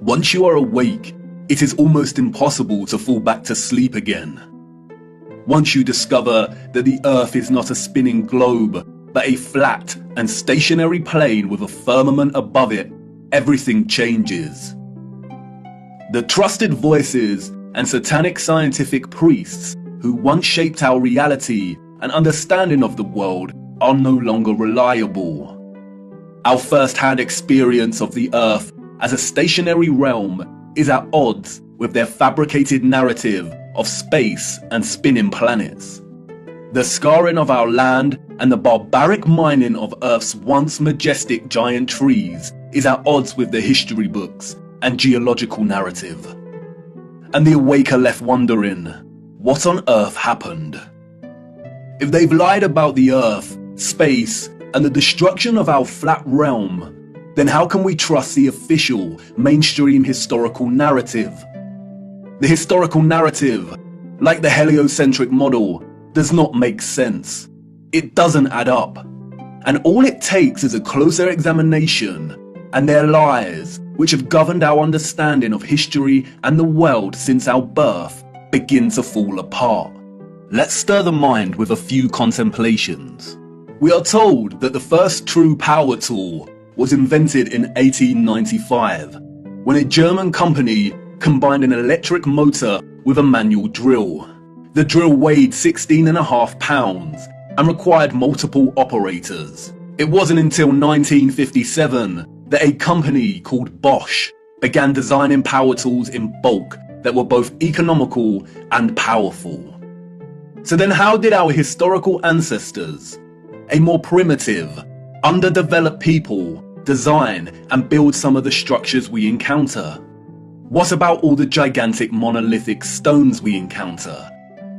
Once you are awake, it is almost impossible to fall back to sleep again. Once you discover that the Earth is not a spinning globe, but a flat and stationary plane with a firmament above it, everything changes. The trusted voices and satanic scientific priests who once shaped our reality and understanding of the world are no longer reliable. Our first-hand experience of the Earth as a stationary realm is at odds with their fabricated narrative of space and spinning planets. The scarring of our land and the barbaric mining of Earth's once majestic giant trees is at odds with the history books and geological narrative. And the awake are left wondering, what on earth happened? If they've lied about the Earth, space, and the destruction of our flat realm, then how can we trust the official, mainstream historical narrative? The historical narrative, like the heliocentric model, does not make sense. It doesn't add up. And all it takes is a closer examination, and their lies, which have governed our understanding of history and the world since our birth, begin to fall apart. Let's stir the mind with a few contemplations. We are told that the first true power tool was invented in 1895, when a German company combined an electric motor with a manual drill. The drill weighed 16.5 pounds and required multiple operators. It wasn't until 1957 that a company called Bosch began designing power tools in bulk that were both economical and powerful. So then how did our historical ancestors, a more primitive, underdeveloped people, design and build some of the structures we encounter? What about all the gigantic monolithic stones we encounter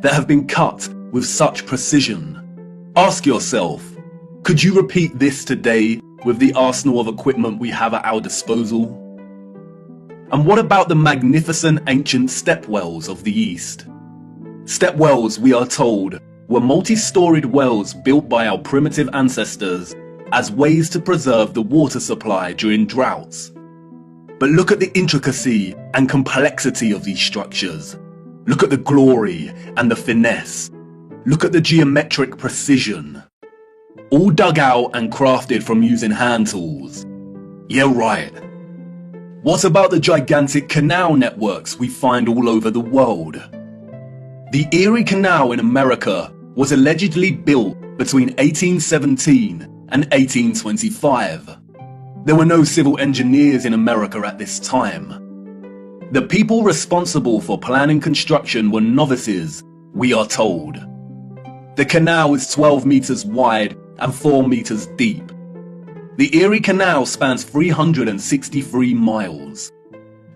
that have been cut with such precision? Ask yourself, could you repeat this today with the arsenal of equipment we have at our disposal? And what about the magnificent ancient stepwells of the East? Stepwells, we are told, were multi-storied wells built by our primitive ancestors as ways to preserve the water supply during droughts. But look at the intricacy and complexity of these structures. Look at the glory and the finesse. Look at the geometric precision. All dug out and crafted from using hand tools. Yeah, right. What about the gigantic canal networks we find all over the world? The Erie Canal in America was allegedly built between 1817 and 1825. There were no civil engineers in America at this time. The people responsible for planning construction were novices, we are told. The canal is 12 meters wide and 4 meters deep. The Erie Canal spans 363 miles.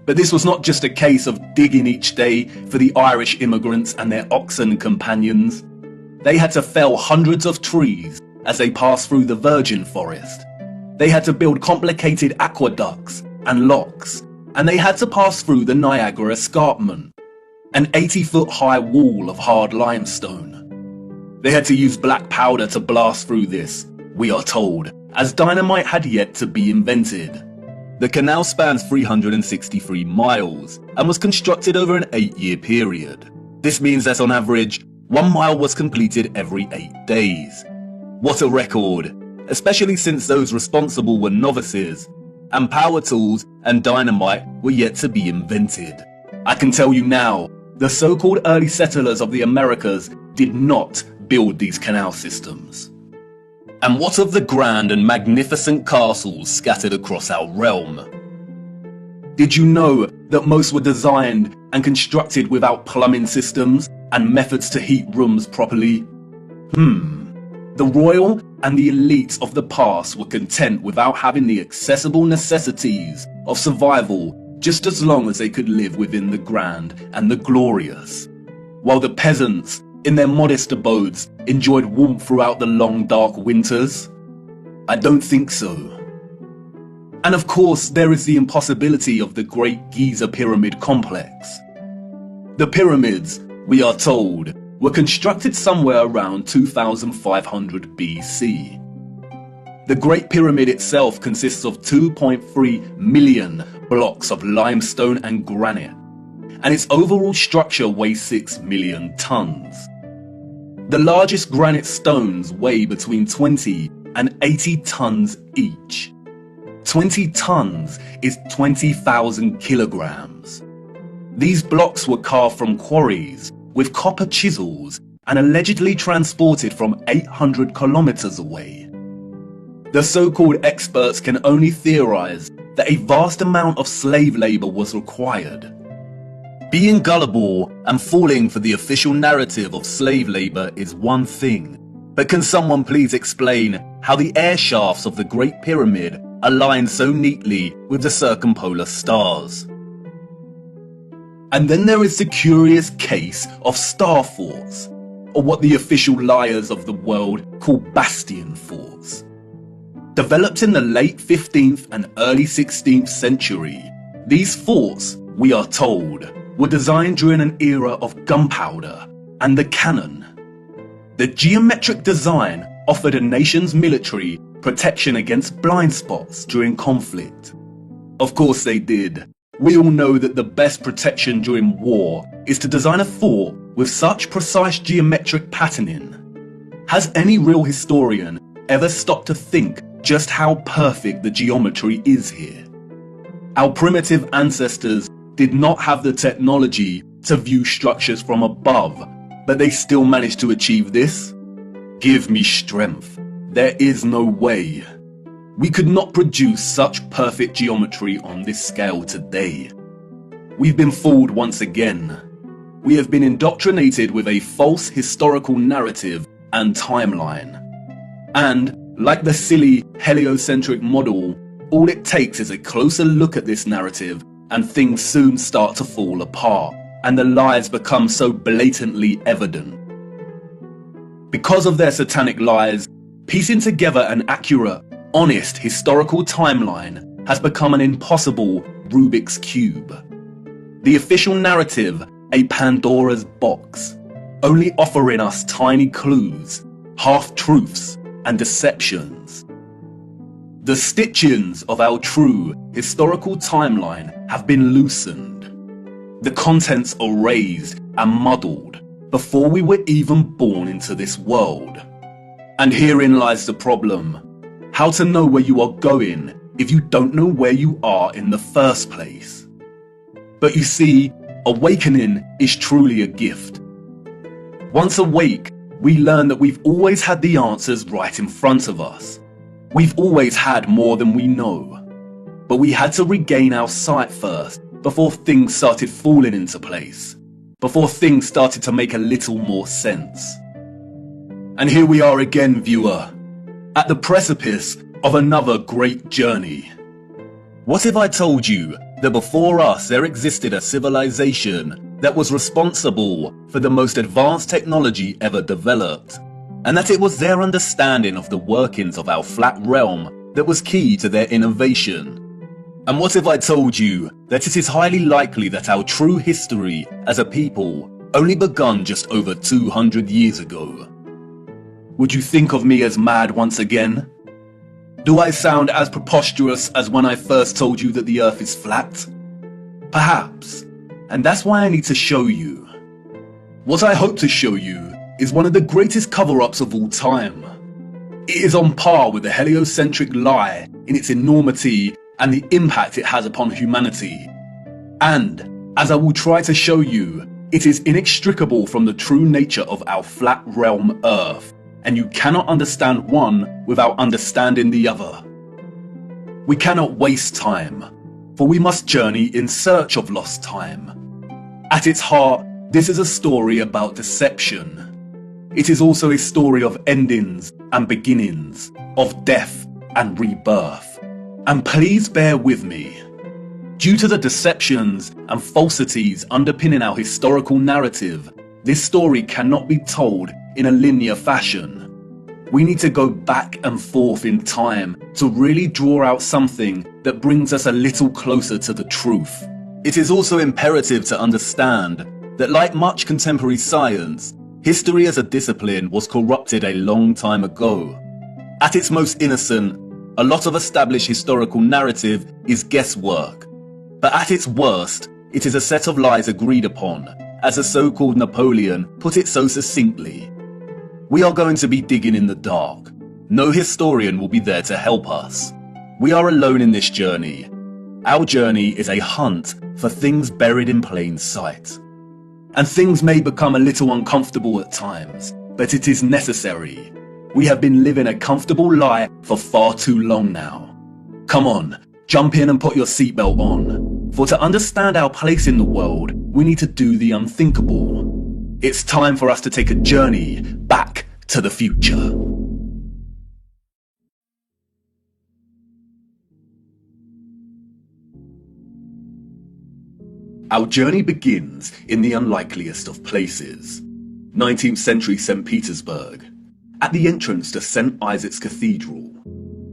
But this was not just a case of digging each day for the Irish immigrants and their oxen companions. They had to fell hundreds of trees as they passed through the virgin forest. They had to build complicated aqueducts and locks, and they had to pass through the Niagara Escarpment, an 80-foot high wall of hard limestone. They had to use black powder to blast through this, we are told, as dynamite had yet to be invented. The canal spans 363 miles and was constructed over an 8-year period. This means that on average, 1 mile was completed every 8 days. What a record, especially since those responsible were novices, and power tools and dynamite were yet to be invented. I can tell you now, the so-called early settlers of the Americas did not build these canal systems. And what of the grand and magnificent castles scattered across our realm? Did you know that most were designed and constructed without plumbing systems and methods to heat rooms properly? The royal and the elites of the past were content without having the accessible necessities of survival just as long as they could live within the grand and the glorious, while the peasants, in their modest abodes, enjoyed warmth throughout the long dark winters? I don't think so. And of course, there is the impossibility of the Great Giza Pyramid Complex. The pyramids, we are told, were constructed somewhere around 2500 BC. The Great Pyramid itself consists of 2.3 million blocks of limestone and granite, and its overall structure weighs 6 million tons. The largest granite stones weigh between 20 and 80 tons each. 20 tons is 20,000 kilograms. These blocks were carved from quarries with copper chisels and allegedly transported from 800 kilometers away. The so-called experts can only theorize that a vast amount of slave labor was required. Being gullible and falling for the official narrative of slave labor is one thing, but can someone please explain how the air shafts of the Great Pyramid align so neatly with the circumpolar stars? And then there is the curious case of star forts, or what the official liars of the world call bastion forts. Developed in the late 15th and early 16th century, these forts, we are told, were designed during an era of gunpowder and the cannon. The geometric design offered a nation's military protection against blind spots during conflict. Of course they did. We all know that the best protection during war is to design a fort with such precise geometric patterning. Has any real historian ever stopped to think just how perfect the geometry is here? Our primitive ancestors did not have the technology to view structures from above, but they still managed to achieve this? Give me strength. There is no way. We could not produce such perfect geometry on this scale today. We've been fooled once again. We have been indoctrinated with a false historical narrative and timeline. And, like the silly heliocentric model, all it takes is a closer look at this narrative and things soon start to fall apart, and the lies become so blatantly evident. Because of their satanic lies, piecing together an accurate, honest historical timeline has become an impossible Rubik's Cube. The official narrative, a Pandora's box, only offering us tiny clues, half-truths, and deceptions. The stitchings of our true historical timeline have been loosened. The contents erased and muddled before we were even born into this world. And herein lies the problem. How to know where you are going if you don't know where you are in the first place? But you see, awakening is truly a gift. Once awake, we learn that we've always had the answers right in front of us. We've always had more than we know. But we had to regain our sight first before things started falling into place. Before things started to make a little more sense. And here we are again, viewer, at the precipice of another great journey. What if I told you that before us there existed a civilization that was responsible for the most advanced technology ever developed, and that it was their understanding of the workings of our flat realm that was key to their innovation? And what if I told you that it is highly likely that our true history as a people only begun just over 200 years ago? Would you think of me as mad once again? Do I sound as preposterous as when I first told you that the earth is flat? Perhaps, and that's why I need to show you. What I hope to show you is one of the greatest cover-ups of all time. It is on par with the heliocentric lie in its enormity and the impact it has upon humanity. And, as I will try to show you, it is inextricable from the true nature of our flat realm Earth, and you cannot understand one without understanding the other. We cannot waste time, for we must journey in search of lost time. At its heart, this is a story about deception. It is also a story of endings and beginnings, of death and rebirth. And please bear with me. Due to the deceptions and falsities underpinning our historical narrative, this story cannot be told in a linear fashion. We need to go back and forth in time to really draw out something that brings us a little closer to the truth. It is also imperative to understand that, like much contemporary science, history as a discipline was corrupted a long time ago. At its most innocent, a lot of established historical narrative is guesswork. But at its worst, it is a set of lies agreed upon, as a so-called Napoleon put it so succinctly. We are going to be digging in the dark. No historian will be there to help us. We are alone in this journey. Our journey is a hunt for things buried in plain sight. And things may become a little uncomfortable at times, but it is necessary. We have been living a comfortable lie for far too long now. Come on, jump in and put your seatbelt on. For to understand our place in the world, we need to do the unthinkable. It's time for us to take a journey back to the future. Our journey begins in the unlikeliest of places. 19th century St. Petersburg. At the entrance to St. Isaac's Cathedral.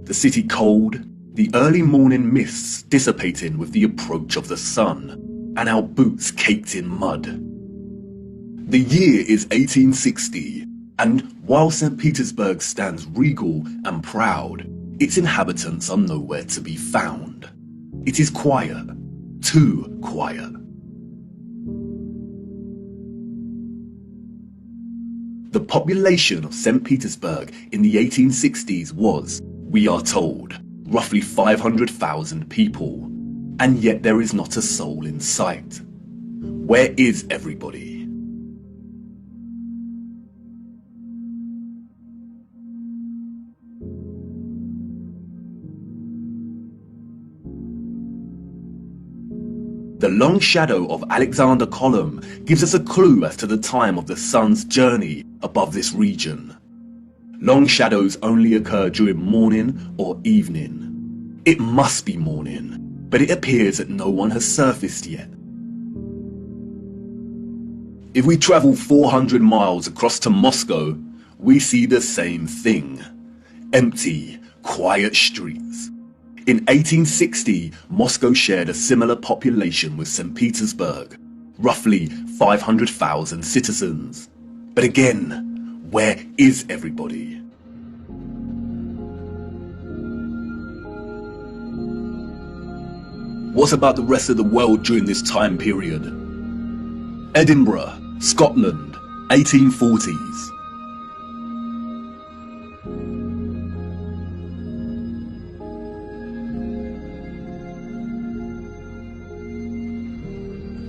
The city cold, the early morning mists dissipating with the approach of the sun, and our boots caked in mud. The year is 1860, and while St. Petersburg stands regal and proud, its inhabitants are nowhere to be found. It is quiet, too quiet. The population of St. Petersburg in the 1860s was, we are told, roughly 500,000 people, and yet there is not a soul in sight. Where is everybody? The long shadow of Alexander Column gives us a clue as to the time of the sun's journey above this region. Long shadows only occur during morning or evening. It must be morning, but it appears that no one has surfaced yet. If we travel 400 miles across to Moscow, we see the same thing. Empty, quiet streets. In 1860, Moscow shared a similar population with St. Petersburg, roughly 500,000 citizens. But again, where is everybody? What about the rest of the world during this time period? Edinburgh, Scotland, 1840s.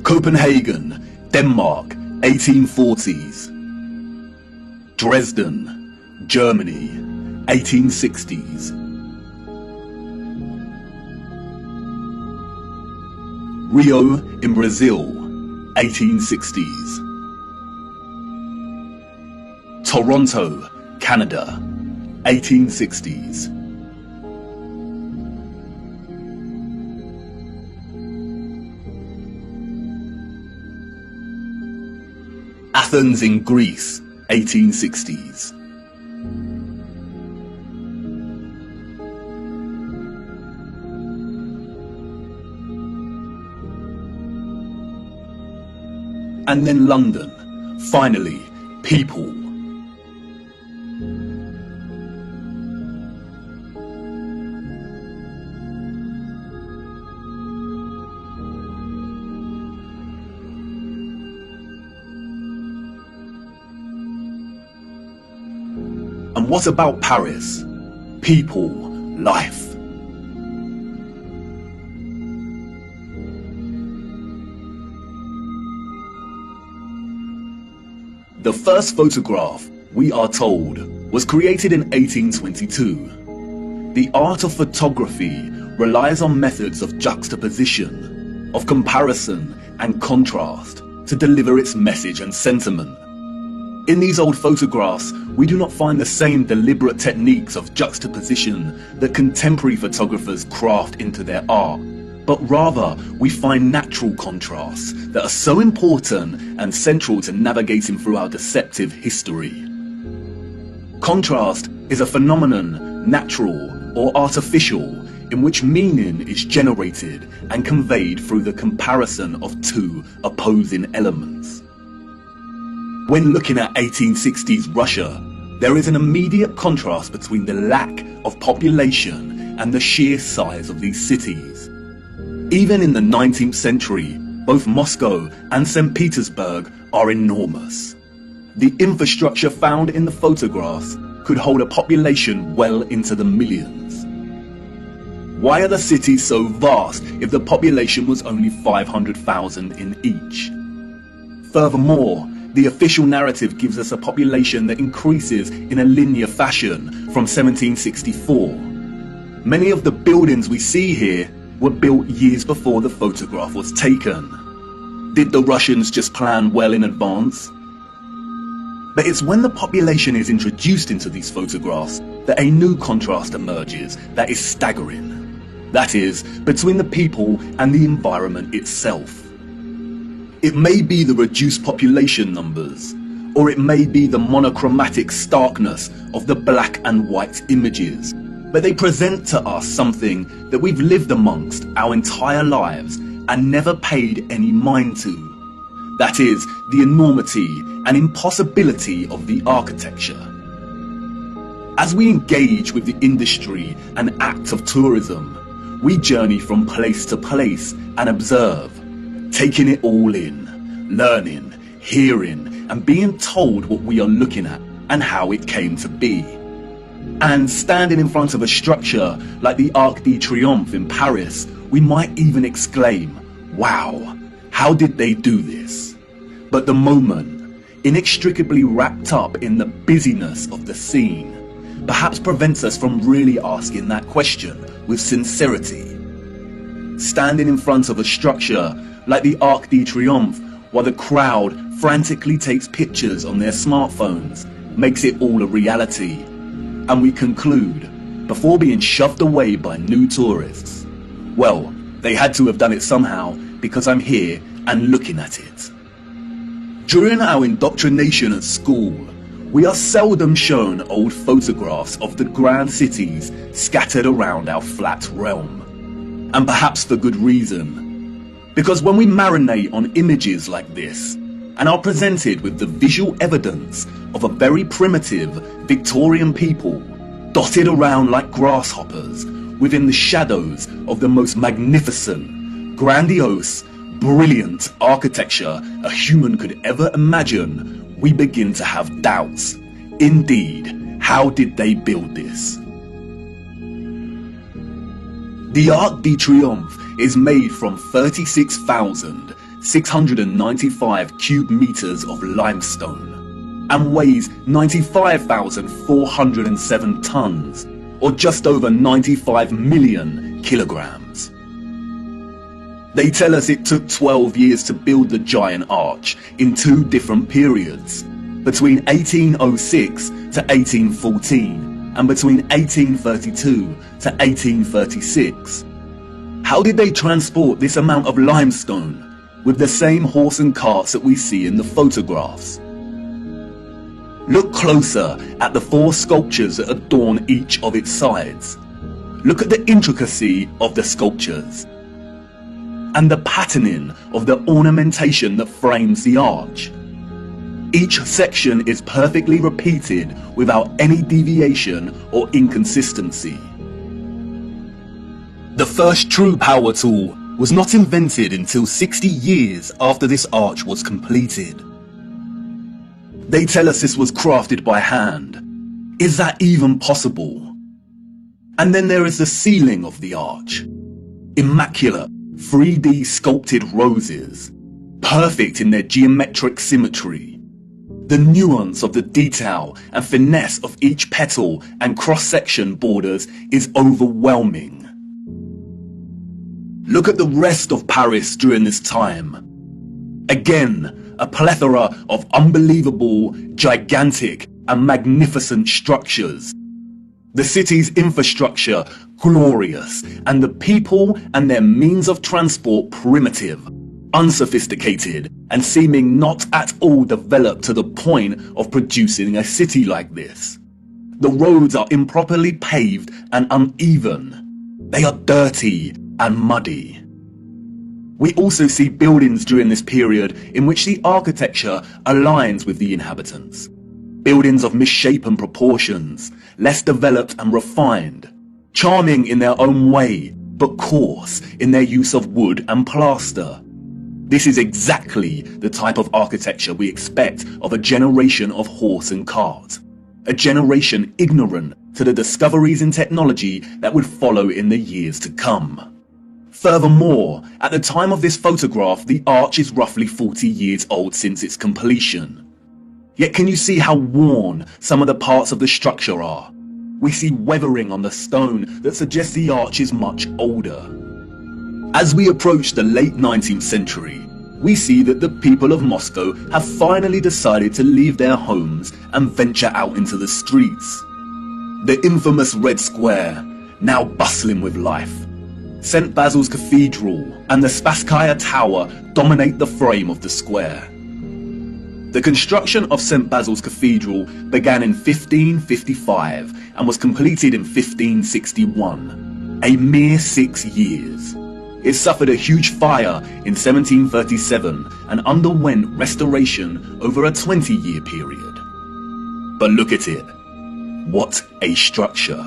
Copenhagen, Denmark, 1840s. Dresden, Germany, 1860s. Rio in Brazil, 1860s. Toronto, Canada, 1860s. Athens in Greece, 1860s. And then London, finally, people. And what about Paris? People, life. The first photograph, we are told, was created in 1822. The art of photography relies on methods of juxtaposition, of comparison and contrast to deliver its message and sentiment. In these old photographs, we do not find the same deliberate techniques of juxtaposition that contemporary photographers craft into their art, but rather we find natural contrasts that are so important and central to navigating through our deceptive history. Contrast is a phenomenon, natural or artificial, in which meaning is generated and conveyed through the comparison of two opposing elements. When looking at 1860s Russia, there is an immediate contrast between the lack of population and the sheer size of these cities. Even in the 19th century, both Moscow and St. Petersburg are enormous. The infrastructure found in the photographs could hold a population well into the millions. Why are the cities so vast if the population was only 500,000 in each? Furthermore, the official narrative gives us a population that increases in a linear fashion from 1764. Many of the buildings we see here were built years before the photograph was taken. Did the Russians just plan well in advance? But it's when the population is introduced into these photographs that a new contrast emerges that is staggering. That is, between the people and the environment itself. It may be the reduced population numbers, or it may be the monochromatic starkness of the black and white images, but they present to us something that we've lived amongst our entire lives and never paid any mind to. That is, the enormity and impossibility of the architecture. As we engage with the industry and act of tourism, we journey from place to place and observe, taking it all in, learning, hearing, and being told what we are looking at and how it came to be. And standing in front of a structure like the Arc de Triomphe in Paris, we might even exclaim, "Wow, how did they do this?" But the moment, inextricably wrapped up in the busyness of the scene, perhaps prevents us from really asking that question with sincerity. Standing in front of a structure like the Arc de Triomphe while the crowd frantically takes pictures on their smartphones makes it all a reality. And we conclude, before being shoved away by new tourists, well, they had to have done it somehow because I'm here and looking at it. During our indoctrination at school, we are seldom shown old photographs of the grand cities scattered around our flat realm. And perhaps for good reason. Because when we marinate on images like this, and are presented with the visual evidence of a very primitive Victorian people, dotted around like grasshoppers, within the shadows of the most magnificent, grandiose, brilliant architecture a human could ever imagine, we begin to have doubts. Indeed, how did they build this? The Arc de Triomphe is made from 36,695 cubic meters of limestone and weighs 95,407 tons, or just over 95 million kilograms. They tell us it took 12 years to build the giant arch in two different periods, between 1806 to 1814 and between 1832 to 1836. How did they transport this amount of limestone with the same horse and carts that we see in the photographs? Look closer at the four sculptures that adorn each of its sides. Look at the intricacy of the sculptures and the patterning of the ornamentation that frames the arch. Each section is perfectly repeated without any deviation or inconsistency. The first true power tool was not invented until 60 years after this arch was completed. They tell us this was crafted by hand. Is that even possible? And then there is the ceiling of the arch. Immaculate 3D sculpted roses, perfect in their geometric symmetry. The nuance of the detail and finesse of each petal and cross-section borders is overwhelming. Look at the rest of Paris during this time. Again, a plethora of unbelievable, gigantic and magnificent structures. The city's infrastructure glorious, and the people and their means of transport primitive, unsophisticated, and seeming not at all developed to the point of producing a city like this. The roads are improperly paved and uneven. They are dirty and muddy. We also see buildings during this period in which the architecture aligns with the inhabitants. buildings of misshapen proportions, less developed and refined, charming in their own way, but coarse in their use of wood and plaster. This is exactly the type of architecture we expect of a generation of horse and cart, a generation ignorant to the discoveries in technology that would follow in the years to come. Furthermore, at the time of this photograph, the arch is roughly 40 years old since its completion. Yet can you see how worn some of the parts of the structure are? We see weathering on the stone that suggests the arch is much older. As we approach the late 19th century, we see that the people of Moscow have finally decided to leave their homes and venture out into the streets. The infamous Red Square, now bustling with life. St. Basil's Cathedral and the Spasskaya Tower dominate the frame of the square. The construction of St. Basil's Cathedral began in 1555 and was completed in 1561, a mere 6 years. It suffered a huge fire in 1737 and underwent restoration over a 20-year period. But look at it. What a structure.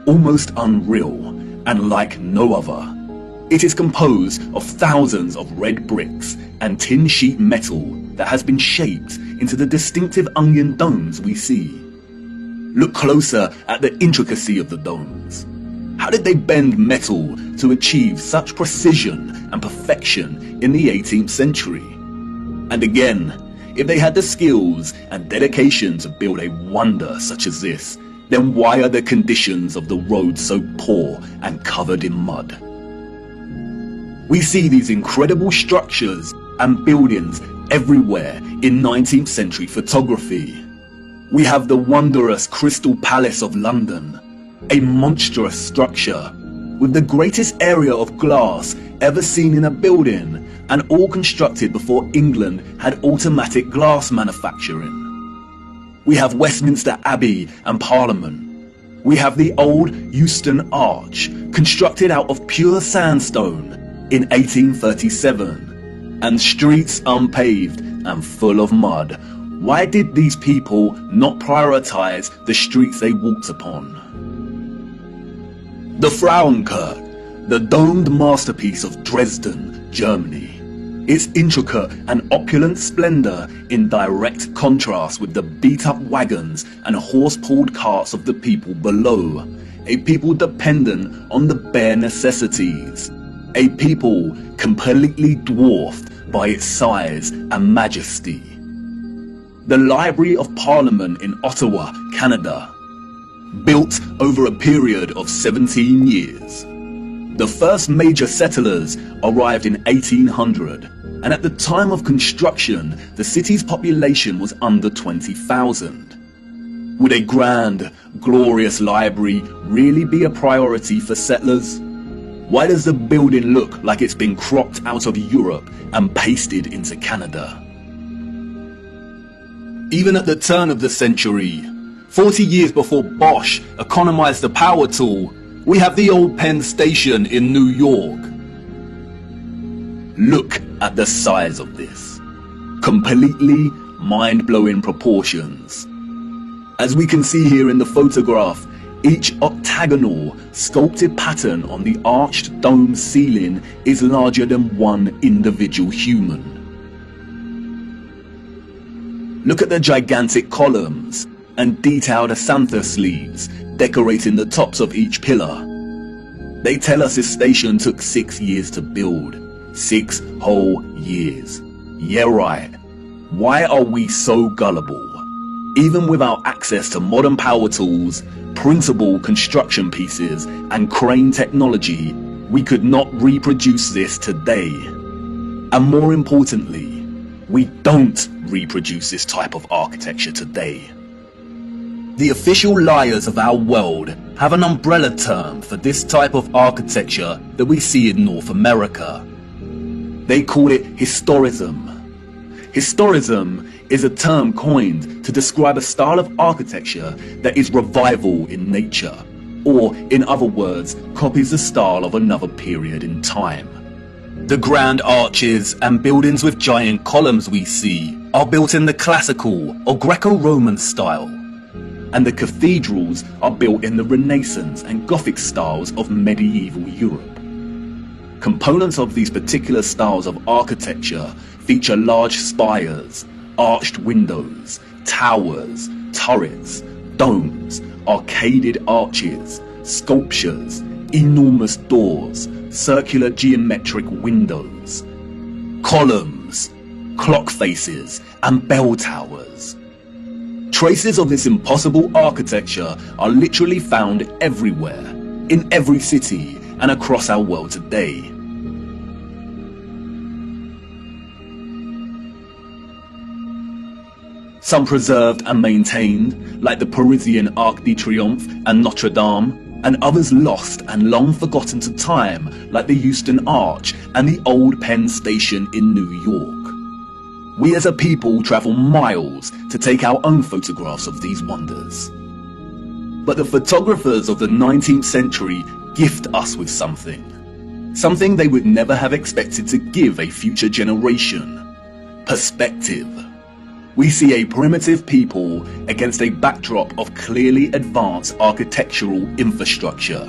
Almost unreal and like no other. It is composed of thousands of red bricks and tin sheet metal that has been shaped into the distinctive onion domes we see. Look closer at the intricacy of the domes. How did they bend metal to achieve such precision and perfection in the 18th century? And again, if they had the skills and dedication to build a wonder such as this, then why are the conditions of the road so poor and covered in mud? We see these incredible structures and buildings everywhere in 19th century photography. We have the wondrous Crystal Palace of London, a monstrous structure with the greatest area of glass ever seen in a building, and all constructed before England had automatic glass manufacturing. We have Westminster Abbey and Parliament. We have the old Euston Arch, constructed out of pure sandstone in 1837, and streets unpaved and full of mud. Why did these people not prioritize the streets they walked upon? The Frauenkirche, the domed masterpiece of Dresden, Germany. Its intricate and opulent splendor in direct contrast with the beat-up wagons and horse-pulled carts of the people below, a people dependent on the bare necessities, a people completely dwarfed by its size and majesty. The Library of Parliament in Ottawa, Canada, built over a period of 17 years. The first major settlers arrived in 1800, and at the time of construction, the city's population was under 20,000. Would a grand, glorious library really be a priority for settlers? Why does the building look like it's been cropped out of Europe and pasted into Canada? Even at the turn of the century, 40 years before Bosch economized the power tool, we have the old Penn Station in New York. Look at the size of this. Completely mind-blowing proportions. As we can see here in the photograph, each octagonal, sculpted pattern on the arched dome ceiling is larger than one individual human. Look at the gigantic columns and detailed acanthus sleeves decorating the tops of each pillar. They tell us this station took 6 years to build. 6 whole years. Yeah, right. Why are we so gullible? Even without access to modern power tools, printable construction pieces, and crane technology, we could not reproduce this today. And more importantly, we don't reproduce this type of architecture today. The official liars of our world have an umbrella term for this type of architecture that we see in North America. They call it historism. Historism is a term coined to describe a style of architecture that is revival in nature, or in other words, copies the style of another period in time. The grand arches and buildings with giant columns we see are built in the classical or Greco-Roman style, and the cathedrals are built in the Renaissance and Gothic styles of medieval Europe. Components of these particular styles of architecture feature large spires, arched windows, towers, turrets, domes, arcaded arches, sculptures, enormous doors, circular geometric windows, columns, clock faces, and bell towers. Traces of this impossible architecture are literally found everywhere, in every city and across our world today. Some preserved and maintained, like the Parisian Arc de Triomphe and Notre Dame, and others lost and long forgotten to time, like the Euston Arch and the Old Penn Station in New York. We as a people travel miles to take our own photographs of these wonders. But the photographers of the 19th century gift us with something they would never have expected to give a future generation: perspective. We see a primitive people against a backdrop of clearly advanced architectural infrastructure.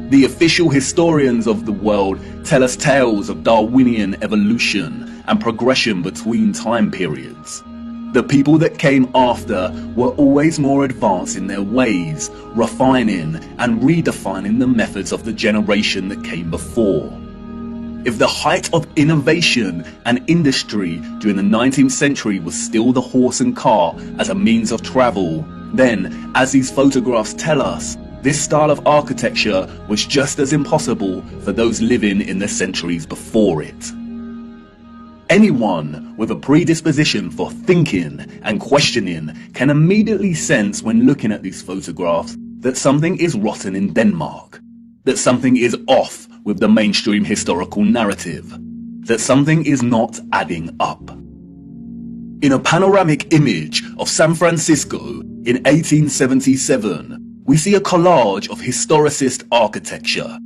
The official historians of the world tell us tales of Darwinian evolution and progression between time periods. The people that came after were always more advanced in their ways, refining and redefining the methods of the generation that came before. If the height of innovation and industry during the 19th century was still the horse and car as a means of travel, then, as these photographs tell us, this style of architecture was just as impossible for those living in the centuries before it. Anyone with a predisposition for thinking and questioning can immediately sense when looking at these photographs that something is rotten in Denmark, that something is off with the mainstream historical narrative, that something is not adding up. In a panoramic image of San Francisco in 1877, we see a collage of historicist architecture.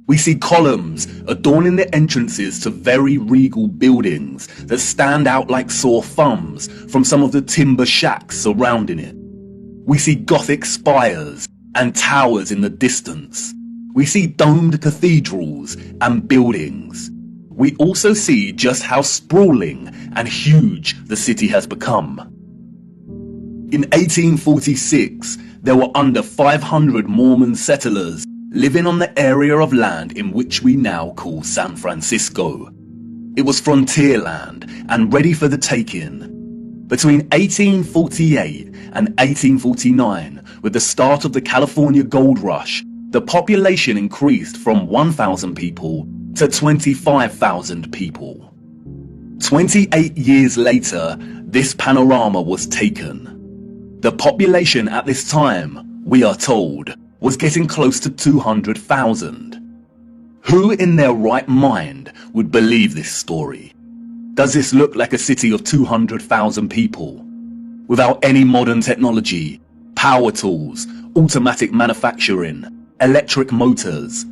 We see columns adorning the entrances to very regal buildings that stand out like sore thumbs from some of the timber shacks surrounding it. We see Gothic spires and towers in the distance. We see domed cathedrals and buildings. We also see just how sprawling and huge the city has become. In 1846, there were under 500 Mormon settlers living on the area of land in which we now call San Francisco. It was frontier land and ready for the taking. Between 1848 and 1849, with the start of the California gold rush, the population increased from 1,000 people to 25,000 people. 28 years later, this panorama was taken. The population at this time, we are told, was getting close to 200,000. Who in their right mind would believe this story? Does this look like a city of 200,000 people? Without any modern technology, power tools, automatic manufacturing, electric motors.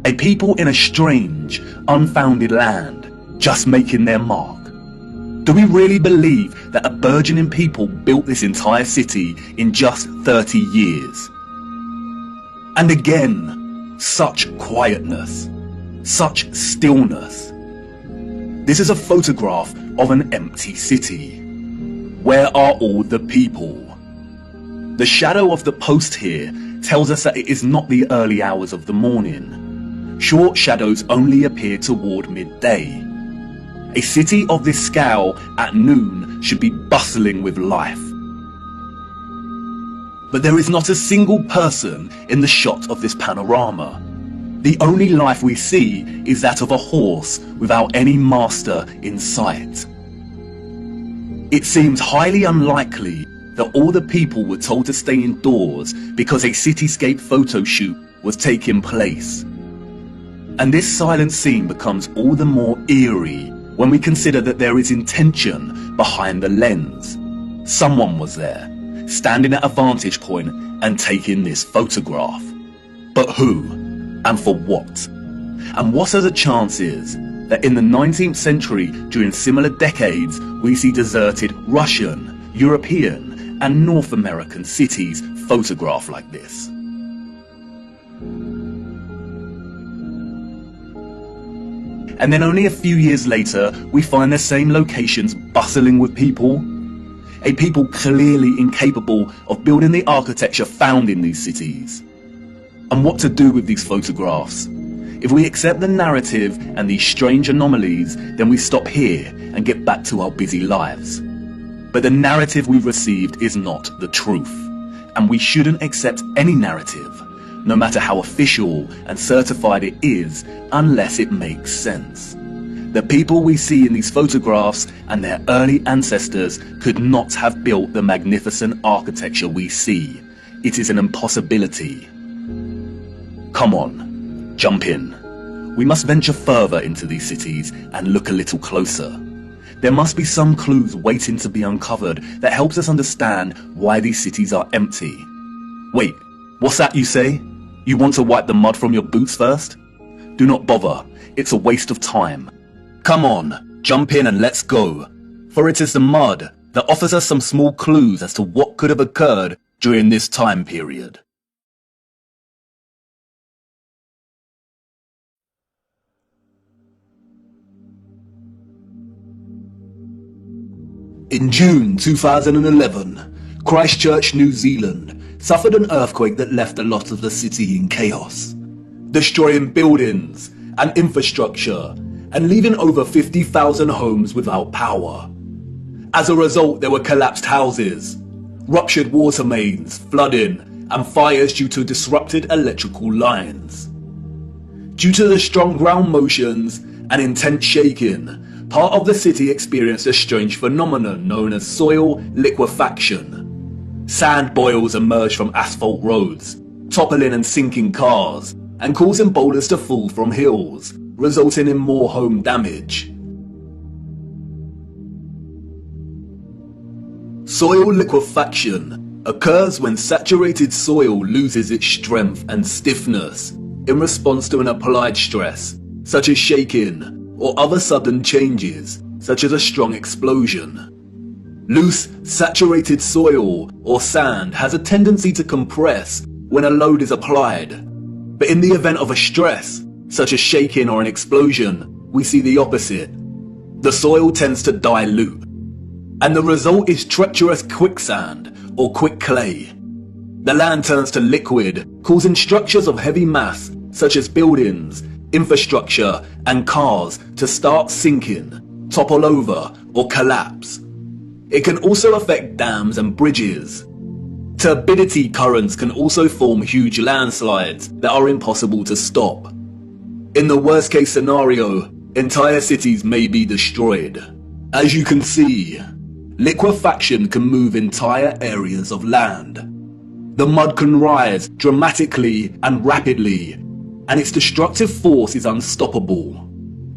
A people in a strange, unfounded land, just making their mark. Do we really believe that a burgeoning people built this entire city in just 30 years? And again, such quietness, such stillness. This is a photograph of an empty city. Where are all the people? The shadow of the post here tells us that it is not the early hours of the morning. Short shadows only appear toward midday. A city of this scale at noon should be bustling with life. But there is not a single person in the shot of this panorama. The only life we see is that of a horse without any master in sight. It seems highly unlikely that all the people were told to stay indoors because a cityscape photo shoot was taking place. And this silent scene becomes all the more eerie when we consider that there is intention behind the lens. Someone was there, standing at a vantage point and taking this photograph. But who? And for what? And what are the chances that in the 19th century, during similar decades, we see deserted Russian, European, and North American cities photographed like this. And then only a few years later, we find the same locations bustling with people. A people clearly incapable of building the architecture found in these cities. And what to do with these photographs? If we accept the narrative and these strange anomalies, then we stop here and get back to our busy lives. But the narrative we've received is not the truth. And we shouldn't accept any narrative, no matter how official and certified it is, unless it makes sense. The people we see in these photographs and their early ancestors could not have built the magnificent architecture we see. It is an impossibility. Come on, jump in. We must venture further into these cities and look a little closer. There must be some clues waiting to be uncovered that helps us understand why these cities are empty. Wait, what's that you say? You want to wipe the mud from your boots first? Do not bother, it's a waste of time. Come on, jump in and let's go. For it is the mud that offers us some small clues as to what could have occurred during this time period. In June 2011, Christchurch, New Zealand, suffered an earthquake that left a lot of the city in chaos, destroying buildings and infrastructure and leaving over 50,000 homes without power. As a result, there were collapsed houses, ruptured water mains, flooding, and fires due to disrupted electrical lines. Due to the strong ground motions and intense shaking, part of the city experienced a strange phenomenon known as soil liquefaction. Sand boils emerged from asphalt roads, toppling and sinking cars, and causing boulders to fall from hills, resulting in more home damage. Soil liquefaction occurs when saturated soil loses its strength and stiffness in response to an applied stress, such as shaking, or other sudden changes, such as a strong explosion. Loose, saturated soil or sand has a tendency to compress when a load is applied. But in the event of a stress, such as shaking or an explosion, we see the opposite. The soil tends to dilute, and the result is treacherous quicksand or quick clay. The land turns to liquid, causing structures of heavy mass, such as buildings, infrastructure, and cars to start sinking, topple over, or collapse. It can also affect dams and bridges. Turbidity currents can also form huge landslides that are impossible to stop. In the worst case scenario, entire cities may be destroyed. As you can see, liquefaction can move entire areas of land. The mud can rise dramatically and rapidly, and its destructive force is unstoppable.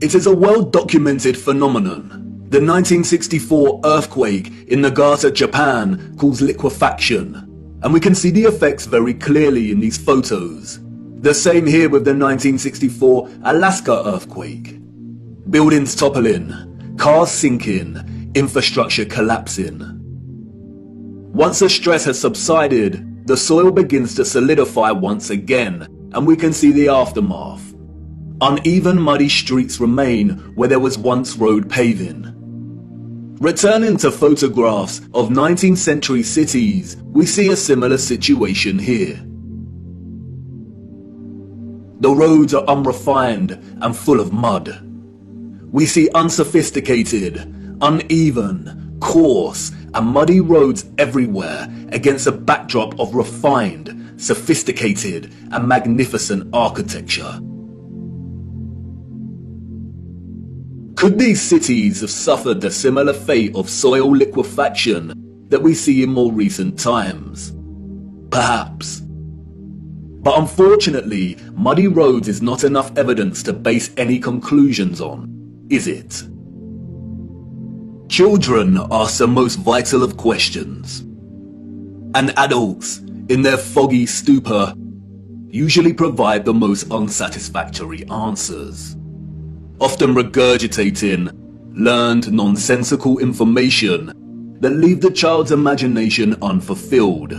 It is a well-documented phenomenon. The 1964 earthquake in Nagata, Japan caused liquefaction, and we can see the effects very clearly in these photos. The same here with the 1964 Alaska earthquake. Buildings toppling, cars sinking, infrastructure collapsing. Once the stress has subsided, the soil begins to solidify once again, and we can see the aftermath. Uneven, muddy streets remain where there was once road paving. Returning to photographs of 19th century cities, we see a similar situation here. The roads are unrefined and full of mud. We see unsophisticated, uneven, coarse, and muddy roads everywhere against a backdrop of refined, sophisticated, and magnificent architecture. Could these cities have suffered the similar fate of soil liquefaction that we see in more recent times? Perhaps. But unfortunately, muddy roads is not enough evidence to base any conclusions on, is it? Children ask the most vital of questions, and adults, in their foggy stupor, usually provide the most unsatisfactory answers. often regurgitating learned nonsensical information that leave the child's imagination unfulfilled.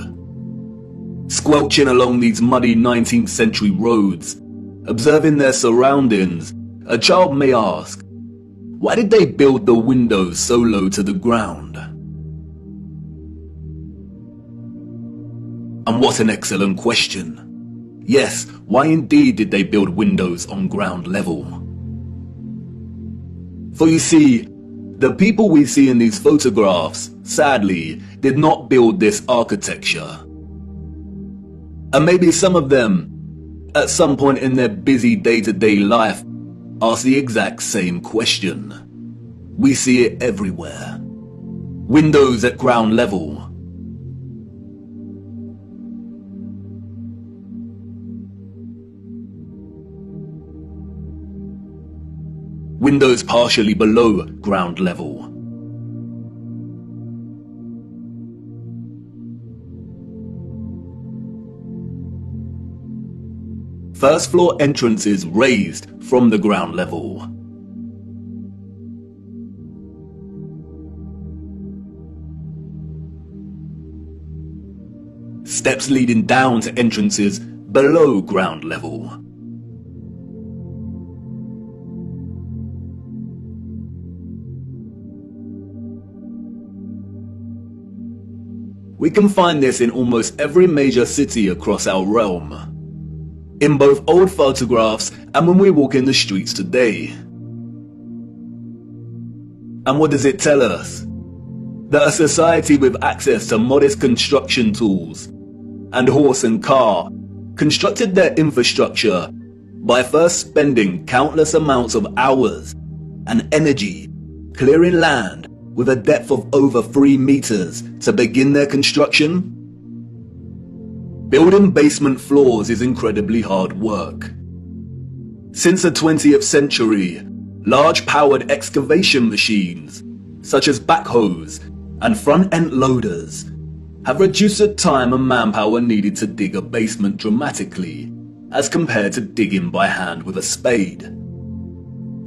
Squelching along these muddy 19th century roads, observing their surroundings, a child may ask, why did they build the windows so low to the ground? And what an excellent question. Yes, why indeed did they build windows on ground level? For you see, the people we see in these photographs, sadly, did not build this architecture. And maybe some of them, at some point in their busy day-to-day life, ask the exact same question. We see it everywhere. Windows at ground level. Windows partially below ground level. First floor entrances raised from the ground level. Steps leading down to entrances below ground level. We can find this in almost every major city across our realm, in both old photographs and when we walk in the streets today. And what does it tell us? That a society with access to modest construction tools and horse and car constructed their infrastructure by first spending countless amounts of hours and energy clearing land with a depth of over 3 meters to begin their construction? Building basement floors is incredibly hard work. Since the 20th century, large powered excavation machines, such as backhoes and front-end loaders, have reduced the time and manpower needed to dig a basement dramatically, as compared to digging by hand with a spade.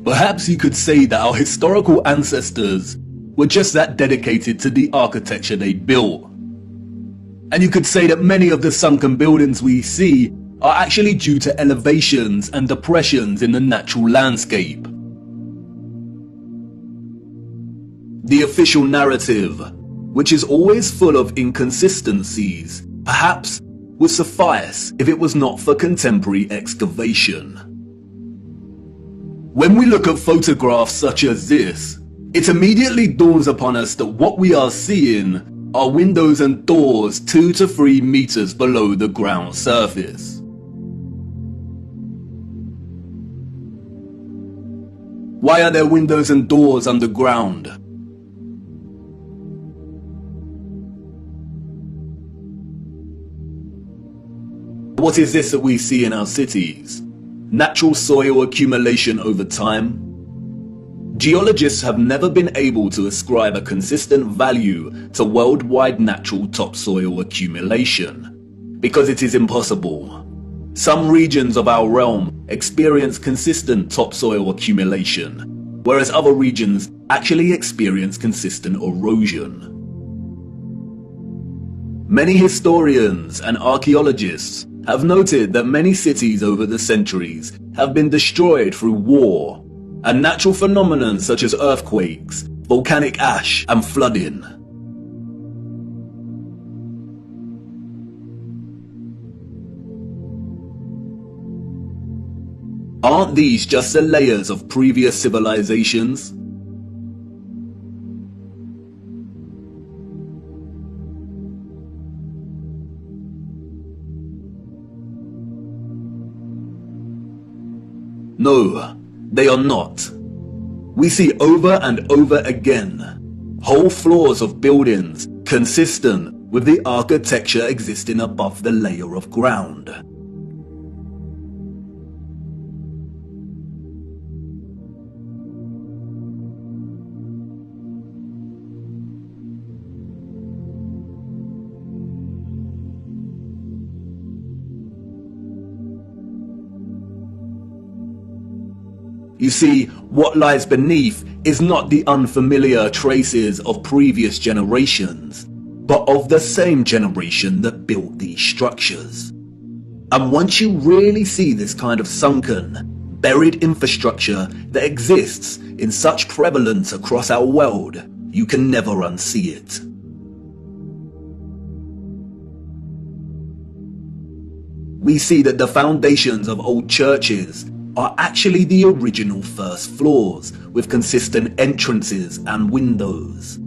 Perhaps you could say that our historical ancestors were just that dedicated to the architecture they built. And you could say that many of the sunken buildings we see are actually due to elevations and depressions in the natural landscape. The official narrative, which is always full of inconsistencies, perhaps would suffice if it was not for contemporary excavation. When we look at photographs such as this, it immediately dawns upon us that what we are seeing are windows and doors 2 to 3 meters below the ground surface. Why are there windows and doors underground? What is this that we see in our cities? Natural soil accumulation over time? Geologists have never been able to ascribe a consistent value to worldwide natural topsoil accumulation, because it is impossible. Some regions of our realm experience consistent topsoil accumulation, whereas other regions actually experience consistent erosion. Many historians and archaeologists have noted that many cities over the centuries have been destroyed through war and natural phenomena such as earthquakes, volcanic ash, and flooding. Aren't these just the layers of previous civilizations? No, they are not. We see over and over again whole floors of buildings consistent with the architecture existing above the layer of ground. You see, what lies beneath is not the unfamiliar traces of previous generations, but of the same generation that built these structures. And once you really see this kind of sunken, buried infrastructure that exists in such prevalence across our world, you can never unsee it. We see that the foundations of old churches are actually the original first floors, with consistent entrances and windows.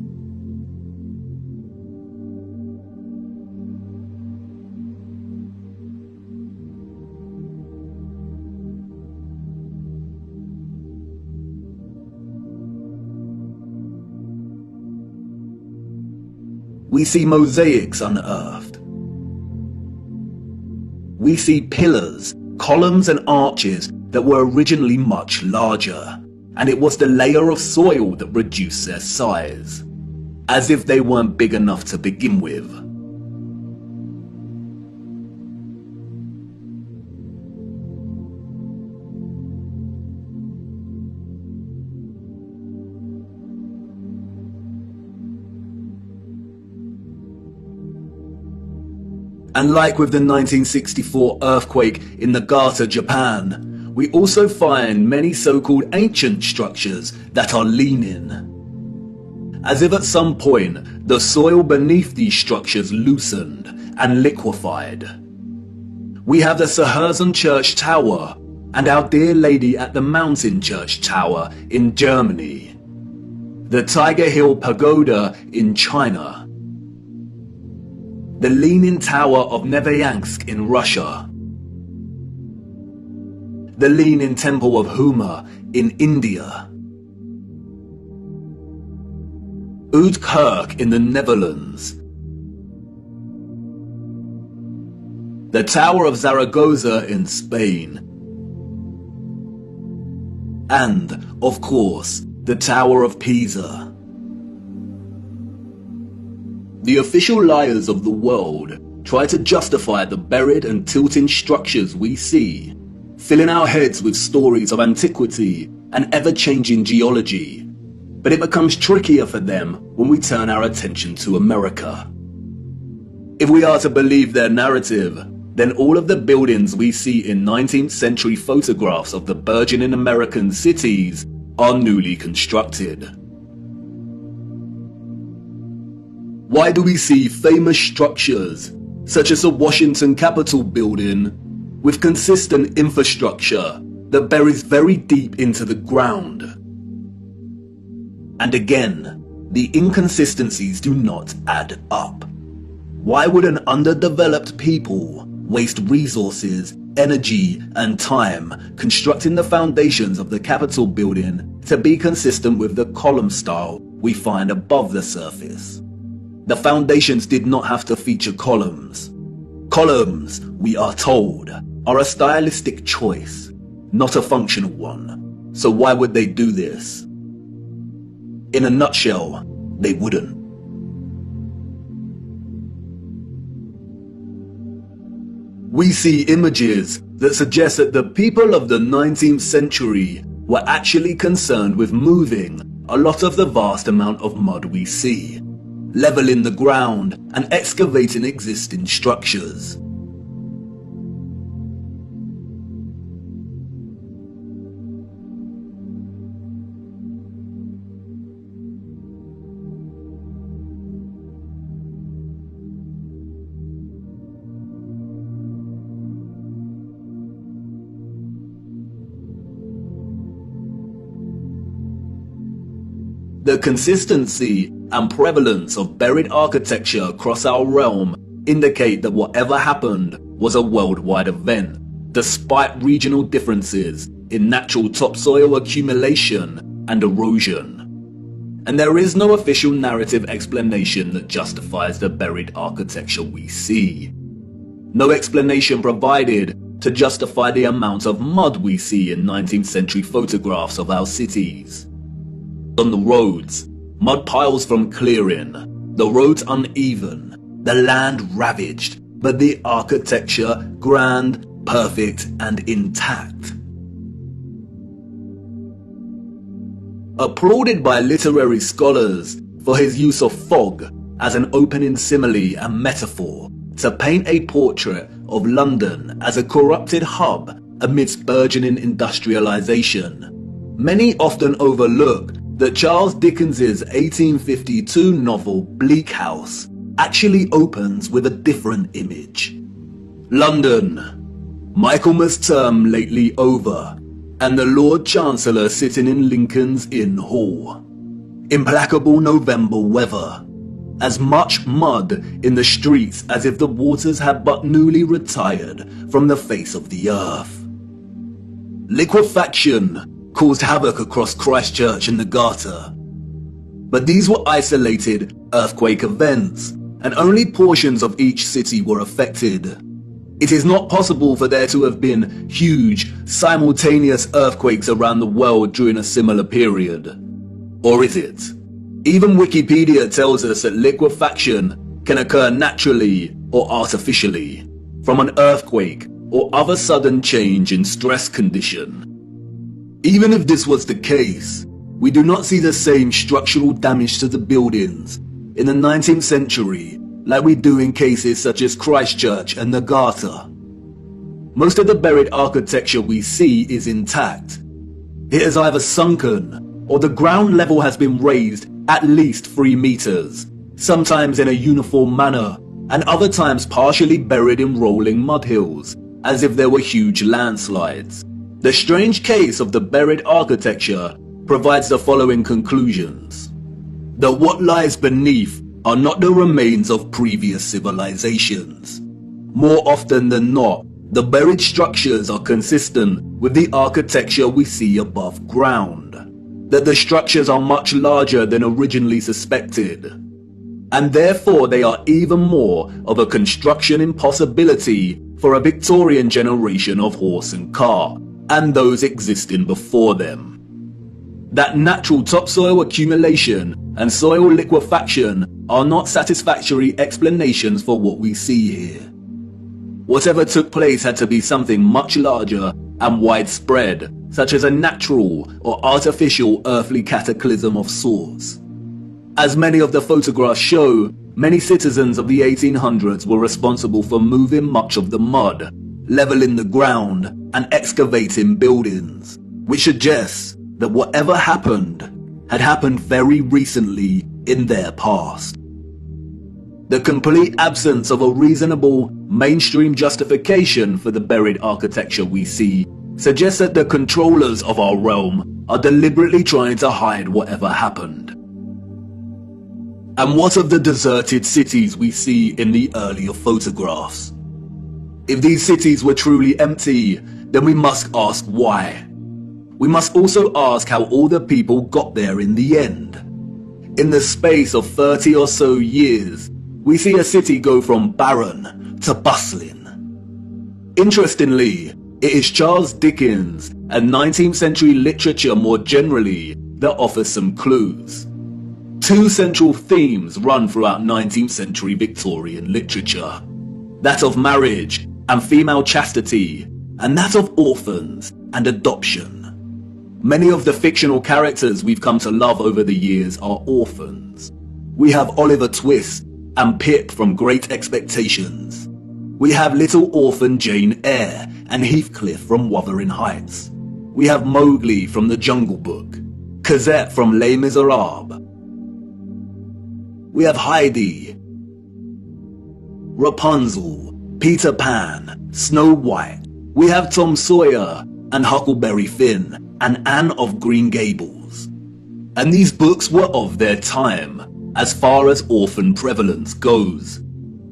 We see mosaics unearthed. We see pillars, columns and arches that were originally much larger, and it was the layer of soil that reduced their size, as if they weren't big enough to begin with. And like with the 1964 earthquake in Nagata, Japan, we also find many so-called ancient structures that are leaning, as if at some point the soil beneath these structures loosened and liquefied. We have the Sahersen Church Tower and Our Dear Lady at the Mountain Church Tower in Germany, the Tiger Hill Pagoda in China, the Leaning Tower of Neveyansk in Russia, the Leaning Temple of Huma in India, Oud Kirk in the Netherlands, the Tower of Zaragoza in Spain, and, of course, the Tower of Pisa. The official liars of the world try to justify the buried and tilting structures we see, filling our heads with stories of antiquity and ever-changing geology. But it becomes trickier for them when we turn our attention to America. If we are to believe their narrative, then all of the buildings we see in 19th century photographs of the burgeoning American cities are newly constructed. Why do we see famous structures, such as the Washington Capitol building, with consistent infrastructure that buries very deep into the ground? And again, the inconsistencies do not add up. Why would an underdeveloped people waste resources, energy, and time constructing the foundations of the Capitol building to be consistent with the column style we find above the surface? The foundations did not have to feature columns. Columns, we are told, are a stylistic choice, not a functional one. So why would they do this? In a nutshell, they wouldn't. We see images that suggest that the people of the 19th century were actually concerned with moving a lot of the vast amount of mud we see, leveling the ground and excavating existing structures. The consistency and prevalence of buried architecture across our realm indicate that whatever happened was a worldwide event, despite regional differences in natural topsoil accumulation and erosion. And there is no official narrative explanation that justifies the buried architecture we see. No explanation provided to justify the amount of mud we see in 19th century photographs of our cities. On the roads, mud piles from clearing, the roads uneven, the land ravaged, but the architecture grand, perfect, and intact. applauded by literary scholars for his use of fog as an opening simile and metaphor to paint a portrait of London as a corrupted hub amidst burgeoning industrialization. Many often overlook that Charles Dickens's 1852 novel Bleak House actually opens with a different image. London, Michaelmas term lately over, and the Lord Chancellor sitting in Lincoln's Inn Hall. Implacable November weather, as much mud in the streets as if the waters had but newly retired from the face of the earth. Liquefaction caused havoc across Christchurch and the Garter. But these were isolated earthquake events, and only portions of each city were affected. It is not possible for there to have been huge, simultaneous earthquakes around the world during a similar period. Or is it? Even Wikipedia tells us that liquefaction can occur naturally or artificially, from an earthquake or other sudden change in stress condition. Even if this was the case, we do not see the same structural damage to the buildings in the 19th century like we do in cases such as Christchurch and the Garter. Most of the buried architecture we see is intact. It has either sunken or the ground level has been raised at least 3 meters, sometimes in a uniform manner, and other times partially buried in rolling mud hills, as if there were huge landslides. The strange case of the buried architecture provides the following conclusions: that what lies beneath are not the remains of previous civilizations. More often than not, the buried structures are consistent with the architecture we see above ground, that the structures are much larger than originally suspected, and therefore they are even more of a construction impossibility for a Victorian generation of horse and car, and those existing before them. That natural topsoil accumulation and soil liquefaction are not satisfactory explanations for what we see here. Whatever took place had to be something much larger and widespread, such as a natural or artificial earthly cataclysm of sorts. As many of the photographs show, many citizens of the 1800s were responsible for moving much of the mud, leveling the ground, and excavating buildings, which suggests that whatever happened had happened very recently in their past. The complete absence of a reasonable, mainstream justification for the buried architecture we see suggests that the controllers of our realm are deliberately trying to hide whatever happened. And what of the deserted cities we see in the earlier photographs? If these cities were truly empty, then we must ask why. We must also ask how all the people got there in the end. In the space of 30 or so years, we see a city go from barren to bustling. Interestingly, it is Charles Dickens and 19th century literature more generally that offers some clues. 2 central themes run throughout 19th century Victorian literature: that of marriage and female chastity, and that of orphans and adoption. Many of the fictional characters we've come to love over the years are orphans. We have Oliver Twist and Pip from Great Expectations. We have little orphan Jane Eyre and Heathcliff from Wuthering Heights. We have Mowgli from The Jungle Book, Cosette from Les Miserables. We have Heidi, Rapunzel, Peter Pan, Snow White. We have Tom Sawyer and Huckleberry Finn and Anne of Green Gables. And these books were of their time, as far as orphan prevalence goes.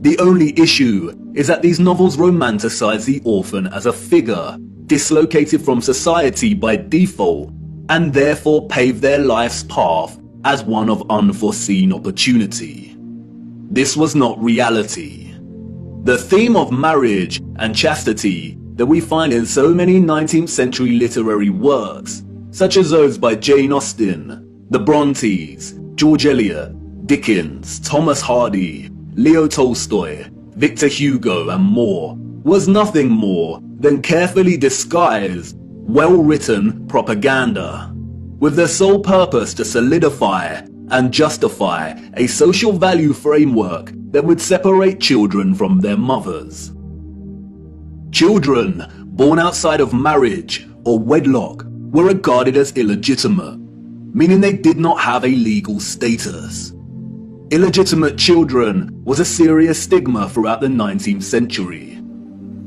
The only issue is that these novels romanticize the orphan as a figure dislocated from society by default, and therefore pave their life's path as one of unforeseen opportunity. This was not reality. The theme of marriage and chastity that we find in so many 19th century literary works, such as those by Jane Austen, the Brontes, George Eliot, Dickens, Thomas Hardy, Leo Tolstoy, Victor Hugo, and more, was nothing more than carefully disguised, well-written propaganda. with the sole purpose to solidify and justify a social value framework that would separate children from their mothers. Children born outside of marriage or wedlock were regarded as illegitimate, meaning they did not have a legal status. Illegitimate children was a serious stigma throughout the 19th century.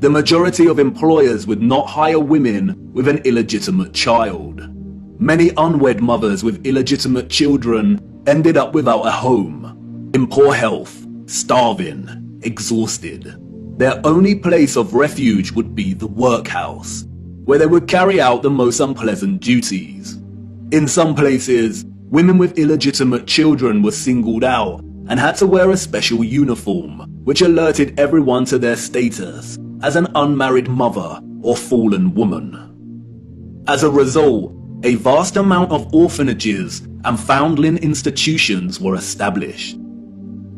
The majority of employers would not hire women with an illegitimate child. Many unwed mothers with illegitimate children ended up without a home, in poor health, starving, exhausted. Their only place of refuge would be the workhouse, where they would carry out the most unpleasant duties. In some places, women with illegitimate children were singled out and had to wear a special uniform, which alerted everyone to their status as an unmarried mother or fallen woman. As a result, a vast amount of orphanages and foundling institutions were established.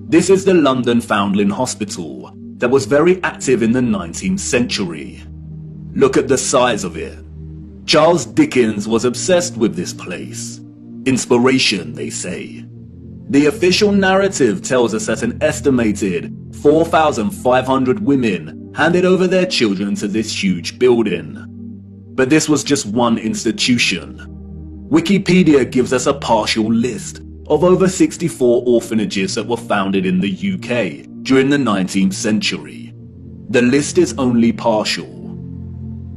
This is the London Foundling Hospital that was very active in the 19th century. Look at the size of it. Charles Dickens was obsessed with this place. Inspiration, they say. The official narrative tells us that an estimated 4,500 women handed over their children to this huge building. But this was just one institution. Wikipedia gives us a partial list of over 64 orphanages that were founded in the UK during the 19th century. The list is only partial.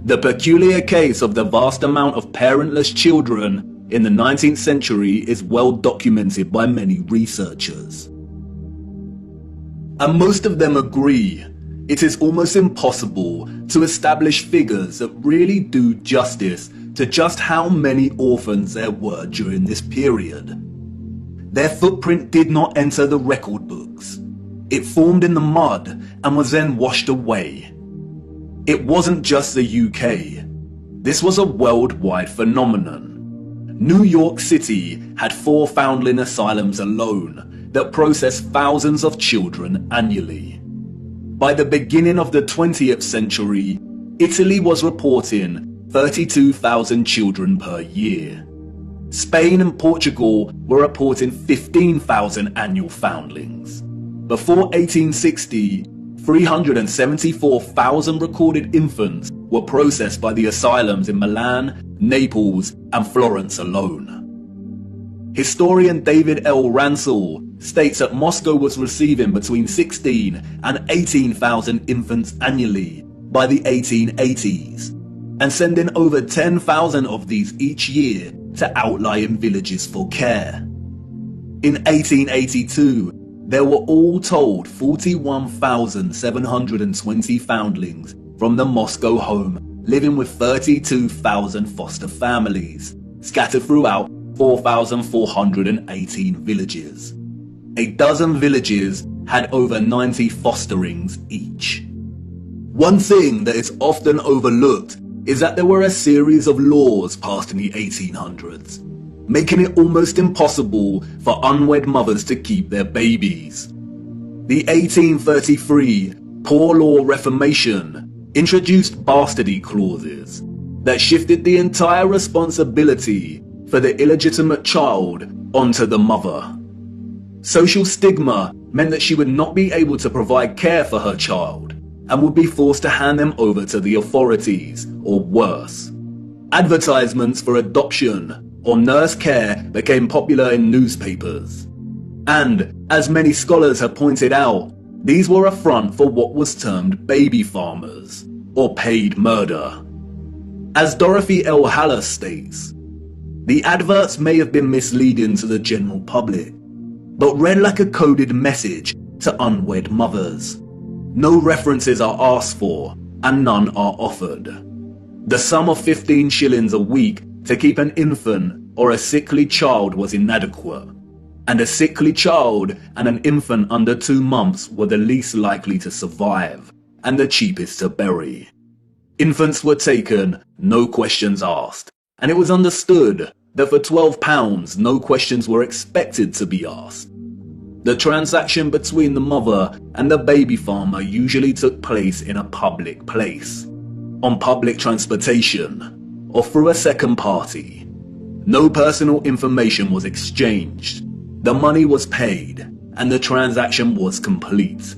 The peculiar case of the vast amount of parentless children in the 19th century is well documented by many researchers. And most of them agree it is almost impossible to establish figures that really do justice to just how many orphans there were during this period. Their footprint did not enter the record books. It formed in the mud and was then washed away. It wasn't just the UK. This was a worldwide phenomenon. New York City had 4 foundling asylums alone that processed thousands of children annually. By the beginning of the 20th century, Italy was reporting 32,000 children per year. Spain and Portugal were reporting 15,000 annual foundlings. Before 1860, 374,000 recorded infants were processed by the asylums in Milan, Naples, and Florence alone. Historian David L. Ransell states that Moscow was receiving between 16 and 18,000 infants annually by the 1880s, and sending over 10,000 of these each year to outlying villages for care. In 1882, there were all told 41,720 foundlings from the Moscow home living with 32,000 foster families, scattered throughout 4,418 villages. A dozen villages had over 90 fosterings each. One thing that is often overlooked is that there were a series of laws passed in the 1800s, making it almost impossible for unwed mothers to keep their babies. The 1833 Poor Law Reformation introduced bastardy clauses that shifted the entire responsibility for the illegitimate child onto the mother. Social stigma meant that she would not be able to provide care for her child and would be forced to hand them over to the authorities, or worse. Advertisements for adoption or nurse care became popular in newspapers. And, as many scholars have pointed out, these were a front for what was termed baby farmers, or paid murder. As Dorothy L. Haller states, the adverts may have been misleading to the general public, but read like a coded message to unwed mothers. No references are asked for, and none are offered. The sum of 15 shillings a week to keep an infant or a sickly child was inadequate, and a sickly child and an infant under 2 months were the least likely to survive, and the cheapest to bury. Infants were taken, no questions asked, and it was understood that for £12 no questions were expected to be asked. The transaction between the mother and the baby farmer usually took place in a public place, on public transportation, or through a second party. No personal information was exchanged. The money was paid, and the transaction was complete.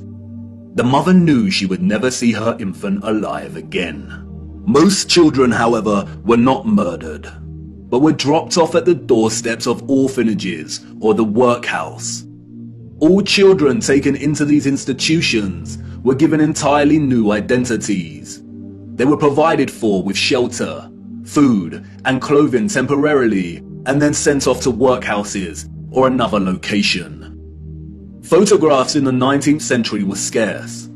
The mother knew she would never see her infant alive again. Most children, however, were not murdered, but were dropped off at the doorsteps of orphanages or the workhouse. All children taken into these institutions were given entirely new identities. They were provided for with shelter, food, and clothing temporarily, and then sent off to workhouses or another location. Photographs in the 19th century were scarce,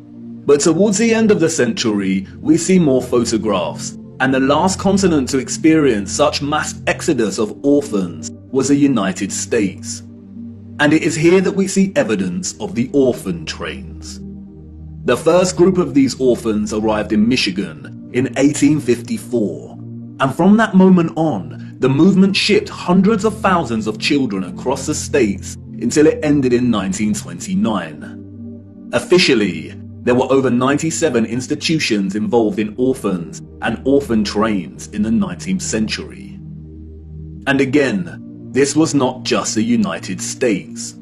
but towards the end of the century, we see more photographs, and the last continent to experience such mass exodus of orphans was the United States. And it is here that we see evidence of the orphan trains. The first group of these orphans arrived in Michigan in 1854, and from that moment on, the movement shipped hundreds of thousands of children across the states until it ended in 1929. Officially, there were over 97 institutions involved in orphans and orphan trains in the 19th century. And again, this was not just the United States.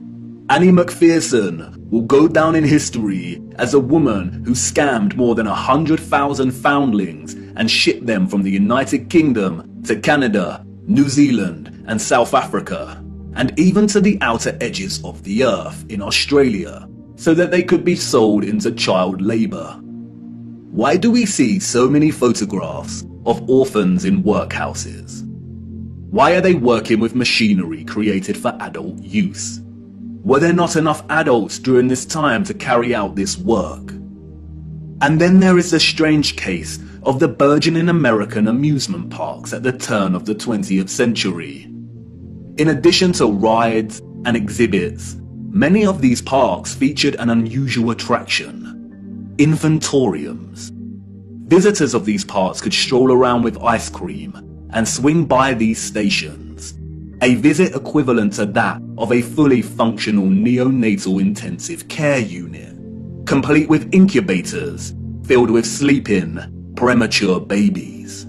Annie McPherson will go down in history as a woman who scammed more than 100,000 foundlings and shipped them from the United Kingdom to Canada, New Zealand, and South Africa, and even to the outer edges of the earth in Australia, so that they could be sold into child labor. Why do we see so many photographs of orphans in workhouses? Why are they working with machinery created for adult use? Were there not enough adults during this time to carry out this work? And then there is the strange case of the burgeoning American amusement parks at the turn of the 20th century. In addition to rides and exhibits, many of these parks featured an unusual attraction: infantoriums. Visitors of these parks could stroll around with ice cream and swing by these stations, a visit equivalent to that of a fully functional neonatal intensive care unit, complete with incubators filled with sleeping, premature babies.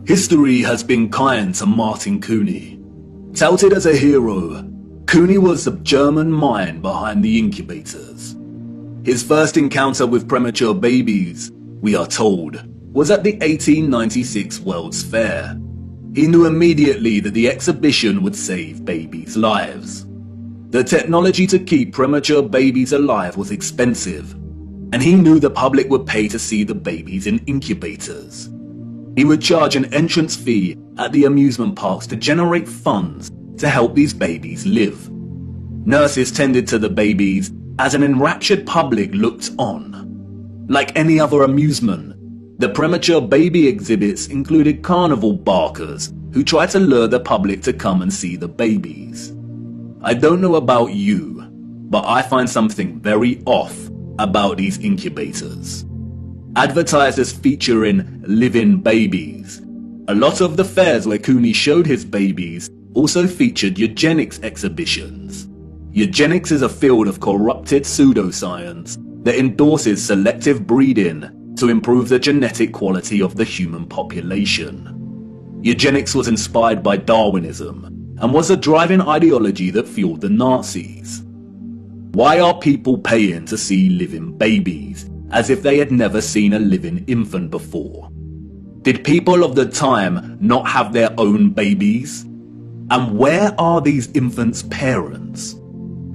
History has been kind to Martin Cooney. Touted as a hero, Cooney was the German mind behind the incubators. His first encounter with premature babies, we are told, was at the 1896 World's Fair. He knew immediately that the exhibition would save babies' lives. The technology to keep premature babies alive was expensive, and he knew the public would pay to see the babies in incubators. He would charge an entrance fee at the amusement parks to generate funds to help these babies live. Nurses tended to the babies as an enraptured public looked on. Like any other amusement, the premature baby exhibits included carnival barkers who tried to lure the public to come and see the babies. I don't know about you, but I find something very off about these incubators. Advertised as featuring living babies, a lot of the fairs where Cooney showed his babies also featured eugenics exhibitions. Eugenics is a field of corrupted pseudoscience that endorses selective breeding to improve the genetic quality of the human population. Eugenics was inspired by Darwinism and was a driving ideology that fueled the Nazis. Why are people paying to see living babies, as if they had never seen a living infant before? Did people of the time not have their own babies? And where are these infants' parents?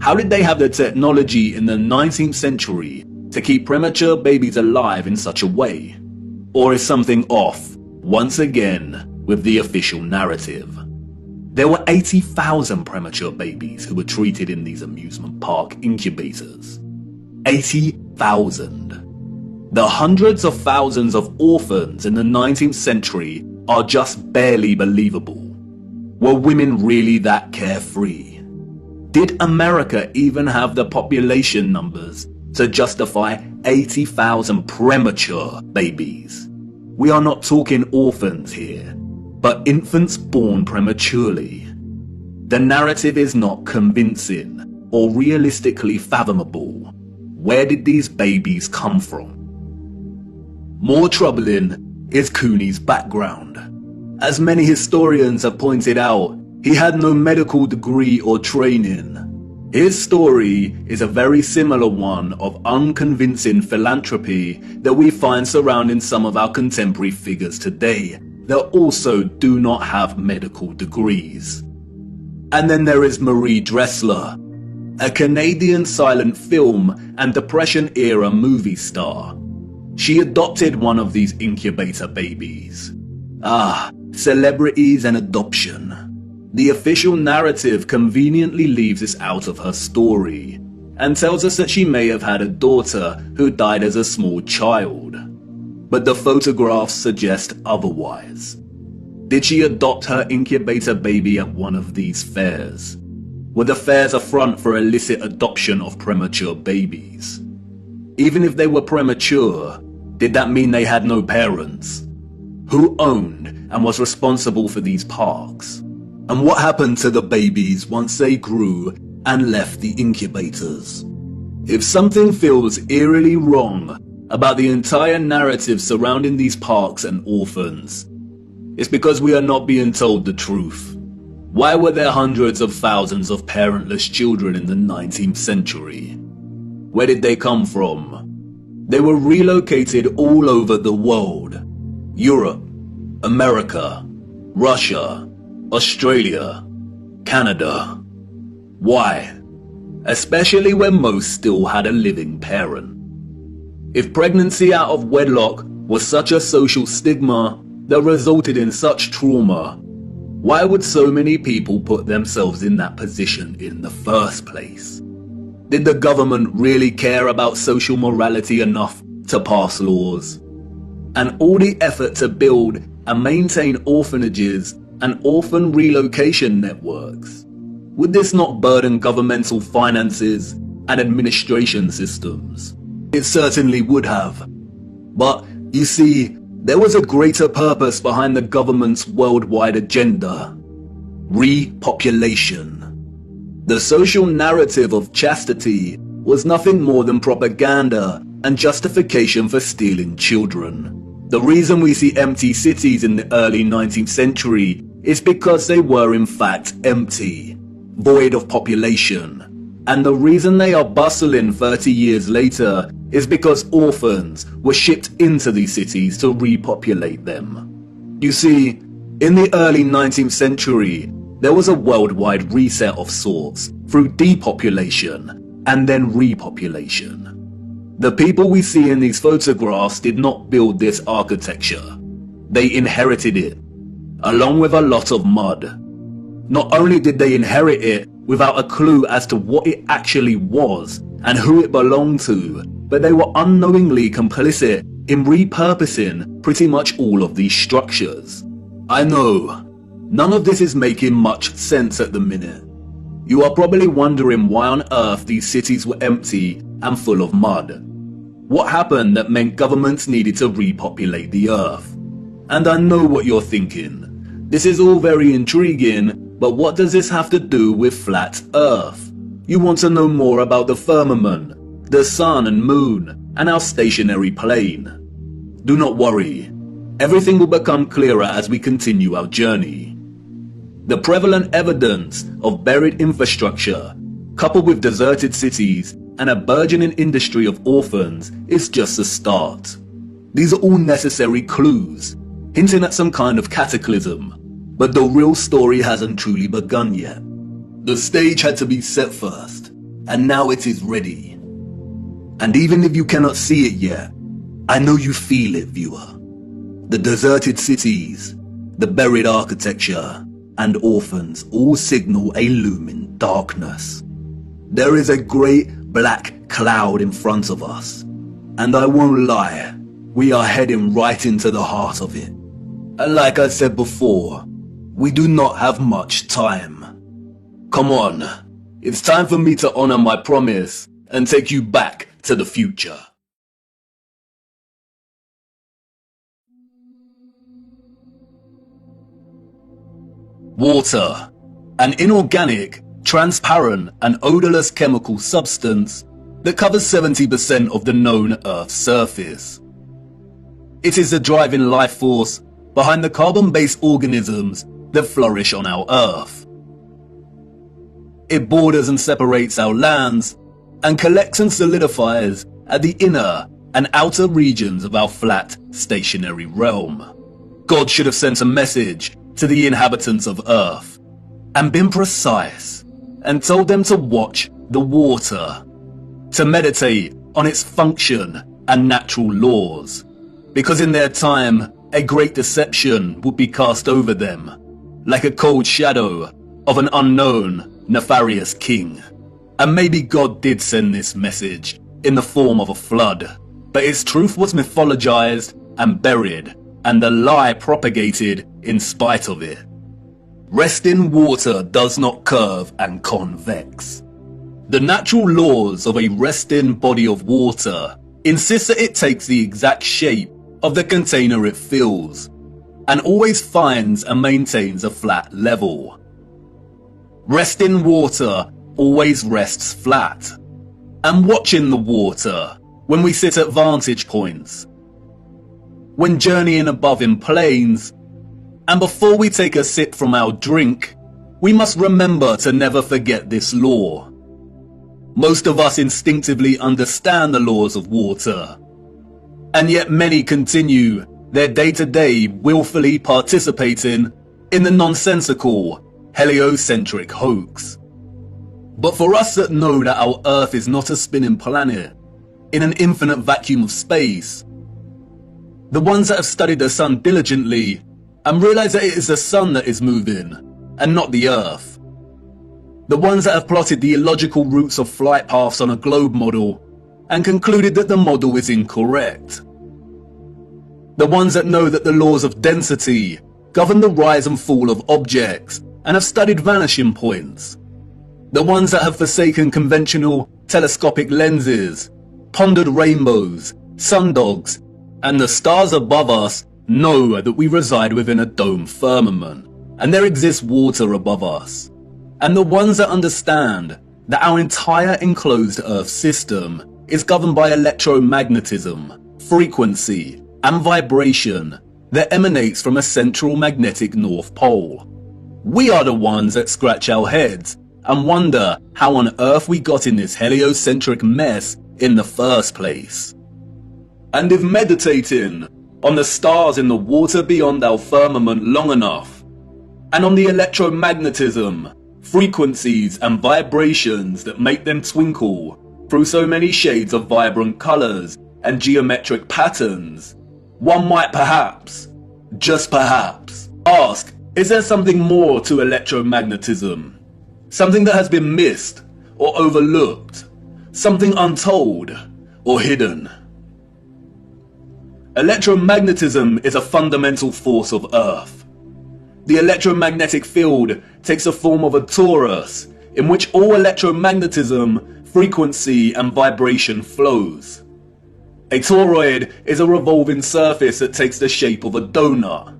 How did they have the technology in the 19th century to keep premature babies alive in such a way? Or is something off, once again, with the official narrative? There were 80,000 premature babies who were treated in these amusement park incubators. 80,000. The hundreds of thousands of orphans in the 19th century are just barely believable. Were women really that carefree? Did America even have the population numbers to justify 80,000 premature babies? We are not talking orphans here, but infants born prematurely. The narrative is not convincing or realistically fathomable. Where did these babies come from? More troubling is Cooney's background. As many historians have pointed out, he had no medical degree or training. His story is a very similar one of unconvincing philanthropy that we find surrounding some of our contemporary figures today that also do not have medical degrees. And then there is Marie Dressler, a Canadian silent film and Depression-era movie star. She adopted one of these incubator babies. Celebrities and adoption. The official narrative conveniently leaves this out of her story and tells us that she may have had a daughter who died as a small child. But the photographs suggest otherwise. Did she adopt her incubator baby at one of these fairs? Were the fairs a front for illicit adoption of premature babies? Even if they were premature, did that mean they had no parents? Who owned and was responsible for these parks? And what happened to the babies once they grew and left the incubators? If something feels eerily wrong about the entire narrative surrounding these parks and orphans, it's because we are not being told the truth. Why were there hundreds of thousands of parentless children in the 19th century? Where did they come from? They were relocated all over the world. Europe, America, Russia, Australia, Canada. Why? Especially when most still had a living parent. If pregnancy out of wedlock was such a social stigma that resulted in such trauma, why would so many people put themselves in that position in the first place? Did the government really care about social morality enough to pass laws? And all the effort to build and maintain orphanages and orphan relocation networks, would this not burden governmental finances and administration systems? It certainly would have. But you see, there was a greater purpose behind the government's worldwide agenda: repopulation. The social narrative of chastity was nothing more than propaganda and justification for stealing children. The reason we see empty cities in the early 19th century is because they were in fact empty, void of population. And the reason they are bustling 30 years later is because orphans were shipped into these cities to repopulate them. You see, in the early 19th century, there was a worldwide reset of sorts through depopulation and then repopulation. The people we see in these photographs did not build this architecture. They inherited it, along with a lot of mud. Not only did they inherit it without a clue as to what it actually was and who it belonged to, but they were unknowingly complicit in repurposing pretty much all of these structures. I know, none of this is making much sense at the minute. You are probably wondering why on earth these cities were empty and full of mud. What happened that meant governments needed to repopulate the earth? And I know what you're thinking. This is all very intriguing, but what does this have to do with flat earth? You want to know more about the firmament, the sun and moon, and our stationary plane. Do not worry. Everything will become clearer as we continue our journey. The prevalent evidence of buried infrastructure, coupled with deserted cities and a burgeoning industry of orphans, is just a start. These are all necessary clues, hinting at some kind of cataclysm, but the real story hasn't truly begun yet. The stage had to be set first, and now it is ready. And even if you cannot see it yet, I know you feel it, viewer. The deserted cities, the buried architecture, and orphans all signal a looming darkness. There is a great black cloud in front of us, and I won't lie, we are heading right into the heart of it. And like I said before, we do not have much time. Come on, it's time for me to honor my promise and take you back to the future. Water, an inorganic, transparent and odorless chemical substance that covers 70% of the known Earth's surface. It is the driving life force behind the carbon-based organisms that flourish on our Earth. It borders and separates our lands and collects and solidifies at the inner and outer regions of our flat, stationary realm. God should have sent a message to the inhabitants of Earth and been precise and told them to watch the water, to meditate on its function and natural laws, because in their time a great deception would be cast over them, like a cold shadow of an unknown, nefarious king. And maybe God did send this message in the form of a flood, but its truth was mythologized and buried, and the lie propagated in spite of it. Resting water does not curve and convex. The natural laws of a resting body of water insist that it takes the exact shape of the container it fills, and always finds and maintains a flat level. Resting water always rests flat, and watching the water when we sit at vantage points, when journeying above in planes, and before we take a sip from our drink, we must remember to never forget this law. Most of us instinctively understand the laws of water, and yet many continue their day-to-day willfully participating in the nonsensical, heliocentric hoax. But for us that know that our Earth is not a spinning planet in an infinite vacuum of space, the ones that have studied the sun diligently and realize that it is the sun that is moving and not the Earth, the ones that have plotted the illogical routes of flight paths on a globe model and concluded that the model is incorrect, the ones that know that the laws of density govern the rise and fall of objects and have studied vanishing points, the ones that have forsaken conventional telescopic lenses, pondered rainbows, sundogs, and the stars above us know that we reside within a dome firmament, and there exists water above us. And the ones that understand that our entire enclosed Earth system is governed by electromagnetism, frequency, and vibration that emanates from a central magnetic North Pole. We are the ones that scratch our heads and wonder how on earth we got in this heliocentric mess in the first place. And if meditating on the stars in the water beyond our firmament long enough, and on the electromagnetism, frequencies and vibrations that make them twinkle through so many shades of vibrant colors and geometric patterns, one might perhaps, just perhaps, ask, is there something more to electromagnetism? Something that has been missed or overlooked? Something untold or hidden? Electromagnetism is a fundamental force of Earth. The electromagnetic field takes the form of a torus in which all electromagnetism, frequency and vibration flows. A toroid is a revolving surface that takes the shape of a donut.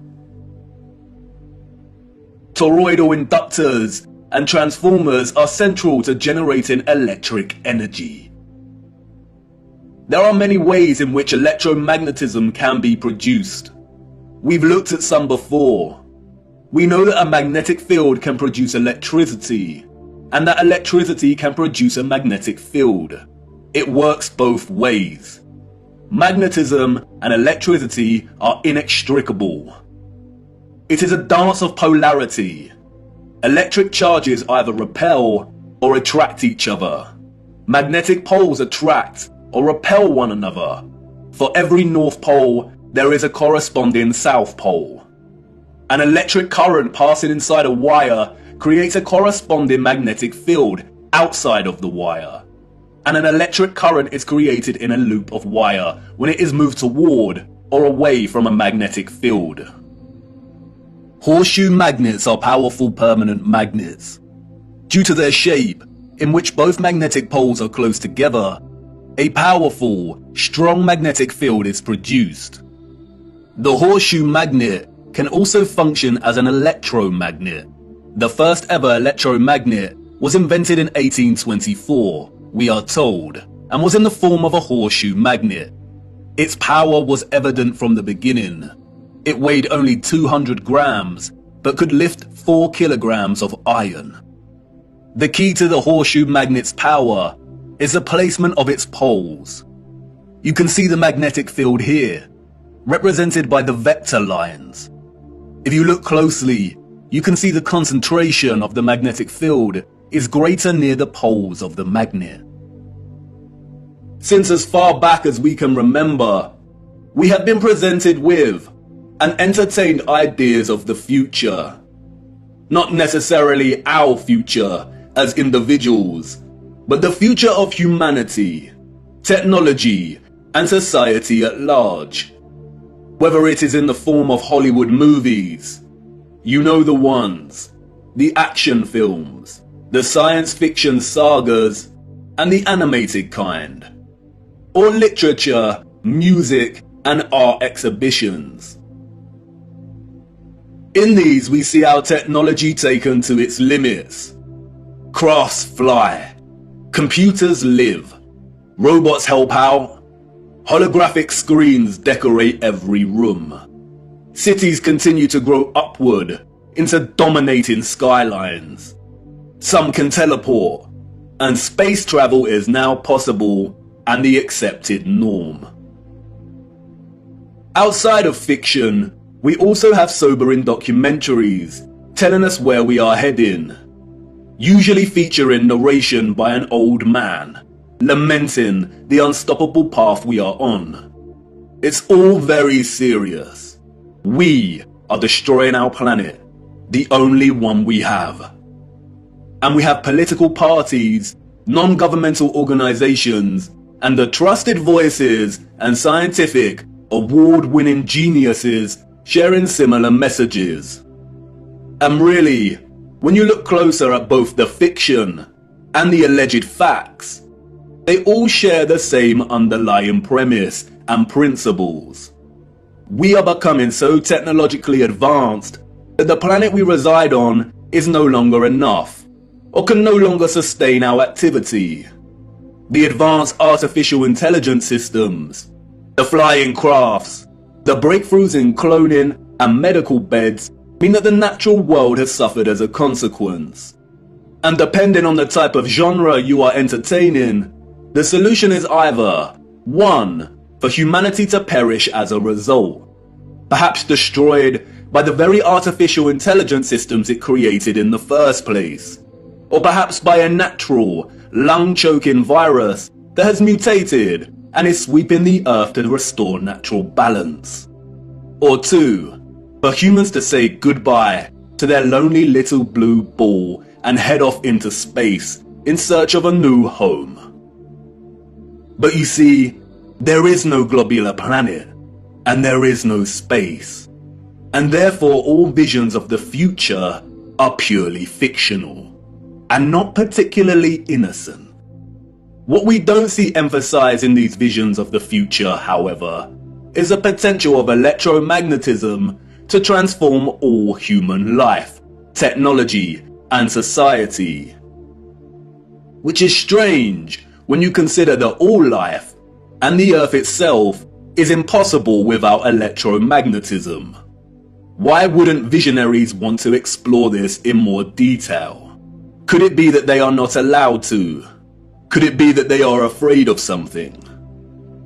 Toroidal inductors and transformers are central to generating electric energy. There are many ways in which electromagnetism can be produced. We've looked at some before. We know that a magnetic field can produce electricity, and that electricity can produce a magnetic field. It works both ways. Magnetism and electricity are inextricable. It is a dance of polarity. Electric charges either repel or attract each other. Magnetic poles attract or repel one another. For every North Pole, there is a corresponding South Pole. An electric current passing inside a wire creates a corresponding magnetic field outside of the wire. And an electric current is created in a loop of wire when it is moved toward or away from a magnetic field. Horseshoe magnets are powerful permanent magnets. Due to their shape, in which both magnetic poles are close together, a powerful, strong magnetic field is produced. The horseshoe magnet can also function as an electromagnet. The first ever electromagnet was invented in 1824, we are told, and was in the form of a horseshoe magnet. Its power was evident from the beginning. It weighed only 200 grams, but could lift 4 kilograms of iron. The key to the horseshoe magnet's power is the placement of its poles. You can see the magnetic field here, represented by the vector lines. If you look closely, you can see the concentration of the magnetic field is greater near the poles of the magnet. Since as far back as we can remember, we have been presented with and entertained ideas of the future. Not necessarily our future as individuals, but the future of humanity, technology, and society at large. Whether it is in the form of Hollywood movies, you know the ones, the action films, the science fiction sagas, and the animated kind, or literature, music, and art exhibitions. In these, we see our technology taken to its limits. Crafts fly, computers live, robots help out, holographic screens decorate every room. Cities continue to grow upward into dominating skylines. Some can teleport, and space travel is now possible and the accepted norm. Outside of fiction, we also have sobering documentaries telling us where we are heading, usually featuring narration by an old man, lamenting the unstoppable path we are on. It's all very serious. We are destroying our planet, the only one we have. And we have political parties, non-governmental organizations, and the trusted voices and scientific, award-winning geniuses sharing similar messages. And really, when you look closer at both the fiction and the alleged facts, they all share the same underlying premise and principles. We are becoming so technologically advanced that the planet we reside on is no longer enough, or can no longer sustain our activity. The advanced artificial intelligence systems, the flying crafts, the breakthroughs in cloning and medical beds mean that the natural world has suffered as a consequence. And depending on the type of genre you are entertaining, the solution is either 1. For humanity to perish as a result, perhaps destroyed by the very artificial intelligence systems it created in the first place, or perhaps by a natural, lung-choking virus that has mutated and is sweeping the earth to restore natural balance. Or 2. For humans to say goodbye to their lonely little blue ball and head off into space in search of a new home. But you see, there is no globular planet, and there is no space, and therefore all visions of the future are purely fictional, and not particularly innocent. What we don't see emphasized in these visions of the future, however, is the potential of electromagnetism to transform all human life, technology, and society. Which is strange when you consider that all life, and the Earth itself, is impossible without electromagnetism. Why wouldn't visionaries want to explore this in more detail? Could it be that they are not allowed to? Could it be that they are afraid of something?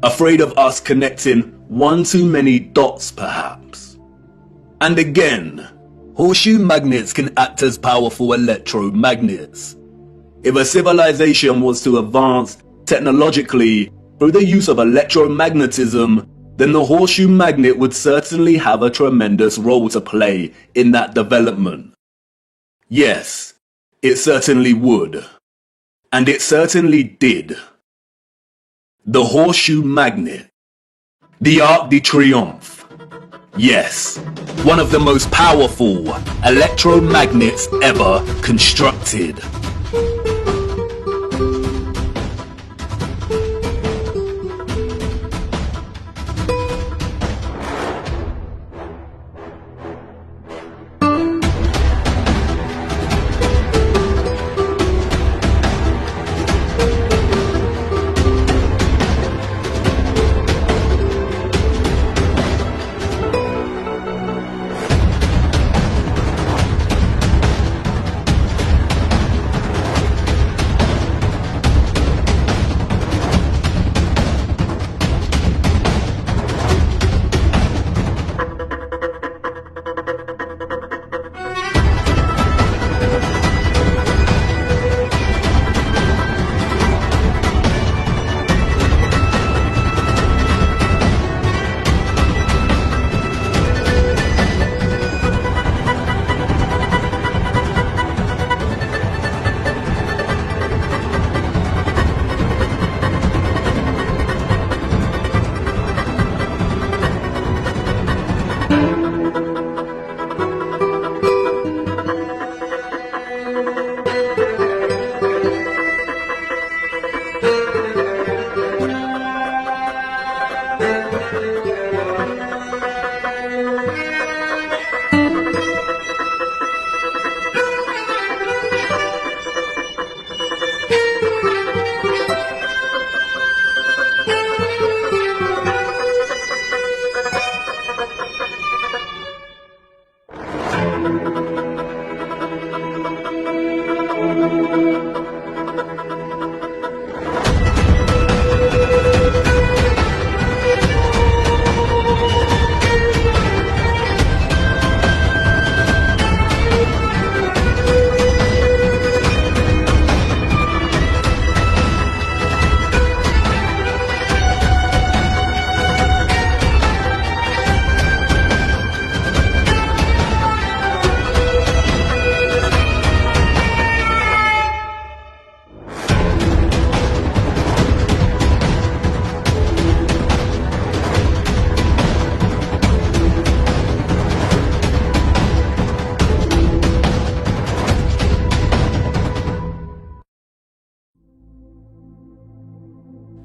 Afraid of us connecting one too many dots, perhaps? And again, horseshoe magnets can act as powerful electromagnets. If a civilization was to advance technologically through the use of electromagnetism, then the horseshoe magnet would certainly have a tremendous role to play in that development. Yes, it certainly would. And it certainly did. The horseshoe magnet. The Arc de Triomphe. Yes, one of the most powerful electromagnets ever constructed.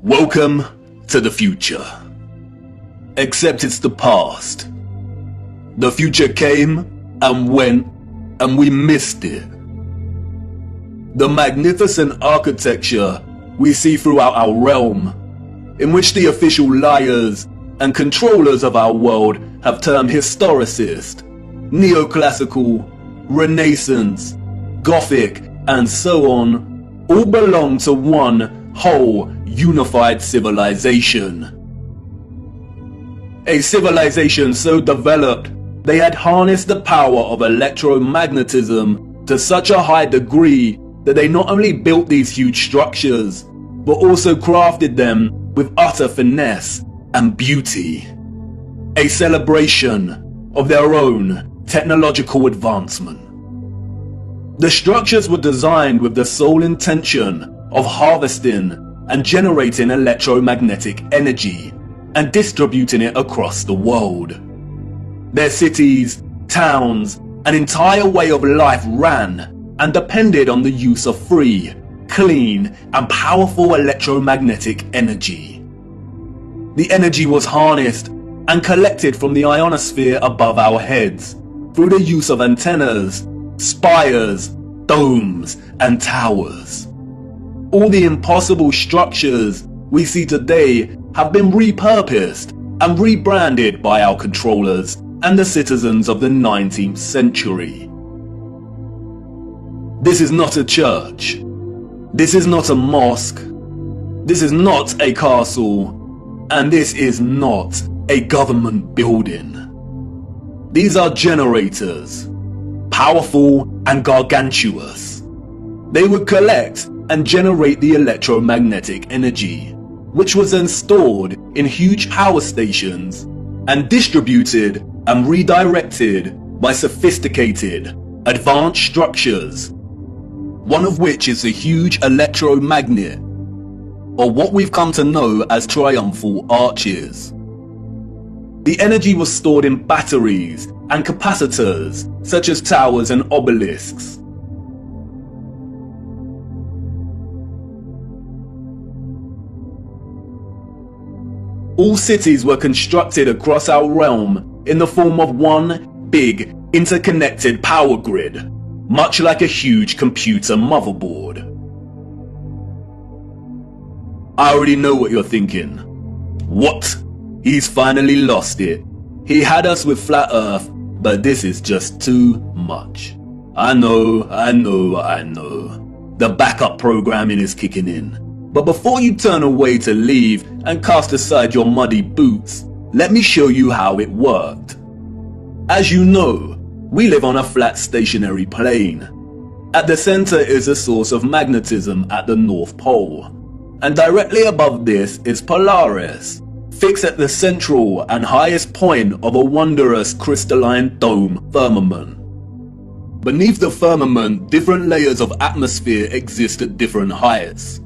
Welcome to the future. Except it's the past. The future came and went, and we missed it. The magnificent architecture we see throughout our realm, in which the official liars and controllers of our world have termed historicist, neoclassical, Renaissance, Gothic, and so on, all belong to one whole unified civilization. A civilization so developed they had harnessed the power of electromagnetism to such a high degree that they not only built these huge structures, but also crafted them with utter finesse and beauty. A celebration of their own technological advancement. The structures were designed with the sole intention of harvesting and generating electromagnetic energy and distributing it across the world. Their cities, towns, an entire way of life ran and depended on the use of free, clean, and powerful electromagnetic energy. The energy was harnessed and collected from the ionosphere above our heads through the use of antennas, spires, domes, and towers. All the impossible structures we see today have been repurposed and rebranded by our controllers and the citizens of the 19th century. This is not a church. This is not a mosque. This is not a castle. And this is not a government building. These are generators, powerful and gargantuous. They would collect and generate the electromagnetic energy, which was then stored in huge power stations and distributed and redirected by sophisticated, advanced structures, one of which is a huge electromagnet, or what we've come to know as triumphal arches. The energy was stored in batteries and capacitors, such as towers and obelisks. All cities were constructed across our realm in the form of one big, interconnected power grid, much like a huge computer motherboard. I already know what you're thinking. What? He's finally lost it. He had us with flat earth, but this is just too much. I know. The backup programming is kicking in. But before you turn away to leave and cast aside your muddy boots, let me show you how it worked. As you know, we live on a flat stationary plane. At the center is a source of magnetism at the North Pole, and directly above this is Polaris, fixed at the central and highest point of a wondrous crystalline dome firmament. Beneath the firmament, different layers of atmosphere exist at different heights.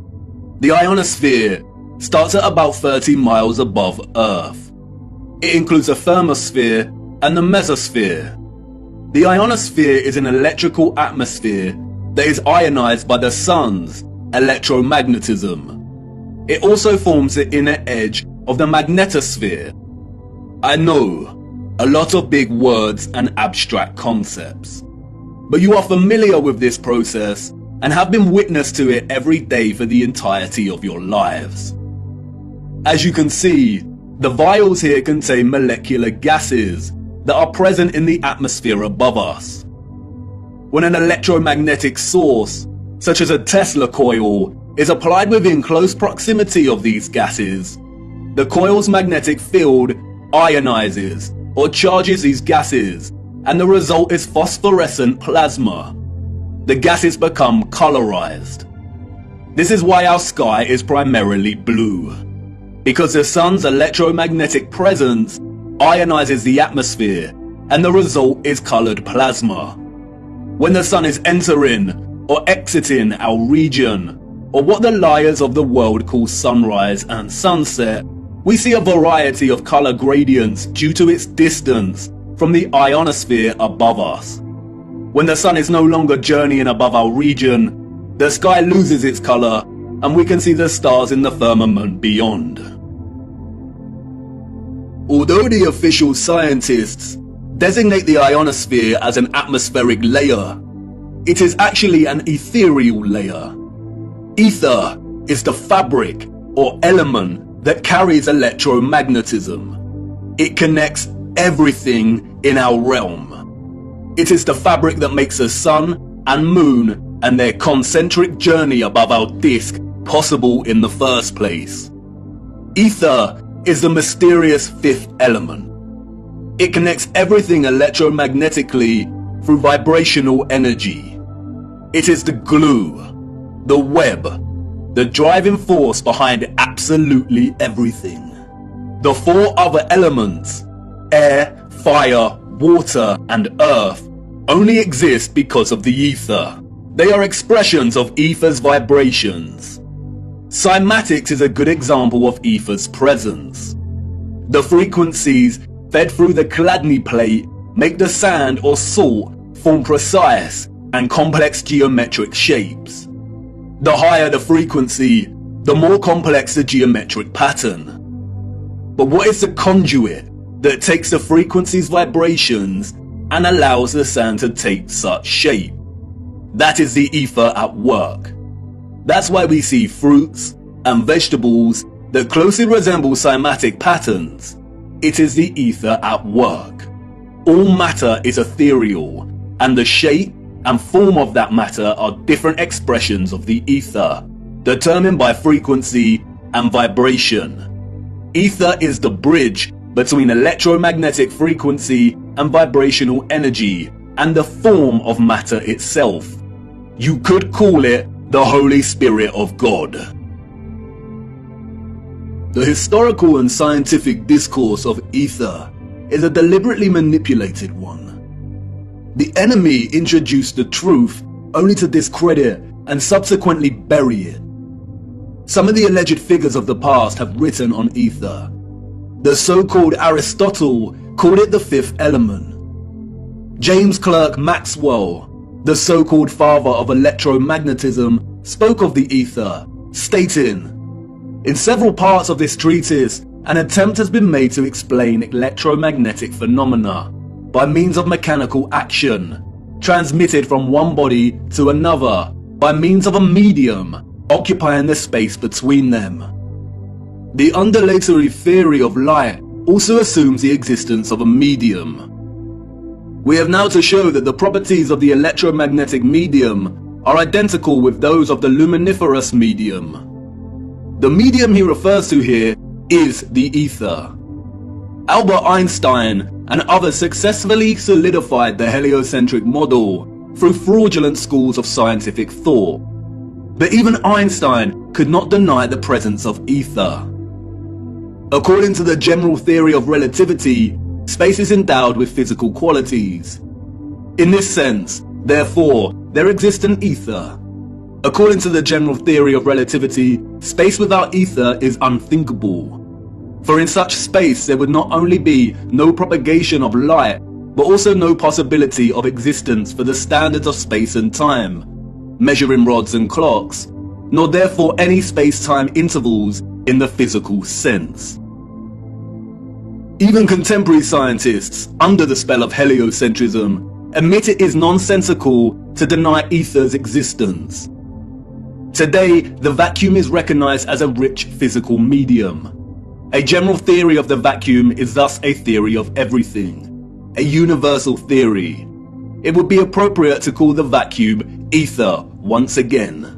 The ionosphere starts at about 30 miles above Earth. It includes a thermosphere and the mesosphere. The ionosphere is an electrical atmosphere that is ionized by the sun's electromagnetism. It also forms the inner edge of the magnetosphere. I know, a lot of big words and abstract concepts, but you are familiar with this process and have been witness to it every day for the entirety of your lives. As you can see, the vials here contain molecular gases that are present in the atmosphere above us. When an electromagnetic source, such as a Tesla coil, is applied within close proximity of these gases, the coil's magnetic field ionizes or charges these gases, and the result is phosphorescent plasma. The gases become colorized. This is why our sky is primarily blue, because the sun's electromagnetic presence ionizes the atmosphere, and the result is colored plasma. When the sun is entering or exiting our region, or what the liars of the world call sunrise and sunset, we see a variety of color gradients due to its distance from the ionosphere above us. When the sun is no longer journeying above our region, the sky loses its color and we can see the stars in the firmament beyond. Although the official scientists designate the ionosphere as an atmospheric layer, it is actually an ethereal layer. Ether is the fabric or element that carries electromagnetism. It connects everything in our realm. It is the fabric that makes the sun and moon and their concentric journey above our disk possible in the first place. Ether is the mysterious fifth element. It connects everything electromagnetically through vibrational energy. It is the glue, the web, the driving force behind absolutely everything. The four other elements, air, fire, water, and earth, only exist because of the ether. They are expressions of ether's vibrations. Cymatics is a good example of ether's presence. The frequencies fed through the Chladni plate make the sand or salt form precise and complex geometric shapes. The higher the frequency, the more complex the geometric pattern. But what is the conduit that takes the frequency's vibrations and allows the sand to take such shape? That is the ether at work. That's why we see fruits and vegetables that closely resemble cymatic patterns. It is the ether at work. All matter is ethereal, and the shape and form of that matter are different expressions of the ether, determined by frequency and vibration. Ether is the bridge between electromagnetic frequency and vibrational energy and the form of matter itself. You could call it the Holy Spirit of God. The historical and scientific discourse of ether is a deliberately manipulated one. The enemy introduced the truth only to discredit and subsequently bury it. Some of the alleged figures of the past have written on ether. The so-called Aristotle called it the fifth element. James Clerk Maxwell, the so-called father of electromagnetism, spoke of the ether, stating, "In several parts of this treatise, an attempt has been made to explain electromagnetic phenomena by means of mechanical action, transmitted from one body to another by means of a medium occupying the space between them. The undulatory theory of light also assumes the existence of a medium. We have now to show that the properties of the electromagnetic medium are identical with those of the luminiferous medium. The medium he refers to here is the ether." Albert Einstein and others successfully solidified the heliocentric model through fraudulent schools of scientific thought. But even Einstein could not deny the presence of ether. According to the general theory of relativity, space is endowed with physical qualities. In this sense, therefore, there exists an ether. According to the general theory of relativity, space without ether is unthinkable. For in such space there would not only be no propagation of light, but also no possibility of existence for the standards of space and time, measuring rods and clocks, nor therefore any space-time intervals in the physical sense. Even contemporary scientists, under the spell of heliocentrism, admit it is nonsensical to deny ether's existence. Today, the vacuum is recognized as a rich physical medium. A general theory of the vacuum is thus a theory of everything. a universal theory. It would be appropriate to call the vacuum ether once again.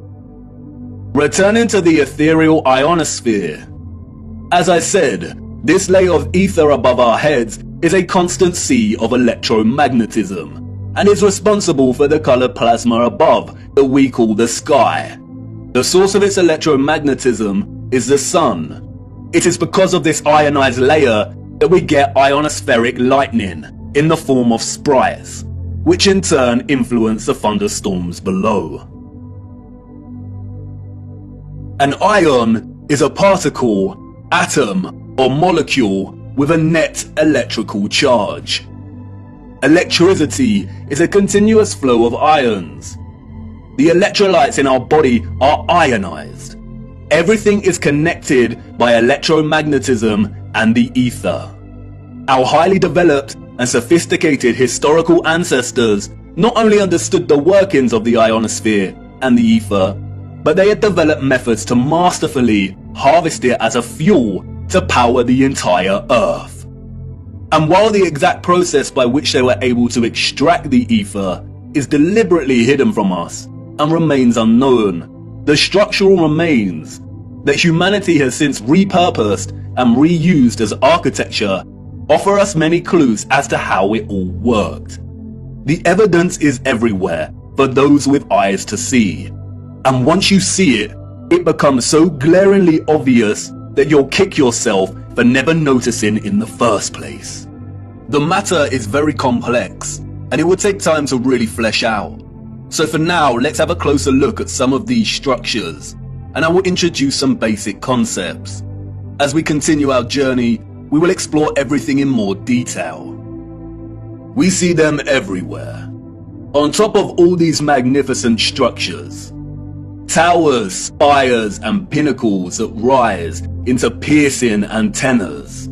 Returning to the ethereal ionosphere. As I said, this layer of ether above our heads is a constant sea of electromagnetism, and is responsible for the colored plasma above that we call the sky. The source of its electromagnetism is the sun. It is because of this ionized layer that we get ionospheric lightning in the form of sprites, which in turn influence the thunderstorms below. An ion is a particle, atom, or molecule with a net electrical charge. Electricity is a continuous flow of ions. The electrolytes in our body are ionized. Everything is connected by electromagnetism and the ether. Our highly developed and sophisticated historical ancestors not only understood the workings of the ionosphere and the ether, but they had developed methods to masterfully harvest it as a fuel to power the entire Earth. And while the exact process by which they were able to extract the ether is deliberately hidden from us and remains unknown, the structural remains that humanity has since repurposed and reused as architecture offer us many clues as to how it all worked. The evidence is everywhere for those with eyes to see. And once you see it, it becomes so glaringly obvious that you'll kick yourself for never noticing in the first place. The matter is very complex, and it will take time to really flesh out. So for now, let's have a closer look at some of these structures, and I will introduce some basic concepts. As we continue our journey, we will explore everything in more detail. We see them everywhere. On top of all these magnificent structures, towers, spires, and pinnacles that rise into piercing antennas.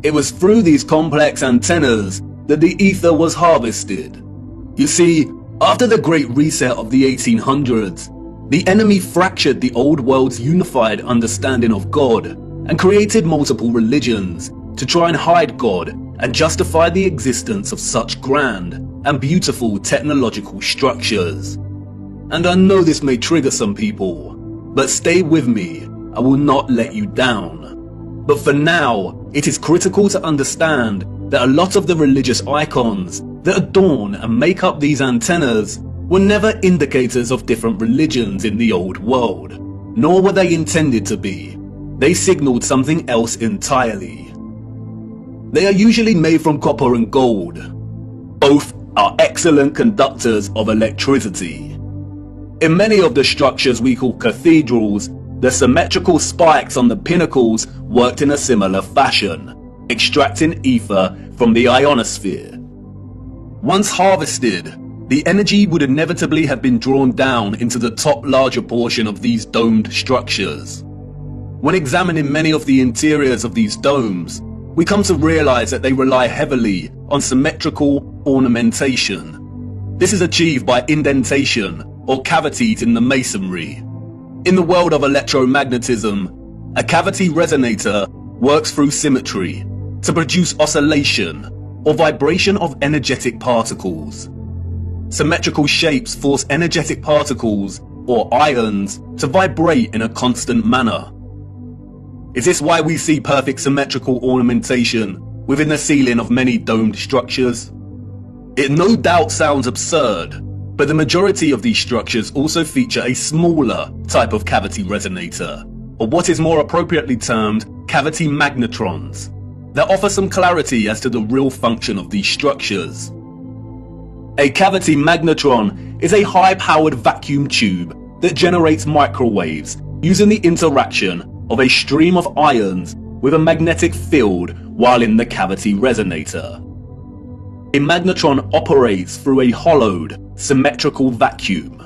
It was through these complex antennas that the ether was harvested. You see, after the Great Reset of the 1800s, the enemy fractured the old world's unified understanding of God and created multiple religions to try and hide God and justify the existence of such grand and beautiful technological structures. And I know this may trigger some people, but stay with me, I will not let you down. But for now, it is critical to understand that a lot of the religious icons that adorn and make up these antennas were never indicators of different religions in the old world, nor were they intended to be. They signaled something else entirely. They are usually made from copper and gold. Both are excellent conductors of electricity. In many of the structures we call cathedrals, the symmetrical spikes on the pinnacles worked in a similar fashion, extracting ether from the ionosphere. Once harvested, the energy would inevitably have been drawn down into the top larger portion of these domed structures. When examining many of the interiors of these domes, we come to realize that they rely heavily on symmetrical ornamentation. This is achieved by indentation or cavities in the masonry. In the world of electromagnetism, a cavity resonator works through symmetry to produce oscillation or vibration of energetic particles. Symmetrical shapes force energetic particles, or ions, to vibrate in a constant manner. Is this why we see perfect symmetrical ornamentation within the ceiling of many domed structures? It no doubt sounds absurd, but the majority of these structures also feature a smaller type of cavity resonator, or what is more appropriately termed cavity magnetrons, that offer some clarity as to the real function of these structures. A cavity magnetron is a high-powered vacuum tube that generates microwaves using the interaction of a stream of ions with a magnetic field while in the cavity resonator. A magnetron operates through a hollowed, symmetrical vacuum.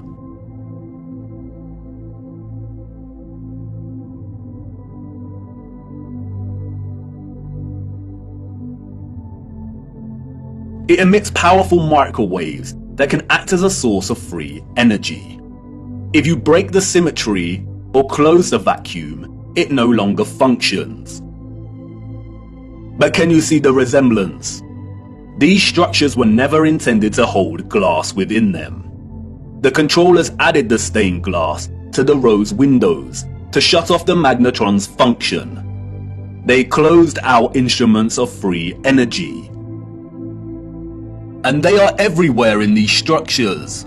It emits powerful microwaves that can act as a source of free energy. If you break the symmetry or close the vacuum, it no longer functions. But can you see the resemblance? These structures were never intended to hold glass within them. The controllers added the stained glass to the rose windows to shut off the magnetron's function. They closed out instruments of free energy. And they are everywhere in these structures.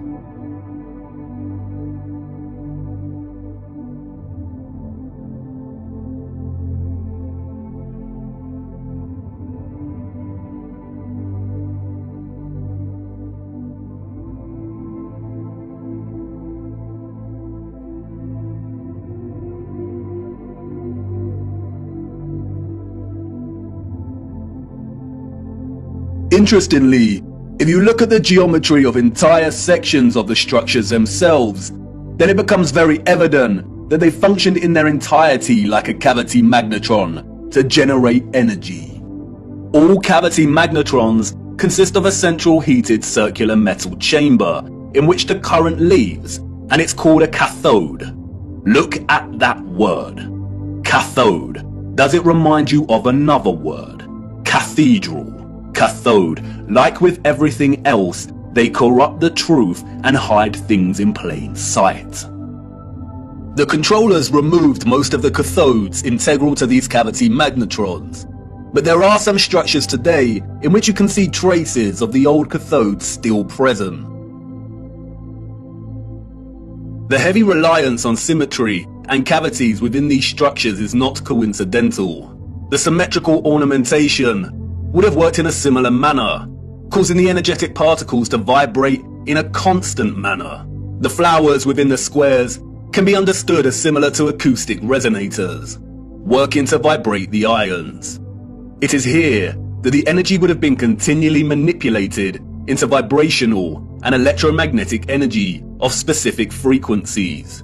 Interestingly, if you look at the geometry of entire sections of the structures themselves, then it becomes very evident that they functioned in their entirety like a cavity magnetron to generate energy. All cavity magnetrons consist of a central heated circular metal chamber in which the current leaves, and it's called a cathode. Look at that word, cathode. Does it remind you of another word? Cathedral. Cathode. Like with everything else, they corrupt the truth and hide things in plain sight. The controllers removed most of the cathodes integral to these cavity magnetrons, but there are some structures today in which you can see traces of the old cathodes still present. The heavy reliance on symmetry and cavities within these structures is not coincidental. The symmetrical ornamentation would have worked in a similar manner, causing the energetic particles to vibrate in a constant manner. The flowers within the squares can be understood as similar to acoustic resonators, working to vibrate the ions. It is here that the energy would have been continually manipulated into vibrational and electromagnetic energy of specific frequencies.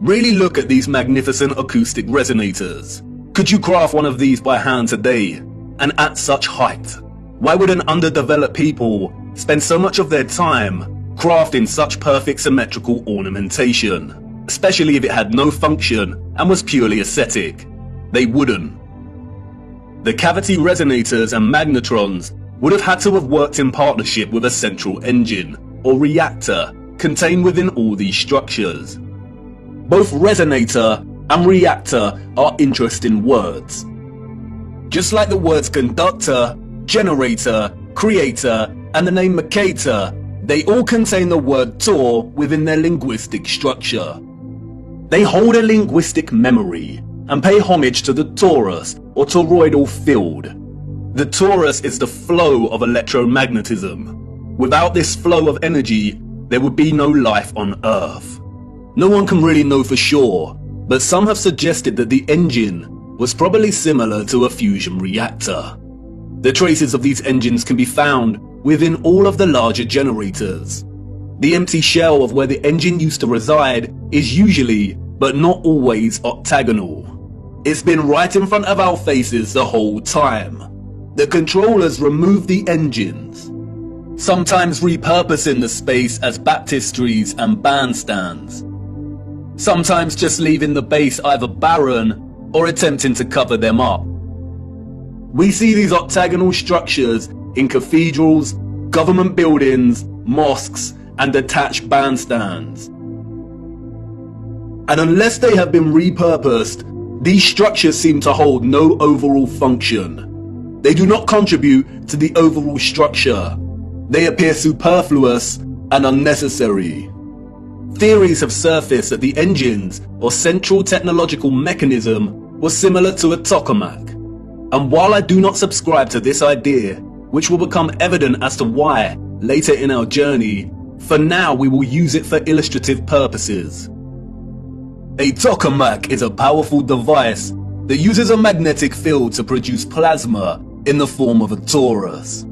Really look at these magnificent acoustic resonators. Could you craft one of these by hand today? And at such height? Why would an underdeveloped people spend so much of their time crafting such perfect symmetrical ornamentation, especially if it had no function and was purely aesthetic? They wouldn't. The cavity resonators and magnetrons would have had to have worked in partnership with a central engine or reactor contained within all these structures. Both resonator and reactor are interesting words. Just like the words conductor, generator, creator, and the name Mercator, they all contain the word Tor within their linguistic structure. They hold a linguistic memory and pay homage to the torus or toroidal field. The torus is the flow of electromagnetism. Without this flow of energy, there would be no life on Earth. No one can really know for sure, but some have suggested that the engine was probably similar to a fusion reactor. The traces of these engines can be found within all of the larger generators. The empty shell of where the engine used to reside is usually, but not always, octagonal. It's been right in front of our faces the whole time. The controllers remove the engines, sometimes repurposing the space as baptistries and bandstands, sometimes just leaving the base either barren or attempting to cover them up. We see these octagonal structures in cathedrals, government buildings, mosques, and detached bandstands. And unless they have been repurposed, these structures seem to hold no overall function. They do not contribute to the overall structure. They appear superfluous and unnecessary. Theories have surfaced that the engines or central technological mechanism was similar to a tokamak. And while I do not subscribe to this idea, which will become evident as to why later in our journey, for now we will use it for illustrative purposes. A tokamak is a powerful device that uses a magnetic field to produce plasma in the form of a torus.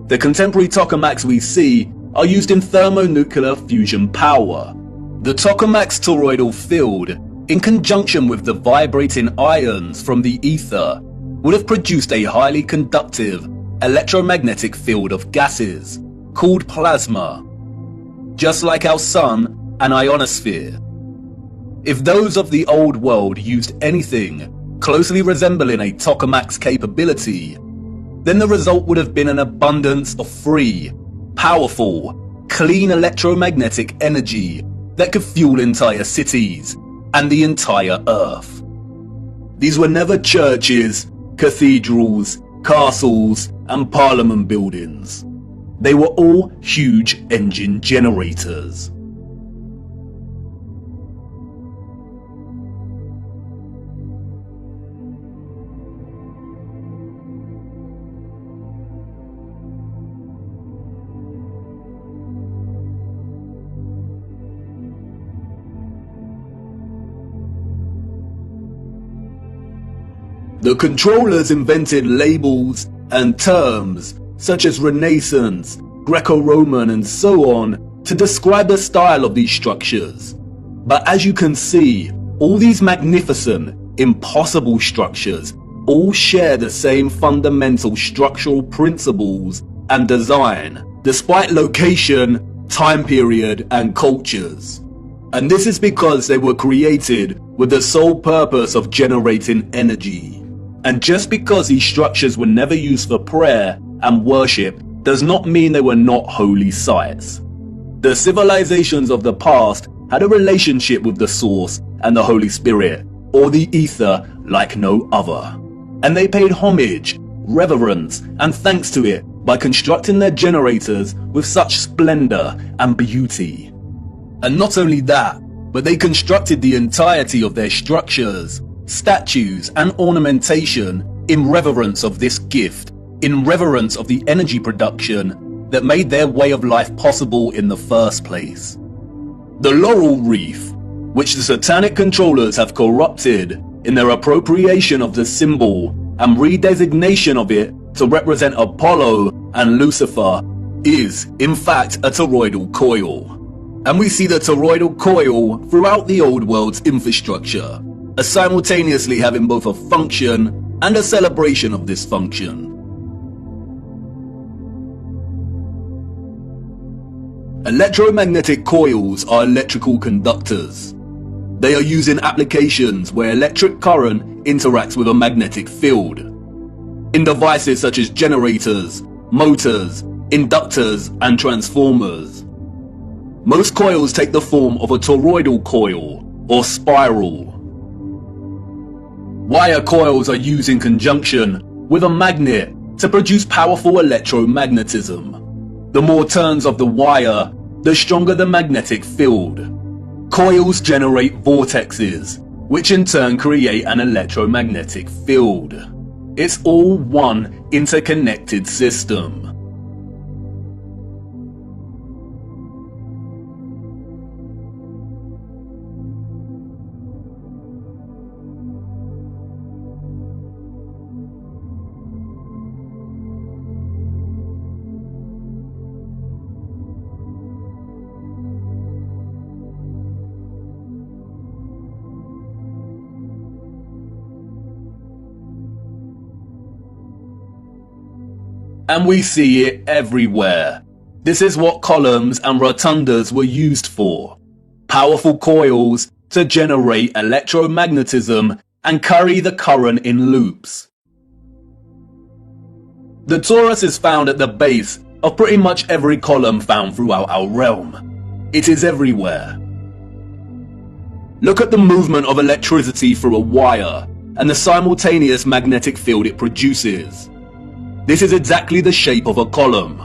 The contemporary tokamaks we see are used in thermonuclear fusion power. The tokamak's toroidal field, in conjunction with the vibrating ions from the ether, would have produced a highly conductive electromagnetic field of gases called plasma, just like our sun and ionosphere. If those of the old world used anything closely resembling a tokamak's capability, then the result would have been an abundance of free, powerful, clean electromagnetic energy that could fuel entire cities and the entire Earth. These were never churches, cathedrals, castles, and parliament buildings. They were all huge engine generators. The controllers invented labels and terms such as Renaissance, Greco-Roman, and so on to describe the style of these structures. But as you can see, all these magnificent, impossible structures all share the same fundamental structural principles and design, despite location, time period, and cultures. And this is because they were created with the sole purpose of generating energy. And just because these structures were never used for prayer and worship does not mean they were not holy sites. The civilizations of the past had a relationship with the Source and the Holy Spirit, or the Ether, like no other. And they paid homage, reverence, and thanks to it by constructing their generators with such splendor and beauty. And not only that, but they constructed the entirety of their structures, statues, and ornamentation in reverence of this gift, in reverence of the energy production that made their way of life possible in the first place. The laurel wreath, which the satanic controllers have corrupted in their appropriation of the symbol and redesignation of it to represent Apollo and Lucifer, is, in fact, a toroidal coil. And we see the toroidal coil throughout the old world's infrastructure, as simultaneously having both a function and a celebration of this function. Electromagnetic coils are electrical conductors. They are used in applications where electric current interacts with a magnetic field. In devices such as generators, motors, inductors, and transformers. Most coils take the form of a toroidal coil or spiral. Wire coils are used in conjunction with a magnet to produce powerful electromagnetism. The more turns of the wire, the stronger the magnetic field. Coils generate vortexes, which in turn create an electromagnetic field. It's all one interconnected system. And we see it everywhere. This is what columns and rotundas were used for. Powerful coils to generate electromagnetism and carry the current in loops. The torus is found at the base of pretty much every column found throughout our realm. It is everywhere. Look at the movement of electricity through a wire and the simultaneous magnetic field it produces. This is exactly the shape of a column.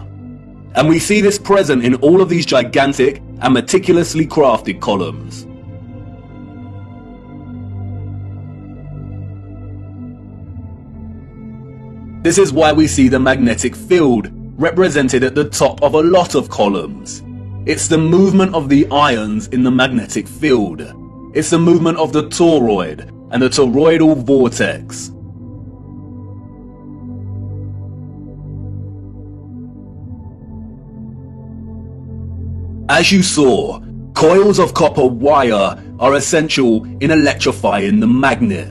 And we see this present in all of these gigantic and meticulously crafted columns. This is why we see the magnetic field represented at the top of a lot of columns. It's the movement of the ions in the magnetic field. It's the movement of the toroid and the toroidal vortex. As you saw, coils of copper wire are essential in electrifying the magnet.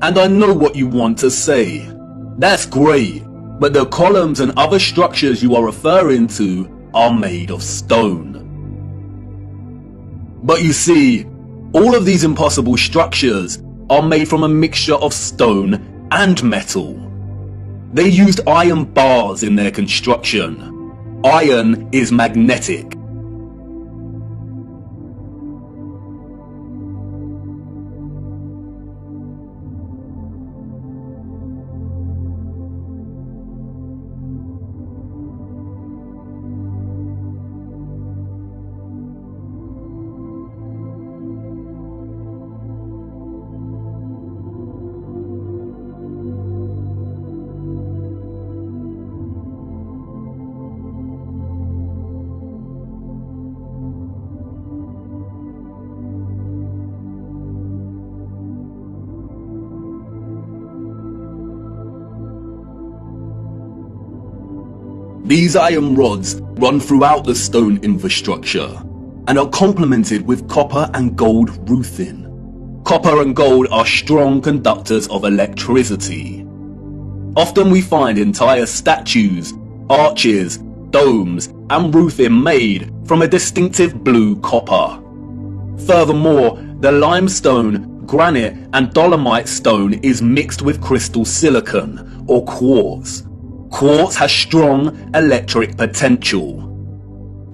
And I know what you want to say. That's great, but the columns and other structures you are referring to are made of stone. But you see, all of these impossible structures are made from a mixture of stone and metal. They used iron bars in their construction. Iron is magnetic. These iron rods run throughout the stone infrastructure and are complemented with copper and gold roofing. Copper and gold are strong conductors of electricity. Often we find entire statues, arches, domes, and roofing made from a distinctive blue copper. Furthermore, the limestone, granite, and dolomite stone is mixed with crystal silicon or quartz. Quartz has strong electric potential.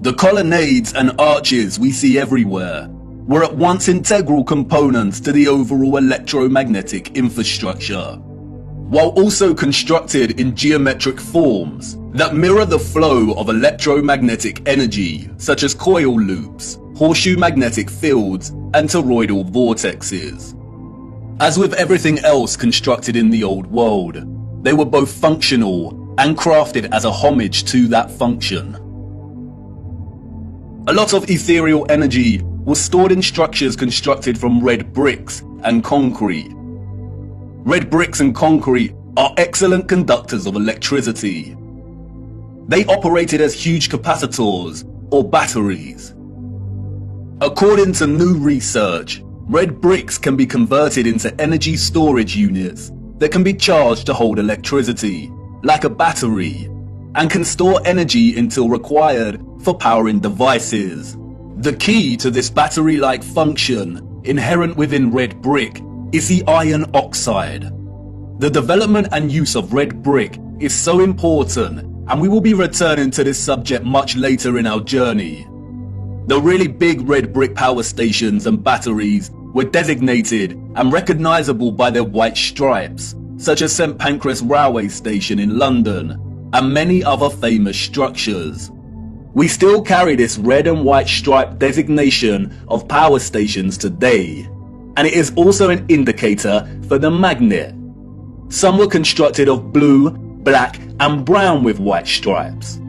The colonnades and arches we see everywhere were at once integral components to the overall electromagnetic infrastructure, while also constructed in geometric forms that mirror the flow of electromagnetic energy, such as coil loops, horseshoe magnetic fields, and toroidal vortexes. As with everything else constructed in the old world, they were both functional and crafted as a homage to that function. A lot of ethereal energy was stored in structures constructed from red bricks and concrete. Red bricks and concrete are excellent conductors of electricity. They operated as huge capacitors or batteries. According to new research, red bricks can be converted into energy storage units that can be charged to hold electricity, like a battery, and can store energy until required for powering devices. The key to this battery-like function inherent within red brick is the iron oxide. The development and use of red brick is so important, and we will be returning to this subject much later in our journey. The really big red brick power stations and batteries were designated and recognizable by their white stripes, such as St Pancras Railway Station in London, and many other famous structures. We still carry this red and white stripe designation of power stations today, and it is also an indicator for the magnet. Some were constructed of blue, black, and brown with white stripes.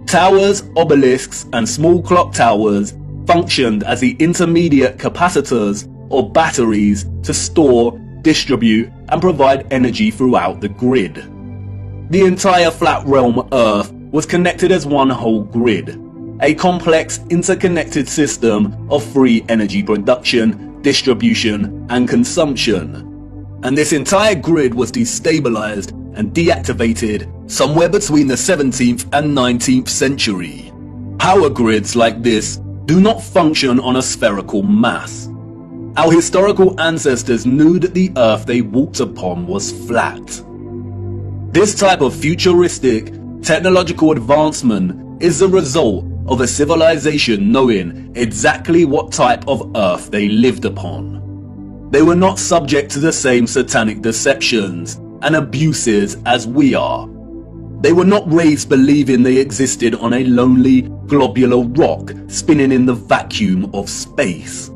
Towers, obelisks, and small clock towers functioned as the intermediate capacitors or batteries to store, distribute, and provide energy throughout the grid. The entire flat realm Earth was connected as one whole grid, a complex interconnected system of free energy production, distribution, and consumption. And this entire grid was destabilized and deactivated somewhere between the 17th and 19th century. Power grids like this do not function on a spherical mass. Our historical ancestors knew that the earth they walked upon was flat. This type of futuristic technological advancement is the result of a civilization knowing exactly what type of earth they lived upon. They were not subject to the same satanic deceptions and abuses as we are. They were not raised believing they existed on a lonely globular rock spinning in the vacuum of space.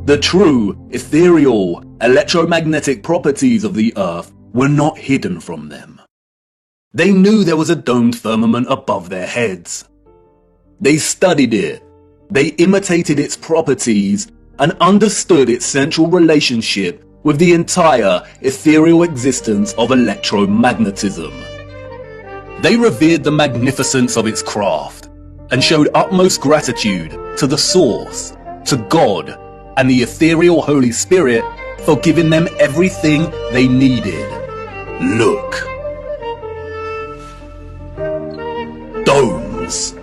The true, ethereal, electromagnetic properties of the earth were not hidden from them. They knew there was a domed firmament above their heads. They studied it, they imitated its properties, and understood its central relationship with the entire ethereal existence of electromagnetism. They revered the magnificence of its craft, and showed utmost gratitude to the Source, to God, and the ethereal Holy Spirit for giving them everything they needed. Look. Domes.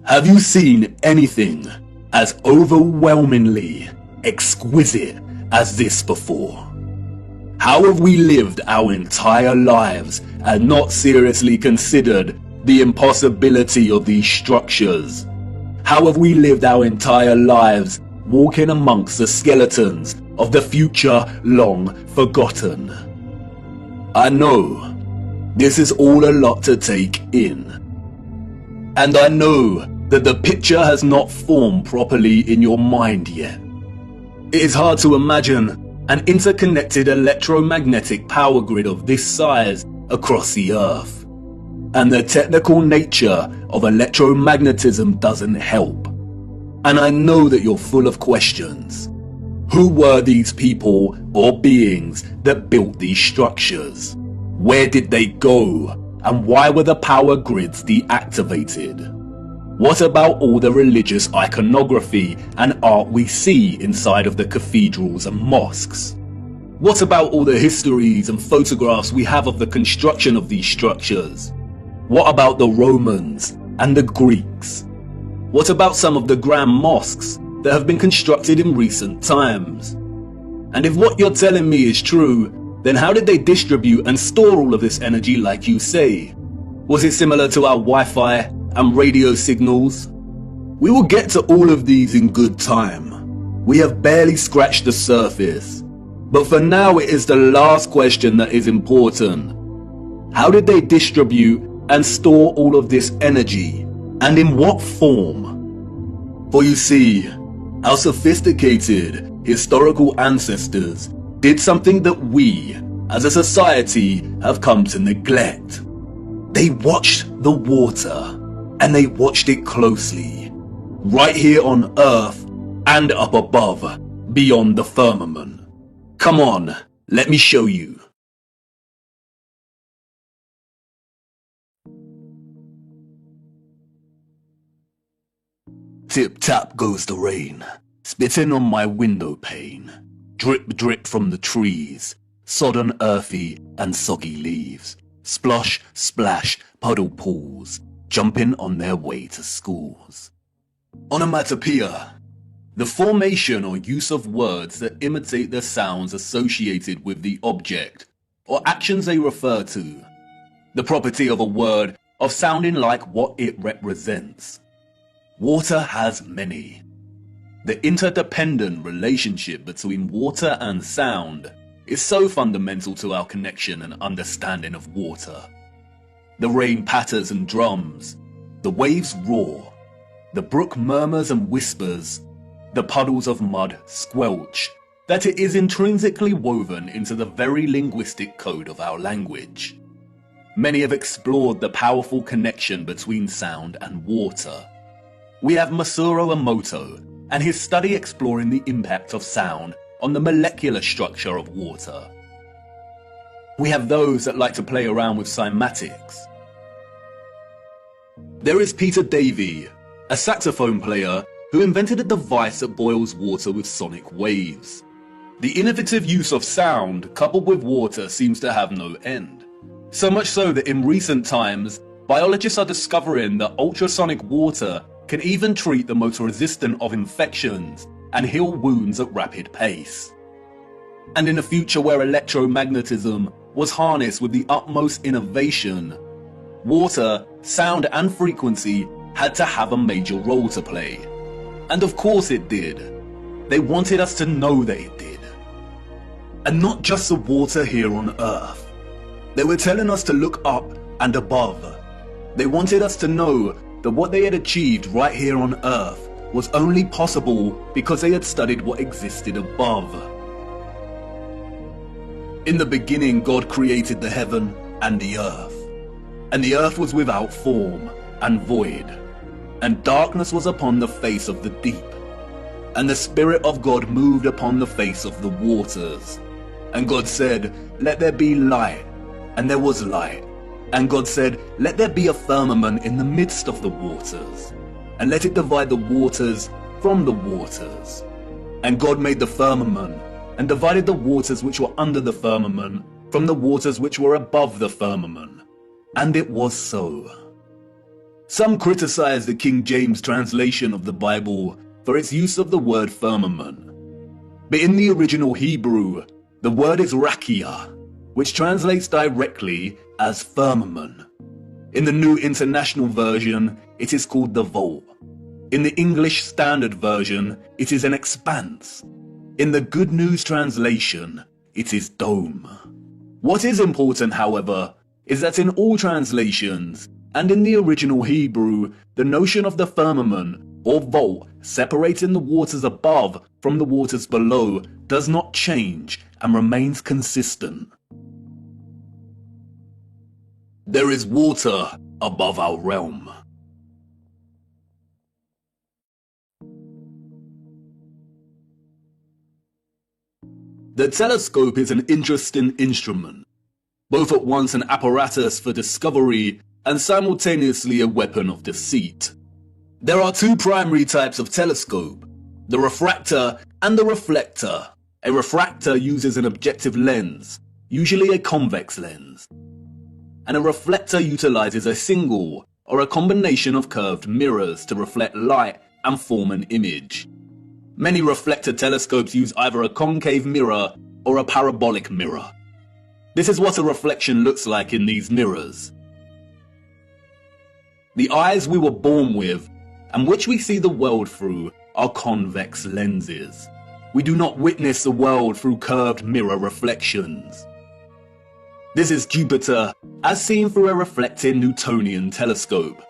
Have you seen anything as overwhelmingly exquisite as this before? How have we lived our entire lives and not seriously considered the impossibility of these structures? How have we lived our entire lives walking amongst the skeletons of the future long forgotten? I know this is all a lot to take in. And I know that the picture has not formed properly in your mind yet. It is hard to imagine an interconnected electromagnetic power grid of this size across the Earth. And the technical nature of electromagnetism doesn't help. And I know that you're full of questions. Who were these people or beings that built these structures? Where did they go? And why were the power grids deactivated? What about all the religious iconography and art we see inside of the cathedrals and mosques? What about all the histories and photographs we have of the construction of these structures? What about the Romans and the Greeks? What about some of the grand mosques that have been constructed in recent times? And if what you're telling me is true, then how did they distribute and store all of this energy like you say? Was it similar to our Wi-Fi and radio signals? We will get to all of these in good time. We have barely scratched the surface. But for now, it is the last question that is important. How did they distribute and store all of this energy? And in what form? For you see, our sophisticated historical ancestors did something that we, as a society, have come to neglect. They watched the water, and they watched it closely, right here on Earth and up above, beyond the firmament. Come on, let me show you. Tip-tap goes the rain, spitting on my window pane. Drip-drip from the trees, sodden earthy and soggy leaves. Splosh, splash, puddle pools, jumping on their way to schools. Onomatopoeia, the formation or use of words that imitate the sounds associated with the object or actions they refer to. The property of a word of sounding like what it represents. Water has many. The interdependent relationship between water and sound is so fundamental to our connection and understanding of water. The rain patters and drums, the waves roar, the brook murmurs and whispers, the puddles of mud squelch, that it is intrinsically woven into the very linguistic code of our language. Many have explored the powerful connection between sound and water. We have Masaru Emoto and his study exploring the impact of sound on the molecular structure of water. We have those that like to play around with cymatics. There is Peter Davey, a saxophone player who invented a device that boils water with sonic waves. The innovative use of sound coupled with water seems to have no end. So much so that in recent times, biologists are discovering that ultrasonic water can even treat the most resistant of infections and heal wounds at rapid pace. And in a future where electromagnetism was harnessed with the utmost innovation, water, sound and frequency had to have a major role to play. And of course it did. They wanted us to know that it did. And not just the water here on Earth. They were telling us to look up and above. They wanted us to know that what they had achieved right here on Earth was only possible because they had studied what existed above. In the beginning, God created the heaven and the earth was without form and void, and darkness was upon the face of the deep, and the Spirit of God moved upon the face of the waters. And God said, "Let there be light," and there was light. And God said, "Let there be a firmament in the midst of the waters, and let it divide the waters from the waters." And God made the firmament, and divided the waters which were under the firmament from the waters which were above the firmament. And it was so. Some criticize the King James translation of the Bible for its use of the word firmament. But in the original Hebrew, the word is rakia, which translates directly as firmament. In the New International Version, it is called the vault. In the English Standard Version, it is an expanse. In the Good News Translation, it is dome. What is important, however, is that in all translations, and in the original Hebrew, the notion of the firmament or vault separating the waters above from the waters below does not change and remains consistent. There is water above our realm. The telescope is an interesting instrument, both at once an apparatus for discovery and simultaneously a weapon of deceit. There are two primary types of telescope, the refractor and the reflector. A refractor uses an objective lens, usually a convex lens, and a reflector utilizes a single or a combination of curved mirrors to reflect light and form an image. Many reflector telescopes use either a concave mirror or a parabolic mirror. This is what a reflection looks like in these mirrors. The eyes we were born with, and which we see the world through, are convex lenses. We do not witness the world through curved mirror reflections. This is Jupiter, as seen through a reflecting Newtonian telescope.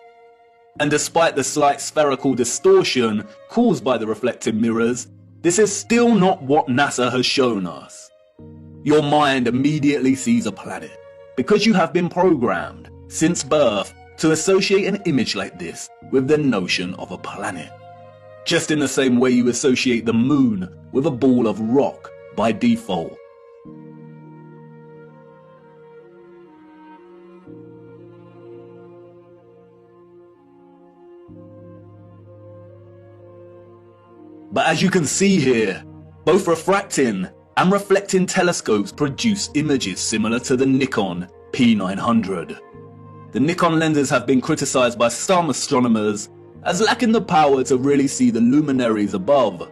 And despite the slight spherical distortion caused by the reflected mirrors, this is still not what NASA has shown us. Your mind immediately sees a planet, because you have been programmed, since birth, to associate an image like this with the notion of a planet. Just in the same way you associate the moon with a ball of rock by default. But as you can see here, both refracting and reflecting telescopes produce images similar to the Nikon P900. The Nikon lenses have been criticized by some astronomers as lacking the power to really see the luminaries above.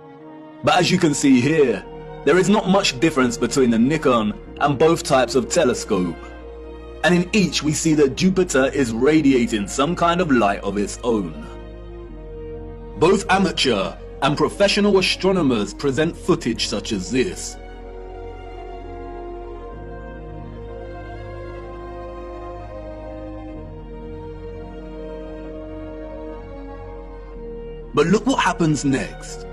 But as you can see here, there is not much difference between the Nikon and both types of telescope. And in each we see that Jupiter is radiating some kind of light of its own. Both amateur and professional astronomers present footage such as this. But look what happens next.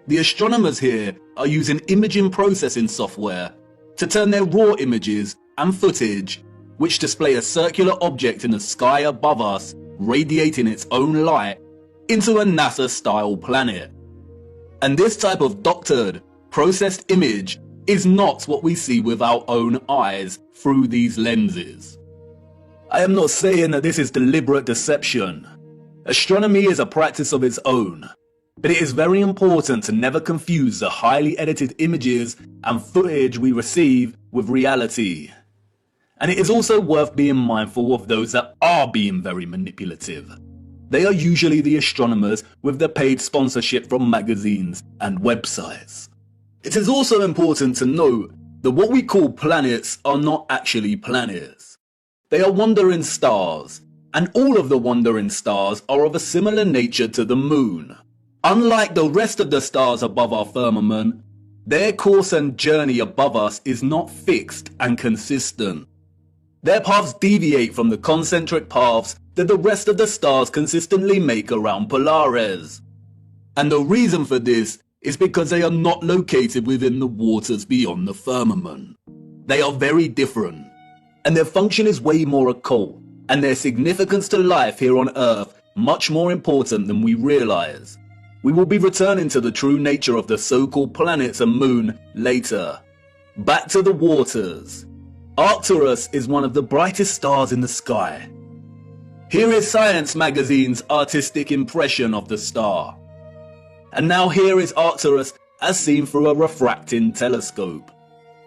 The astronomers here are using imaging processing software to turn their raw images and footage, which display a circular object in the sky above us radiating its own light, into a NASA-style planet. And this type of doctored, processed image is not what we see with our own eyes through these lenses. I am not saying that this is deliberate deception. Astronomy is a practice of its own. But it is very important to never confuse the highly edited images and footage we receive with reality. And it is also worth being mindful of those that are being very manipulative. They are usually the astronomers with the paid sponsorship from magazines and websites. It is also important to note that what we call planets are not actually planets. They are wandering stars, and all of the wandering stars are of a similar nature to the moon. Unlike the rest of the stars above our firmament, their course and journey above us is not fixed and consistent. Their paths deviate from the concentric paths that the rest of the stars consistently make around Polaris. And the reason for this is because they are not located within the waters beyond the firmament. They are very different, and their function is way more occult, and their significance to life here on Earth much more important than we realize. We will be returning to the true nature of the so-called planets and moon later. Back to the waters. Arcturus is one of the brightest stars in the sky. Here is Science magazine's artistic impression of the star. And now here is Arcturus as seen through a refracting telescope.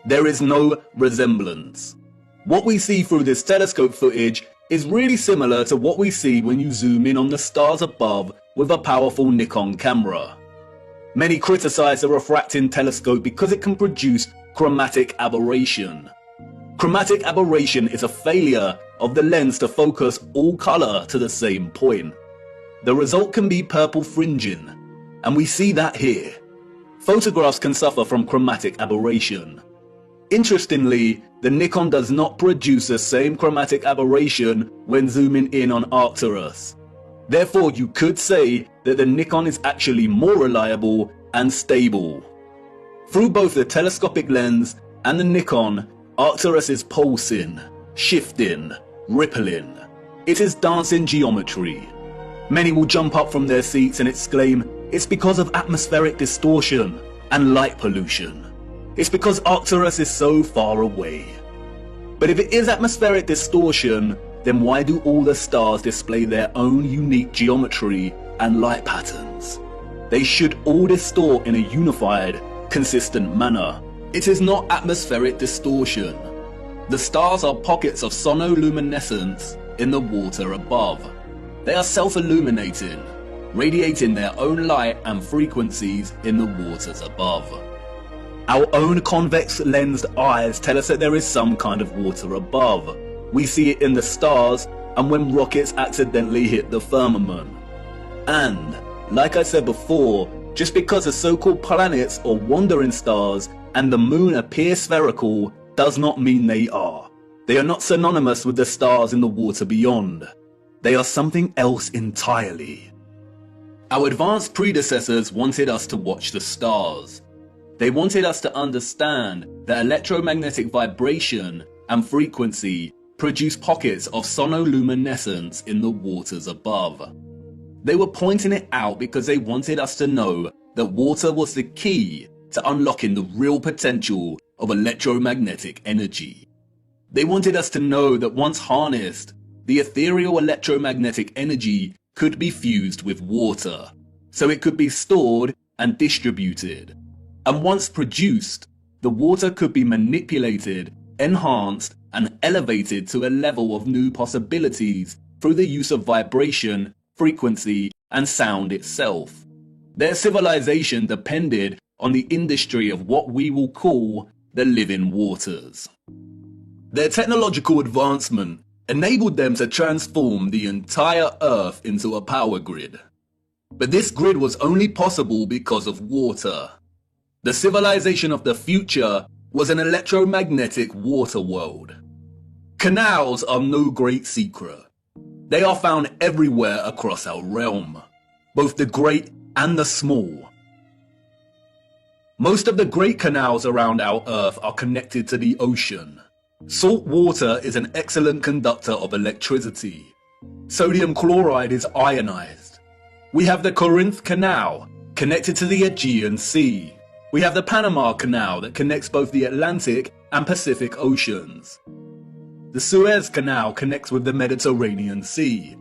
There is no resemblance. What we see through this telescope footage is really similar to what we see when you zoom in on the stars above with a powerful Nikon camera. Many criticize the refracting telescope because it can produce chromatic aberration. Chromatic aberration is a failure of the lens to focus all color to the same point. The result can be purple fringing, and we see that here. Photographs can suffer from chromatic aberration. Interestingly, the Nikon does not produce the same chromatic aberration when zooming in on Arcturus. Therefore, you could say that the Nikon is actually more reliable and stable. Through both the telescopic lens and the Nikon, Arcturus is pulsing, shifting, rippling. It is dancing geometry. Many will jump up from their seats and exclaim, it's because of atmospheric distortion and light pollution. It's because Arcturus is so far away. But if it is atmospheric distortion, then why do all the stars display their own unique geometry and light patterns? They should all distort in a unified, consistent manner. It is not atmospheric distortion. The stars are pockets of sonoluminescence in the water above. They are self-illuminating, radiating their own light and frequencies in the waters above. Our own convex lensed eyes tell us that there is some kind of water above. We see it in the stars and when rockets accidentally hit the firmament. And, like I said before, just because the so-called planets or wandering stars and the moon appear spherical does not mean they are. They are not synonymous with the stars in the water beyond. They are something else entirely. Our advanced predecessors wanted us to watch the stars. They wanted us to understand that electromagnetic vibration and frequency produce pockets of sonoluminescence in the waters above. They were pointing it out because they wanted us to know that water was the key to unlocking the real potential of electromagnetic energy. They wanted us to know that once harnessed, the ethereal electromagnetic energy could be fused with water, so it could be stored and distributed. And once produced, the water could be manipulated, enhanced, and elevated to a level of new possibilities through the use of vibration, frequency, and sound itself. Their civilization depended on the industry of what we will call the living waters. Their technological advancement enabled them to transform the entire Earth into a power grid. But this grid was only possible because of water. The civilization of the future was an electromagnetic water world. Canals are no great secret. They are found everywhere across our realm, both the great and the small. Most of the great canals around our Earth are connected to the ocean. Salt water is an excellent conductor of electricity. Sodium chloride is ionized. We have the Corinth Canal, connected to the Aegean Sea. We have the Panama Canal that connects both the Atlantic and Pacific Oceans. The Suez Canal connects with the Mediterranean Sea.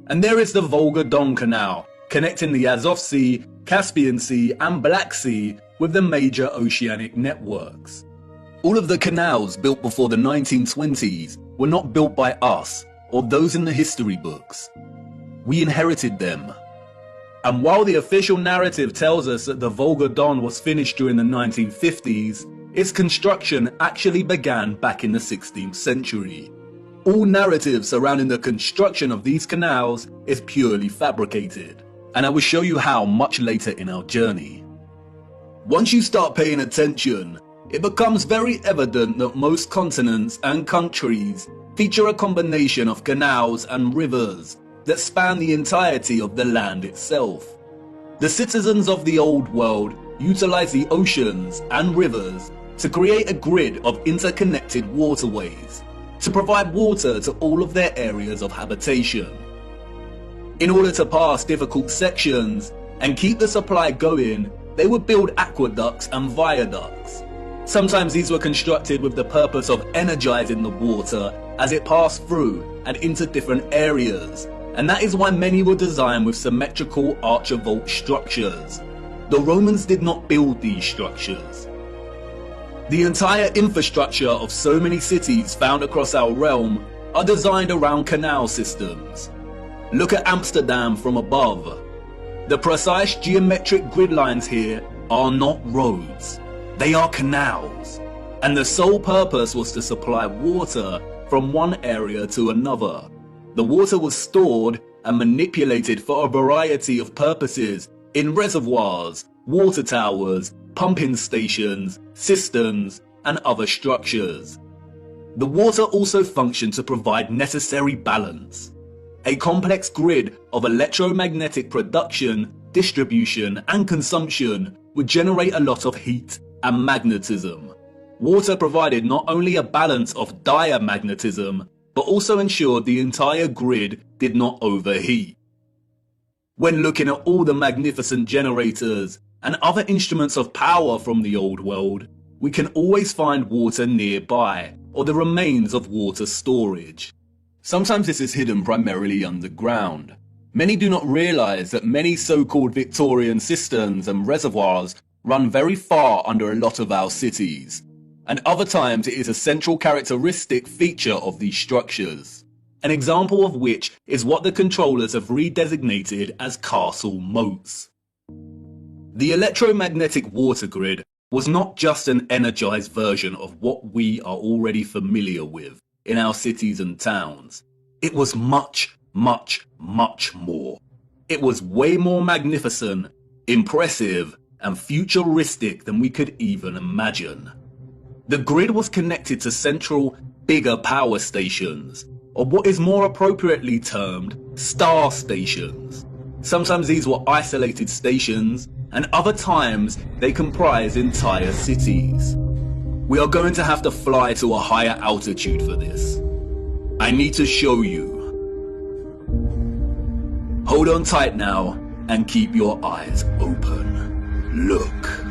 And there is the Volga-Don Canal, connecting the Azov Sea, Caspian Sea, and Black Sea with the major oceanic networks. All of the canals built before the 1920s were not built by us or those in the history books. We inherited them. And while the official narrative tells us that the Volga-Don was finished during the 1950s, its construction actually began back in the 16th century. All narrative surrounding the construction of these canals is purely fabricated, and I will show you how much later in our journey. Once you start paying attention, it becomes very evident that most continents and countries feature a combination of canals and rivers that span the entirety of the land itself. The citizens of the old world utilize the oceans and rivers to create a grid of interconnected waterways to provide water to all of their areas of habitation. In order to pass difficult sections, and keep the supply going, they would build aqueducts and viaducts. Sometimes these were constructed with the purpose of energizing the water as it passed through and into different areas, and that is why many were designed with symmetrical archivolt structures. The Romans did not build these structures. The entire infrastructure of so many cities found across our realm are designed around canal systems. Look at Amsterdam from above. The precise geometric grid lines here are not roads, they are canals, and the sole purpose was to supply water from one area to another. The water was stored and manipulated for a variety of purposes in reservoirs, water towers, pumping stations, cisterns, and other structures. The water also functioned to provide necessary balance. A complex grid of electromagnetic production, distribution, and consumption would generate a lot of heat and magnetism. Water provided not only a balance of diamagnetism, but also ensured the entire grid did not overheat. When looking at all the magnificent generators and other instruments of power from the old world, we can always find water nearby, or the remains of water storage. Sometimes this is hidden primarily underground. Many do not realize that many so-called Victorian cisterns and reservoirs run very far under a lot of our cities, and other times it is a central characteristic feature of these structures. An example of which is what the controllers have redesignated as castle moats. The electromagnetic water grid was not just an energized version of what we are already familiar with in our cities and towns. It was much, much, much more. It was way more magnificent, impressive, and futuristic than we could even imagine. The grid was connected to central, bigger power stations, or what is more appropriately termed star stations. Sometimes these were isolated stations, and other times they comprise entire cities. We are going to have to fly to a higher altitude for this. I need to show you. Hold on tight now and keep your eyes open. Look.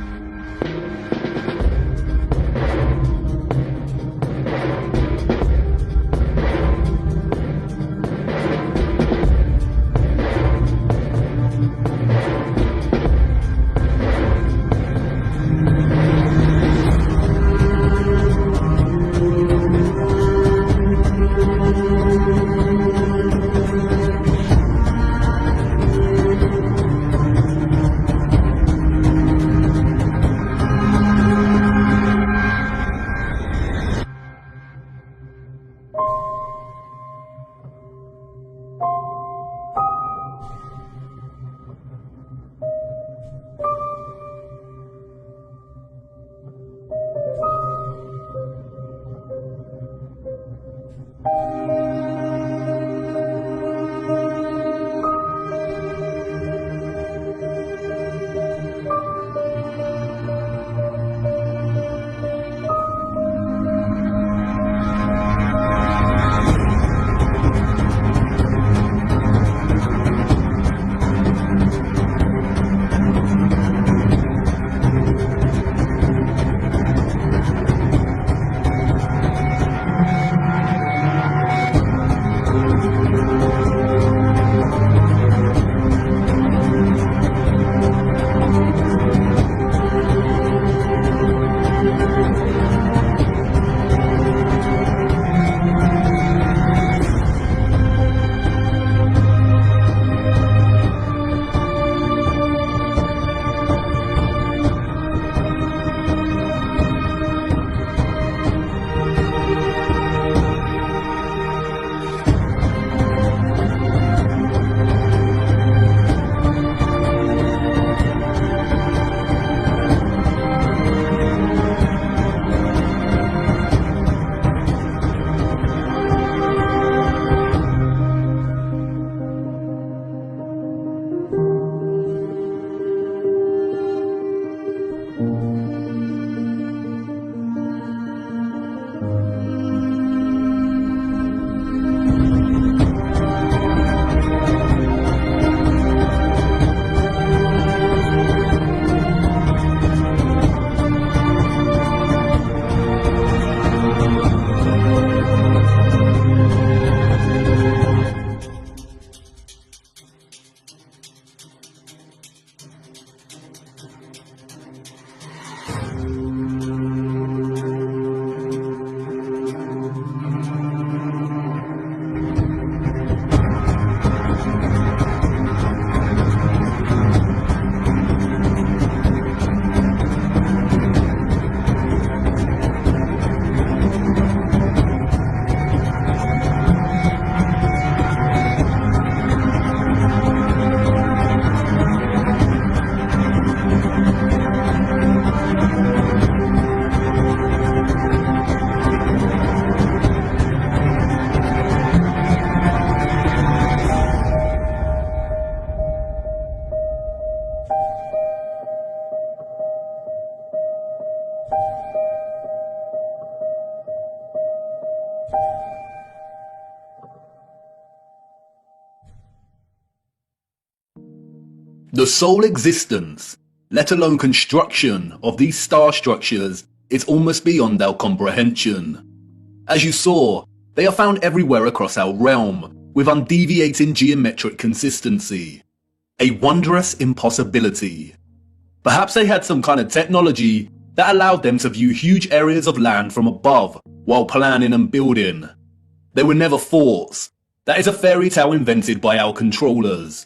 The sole existence, let alone construction, of these star structures is almost beyond our comprehension. As you saw, they are found everywhere across our realm, with undeviating geometric consistency. A wondrous impossibility. Perhaps they had some kind of technology that allowed them to view huge areas of land from above while planning and building. They were never forts. That is a fairy tale invented by our controllers.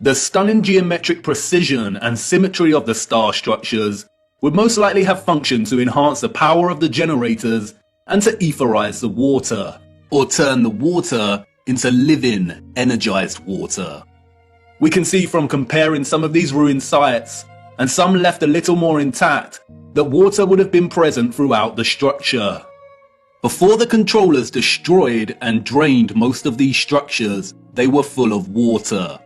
The stunning geometric precision and symmetry of the star structures would most likely have functioned to enhance the power of the generators and to etherize the water, or turn the water into living, energized water. We can see from comparing some of these ruined sites, and some left a little more intact, that water would have been present throughout the structure. Before the controllers destroyed and drained most of these structures, they were full of water.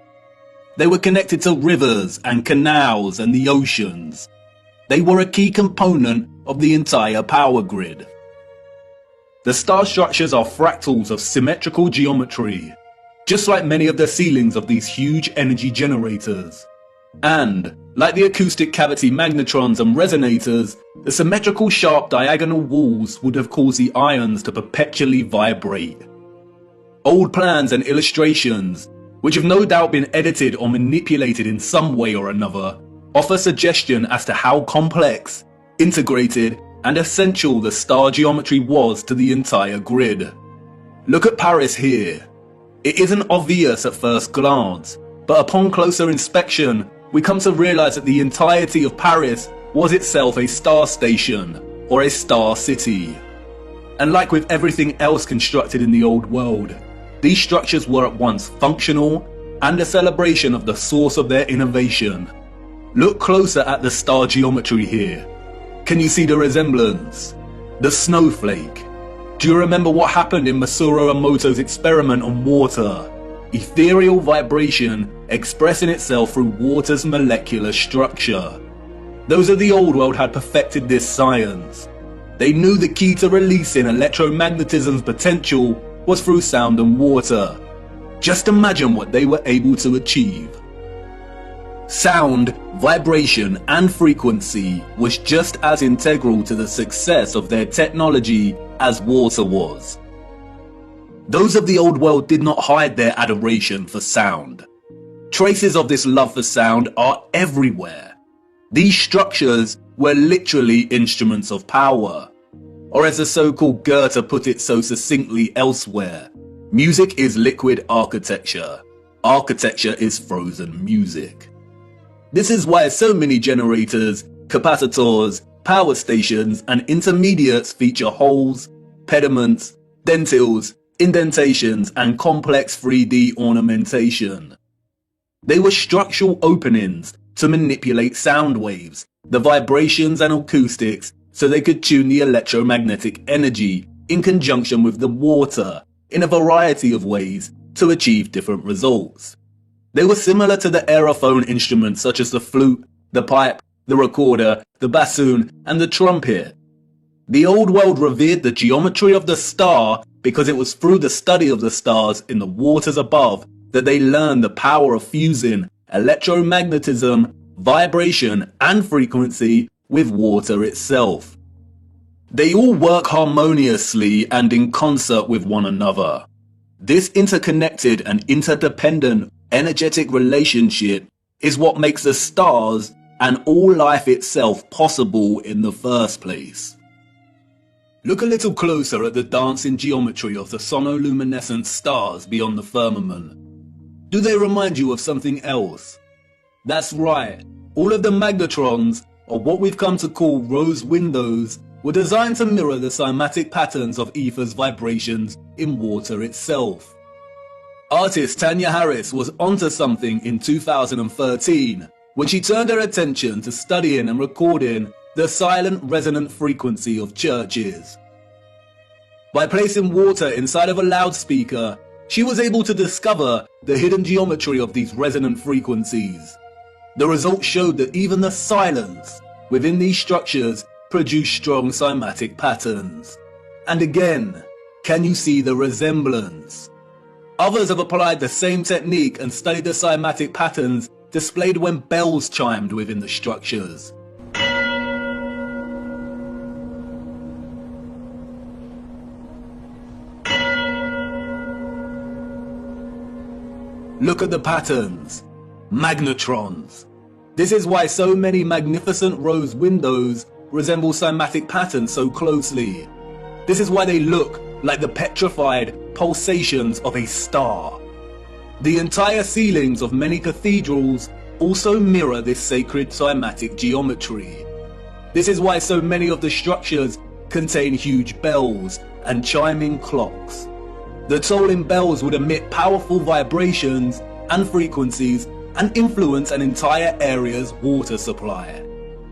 They were connected to rivers and canals and the oceans. They were a key component of the entire power grid. The star structures are fractals of symmetrical geometry, just like many of the ceilings of these huge energy generators. And, like the acoustic cavity magnetrons and resonators, the symmetrical sharp diagonal walls would have caused the ions to perpetually vibrate. Old plans and illustrations, which have no doubt been edited or manipulated in some way or another, offer suggestion as to how complex, integrated, and essential the star geometry was to the entire grid. Look at Paris here. It isn't obvious at first glance, but upon closer inspection, we come to realize that the entirety of Paris was itself a star station, or a star city. And like with everything else constructed in the old world, these structures were at once functional and a celebration of the source of their innovation. Look closer at the star geometry here. Can you see the resemblance? The snowflake. Do you remember what happened in Masaru Emoto's experiment on water? Ethereal vibration expressing itself through water's molecular structure. Those of the old world had perfected this science. They knew the key to releasing electromagnetism's potential was through sound and water. Just imagine what they were able to achieve. Sound, vibration, and frequency was just as integral to the success of their technology as water was. Those of the old world did not hide their adoration for sound. Traces of this love for sound are everywhere. These structures were literally instruments of power. Or as the so-called Goethe put it so succinctly elsewhere, music is liquid architecture. Architecture is frozen music. This is why so many generators, capacitors, power stations, and intermediates feature holes, pediments, dentils, indentations, and complex 3D ornamentation. They were structural openings to manipulate sound waves, the vibrations and acoustics, so they could tune the electromagnetic energy in conjunction with the water in a variety of ways to achieve different results. They were similar to the aerophone instruments such as the flute, the pipe, the recorder, the bassoon, and the trumpet. The old world revered the geometry of the star because it was through the study of the stars in the waters above that they learned the power of fusing electromagnetism, vibration, and frequency with water itself. They all work harmoniously and in concert with one another. This interconnected and interdependent energetic relationship is what makes the stars and all life itself possible in the first place. Look a little closer at the dancing geometry of the sonoluminescent stars beyond the firmament. Do they remind you of something else? That's right, all of the magnetrons, or what we've come to call rose windows, were designed to mirror the cymatic patterns of ether's vibrations in water itself. Artist Tanya Harris was onto something in 2013 when she turned her attention to studying and recording the silent resonant frequency of churches. By placing water inside of a loudspeaker, she was able to discover the hidden geometry of these resonant frequencies. The results showed that even the silence within these structures produced strong cymatic patterns. And again, can you see the resemblance? Others have applied the same technique and studied the cymatic patterns displayed when bells chimed within the structures. Look at the patterns. Magnetrons. This is why so many magnificent rose windows resemble cymatic patterns so closely. This is why they look like the petrified pulsations of a star. The entire ceilings of many cathedrals also mirror this sacred cymatic geometry. This is why so many of the structures contain huge bells and chiming clocks. The tolling bells would emit powerful vibrations and frequencies and influence an entire area's water supply.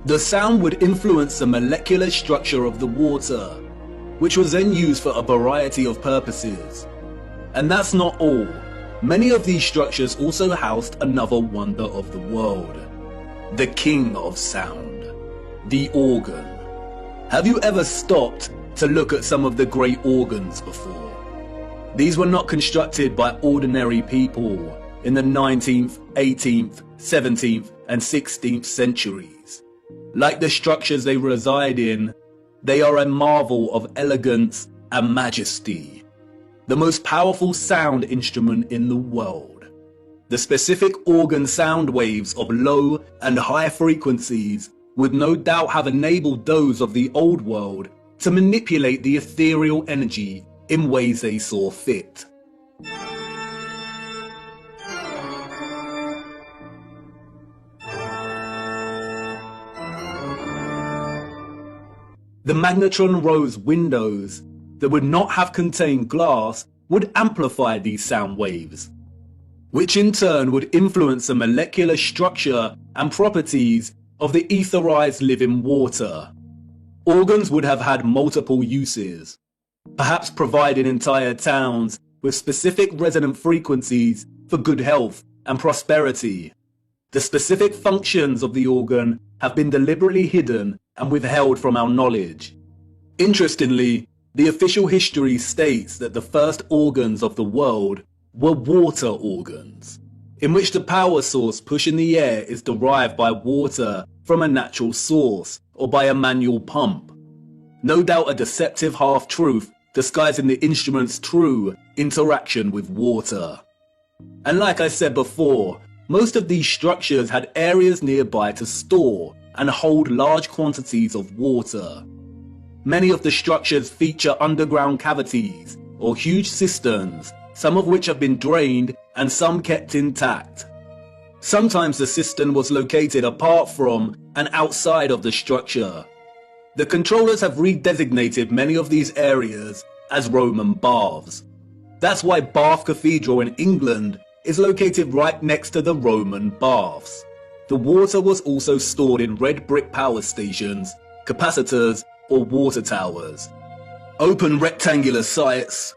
The sound would influence the molecular structure of the water, which was then used for a variety of purposes. And that's not all. Many of these structures also housed another wonder of the world, the king of sound, the organ. Have you ever stopped to look at some of the great organs before? These were not constructed by ordinary people in the 19th, 18th, 17th, and 16th centuries. Like the structures they reside in, they are a marvel of elegance and majesty. The most powerful sound instrument in the world. The specific organ sound waves of low and high frequencies would no doubt have enabled those of the old world to manipulate the ethereal energy in ways they saw fit. The magnetron rose windows that would not have contained glass would amplify these sound waves, which in turn would influence the molecular structure and properties of the etherized living water. Organs would have had multiple uses, perhaps providing entire towns with specific resonant frequencies for good health and prosperity. The specific functions of the organ have been deliberately hidden and withheld from our knowledge. Interestingly, the official history states that the first organs of the world were water organs, in which the power source pushing the air is derived by water from a natural source or by a manual pump. No doubt a deceptive half-truth disguising the instrument's true interaction with water. And like I said before, most of these structures had areas nearby to store and hold large quantities of water. Many of the structures feature underground cavities or huge cisterns, some of which have been drained and some kept intact. Sometimes the cistern was located apart from and outside of the structure. The controllers have redesignated many of these areas as Roman baths. That's why Bath Cathedral in England is located right next to the Roman baths. The water was also stored in red brick power stations, capacitors, or water towers. Open rectangular sites,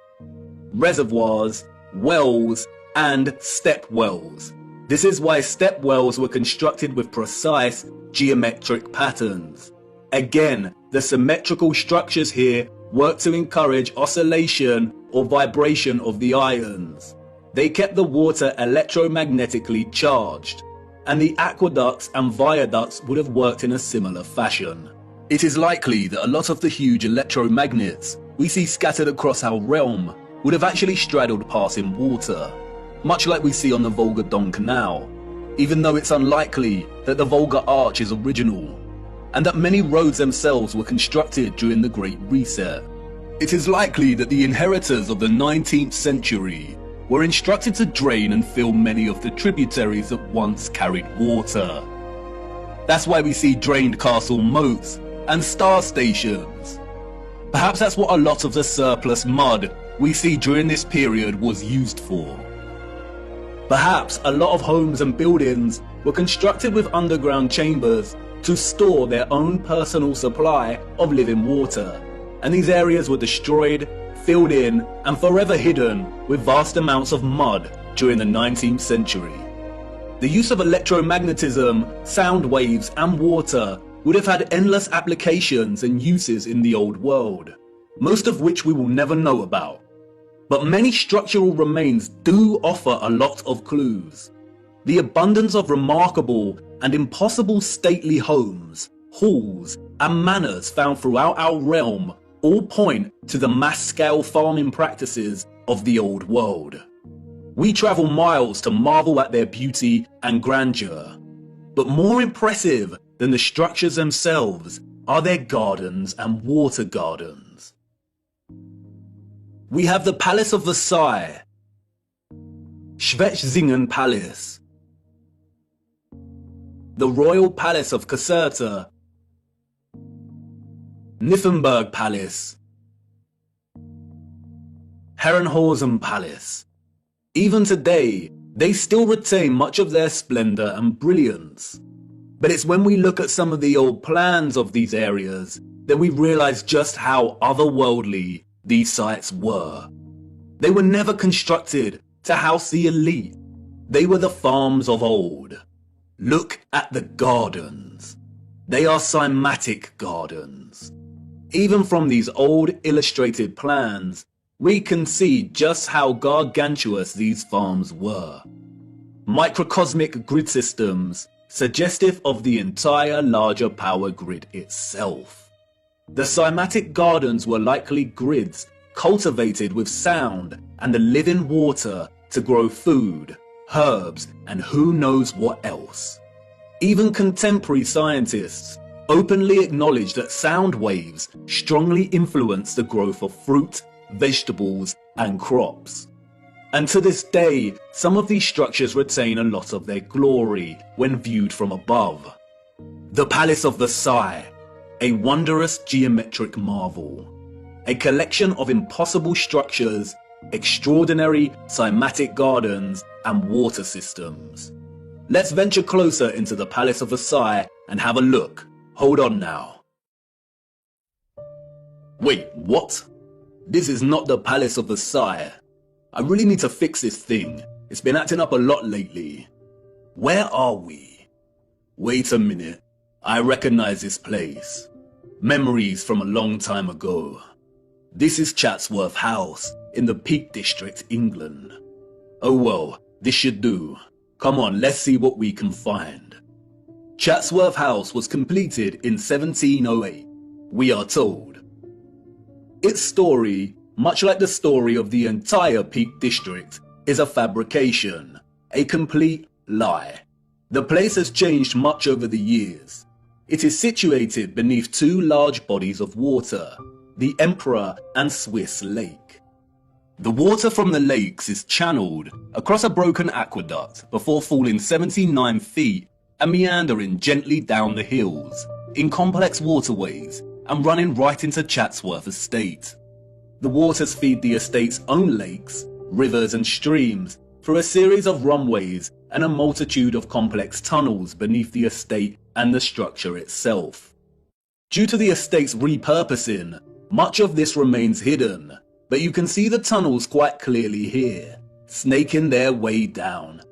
reservoirs, wells, and step wells. This is why step wells were constructed with precise geometric patterns. Again, the symmetrical structures here work to encourage oscillation or vibration of the ions. They kept the water electromagnetically charged, and the aqueducts and viaducts would have worked in a similar fashion. It is likely that a lot of the huge electromagnets we see scattered across our realm would have actually straddled passing water, much like we see on the Volga-Don Canal, even though it's unlikely that the Volga Arch is original, and that many roads themselves were constructed during the Great Reset. It is likely that the inheritors of the 19th century were instructed to drain and fill many of the tributaries that once carried water. That's why we see drained castle moats and star stations. Perhaps that's what a lot of the surplus mud we see during this period was used for. Perhaps a lot of homes and buildings were constructed with underground chambers to store their own personal supply of living water, and these areas were destroyed, filled in, and forever hidden with vast amounts of mud during the 19th century. The use of electromagnetism, sound waves, and water would have had endless applications and uses in the old world, most of which we will never know about. But many structural remains do offer a lot of clues. The abundance of remarkable and impossible stately homes, halls, and manors found throughout our realm all point to the mass-scale farming practices of the old world. We travel miles to marvel at their beauty and grandeur. But more impressive than the structures themselves are their gardens and water gardens. We have the Palace of Versailles, Schwetzingen Palace, the Royal Palace of Caserta, Nymphenburg Palace, Herrenhausen Palace. Even today, they still retain much of their splendor and brilliance. But it's when we look at some of the old plans of these areas that we realize just how otherworldly these sites were. They were never constructed to house the elite. They were the farms of old. Look at the gardens. They are cymatic gardens. Even from these old illustrated plans, we can see just how gargantuous these farms were. Microcosmic grid systems, suggestive of the entire larger power grid itself. The cymatic gardens were likely grids cultivated with sound and the living water to grow food, herbs, and who knows what else. Even contemporary scientists openly acknowledge that sound waves strongly influence the growth of fruit, vegetables, and crops. And to this day, some of these structures retain a lot of their glory when viewed from above. The Palace of Versailles, a wondrous geometric marvel, a collection of impossible structures, extraordinary cymatic gardens, and water systems. Let's venture closer into the Palace of Versailles and have a look. Hold on now. Wait, what? This is not the Palace of Versailles. I really need to fix this thing. It's been acting up a lot lately. Where are we? Wait a minute. I recognize this place. Memories from a long time ago. This is Chatsworth House in the Peak District, England. Oh well, this should do. Come on, let's see what we can find. Chatsworth House was completed in 1708, we are told. Its story, much like the story of the entire Peak District, is a fabrication, a complete lie. The place has changed much over the years. It is situated beneath two large bodies of water, the Emperor and Swiss Lake. The water from the lakes is channeled across a broken aqueduct before falling 79 feet and meandering gently down the hills in complex waterways and running right into Chatsworth Estate. The waters feed the estate's own lakes, rivers and streams through a series of runways and a multitude of complex tunnels beneath the estate and the structure itself. Due to the estate's repurposing, much of this remains hidden, but you can see the tunnels quite clearly here, snaking their way down.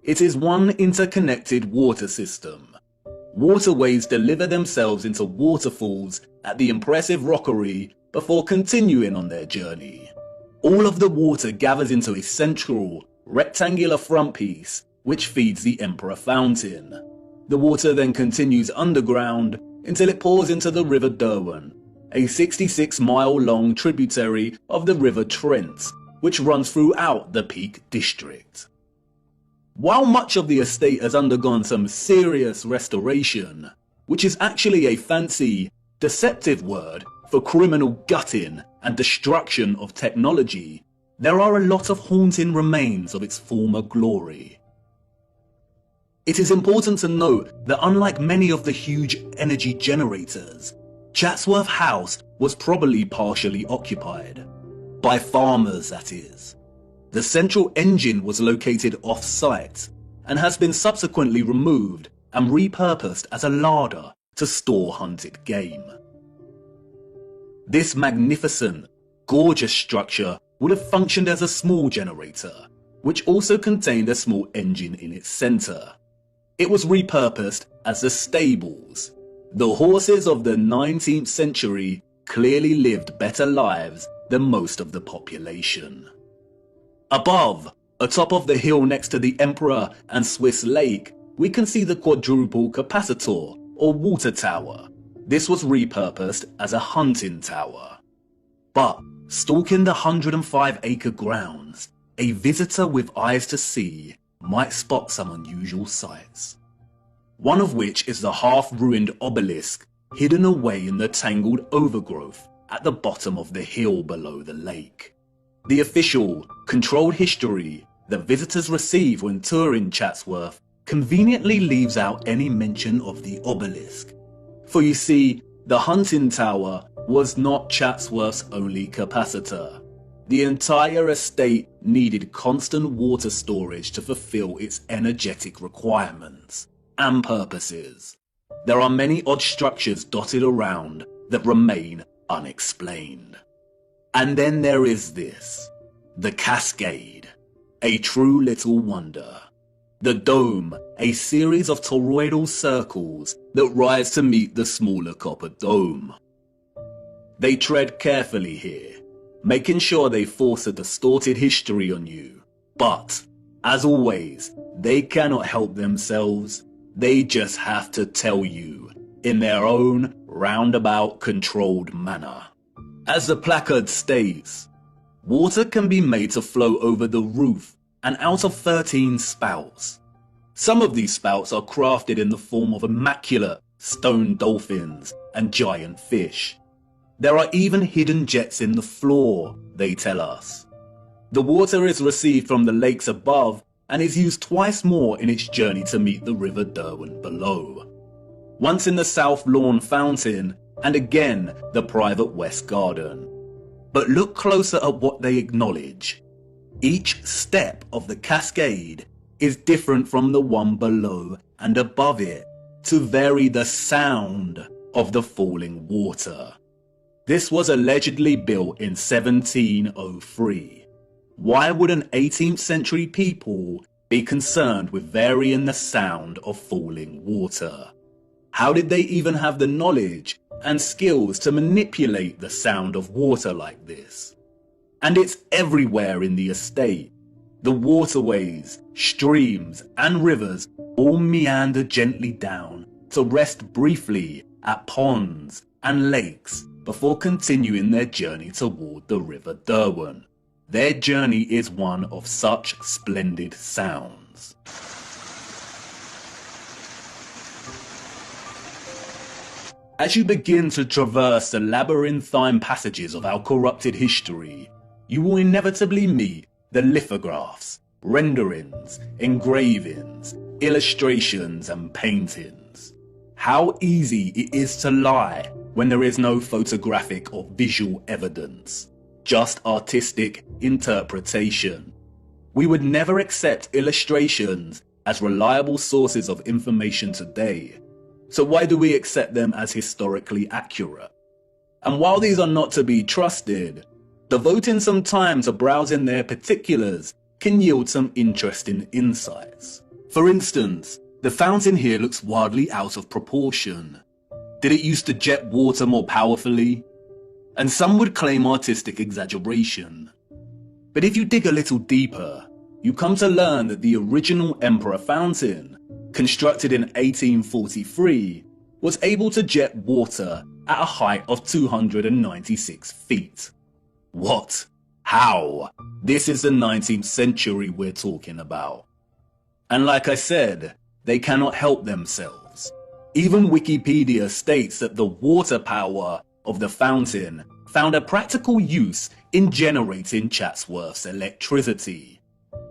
It is one interconnected water system. Waterways deliver themselves into waterfalls at the impressive rockery before continuing on their journey. All of the water gathers into a central, rectangular front piece, which feeds the Emperor Fountain. The water then continues underground until it pours into the River Derwent, a 66-mile-long tributary of the River Trent, which runs throughout the Peak District. While much of the estate has undergone some serious restoration, which is actually a fancy, deceptive word for criminal gutting and destruction of technology, there are a lot of haunting remains of its former glory. It is important to note that unlike many of the huge energy generators, Chatsworth House was probably partially occupied. By farmers, that is. The central engine was located off-site and has been subsequently removed and repurposed as a larder to store hunted game. This magnificent, gorgeous structure would have functioned as a small generator, which also contained a small engine in its center. It was repurposed as the stables. The horses of the 19th century clearly lived better lives than most of the population. Above, Atop of the hill next to the Emperor and Swiss Lake, we can see the quadruple capacitor or water tower. This was repurposed as a hunting tower. But stalking the 105-acre grounds, a visitor with eyes to see might spot some unusual sights. One of which is the half-ruined obelisk hidden away in the tangled overgrowth at the bottom of the hill below the lake. The official, controlled history that visitors receive when touring Chatsworth conveniently leaves out any mention of the obelisk. For you see, the hunting tower was not Chatsworth's only capacitor. The entire estate needed constant water storage to fulfill its energetic requirements and purposes. There are many odd structures dotted around that remain unexplained. And then there is this, the cascade, a true little wonder. The dome, a series of toroidal circles that rise to meet the smaller copper dome. They tread carefully here, making sure they force a distorted history on you. But, as always, they cannot help themselves. They just have to tell you, in their own roundabout controlled manner. As the placard states, water can be made to flow over the roof and out of 13 spouts. Some of these spouts are crafted in the form of immaculate stone dolphins and giant fish. There are even hidden jets in the floor, they tell us. The water is received from the lakes above and is used twice more in its journey to meet the River Derwent below. Once in the South Lawn Fountain and again the private West Garden. But look closer at what they acknowledge. Each step of the cascade is different from the one below and above it to vary the sound of the falling water. This was allegedly built in 1703. Why would an 18th century people be concerned with varying the sound of falling water? How did they even have the knowledge and skills to manipulate the sound of water like this? And it's everywhere in the estate. The waterways, streams and rivers all meander gently down to rest briefly at ponds and lakes before continuing their journey toward the River Derwent. Their journey is one of such splendid sounds. As you begin to traverse the labyrinthine passages of our corrupted history, you will inevitably meet the lithographs, renderings, engravings, illustrations and paintings. How easy it is to lie when there is no photographic or visual evidence, just artistic interpretation. We would never accept illustrations as reliable sources of information today, so why do we accept them as historically accurate? And while these are not to be trusted, devoting some time to browsing their particulars can yield some interesting insights. For instance, the fountain here looks wildly out of proportion. Did it used to jet water more powerfully? And some would claim artistic exaggeration. But if you dig a little deeper, you come to learn that the original Emperor fountain, constructed in 1843, was able to jet water at a height of 296 feet. What? How? This is the 19th century we're talking about. And like I said, they cannot help themselves. Even Wikipedia states that the water power of the fountain found a practical use in generating Chatsworth's electricity.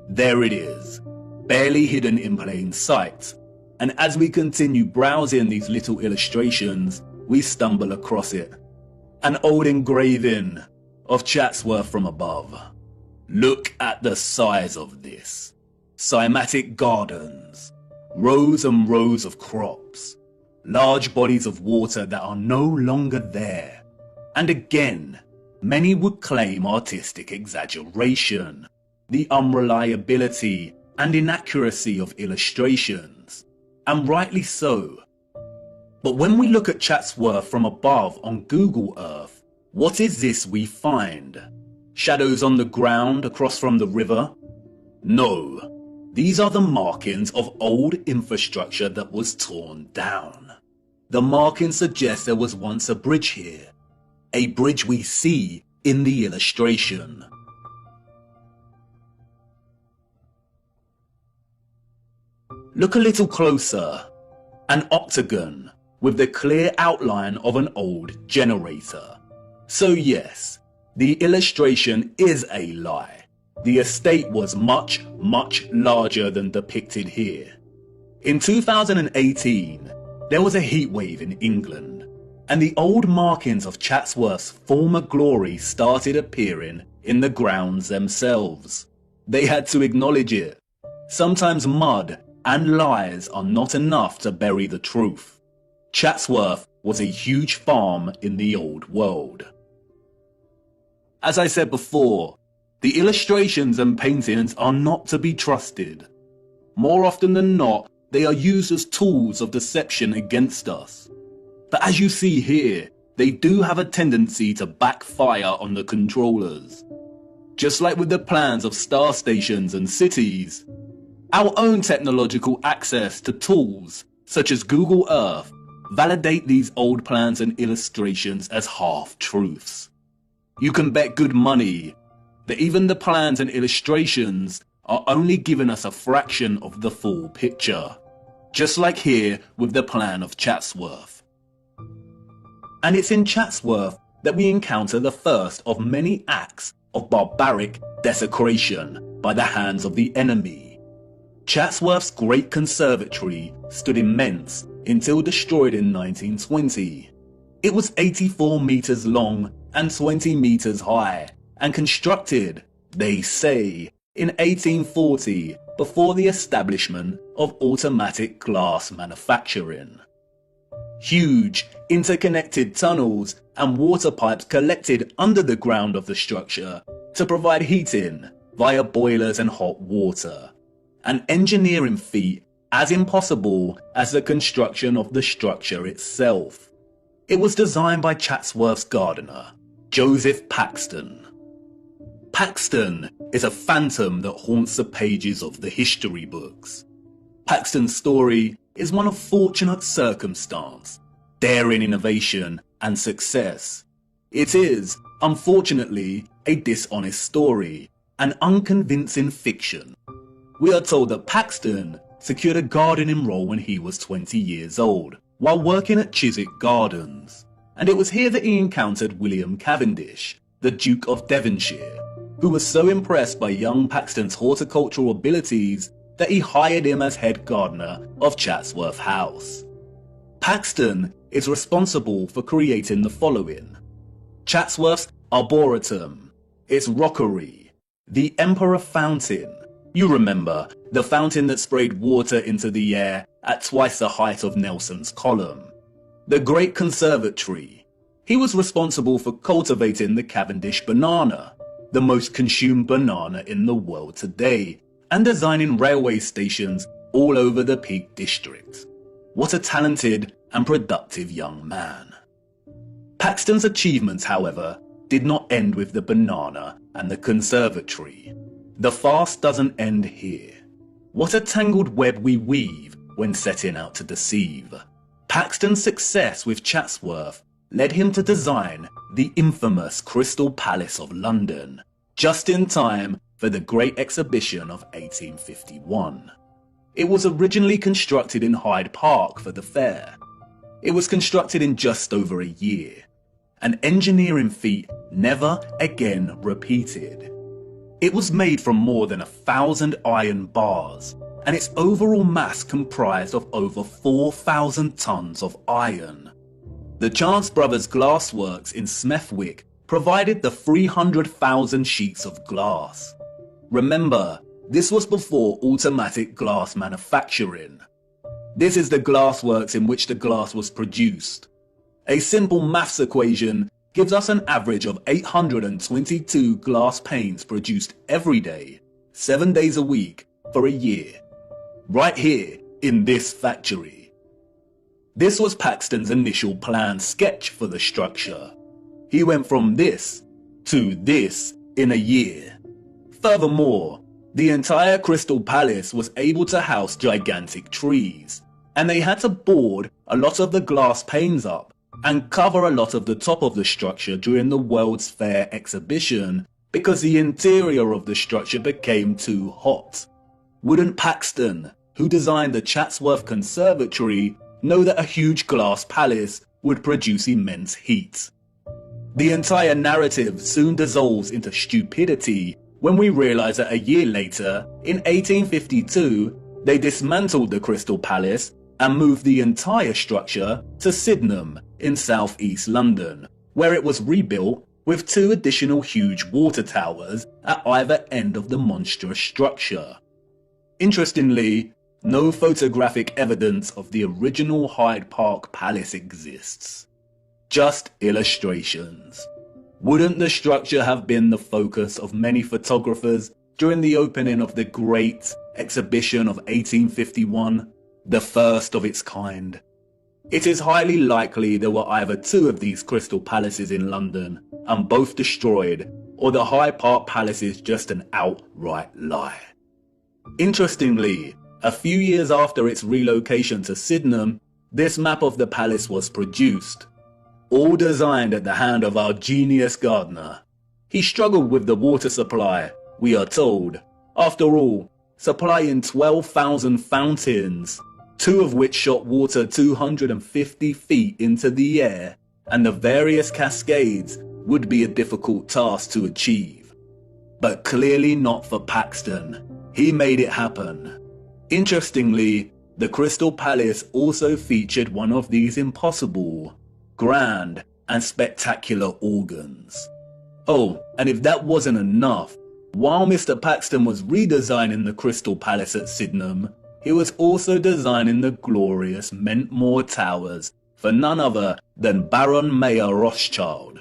There it is, barely hidden in plain sight. And as we continue browsing these little illustrations, we stumble across it. An old engraving of Chatsworth from above. Look at the size of this. Cymatic gardens, rows and rows of crops, large bodies of water that are no longer there. And again, many would claim artistic exaggeration, the unreliability and inaccuracy of illustrations, and rightly so. But when we look at Chatsworth from above on Google Earth, what is this we find? Shadows on the ground across from the river? No, these are the markings of old infrastructure that was torn down. The markings suggest there was once a bridge here, a bridge we see in the illustration. Look a little closer. An octagon with the clear outline of an old generator. So yes, the illustration is a lie. The estate was much, much larger than depicted here. In 2018, there was a heatwave in England, and the old markings of Chatsworth's former glory started appearing in the grounds themselves. They had to acknowledge it. Sometimes mud and lies are not enough to bury the truth. Chatsworth was a huge farm in the old world. As I said before, the illustrations and paintings are not to be trusted. More often than not, they are used as tools of deception against us. But as you see here, they do have a tendency to backfire on the controllers. Just like with the plans of star stations and cities, our own technological access to tools, such as Google Earth, validate these old plans and illustrations as half-truths. You can bet good money that even the plans and illustrations are only giving us a fraction of the full picture. Just like here with the plan of Chatsworth. And it's in Chatsworth that we encounter the first of many acts of barbaric desecration by the hands of the enemy. Chatsworth's great conservatory stood immense until destroyed in 1920. It was 84 meters long and 20 meters high, and constructed, they say, in 1840 before the establishment of automatic glass manufacturing. Huge interconnected tunnels and water pipes collected under the ground of the structure to provide heating via boilers and hot water. An engineering feat as impossible as the construction of the structure itself. It was designed by Chatsworth's gardener, Joseph Paxton. Paxton is a phantom that haunts the pages of the history books. Paxton's story is one of fortunate circumstance, daring innovation and success. It is, unfortunately, a dishonest story, an unconvincing fiction. We are told that Paxton secured a gardening role when he was 20 years old, while working at Chiswick Gardens. And it was here that he encountered William Cavendish, the Duke of Devonshire, who was so impressed by young Paxton's horticultural abilities that he hired him as head gardener of Chatsworth House. Paxton is responsible for creating the following: Chatsworth's Arboretum, its rockery, the Emperor Fountain. You remember, the fountain that sprayed water into the air at twice the height of Nelson's Column. The Great Conservatory. He was responsible for cultivating the Cavendish banana, the most consumed banana in the world today, and designing railway stations all over the Peak District. What a talented and productive young man. Paxton's achievements, however, did not end with the banana and the conservatory. The farce doesn't end here. What a tangled web we weave when setting out to deceive. Paxton's success with Chatsworth led him to design the infamous Crystal Palace of London, just in time for the Great Exhibition of 1851. It was originally constructed in Hyde Park for the fair. It was constructed in just over a year, an engineering feat never again repeated. It was made from more than 1,000 iron bars, and its overall mass comprised of over 4,000 tons of iron. The Chance Brothers Glassworks in Smethwick provided the 300,000 sheets of glass. Remember, this was before automatic glass manufacturing. This is the glassworks in which the glass was produced. A simple maths equation gives us an average of 822 glass panes produced every day, 7 days a week, for a year. Right here, in this factory. This was Paxton's initial plan sketch for the structure. He went from this to this in a year. Furthermore, The entire Crystal Palace was able to house gigantic trees, and they had to board a lot of the glass panes up and cover a lot of the top of the structure during the World's Fair exhibition because the interior of the structure became too hot. Wouldn't Paxton, who designed the Chatsworth Conservatory, know that a huge glass palace would produce immense heat? The entire narrative soon dissolves into stupidity when we realize that a year later, in 1852, they dismantled the Crystal Palace and moved the entire structure to Sydenham in southeast London, where it was rebuilt with 2 additional huge water towers at either end of the monstrous structure. Interestingly, no photographic evidence of the original Hyde Park Palace exists. Just illustrations. Wouldn't the structure have been the focus of many photographers during the opening of the Great Exhibition of 1851, the first of its kind? It is highly likely there were either 2 of these crystal palaces in London and both destroyed, or the Hyde Park Palace is just an outright lie. Interestingly, a few years after its relocation to Sydenham, this map of the palace was produced, all designed at the hand of our genius gardener. He struggled with the water supply, we are told, after all, supplying 12,000 fountains, 2 of which shot water 250 feet into the air, and the various cascades would be a difficult task to achieve. But clearly not for Paxton. He made it happen. Interestingly, the Crystal Palace also featured one of these impossible, grand, and spectacular organs. Oh, and if that wasn't enough, while Mr. Paxton was redesigning the Crystal Palace at Sydenham, he was also designing the glorious Mentmore Towers for none other than Baron Mayer Rothschild.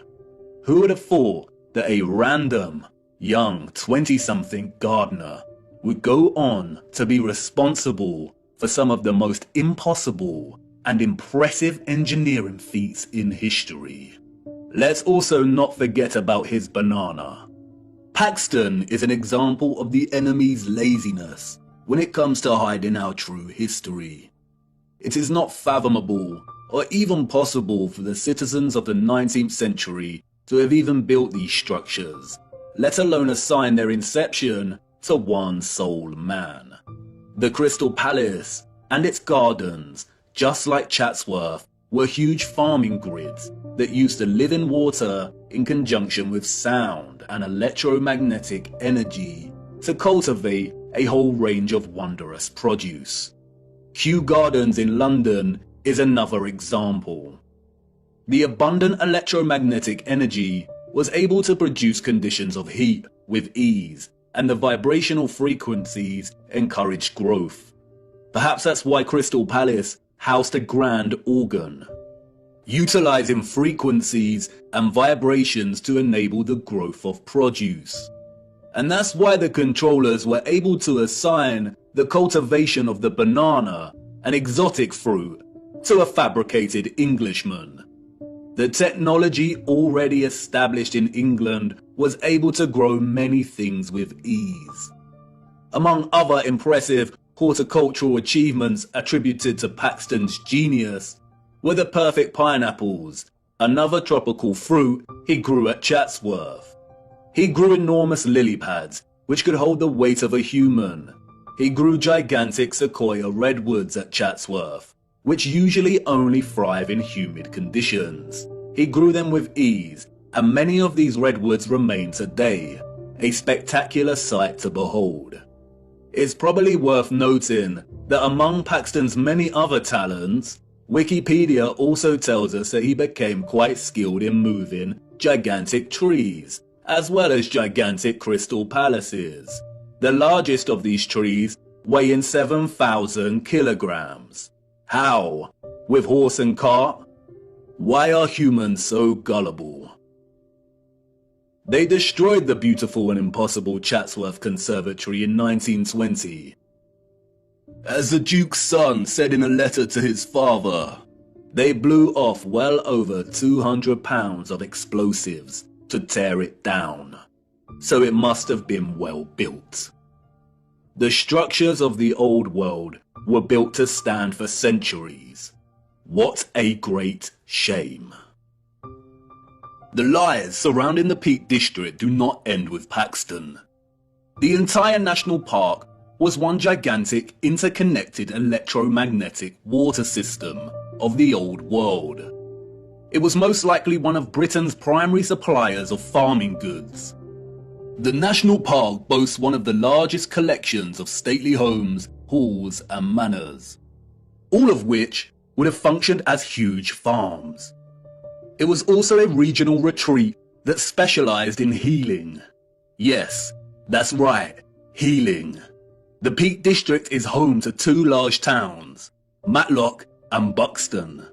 Who would have thought that a random, young 20-something gardener would go on to be responsible for some of the most impossible and impressive engineering feats in history? Let's also not forget about his banana. Paxton is an example of the enemy's laziness when it comes to hiding our true history. It is not fathomable or even possible for the citizens of the 19th century to have even built these structures, let alone assign their inception to one sole man. The Crystal Palace and its gardens, just like Chatsworth, were huge farming grids that used the living water in conjunction with sound and electromagnetic energy to cultivate a whole range of wondrous produce. Kew Gardens in London is another example. The abundant electromagnetic energy was able to produce conditions of heat with ease, and the vibrational frequencies encouraged growth. Perhaps that's why Crystal Palace housed a grand organ, utilizing frequencies and vibrations to enable the growth of produce. And that's why the controllers were able to assign the cultivation of the banana, an exotic fruit, to a fabricated Englishman. The technology already established in England was able to grow many things with ease. Among other impressive horticultural achievements attributed to Paxton's genius were the perfect pineapples, another tropical fruit he grew at Chatsworth. He grew enormous lily pads, which could hold the weight of a human. He grew gigantic sequoia redwoods at Chatsworth, which usually only thrive in humid conditions. He grew them with ease, and many of these redwoods remain today, a spectacular sight to behold. It's probably worth noting that among Paxton's many other talents, Wikipedia also tells us that he became quite skilled in moving gigantic trees, as well as gigantic crystal palaces. The largest of these trees weighing 7,000 kilograms. How? With horse and cart? Why are humans so gullible? They destroyed the beautiful and impossible Chatsworth Conservatory in 1920. As the Duke's son said in a letter to his father, they blew off well over 200 pounds of explosives to tear it down. So it must have been well built. The structures of the old world were built to stand for centuries. What a great shame. The lies surrounding the Peak District do not end with Paxton. The entire national park was one gigantic interconnected electromagnetic water system of the old world. It was most likely one of Britain's primary suppliers of farming goods. The national park boasts one of the largest collections of stately homes, halls and manors, all of which would have functioned as huge farms. It was also a regional retreat that specialized in healing. Yes, that's right, healing. The Peak District is home to two large towns, Matlock and Buxton.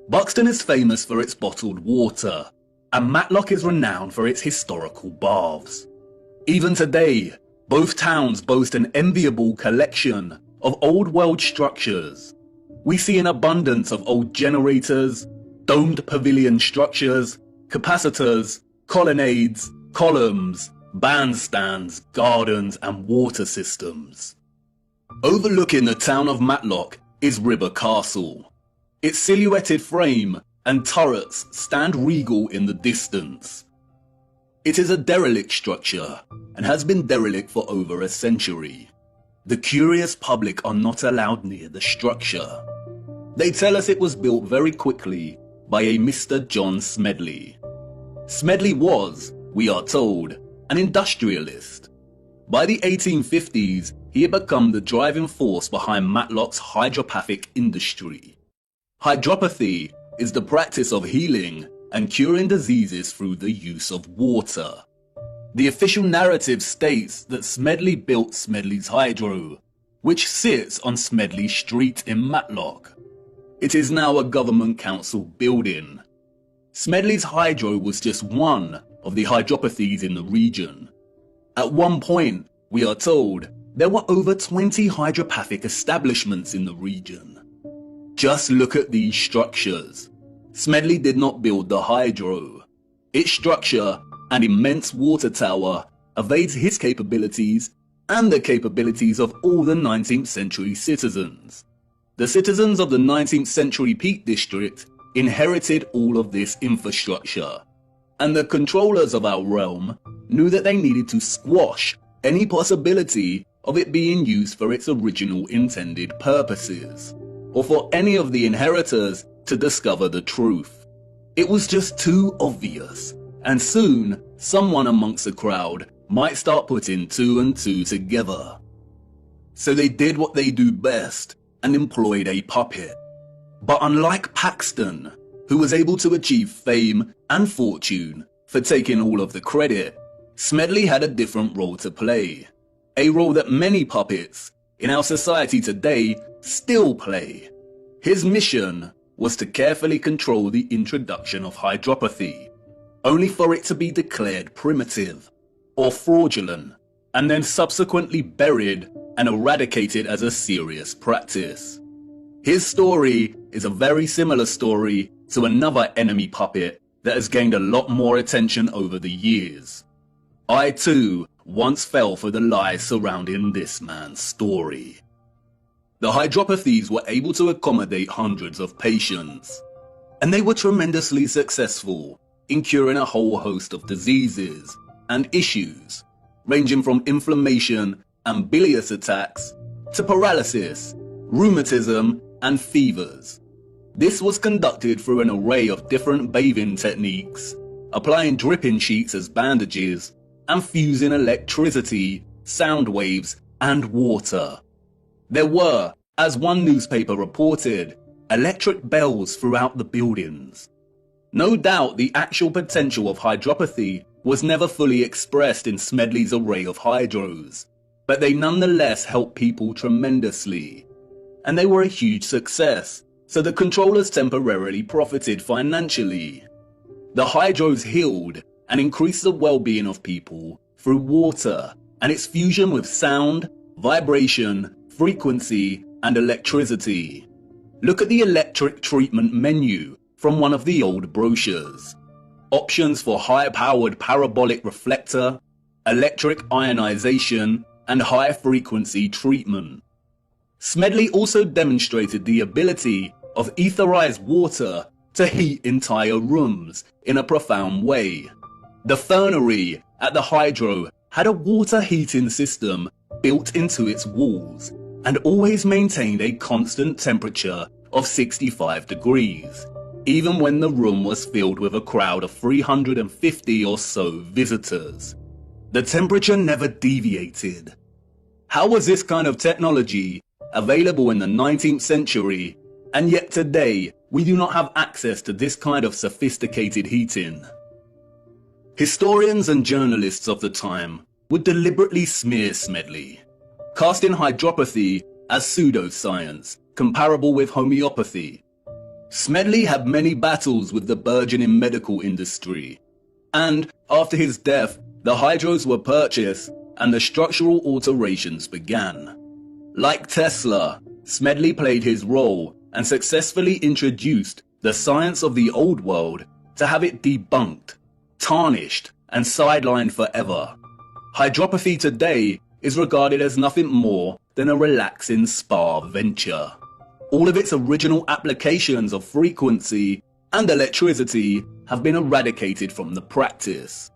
Buxton is famous for its bottled water, and Matlock is renowned for its historical baths. Even today, both towns boast an enviable collection of old world structures. We see an abundance of old generators, domed pavilion structures, capacitors, colonnades, columns, bandstands, gardens and water systems. Overlooking the town of Matlock is River Castle. Its silhouetted frame and turrets stand regal in the distance. It is a derelict structure and has been derelict for over a century. The curious public are not allowed near the structure. They tell us it was built very quickly by a Mr. John Smedley. Smedley was, we are told, an industrialist. By the 1850s, he had become the driving force behind Matlock's hydropathic industry. Hydropathy is the practice of healing and curing diseases through the use of water. The official narrative states that Smedley built Smedley's Hydro, which sits on Smedley Street in Matlock. It is now a government council building. Smedley's Hydro was just one of the hydropathies in the region. At one point, we are told, there were over 20 hydropathic establishments in the region. Just look at these structures. Smedley did not build the Hydro. Its structure, an immense water tower, evades his capabilities and the capabilities of all the 19th century citizens. The citizens of the 19th century Peak District inherited all of this infrastructure, and the controllers of our realm knew that they needed to squash any possibility of it being used for its original intended purposes, or for any of the inheritors to discover the truth. It was just too obvious, and soon someone amongst the crowd might start putting two and two together. So they did what they do best and employed a puppet. But unlike Paxton, who was able to achieve fame and fortune for taking all of the credit, Smedley had a different role to play. A role that many puppets in our society today still play. His mission was to carefully control the introduction of hydropathy, only for it to be declared primitive or fraudulent, and then subsequently buried and eradicated as a serious practice. His story is a very similar story to another enemy puppet that has gained a lot more attention over the years. I too once fell for the lies surrounding this man's story. The hydropathies were able to accommodate hundreds of patients, and they were tremendously successful in curing a whole host of diseases and issues, ranging from inflammation and bilious attacks to paralysis, rheumatism, and fevers. This was conducted through an array of different bathing techniques, applying dripping sheets as bandages, and fusing electricity, sound waves, and water. There were, as one newspaper reported, electric bells throughout the buildings. No doubt the actual potential of hydropathy was never fully expressed in Smedley's array of hydros, but they nonetheless helped people tremendously. And they were a huge success, so the controllers temporarily profited financially. The hydros healed and increased the well-being of people through water and its fusion with sound, vibration, frequency, and electricity. Look at the electric treatment menu from one of the old brochures. Options for high-powered parabolic reflector, electric ionization, and high-frequency treatment. Smedley also demonstrated the ability of etherized water to heat entire rooms in a profound way. The fernery at the hydro had a water heating system built into its walls and always maintained a constant temperature of 65 degrees, even when the room was filled with a crowd of 350 or so visitors. The temperature never deviated. How was this kind of technology available in the 19th century, and yet today we do not have access to this kind of sophisticated heating? Historians and journalists of the time would deliberately smear Smedley, casting hydropathy as pseudoscience, comparable with homeopathy. Smedley had many battles with the burgeoning medical industry, and after his death, the hydros were purchased and the structural alterations began. Like Tesla, Smedley played his role and successfully introduced the science of the old world to have it debunked, tarnished, and sidelined forever. Hydropathy today is regarded as nothing more than a relaxing spa venture. All of its original applications of frequency and electricity have been eradicated from the practice.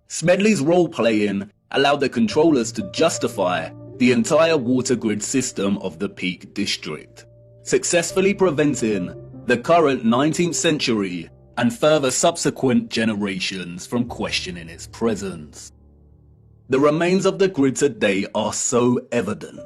Smedley's role-playing allowed the controllers to justify the entire water grid system of the Peak District, successfully preventing the current 19th century and further subsequent generations from questioning its presence. The remains of the grid today are so evident.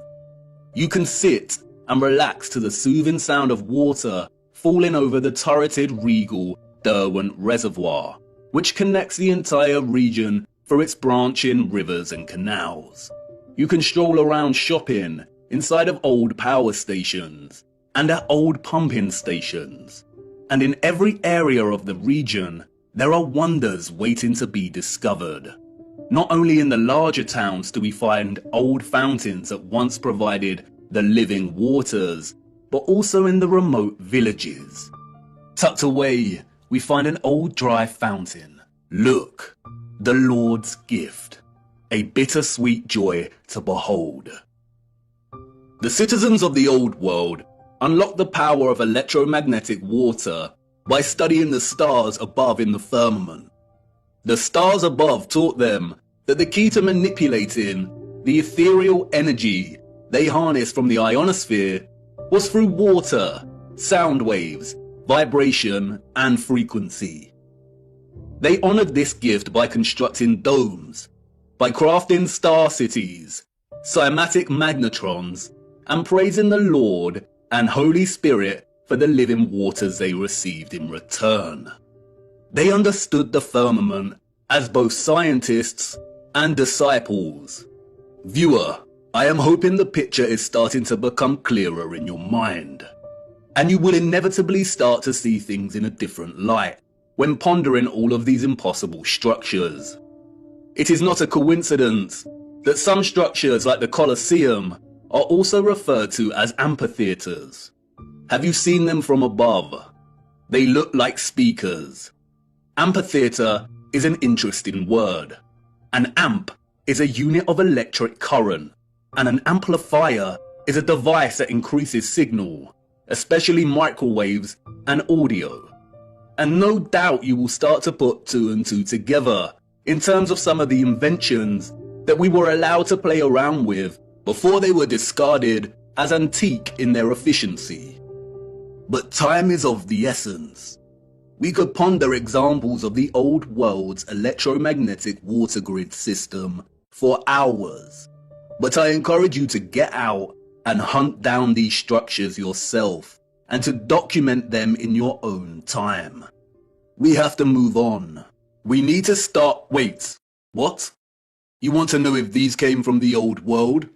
You can sit and relax to the soothing sound of water falling over the turreted regal Derwent Reservoir, which connects the entire region through its branching rivers and canals. You can stroll around shopping inside of old power stations and at old pumping stations. And in every area of the region, there are wonders waiting to be discovered. Not only in the larger towns do we find old fountains that once provided the living waters, but also in the remote villages. Tucked away, we find an old dry fountain. Look, the Lord's gift, a bittersweet joy to behold. The citizens of the old world unlocked the power of electromagnetic water by studying the stars above in the firmament. The stars above taught them that the key to manipulating the ethereal energy they harnessed from the ionosphere was through water, sound waves, vibration, and frequency. They honored this gift by constructing domes, by crafting star cities, cymatic magnetrons, and praising the Lord and Holy Spirit for the living waters they received in return. They understood the firmament as both scientists and disciples. Viewer, I am hoping the picture is starting to become clearer in your mind, and you will inevitably start to see things in a different light when pondering all of these impossible structures. It is not a coincidence that some structures like the Colosseum are also referred to as amphitheaters. Have you seen them from above? They look like speakers. Amphitheater is an interesting word. An amp is a unit of electric current, and an amplifier is a device that increases signal, especially microwaves and audio. And no doubt you will start to put two and two together in terms of some of the inventions that we were allowed to play around with before they were discarded as antique in their efficiency. But time is of the essence. We could ponder examples of the old world's electromagnetic water grid system for hours, but I encourage you to get out and hunt down these structures yourself and to document them in your own time. We have to move on. We need to start. Wait, what? You want to know if these came from the old world?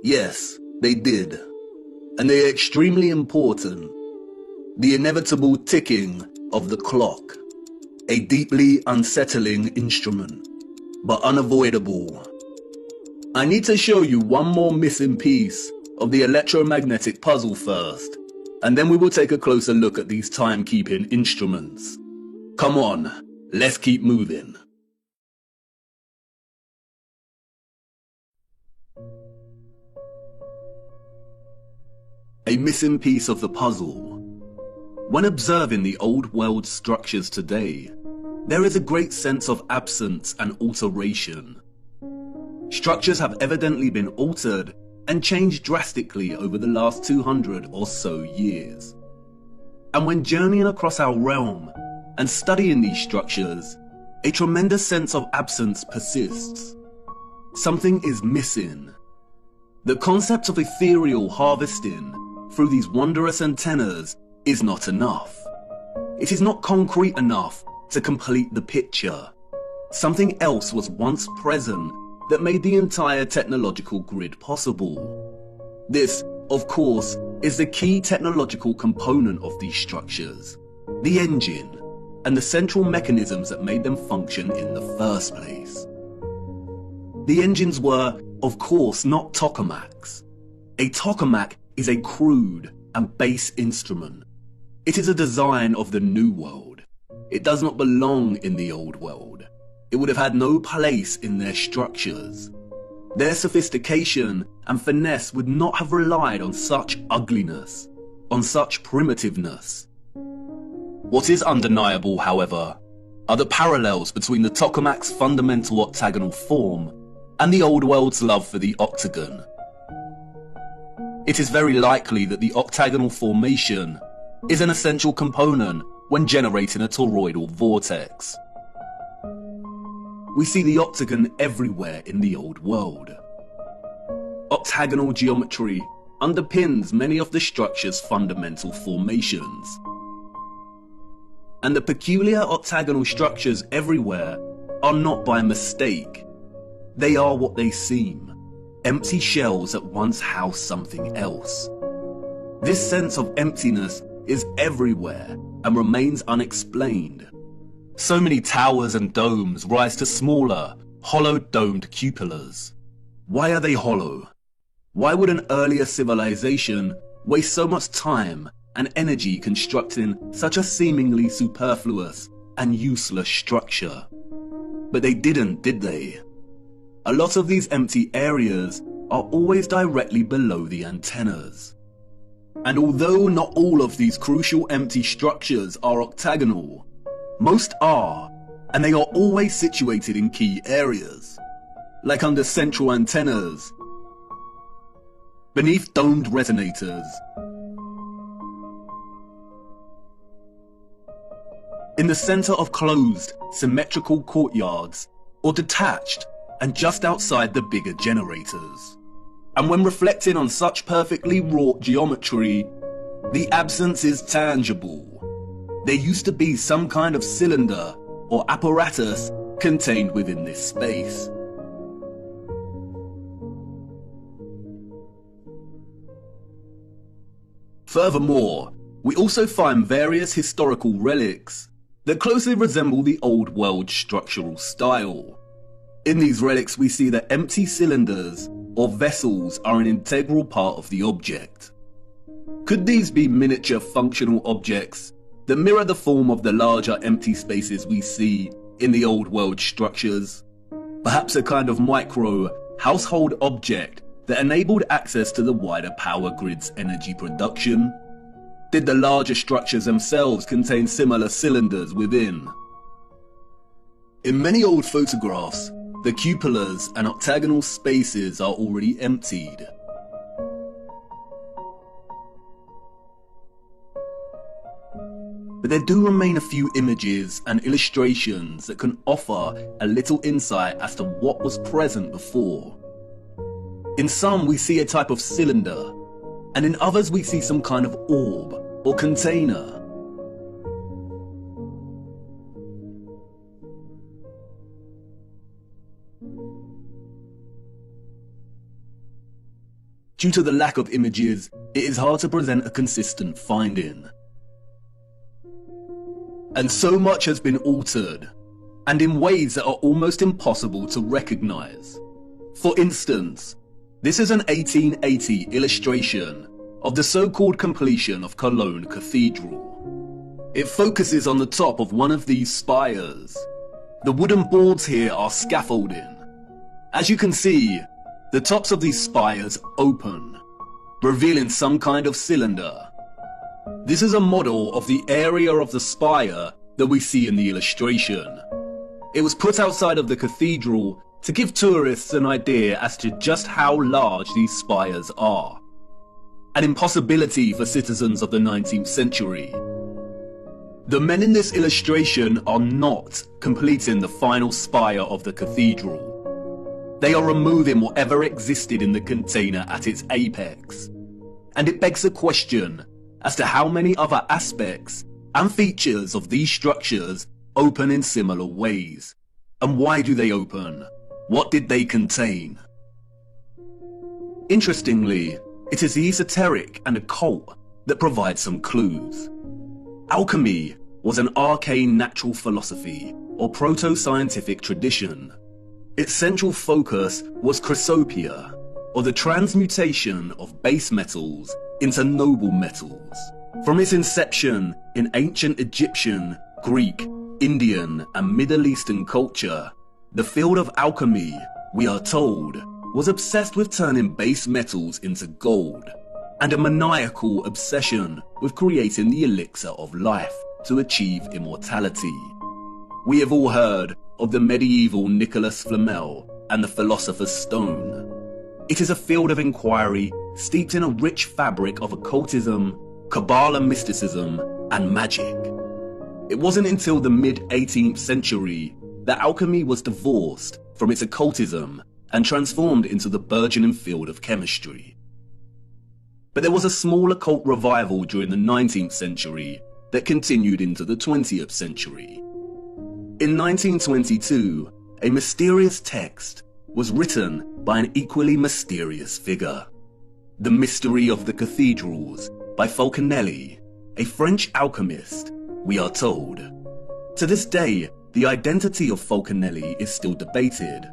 Yes, they did. And they are extremely important. The inevitable ticking of the clock. A deeply unsettling instrument, but unavoidable. I need to show you one more missing piece of the electromagnetic puzzle first, and then we will take a closer look at these timekeeping instruments. Come on, let's keep moving. a missing piece of the puzzle. When observing the old world structures today, there is a great sense of absence and alteration. Structures have evidently been altered and changed drastically over the last 200 or so years. And when journeying across our realm and studying these structures, a tremendous sense of absence persists. Something is missing. The concept of ethereal harvesting through these wondrous antennas is not enough. It is not concrete enough to complete the picture. Something else was once present that made the entire technological grid possible. This, of course, is the key technological component of these structures, the engine, and the central mechanisms that made them function in the first place. The engines were, of course, not tokamaks. A tokamak is a crude and base instrument. It is a design of the New World. It does not belong in the Old World. It would have had no place in their structures. Their sophistication and finesse would not have relied on such ugliness, on such primitiveness. What is undeniable, however, are the parallels between the tokamak's fundamental octagonal form and the Old World's love for the octagon. It is very likely that the octagonal formation is an essential component when generating a toroidal vortex. We see the octagon everywhere in the Old World. Octagonal geometry underpins many of the structure's fundamental formations. And the peculiar octagonal structures everywhere are not by mistake. They are what they seem, empty shells that once housed something else. This sense of emptiness is everywhere and remains unexplained. So many towers and domes rise to smaller, hollow domed cupolas. Why are they hollow? Why would an earlier civilization waste so much time and energy constructing such a seemingly superfluous and useless structure? But they didn't, did they? A lot of these empty areas are always directly below the antennas. And although not all of these crucial empty structures are octagonal, most are, and they are always situated in key areas, like under central antennas, beneath domed resonators, in the center of closed, symmetrical courtyards, or detached and just outside the bigger generators. And when reflecting on such perfectly wrought geometry, the absence is tangible. There used to be some kind of cylinder or apparatus contained within this space. Furthermore, we also find various historical relics that closely resemble the Old World structural style. In these relics, we see that empty cylinders or vessels are an integral part of the object. Could these be miniature functional objects that mirror the form of the larger empty spaces we see in the Old World structures? Perhaps a kind of micro household object that enabled access to the wider power grid's energy production? Did the larger structures themselves contain similar cylinders within? In many old photographs, the cupolas and octagonal spaces are already emptied. But there do remain a few images and illustrations that can offer a little insight as to what was present before. In some we see a type of cylinder, and in others we see some kind of orb or container. Due to the lack of images, it is hard to present a consistent finding. And so much has been altered, and in ways that are almost impossible to recognize. For instance, this is an 1880 illustration of the so-called completion of Cologne Cathedral. It focuses on the top of one of these spires. The wooden boards here are scaffolding. As you can see, the tops of these spires open. revealing some kind of cylinder. This is a model of the area of the spire that we see in the illustration. It was put outside of the cathedral to give tourists an idea as to just how large these spires are. An impossibility for citizens of the 19th century. The men in this illustration are not completing the final spire of the cathedral. They are removing whatever existed in the container at its apex. And it begs the question as to how many other aspects and features of these structures open in similar ways. And why do they open? What did they contain? Interestingly, it is the esoteric and occult that provide some clues. Alchemy was an arcane natural philosophy or proto-scientific tradition. Its central focus was chrysopia, or the transmutation of base metals into noble metals. From its inception in ancient Egyptian, Greek, Indian, and Middle Eastern culture, the field of alchemy, we are told, was obsessed with turning base metals into gold, and a maniacal obsession with creating the elixir of life to achieve immortality. We have all heard of the medieval Nicholas Flamel and the Philosopher's Stone. It is a field of inquiry steeped in a rich fabric of occultism, Kabbalah mysticism, and magic. It wasn't until the mid-18th century that alchemy was divorced from its occultism and transformed into the burgeoning field of chemistry. But there was a small occult revival during the 19th century that continued into the 20th century. In 1922, a mysterious text was written by an equally mysterious figure. The Mystery of the Cathedrals by Fulcanelli, a French alchemist, we are told. To this day, the identity of Fulcanelli is still debated.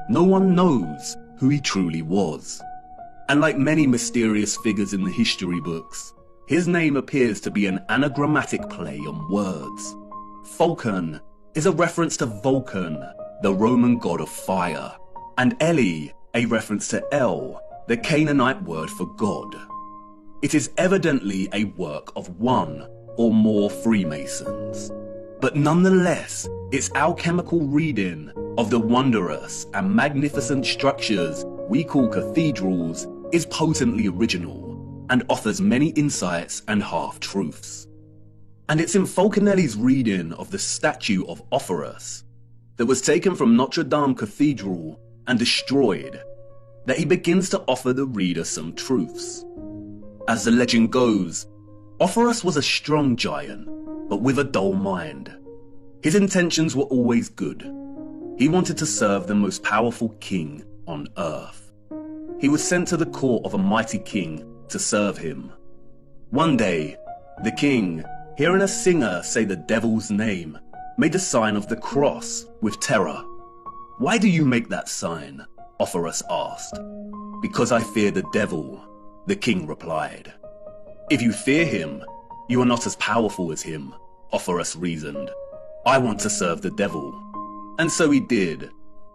No one knows who he truly was. And like many mysterious figures in the history books, his name appears to be an anagrammatic play on words. Fulcan is a reference to Vulcan, the Roman god of fire, and Eli, a reference to El, the Canaanite word for God. It is evidently a work of one or more Freemasons. But nonetheless, its alchemical reading of the wondrous and magnificent structures we call cathedrals is potently original and offers many insights and half-truths. And it's in Fulcanelli's reading of the statue of Offerus that was taken from Notre Dame Cathedral and destroyed that he begins to offer the reader some truths. As the legend goes, Offerus was a strong giant, but with a dull mind. His intentions were always good. He wanted to serve the most powerful king on earth. He was sent to the court of a mighty king to serve him. One day, the king, hearing a singer say the devil's name, made a sign of the cross with terror. "Why do you make that sign?" Offerus asked. "Because I fear the devil," the king replied. "If you fear him, you are not as powerful as him," Offerus reasoned. "I want to serve the devil." And so he did,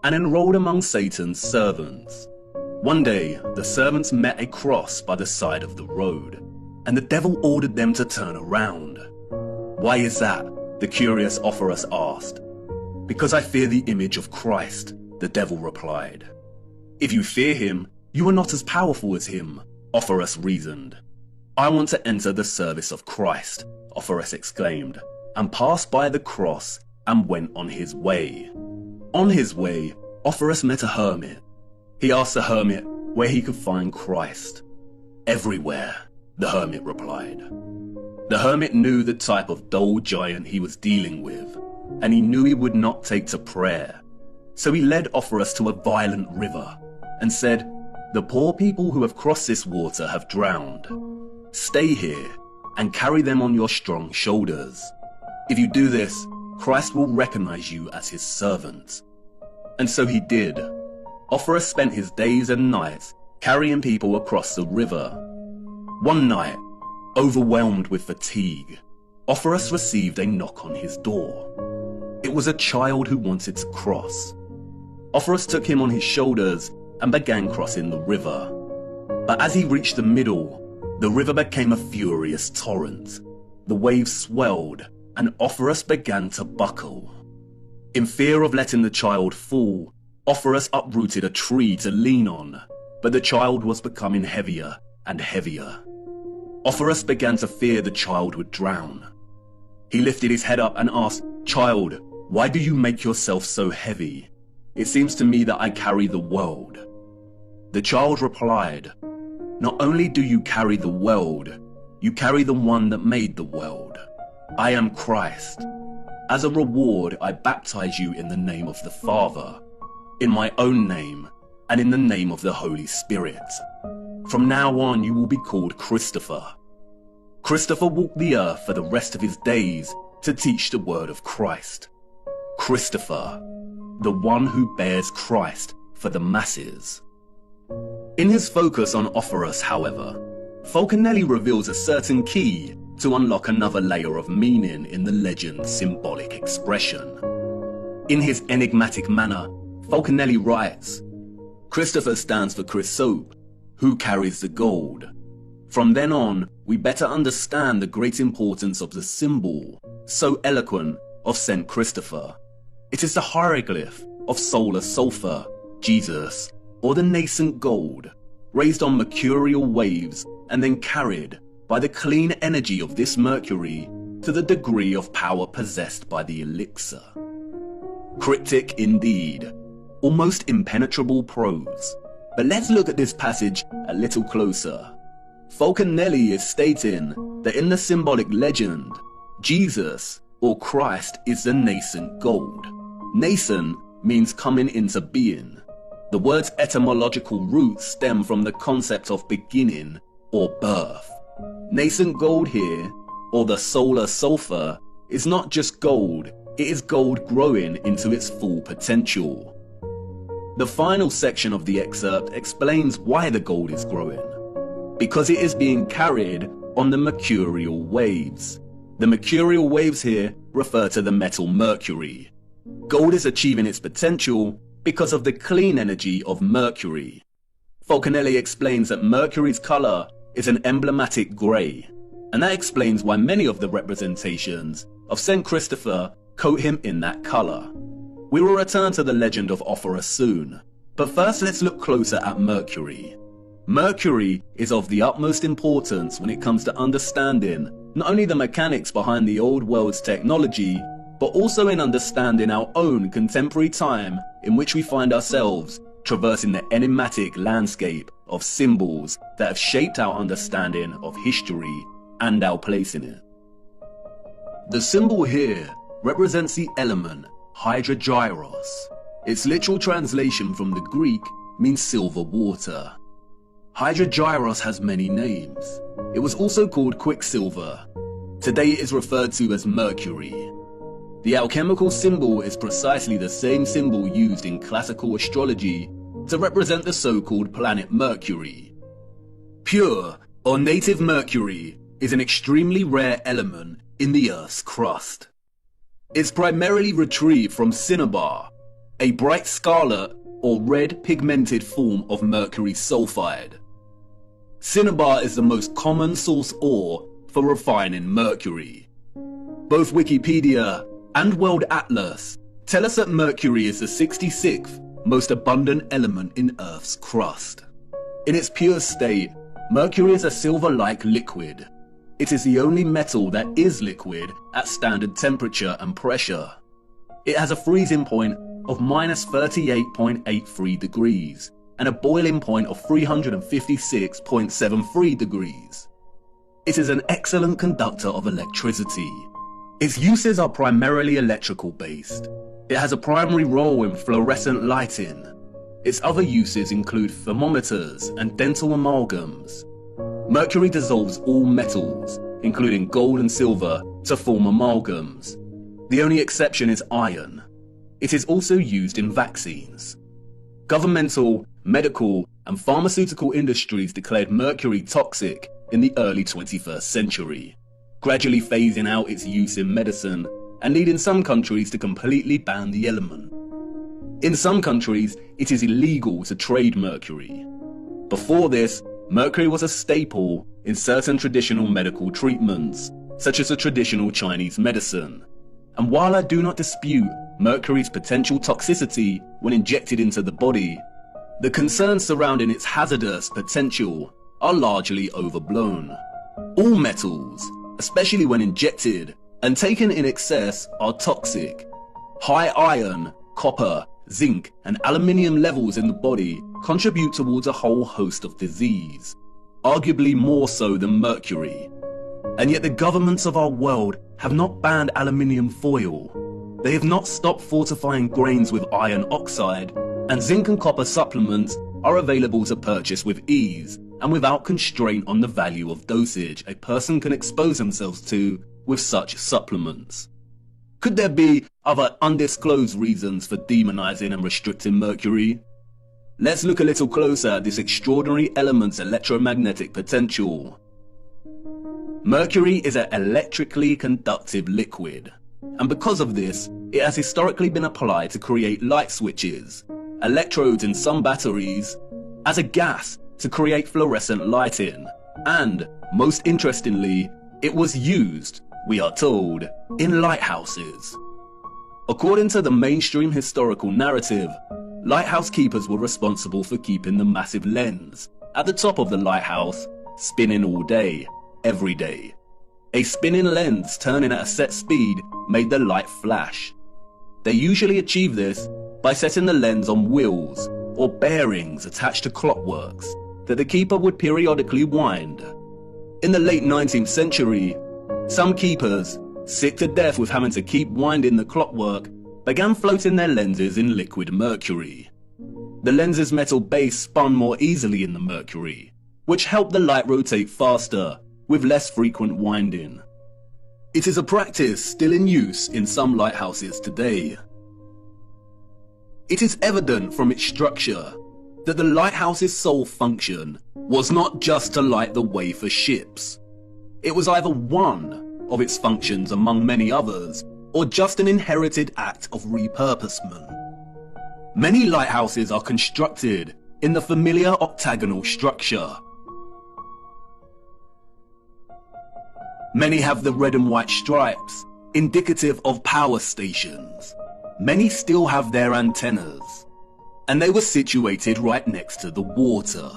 and enrolled among Satan's servants. One day, the servants met a cross by the side of the road, and the devil ordered them to turn around. "Why is that?" the curious Offerus asked. "Because I fear the image of Christ," the devil replied. "If you fear him, you are not as powerful as him," Offerus reasoned. "I want to enter the service of Christ," Offerus exclaimed, and passed by the cross and went on his way. On his way, Offerus met a hermit. He asked the hermit where he could find Christ. "Everywhere," the hermit replied. The hermit knew the type of dull giant he was dealing with, and he knew he would not take to prayer. So he led Offerus to a violent river and said, "The poor people who have crossed this water have drowned. Stay here and carry them on your strong shoulders. If you do this, Christ will recognize you as his servant." And so he did. Offerus spent his days and nights carrying people across the river. One night, overwhelmed with fatigue, Offerus received a knock on his door. It was a child who wanted to cross. Offerus took him on his shoulders and began crossing the river. But as he reached the middle, the river became a furious torrent. The waves swelled, and Offerus began to buckle. In fear of letting the child fall, Offerus uprooted a tree to lean on, but the child was becoming heavier and heavier. Offerus began to fear the child would drown. He lifted his head up and asked, "Child, why do you make yourself so heavy? It seems to me that I carry the world." The child replied, "Not only do you carry the world, you carry the one that made the world. I am Christ. As a reward, I baptize you in the name of the Father, in my own name, and in the name of the Holy Spirit. From now on, you will be called Christopher." Christopher walked the earth for the rest of his days to teach the word of Christ. Christopher, the one who bears Christ for the masses. In his focus on Offerus, however, Falconelli reveals a certain key to unlock another layer of meaning in the legend's symbolic expression. In his enigmatic manner, Falconelli writes, "Christopher stands for Chrysope, who carries the gold. From then on, we better understand the great importance of the symbol, so eloquent, of St. Christopher. It is the hieroglyph of solar sulfur, Jesus, or the nascent gold, raised on mercurial waves and then carried by the clean energy of this mercury to the degree of power possessed by the elixir." Cryptic indeed, almost impenetrable prose. But let's look at this passage a little closer. Falconelli is stating that in the symbolic legend, Jesus, or Christ, is the nascent gold. Nascent means coming into being. The word's etymological roots stem from the concept of beginning or birth. Nascent gold here, or the solar sulfur, is not just gold, it is gold growing into its full potential. The final section of the excerpt explains why the gold is growing. Because it is being carried on the mercurial waves. The mercurial waves here refer to the metal mercury. Gold is achieving its potential because of the clean energy of mercury. Falconelli explains that mercury's color is an emblematic grey, and that explains why many of the representations of St. Christopher coat him in that color. We will return to the legend of Offerus soon, but first let's look closer at mercury. Mercury is of the utmost importance when it comes to understanding not only the mechanics behind the old world's technology, but also in understanding our own contemporary time in which we find ourselves traversing the enigmatic landscape of symbols that have shaped our understanding of history and our place in it. The symbol here represents the element hydrogyros. Its literal translation from the Greek means silver water. Hydrogyros has many names. It was also called quicksilver. Today it is referred to as mercury. The alchemical symbol is precisely the same symbol used in classical astrology to represent the so-called planet Mercury. Pure or native mercury is an extremely rare element in the Earth's crust. It's primarily retrieved from cinnabar, a bright scarlet or red pigmented form of mercury sulfide. Cinnabar is the most common source ore for refining mercury. Both Wikipedia and World Atlas tell us that mercury is the 66th most abundant element in Earth's crust. In its pure state, mercury is a silver-like liquid. It is the only metal that is liquid at standard temperature and pressure. It has a freezing point of -38.83 degrees and a boiling point of 356.73 degrees. It is an excellent conductor of electricity. Its uses are primarily electrical based. It has a primary role in fluorescent lighting. Its other uses include thermometers and dental amalgams. Mercury dissolves all metals, including gold and silver, to form amalgams. The only exception is iron. It is also used in vaccines. Governmental, medical, and pharmaceutical industries declared mercury toxic in the early 21st century, gradually phasing out its use in medicine and leading some countries to completely ban the element. In some countries, it is illegal to trade mercury. Before this, mercury was a staple in certain traditional medical treatments, such as a traditional Chinese medicine. And while I do not dispute mercury's potential toxicity when injected into the body, the concerns surrounding its hazardous potential are largely overblown. All metals, especially when injected and taken in excess, are toxic. High iron, copper, zinc, and aluminium levels in the body contribute towards a whole host of disease, arguably more so than mercury. And yet the governments of our world have not banned aluminium foil. They have not stopped fortifying grains with iron oxide, and zinc and copper supplements are available to purchase with ease and without constraint on the value of dosage a person can expose themselves to with such supplements. Could there be other undisclosed reasons for demonizing and restricting mercury? Let's look a little closer at this extraordinary element's electromagnetic potential. Mercury is an electrically conductive liquid, and because of this, it has historically been applied to create light switches, electrodes in some batteries, as a gas to create fluorescent lighting, and, most interestingly, it was used, we are told, in lighthouses. According to the mainstream historical narrative, lighthouse keepers were responsible for keeping the massive lens at the top of the lighthouse spinning all day, every day. A spinning lens turning at a set speed made the light flash. They usually achieve this by setting the lens on wheels or bearings attached to clockworks that the keeper would periodically wind. In the late 19th century, some keepers, sick to death with having to keep winding the clockwork, began floating their lenses in liquid mercury. The lens's metal base spun more easily in the mercury, which helped the light rotate faster with less frequent winding. It is a practice still in use in some lighthouses today. It is evident from its structure that the lighthouse's sole function was not just to light the way for ships. It was either one of its functions among many others, or just an inherited act of repurposement. Many lighthouses are constructed in the familiar octagonal structure. Many have the red and white stripes, indicative of power stations. Many still have their antennas, and they were situated right next to the water.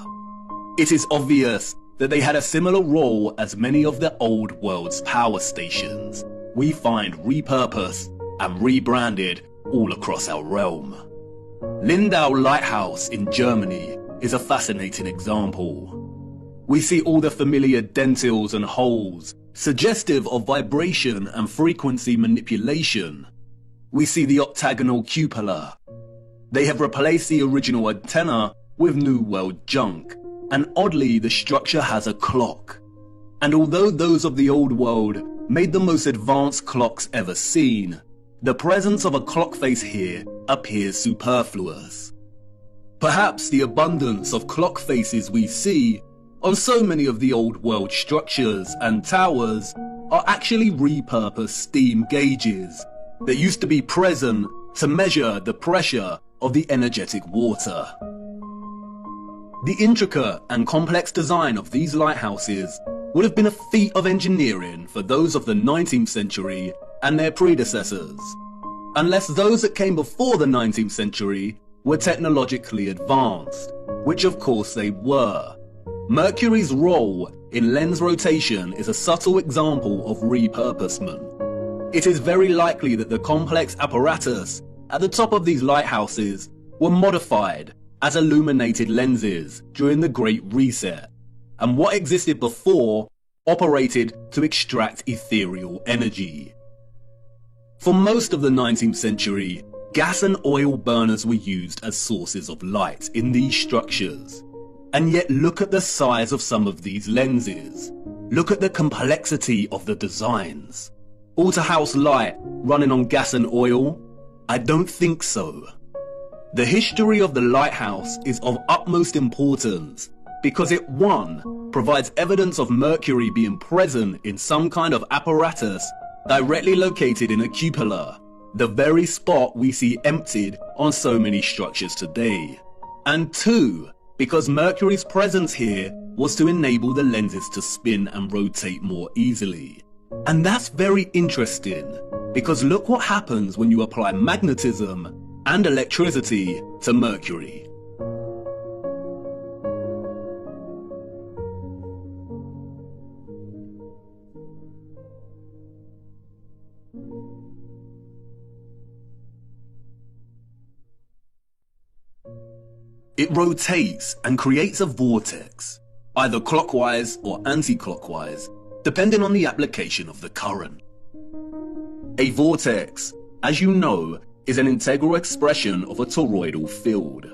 It is obvious that they had a similar role as many of the old world's power stations we find repurposed and rebranded all across our realm. Lindau Lighthouse in Germany is a fascinating example. We see all the familiar dentils and holes, suggestive of vibration and frequency manipulation. We see the octagonal cupola. They have replaced the original antenna with New World junk, and oddly the structure has a clock. And although those of the old world made the most advanced clocks ever seen, the presence of a clock face here appears superfluous. Perhaps the abundance of clock faces we see on so many of the old world structures and towers are actually repurposed steam gauges that used to be present to measure the pressure of the energetic water. The intricate and complex design of these lighthouses would have been a feat of engineering for those of the 19th century and their predecessors, unless those that came before the 19th century were technologically advanced, which of course they were. Mercury's role in lens rotation is a subtle example of repurposement. It is very likely that the complex apparatus at the top of these lighthouses were modified as illuminated lenses during the Great Reset, and what existed before operated to extract ethereal energy. For most of the 19th century, gas and oil burners were used as sources of light in these structures. And yet look at the size of some of these lenses. Look at the complexity of the designs. All to house light running on gas and oil? I don't think so. The history of the lighthouse is of utmost importance because it, 1, provides evidence of mercury being present in some kind of apparatus directly located in a cupola, the very spot we see emptied on so many structures today. And 2, because mercury's presence here was to enable the lenses to spin and rotate more easily. And that's very interesting, because look what happens when you apply magnetism and electricity to mercury. It rotates and creates a vortex, either clockwise or anti-clockwise, depending on the application of the current. A vortex, as you know, is an integral expression of a toroidal field.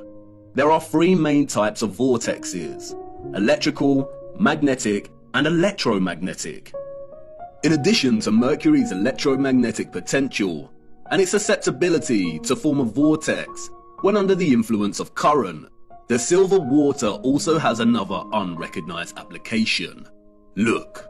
There are three main types of vortexes: electrical, magnetic, and electromagnetic. In addition to Mercury's electromagnetic potential and its susceptibility to form a vortex when under the influence of current, the silver water also has another unrecognized application. Look.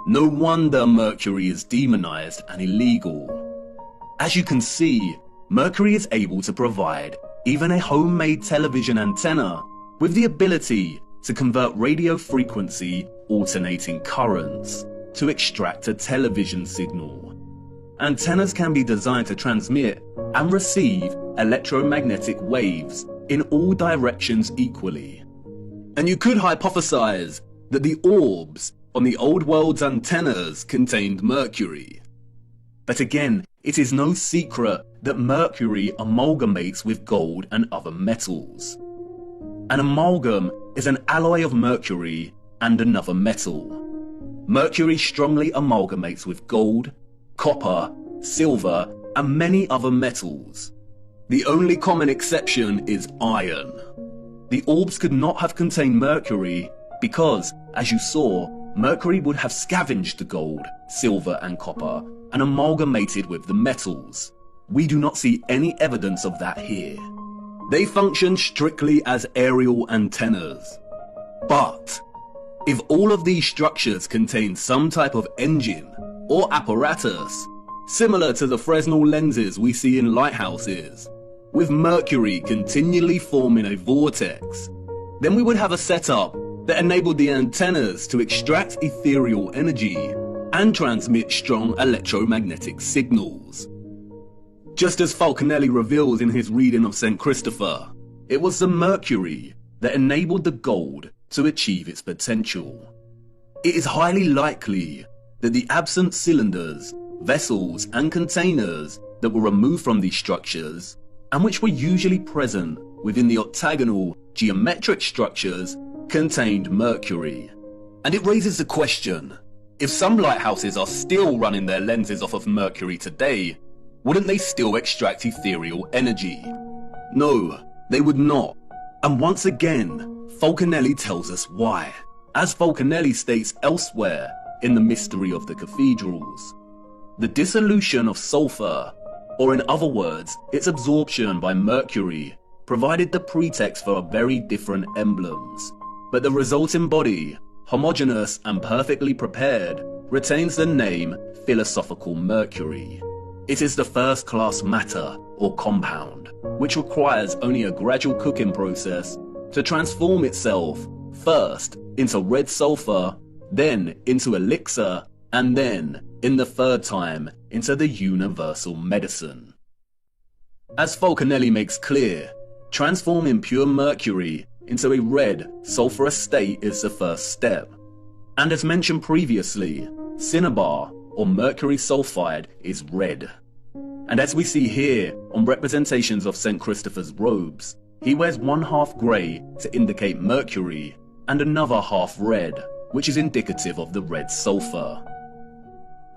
No wonder Mercury is demonized and illegal. As you can see, Mercury is able to provide even a homemade television antenna with the ability to convert radio frequency alternating currents to extract a television signal. Antennas can be designed to transmit and receive electromagnetic waves in all directions equally. And you could hypothesize that the orbs on the old world's antennas contained mercury. But again, it is no secret that mercury amalgamates with gold and other metals. An amalgam is an alloy of mercury and another metal. Mercury strongly amalgamates with gold, copper, silver, and many other metals. The only common exception is iron. The orbs could not have contained mercury because, as you saw, mercury would have scavenged the gold, silver, and copper and amalgamated with the metals. We do not see any evidence of that here. They function strictly as aerial antennas. But if all of these structures contain some type of engine or apparatus, similar to the Fresnel lenses we see in lighthouses, with mercury continually forming a vortex, then we would have a setup that enabled the antennas to extract ethereal energy and transmit strong electromagnetic signals. Just as Falconelli reveals in his reading of St. Christopher, it was the mercury that enabled the gold to achieve its potential. It is highly likely that the absent cylinders, vessels, and containers that were removed from these structures, and which were usually present within the octagonal geometric structures, contained mercury. And it raises the question, if some lighthouses are still running their lenses off of mercury today, wouldn't they still extract ethereal energy? No, they would not. And once again, Falconelli tells us why. As Falconelli states elsewhere in The Mystery of the Cathedrals, the dissolution of sulfur, or in other words, its absorption by mercury, provided the pretext for very different emblems. But the resulting body, homogeneous and perfectly prepared, retains the name philosophical mercury. It is the first-class matter, or compound, which requires only a gradual cooking process to transform itself first into red sulfur, then into elixir, and then, in the third time, into the universal medicine. As Falconelli makes clear, transforming pure mercury into a red, sulfurous state is the first step. And as mentioned previously, cinnabar, or mercury sulfide, is red. And as we see here on representations of St. Christopher's robes, he wears one half grey to indicate mercury and another half red, which is indicative of the red sulfur.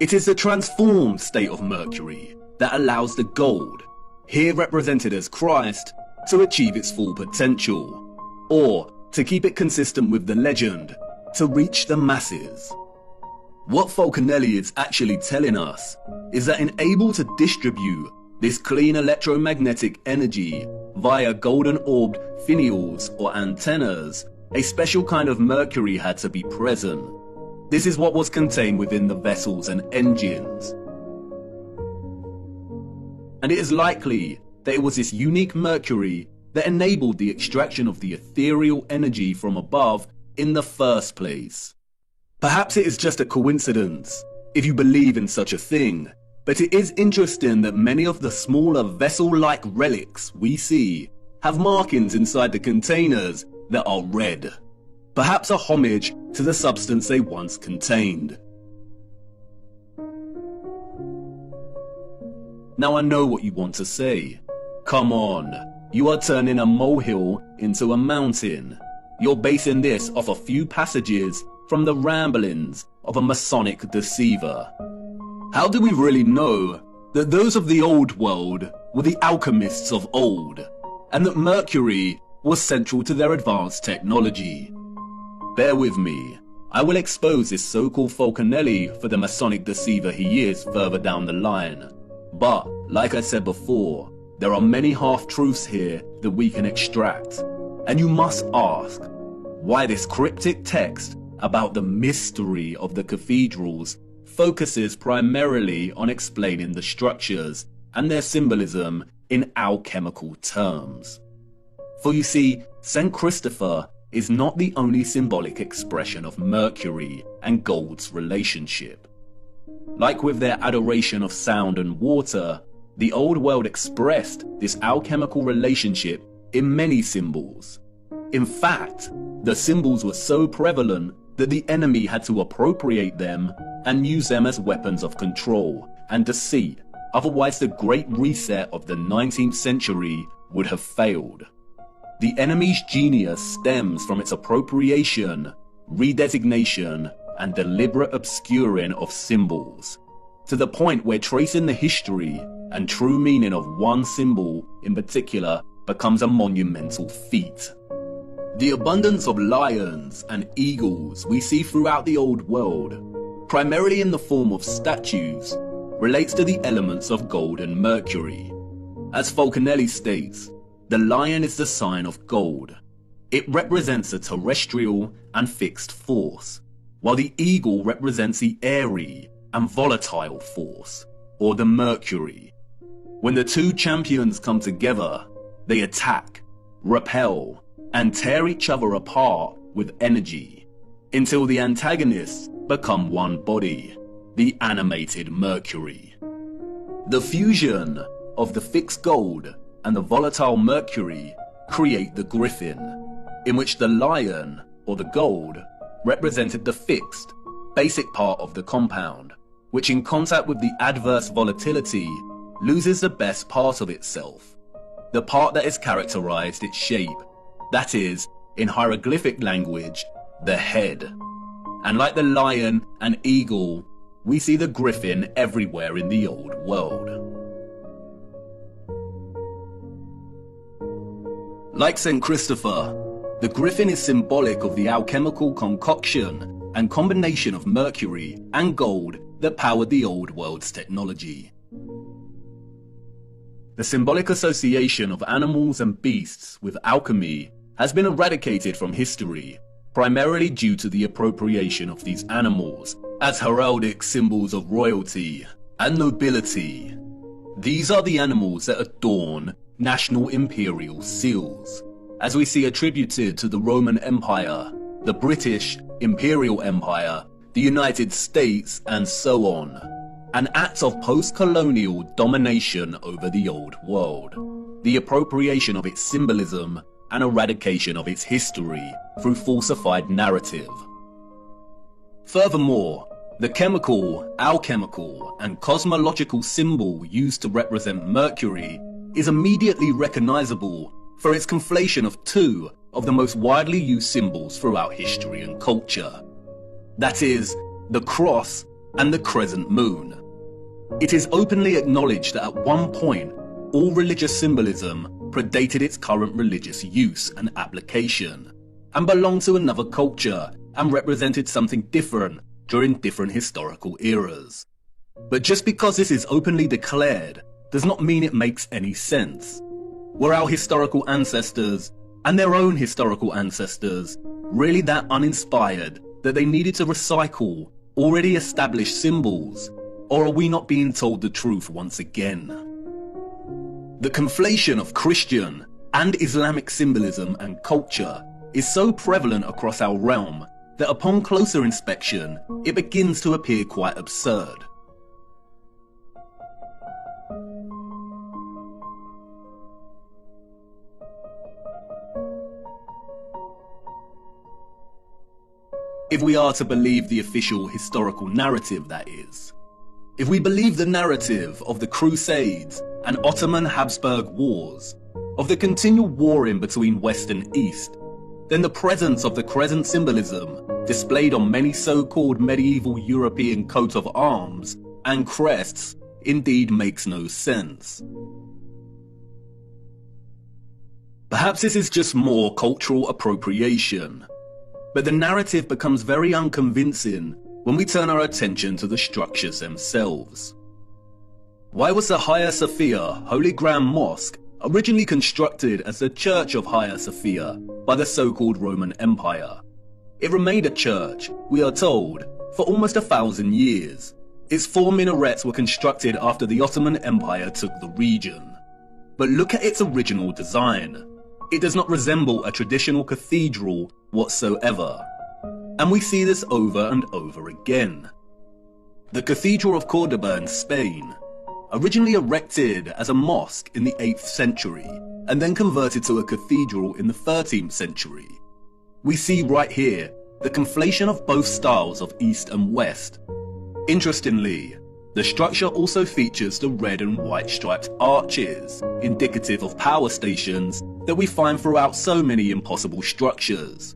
It is the transformed state of mercury that allows the gold, here represented as Christ, to achieve its full potential, or, to keep it consistent with the legend, to reach the masses. What Falconelli is actually telling us is that in able to distribute this clean electromagnetic energy via golden orbed finials or antennas, a special kind of mercury had to be present. This is what was contained within the vessels and engines. And it is likely that it was this unique mercury that enabled the extraction of the ethereal energy from above in the first place. Perhaps it is just a coincidence, if you believe in such a thing, but it is interesting that many of the smaller vessel-like relics we see have markings inside the containers that are red, perhaps a homage to the substance they once contained. Now I know what you want to say. Come on, you are turning a molehill into a mountain. You're basing this off a few passages from the ramblings of a Masonic deceiver. How do we really know that those of the old world were the alchemists of old, and that mercury was central to their advanced technology? Bear with me, I will expose this so-called Falconelli for the Masonic deceiver he is further down the line. But, like I said before, there are many half-truths here that we can extract, and you must ask, why this cryptic text about the mystery of the cathedrals focuses primarily on explaining the structures and their symbolism in alchemical terms. For you see, St. Christopher is not the only symbolic expression of Mercury and gold's relationship. Like with their adoration of sound and water, the old world expressed this alchemical relationship in many symbols. In fact, the symbols were so prevalent that the enemy had to appropriate them and use them as weapons of control and deceit, otherwise the great reset of the 19th century would have failed. The enemy's genius stems from its appropriation, redesignation, and deliberate obscuring of symbols, to the point where tracing the history and true meaning of one symbol in particular becomes a monumental feat. The abundance of lions and eagles we see throughout the old world, primarily in the form of statues, relates to the elements of gold and mercury. As Falconelli states, the lion is the sign of gold. It represents a terrestrial and fixed force, while the eagle represents the airy and volatile force, or the mercury. When the two champions come together, they attack, repel, and tear each other apart with energy, until the antagonists become one body, the animated mercury. The fusion of the fixed gold and the volatile mercury create the griffin, in which the lion, or the gold, represented the fixed, basic part of the compound, which in contact with the adverse volatility loses the best part of itself, the part that is characterized its shape, that is, in hieroglyphic language, the head. And like the lion and eagle, we see the griffin everywhere in the old world. Like St. Christopher, the griffin is symbolic of the alchemical concoction and combination of mercury and gold that powered the old world's technology. The symbolic association of animals and beasts with alchemy has been eradicated from history, primarily due to the appropriation of these animals as heraldic symbols of royalty and nobility. These are the animals that adorn national imperial seals, as we see attributed to the Roman Empire, the British Imperial Empire, the United States, and so on. an act of post-colonial domination over the old world, the appropriation of its symbolism and eradication of its history through falsified narrative. Furthermore, the chemical, alchemical, and cosmological symbol used to represent Mercury is immediately recognizable for its conflation of two of the most widely used symbols throughout history and culture. That is, the cross and the crescent moon. It is openly acknowledged that at one point, all religious symbolism predated its current religious use and application, and belonged to another culture and represented something different during different historical eras. But just because this is openly declared does not mean it makes any sense. Were our historical ancestors and their own historical ancestors really that uninspired that they needed to recycle already established symbols, or are we not being told the truth once again? The conflation of Christian and Islamic symbolism and culture is so prevalent across our realm that upon closer inspection, it begins to appear quite absurd. If we are to believe the official historical narrative, that is. If we believe the narrative of the Crusades and Ottoman Habsburg Wars, of the continual warring between West and East, then the presence of the crescent symbolism displayed on many so-called medieval European coats of arms and crests indeed makes no sense. Perhaps this is just more cultural appropriation, but the narrative becomes very unconvincing when we turn our attention to the structures themselves. Why was the Hagia Sophia Holy Grand Mosque originally constructed as the Church of Hagia Sophia by the so-called Roman Empire? It remained a church, we are told, for almost 1,000 years. Its 4 minarets were constructed after the Ottoman Empire took the region. But look at its original design. It does not resemble a traditional cathedral whatsoever. And we see this over and over again. The Cathedral of Cordoba in Spain, originally erected as a mosque in the 8th century, and then converted to a cathedral in the 13th century. We see right here the conflation of both styles of East and West. Interestingly, the structure also features the red and white striped arches, indicative of power stations that we find throughout so many impossible structures.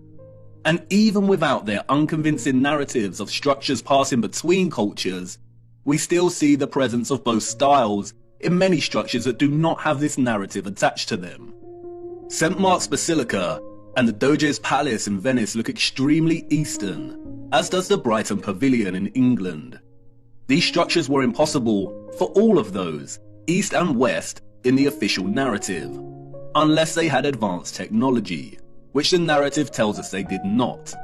And even without their unconvincing narratives of structures passing between cultures, we still see the presence of both styles in many structures that do not have this narrative attached to them. St. Mark's Basilica and the Doge's Palace in Venice look extremely Eastern, as does the Brighton Pavilion in England. These structures were impossible for all of those, East and West, in the official narrative, unless they had advanced technology, which the narrative tells us they did not.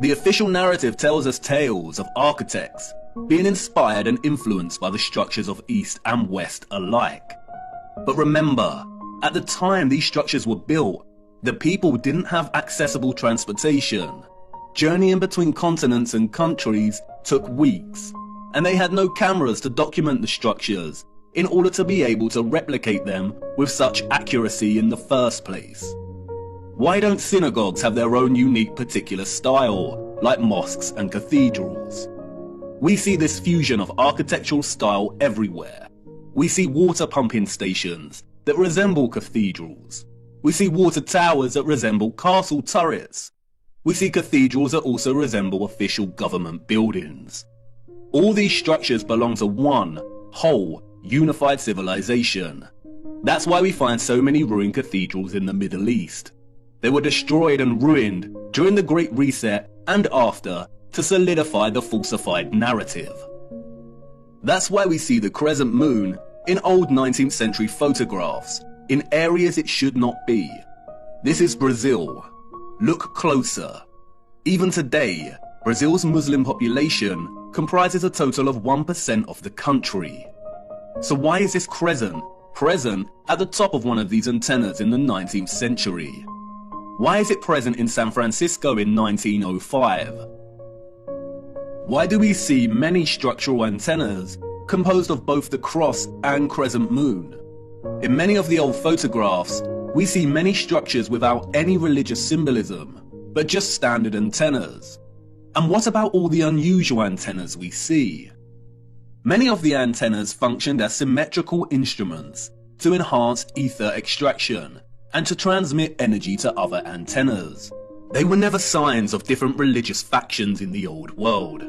The official narrative tells us tales of architects being inspired and influenced by the structures of East and West alike. But remember, at the time these structures were built, the people didn't have accessible transportation. Journeying between continents and countries took weeks, and they had no cameras to document the structures in order to be able to replicate them with such accuracy in the first place. Why don't synagogues have their own unique particular style, like mosques and cathedrals? We see this fusion of architectural style everywhere. We see water pumping stations that resemble cathedrals. We see water towers that resemble castle turrets. We see cathedrals that also resemble official government buildings. All these structures belong to one whole, unified civilization. That's why we find so many ruined cathedrals in the Middle East. They were destroyed and ruined during the Great Reset and after to solidify the falsified narrative. That's why we see the crescent moon in old 19th century photographs in areas it should not be. This is Brazil. Look closer. Even today, Brazil's Muslim population comprises a total of 1% of the country. So why is this crescent present at the top of one of these antennas in the 19th century? Why is it present in San Francisco in 1905? Why do we see many structural antennas composed of both the cross and crescent moon. In many of the old photographs, we see many structures without any religious symbolism, but just standard antennas. And what about all the unusual antennas we see? Many of the antennas functioned as symmetrical instruments to enhance ether extraction and to transmit energy to other antennas. They were never signs of different religious factions in the old world.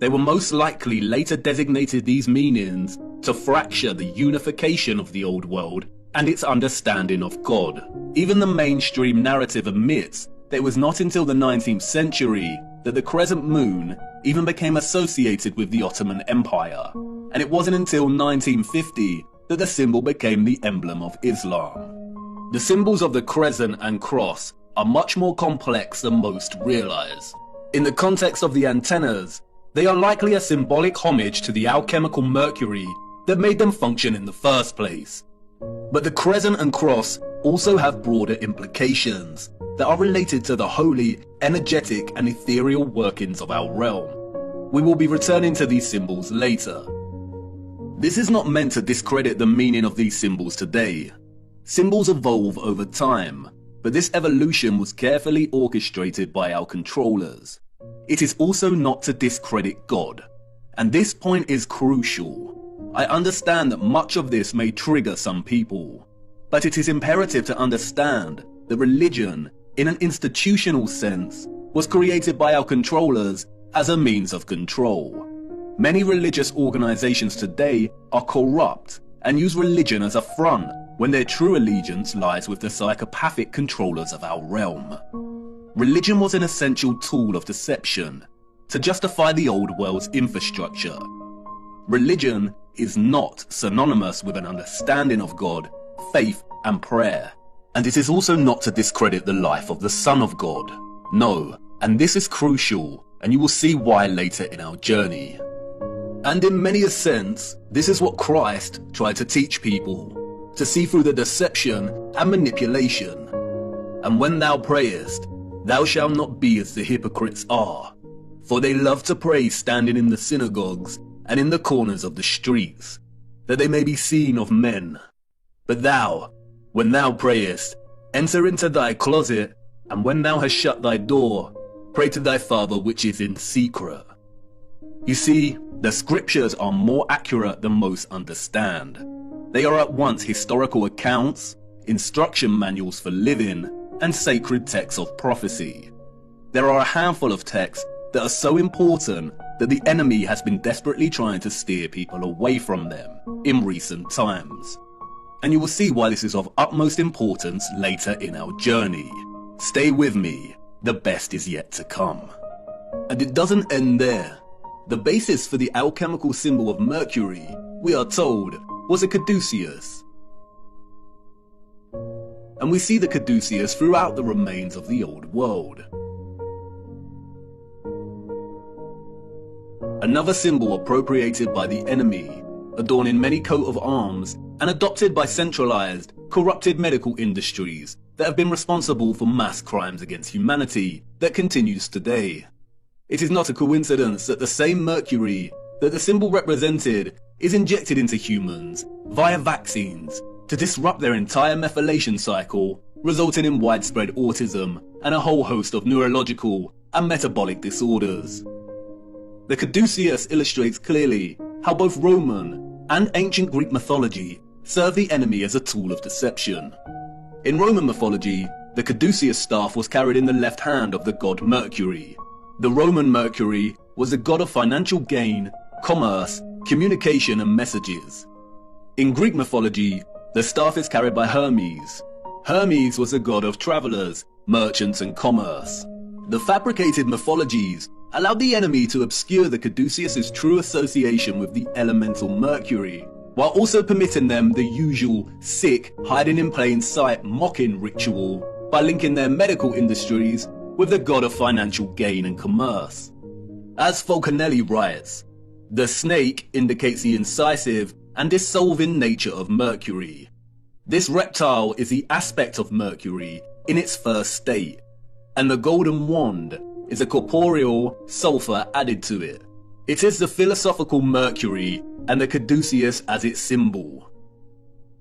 They were most likely later designated these meanings to fracture the unification of the old world and its understanding of God. Even the mainstream narrative admits that it was not until the 19th century that the crescent moon even became associated with the Ottoman Empire, and it wasn't until 1950 that the symbol became the emblem of Islam. The symbols of the crescent and cross are much more complex than most realize. In the context of the antennas, they are likely a symbolic homage to the alchemical mercury that made them function in the first place. But the crescent and cross also have broader implications that are related to the holy, energetic and ethereal workings of our realm. We will be returning to these symbols later. This is not meant to discredit the meaning of these symbols today. Symbols evolve over time, but this evolution was carefully orchestrated by our controllers. It is also not to discredit God, and this point is crucial. I understand that much of this may trigger some people, but it is imperative to understand that religion, in an institutional sense, was created by our controllers as a means of control. Many religious organizations today are corrupt and use religion as a front when their true allegiance lies with the psychopathic controllers of our realm. Religion was an essential tool of deception to justify the old world's infrastructure. Religion is not synonymous with an understanding of God, faith, and prayer. And it is also not to discredit the life of the Son of God. No, and this is crucial, and you will see why later in our journey. And in many a sense, this is what Christ tried to teach people, to see through the deception and manipulation. And when thou prayest, thou shalt not be as the hypocrites are, for they love to pray standing in the synagogues and in the corners of the streets, that they may be seen of men. But thou, when thou prayest, enter into thy closet, and when thou hast shut thy door, pray to thy Father which is in secret. You see, the scriptures are more accurate than most understand. They are at once historical accounts, instruction manuals for living, and sacred texts of prophecy. There are a handful of texts that are so important that the enemy has been desperately trying to steer people away from them in recent times. And you will see why this is of utmost importance later in our journey. Stay with me, the best is yet to come. And it doesn't end there. The basis for the alchemical symbol of Mercury, we are told, was a caduceus. And we see the caduceus throughout the remains of the old world. Another symbol appropriated by the enemy, adorning many coat of arms, and adopted by centralized, corrupted medical industries that have been responsible for mass crimes against humanity that continues today. It is not a coincidence that the same mercury that the symbol represented is injected into humans via vaccines to disrupt their entire methylation cycle, resulting in widespread autism and a whole host of neurological and metabolic disorders. The caduceus illustrates clearly how both Roman and ancient Greek mythology serve the enemy as a tool of deception. In Roman mythology, the caduceus staff was carried in the left hand of the god Mercury. The Roman Mercury was the god of financial gain, commerce, communication and messages. In Greek mythology, the staff is carried by Hermes. Hermes was the god of travelers, merchants and commerce. The fabricated mythologies allowed the enemy to obscure the caduceus's true association with the elemental Mercury, while also permitting them the usual sick, hiding in plain sight mocking ritual by linking their medical industries with the god of financial gain and commerce. As Falconelli writes, the snake indicates the incisive and dissolving nature of Mercury. This reptile is the aspect of Mercury in its first state, and the golden wand is a corporeal sulfur added to it. It is the philosophical Mercury and the caduceus as its symbol.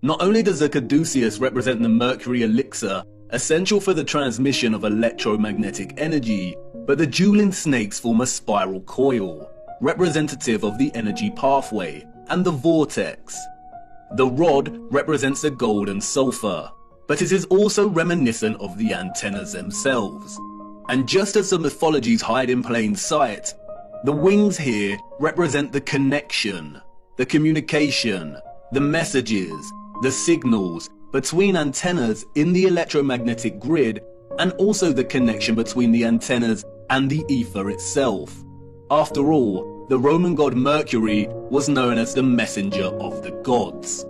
Not only does the caduceus represent the Mercury elixir essential for the transmission of electromagnetic energy, but the dueling snakes form a spiral coil, representative of the energy pathway and the vortex. The rod represents the gold and sulfur, but it is also reminiscent of the antennas themselves. And just as the mythologies hide in plain sight, the wings here represent the connection, the communication, the messages, the signals between antennas in the electromagnetic grid, and also the connection between the antennas and the ether itself. After all, the Roman god Mercury was known as the messenger of the gods.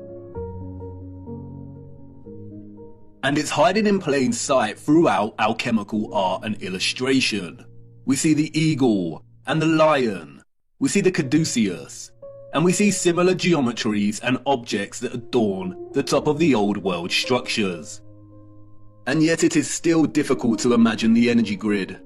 And it's hiding in plain sight throughout alchemical art and illustration. We see the eagle and the lion, we see the caduceus, and we see similar geometries and objects that adorn the top of the old world structures. And yet it is still difficult to imagine the energy grid.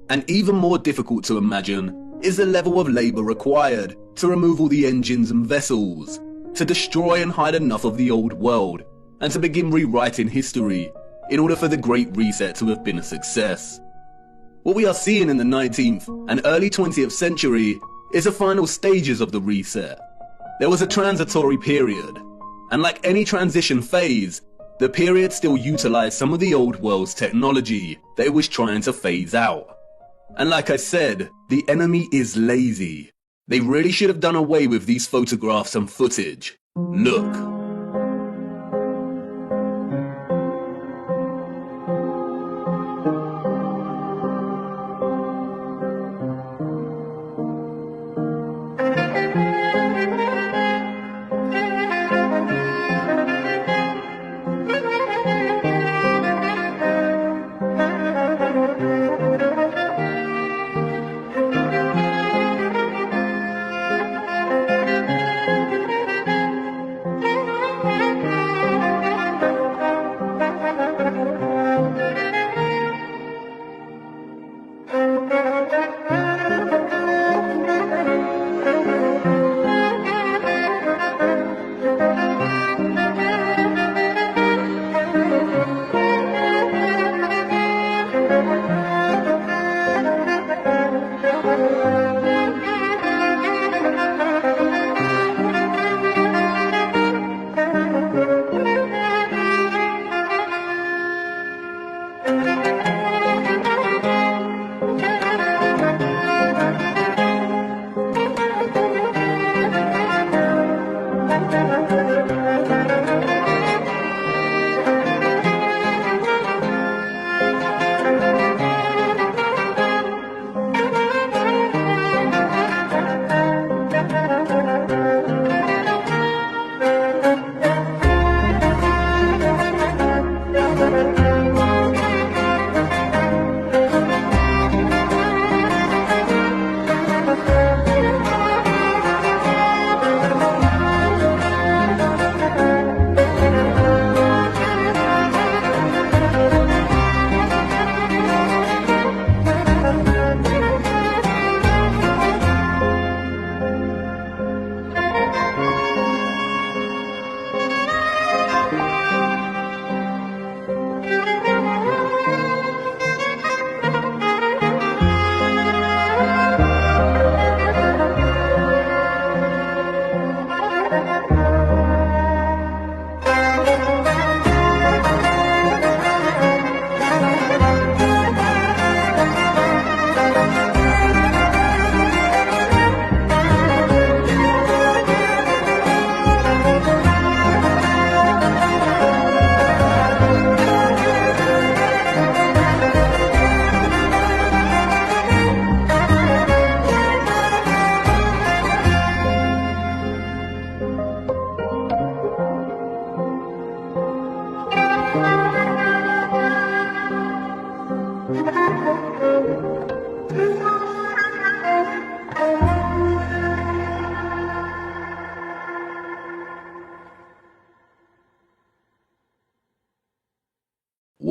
And even more difficult to imagine is the level of labor required to remove all the engines and vessels, to destroy and hide enough of the old world, and to begin rewriting history in order for the Great Reset to have been a success. What we are seeing in the 19th and early 20th century is the final stages of the reset. There was a transitory period, and like any transition phase, the period still utilized some of the old world's technology that it was trying to phase out. And like I said, the enemy is lazy. They really should have done away with these photographs and footage. Look.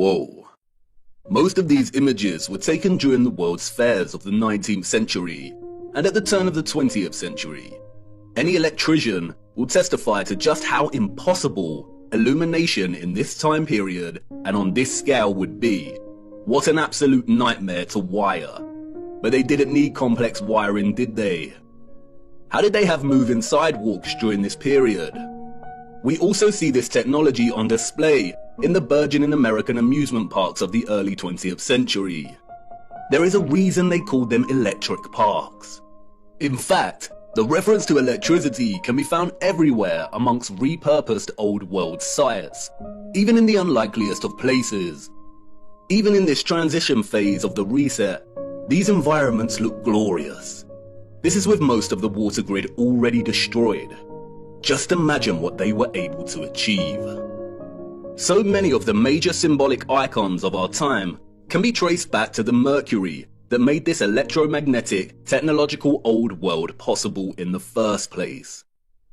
Whoa. Most of these images were taken during the world's fairs of the 19th century, and at the turn of the 20th century. Any electrician will testify to just how impossible illumination in this time period and on this scale would be. What an absolute nightmare to wire. But they didn't need complex wiring, did they? How did they have moving sidewalks during this period? We also see this technology on display in the burgeoning American amusement parks of the early 20th century. There is a reason they called them electric parks. In fact, the reference to electricity can be found everywhere amongst repurposed old world sites, even in the unlikeliest of places. Even in this transition phase of the reset, these environments look glorious. This is with most of the water grid already destroyed. Just imagine what they were able to achieve. So many of the major symbolic icons of our time can be traced back to the Mercury that made this electromagnetic, technological old world possible in the first place.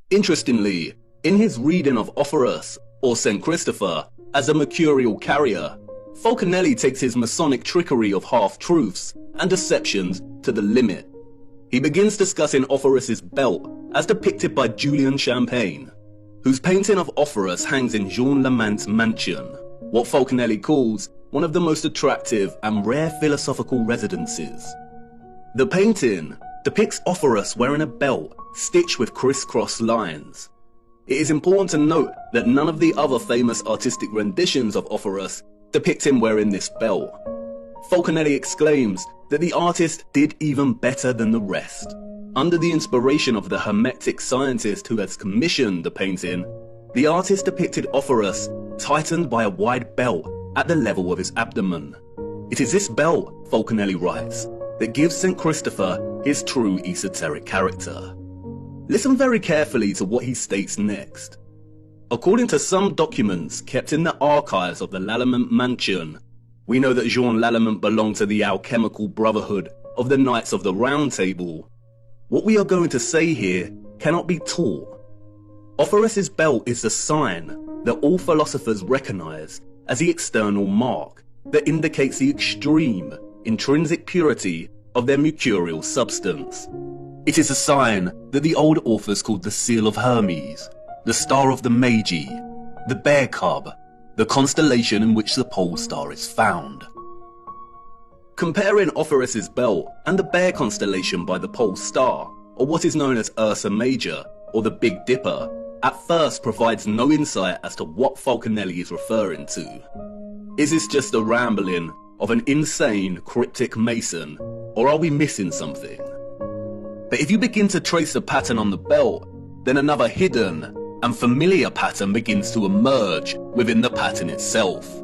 Interestingly, in his reading of Orpheus, or St. Christopher, as a mercurial carrier, Falconelli takes his Masonic trickery of half-truths and deceptions to the limit. He begins discussing Orpheus's belt as depicted by Julian Champagne, whose painting of Orpheus hangs in Jean Lamant's mansion, what Falconelli calls one of the most attractive and rare philosophical residences. The painting depicts Orpheus wearing a belt stitched with crisscross lines. It is important to note that none of the other famous artistic renditions of Orpheus depict him wearing this belt. Falconelli exclaims that the artist did even better than the rest. Under the inspiration of the Hermetic scientist who has commissioned the painting, the artist depicted Orpheus tightened by a wide belt at the level of his abdomen. It is this belt, Falconelli writes, that gives St. Christopher his true esoteric character. Listen very carefully to what he states next. According to some documents kept in the archives of the Lallement mansion, we know that Jean Lallement belonged to the alchemical brotherhood of the Knights of the Round Table. What we are going to say here cannot be taught. Orpheus's belt is the sign that all philosophers recognize as the external mark that indicates the extreme, intrinsic purity of their mercurial substance. It is a sign that the old authors called the Seal of Hermes, the Star of the Magi, the Bear Cub, the constellation in which the pole star is found. Comparing Orpheus's belt and the Bear constellation by the pole star, or what is known as Ursa Major, or the Big Dipper, at first provides no insight as to what Falconelli is referring to. Is this just a rambling of an insane cryptic mason, or are we missing something? But if you begin to trace the pattern on the belt, then another hidden and familiar pattern begins to emerge within the pattern itself.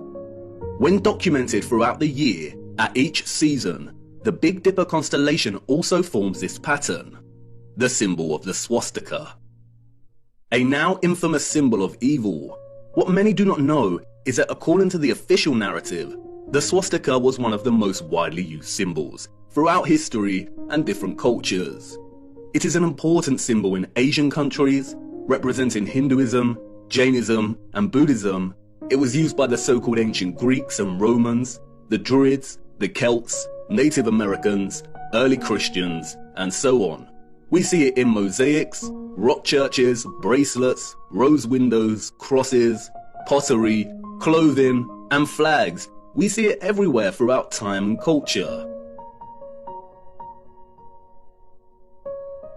When documented throughout the year, at each season, the Big Dipper constellation also forms this pattern, the symbol of the swastika. A now infamous symbol of evil. What many do not know is that according to the official narrative, the swastika was one of the most widely used symbols throughout history and different cultures. It is an important symbol in Asian countries, representing Hinduism, Jainism, and Buddhism. It was used by the so-called ancient Greeks and Romans, the Druids, the Celts, Native Americans, early Christians, and so on. We see it in mosaics, rock churches, bracelets, rose windows, crosses, pottery, clothing, and flags. We see it everywhere throughout time and culture.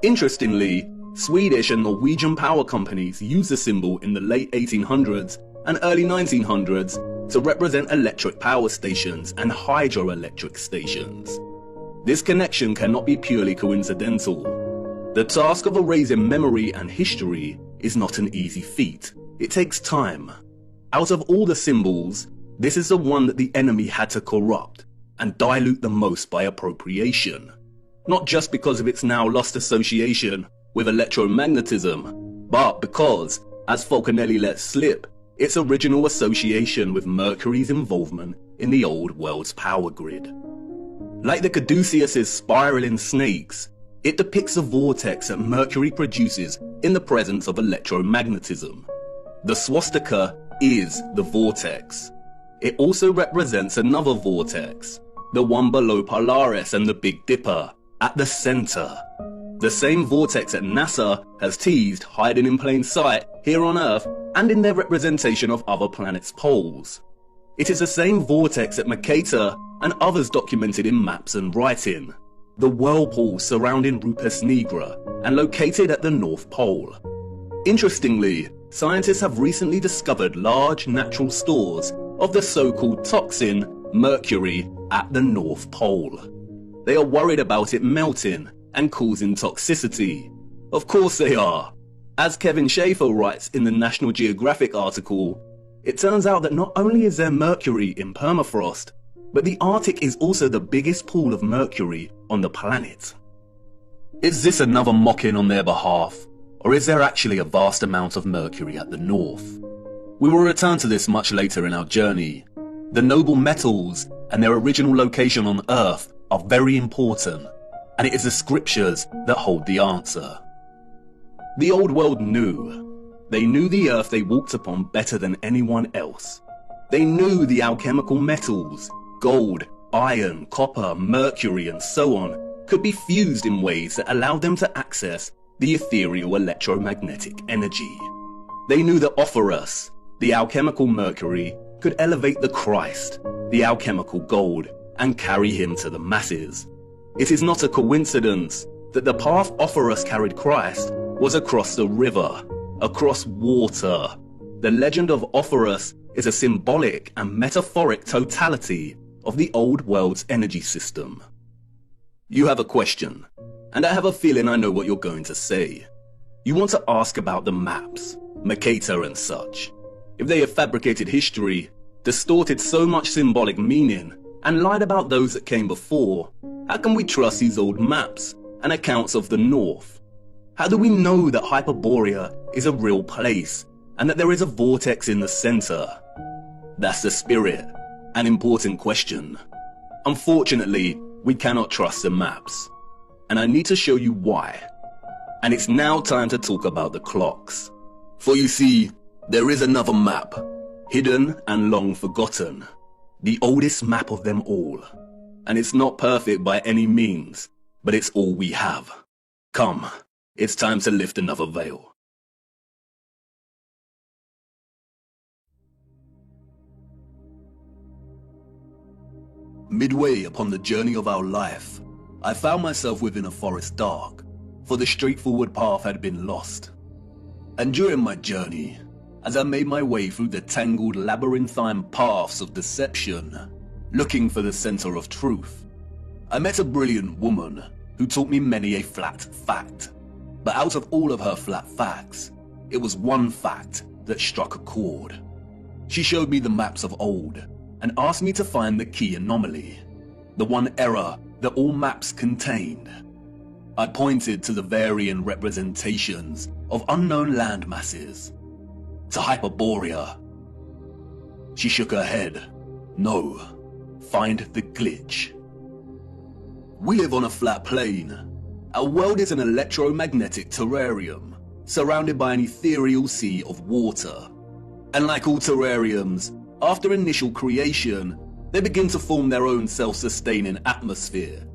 Interestingly, Swedish and Norwegian power companies used the symbol in the late 1800s and early 1900s to represent electric power stations and hydroelectric stations. This connection cannot be purely coincidental. The task of erasing memory and history is not an easy feat. It takes time. Out of all the symbols, this is the one that the enemy had to corrupt and dilute the most by appropriation. Not just because of its now lost association with electromagnetism, but because, as Falconelli let slip, its original association with Mercury's involvement in the old world's power grid. Like the caduceus's spiraling snakes, it depicts a vortex that Mercury produces in the presence of electromagnetism. The swastika is the vortex. It also represents another vortex, the one below Polaris and the Big Dipper, at the center. The same vortex that NASA has teased hiding in plain sight here on Earth and in their representation of other planets' poles. It is the same vortex that Mercator and others documented in maps and writing. The whirlpool surrounding Rupes Nigra and located at the North Pole. Interestingly, scientists have recently discovered large natural stores of the so-called toxin mercury at the North Pole. They are worried about it melting and causing toxicity. Of course they are. As Kevin Schaefer writes in the National Geographic article, it turns out that not only is there mercury in permafrost, but the Arctic is also the biggest pool of mercury on the planet. Is this another mocking on their behalf, or is there actually a vast amount of mercury at the north? We will return to this much later in our journey. The noble metals and their original location on Earth are very important, and it is the scriptures that hold the answer. The old world knew. They knew the Earth they walked upon better than anyone else. They knew the alchemical metals, gold, iron, copper, mercury, and so on, could be fused in ways that allowed them to access the ethereal electromagnetic energy. They knew that Ophorus, the alchemical mercury, could elevate the Christ, the alchemical gold, and carry him to the masses. It is not a coincidence that the path Ophorus carried Christ was across the river, across water. The legend of Ophorus is a symbolic and metaphoric totality of the old world's energy system. You have a question, and I have a feeling I know what you're going to say. You want to ask about the maps, Mercator and such. If they have fabricated history, distorted so much symbolic meaning, and lied about those that came before, how can we trust these old maps and accounts of the North? How do we know that Hyperborea is a real place and that there is a vortex in the center? That's the spirit, an important question. Unfortunately, we cannot trust the maps, and I need to show you why. And it's now time to talk about the clocks. For you see, there is another map, hidden and long forgotten, the oldest map of them all. And it's not perfect by any means, but it's all we have. Come, it's time to lift another veil. Midway upon the journey of our life, I found myself within a forest dark, for the straightforward path had been lost. And during my journey, as I made my way through the tangled labyrinthine paths of deception, looking for the center of truth, I met a brilliant woman who taught me many a flat fact. But out of all of her flat facts, it was one fact that struck a chord. She showed me the maps of old and asked me to find the key anomaly, the one error that all maps contained. I pointed to the varying representations of unknown land masses, to Hyperborea. She shook her head. No, find the glitch. We live on a flat plane. Our world is an electromagnetic terrarium, surrounded by an ethereal sea of water. And like all terrariums, after initial creation, they begin to form their own self-sustaining atmosphere.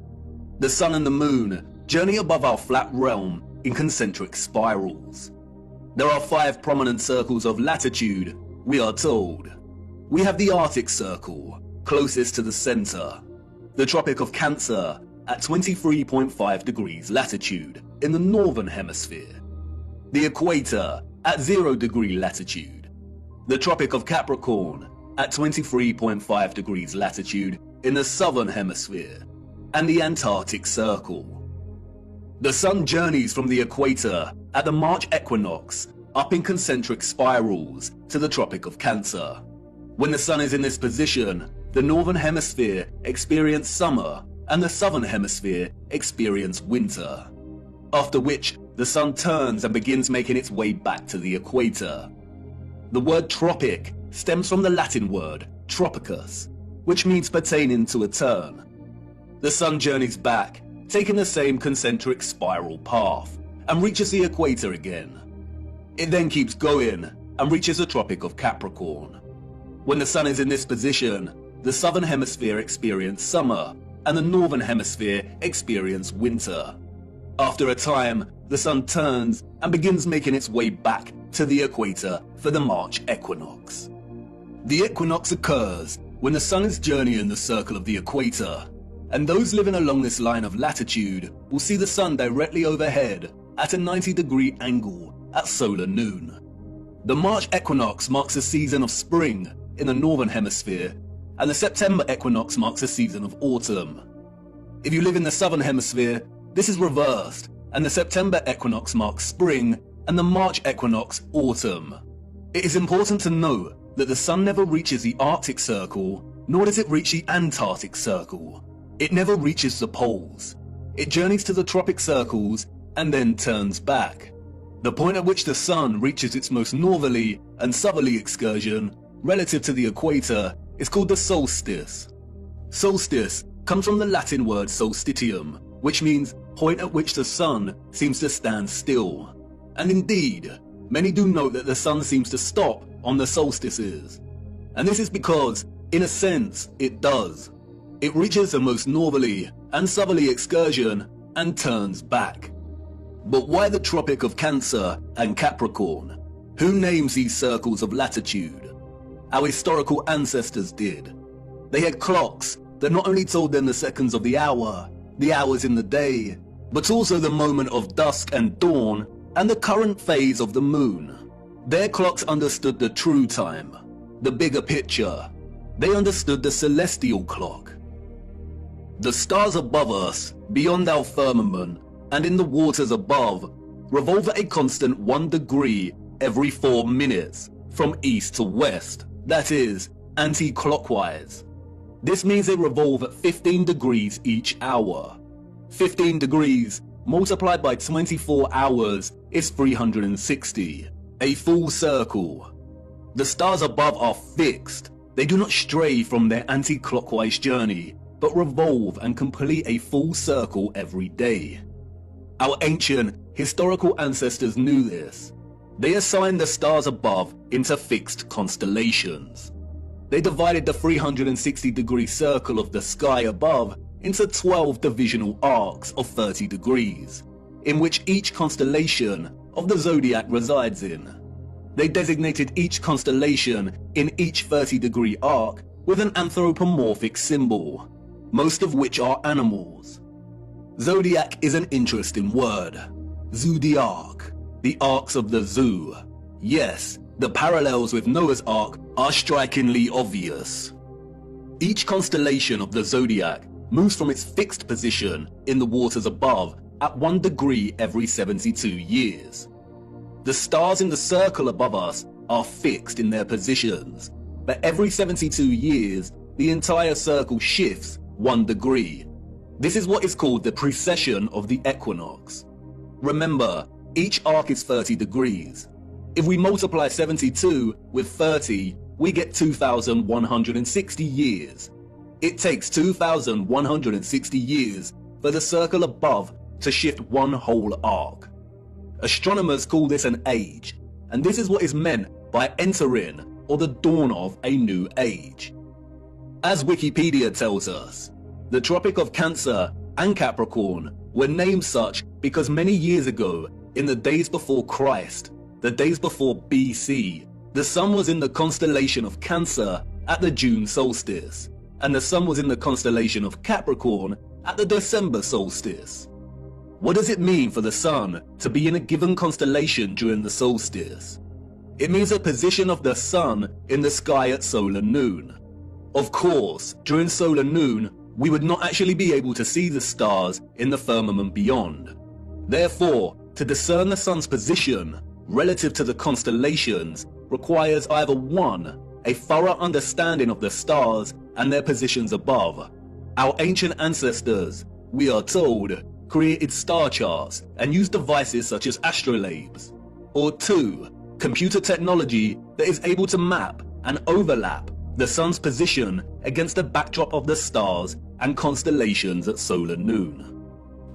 The sun and the moon journey above our flat realm in concentric spirals. There are 5 prominent circles of latitude, we are told. We have the Arctic Circle, closest to the center, the Tropic of Cancer at 23.5 degrees latitude in the northern hemisphere, the Equator at 0 degree latitude, the Tropic of Capricorn at 23.5 degrees latitude in the southern hemisphere, and the Antarctic Circle. The sun journeys from the equator at the March equinox up in concentric spirals to the Tropic of Cancer. When the sun is in this position, the northern hemisphere experiences summer and the southern hemisphere experiences winter, after which the sun turns and begins making its way back to the equator. The word tropic stems from the Latin word tropicus, which means pertaining to a turn. The sun journeys back, taking the same concentric spiral path, and reaches the equator again. It then keeps going and reaches the Tropic of Capricorn. When the sun is in this position, the southern hemisphere experiences summer, and the northern hemisphere experience winter. After a time, the sun turns and begins making its way back to the equator for the March equinox. The equinox occurs when the sun is journeying the circle of the equator, and those living along this line of latitude will see the sun directly overhead at a 90-degree angle at solar noon. The March equinox marks a season of spring in the northern hemisphere, and the September equinox marks a season of autumn. If you live in the southern hemisphere, this is reversed, and the September equinox marks spring and the March equinox autumn. It is important to note that the sun never reaches the Arctic Circle, nor does it reach the Antarctic Circle. It never reaches the poles. It journeys to the tropic circles and then turns back. The point at which the sun reaches its most northerly and southerly excursion relative to the equator is called the solstice. Solstice comes from the Latin word solstitium, which means point at which the sun seems to stand still. And indeed, many do note that the sun seems to stop on the solstices. And this is because, in a sense, it does. It reaches the most northerly and southerly excursion and turns back. But why the Tropic of Cancer and Capricorn? Who names these circles of latitude? Our historical ancestors did. They had clocks that not only told them the seconds of the hour, the hours in the day, but also the moment of dusk and dawn and the current phase of the moon. Their clocks understood the true time, the bigger picture. They understood the celestial clock. The stars above us, beyond our firmament, and in the waters above, revolve at a constant 1 degree every 4 minutes, from east to west, that is, anti-clockwise. This means they revolve at 15 degrees each hour. 15 degrees multiplied by 24 hours is 360, a full circle. The stars above are fixed. They do not stray from their anti-clockwise journey, but revolve and complete a full circle every day. Our ancient, historical ancestors knew this. They assigned the stars above into fixed constellations. They divided the 360-degree circle of the sky above into 12 divisional arcs of 30 degrees, in which each constellation of the zodiac resides in. They designated each constellation in each 30-degree arc with an anthropomorphic symbol, most of which are animals. Zodiac is an interesting word. Zodiac, the arcs of the zoo. Yes, the parallels with Noah's Ark are strikingly obvious. Each constellation of the zodiac moves from its fixed position in the waters above at 1 degree every 72 years. The stars in the circle above us are fixed in their positions, but every 72 years, the entire circle shifts 1 degree. This is what is called the precession of the equinox. Remember, each arc is 30 degrees. If we multiply 72 with 30, we get 2,160 years. It takes 2,160 years for the circle above to shift 1 whole arc. Astronomers call this an age, and this is what is meant by entering or the dawn of a new age. As Wikipedia tells us, the Tropic of Cancer and Capricorn were named such because many years ago, in the days before Christ, the days before BC, the sun was in the constellation of Cancer at the June solstice, and the sun was in the constellation of Capricorn at the December solstice. What does it mean for the sun to be in a given constellation during the solstice? It means a position of the sun in the sky at solar noon. Of course, during solar noon, we would not actually be able to see the stars in the firmament beyond. Therefore, to discern the sun's position relative to the constellations requires either 1, a thorough understanding of the stars and their positions above. Our ancient ancestors, we are told, created star charts and used devices such as astrolabes. Or 2, computer technology that is able to map and overlap the sun's position against the backdrop of the stars and constellations at solar noon.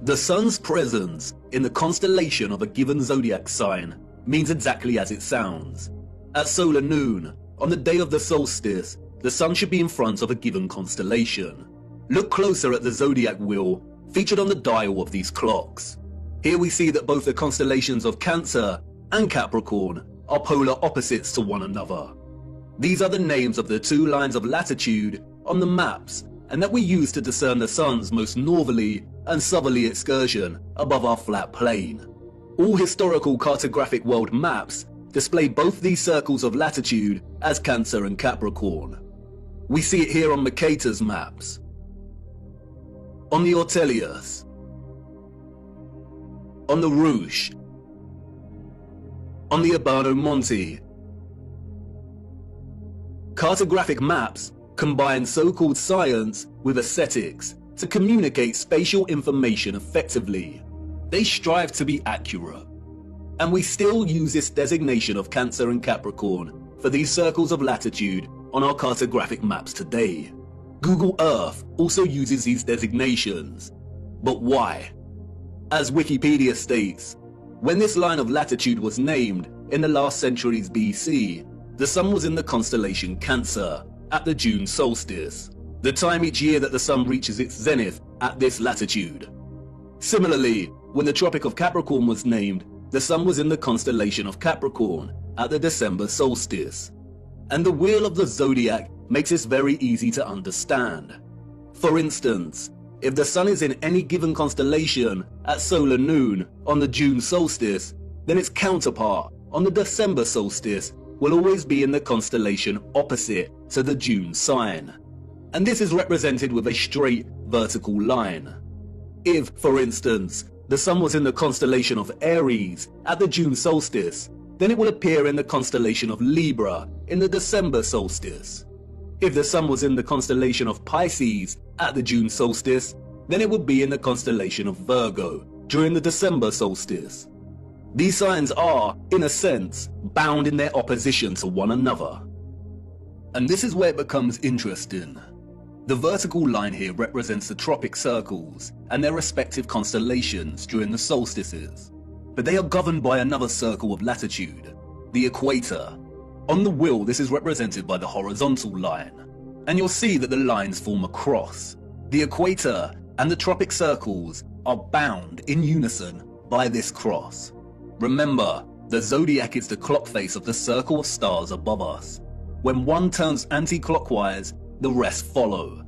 The sun's presence in the constellation of a given zodiac sign means exactly as it sounds. At solar noon, on the day of the solstice, the sun should be in front of a given constellation. Look closer at the zodiac wheel featured on the dial of these clocks. Here we see that both the constellations of Cancer and Capricorn are polar opposites to one another. These are the names of the two lines of latitude on the maps, and that we use to discern the sun's most northerly and southerly excursion above our flat plane. All historical cartographic world maps display both these circles of latitude as Cancer and Capricorn. We see it here on Mercator's maps, on the Ortelius, on the Rouge, on the Urbano Monte. Cartographic maps combine so-called science with aesthetics to communicate spatial information effectively. They strive to be accurate. And we still use this designation of Cancer and Capricorn for these circles of latitude on our cartographic maps today. Google Earth also uses these designations. But why? As Wikipedia states, when this line of latitude was named in the last centuries BC, the sun was in the constellation Cancer at the June solstice, the time each year that the sun reaches its zenith at this latitude. Similarly, when the Tropic of Capricorn was named, the sun was in the constellation of Capricorn at the December solstice. And the wheel of the zodiac makes this very easy to understand. For instance, if the sun is in any given constellation at solar noon on the June solstice, then its counterpart on the December solstice will always be in the constellation opposite to the June sign. And this is represented with a straight vertical line. If, for instance, the sun was in the constellation of Aries at the June solstice, then it will appear in the constellation of Libra in the December solstice. If the sun was in the constellation of Pisces at the June solstice, then it would be in the constellation of Virgo during the December solstice. These signs are, in a sense, bound in their opposition to one another. And this is where it becomes interesting. The vertical line here represents the tropic circles and their respective constellations during the solstices. But they are governed by another circle of latitude, the equator. On the wheel, this is represented by the horizontal line. And you'll see that the lines form a cross. The equator and the tropic circles are bound in unison by this cross. Remember, the zodiac is the clock face of the circle of stars above us. When one turns anti-clockwise, the rest follow.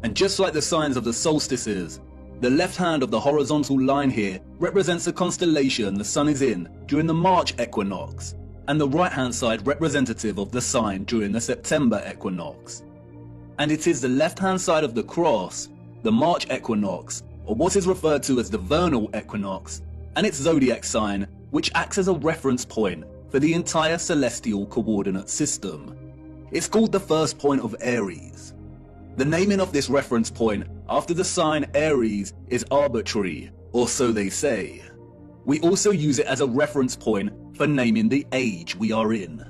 And just like the signs of the solstices, the left hand of the horizontal line here represents the constellation the sun is in during the March equinox, and the right hand side representative of the sign during the September equinox. And it is the left hand side of the cross, the March equinox, or what is referred to as the vernal equinox, and its zodiac sign, which acts as a reference point for the entire celestial coordinate system. It's called the first point of Aries. The naming of this reference point after the sign Aries is arbitrary, or so they say. We also use it as a reference point for naming the age we are in.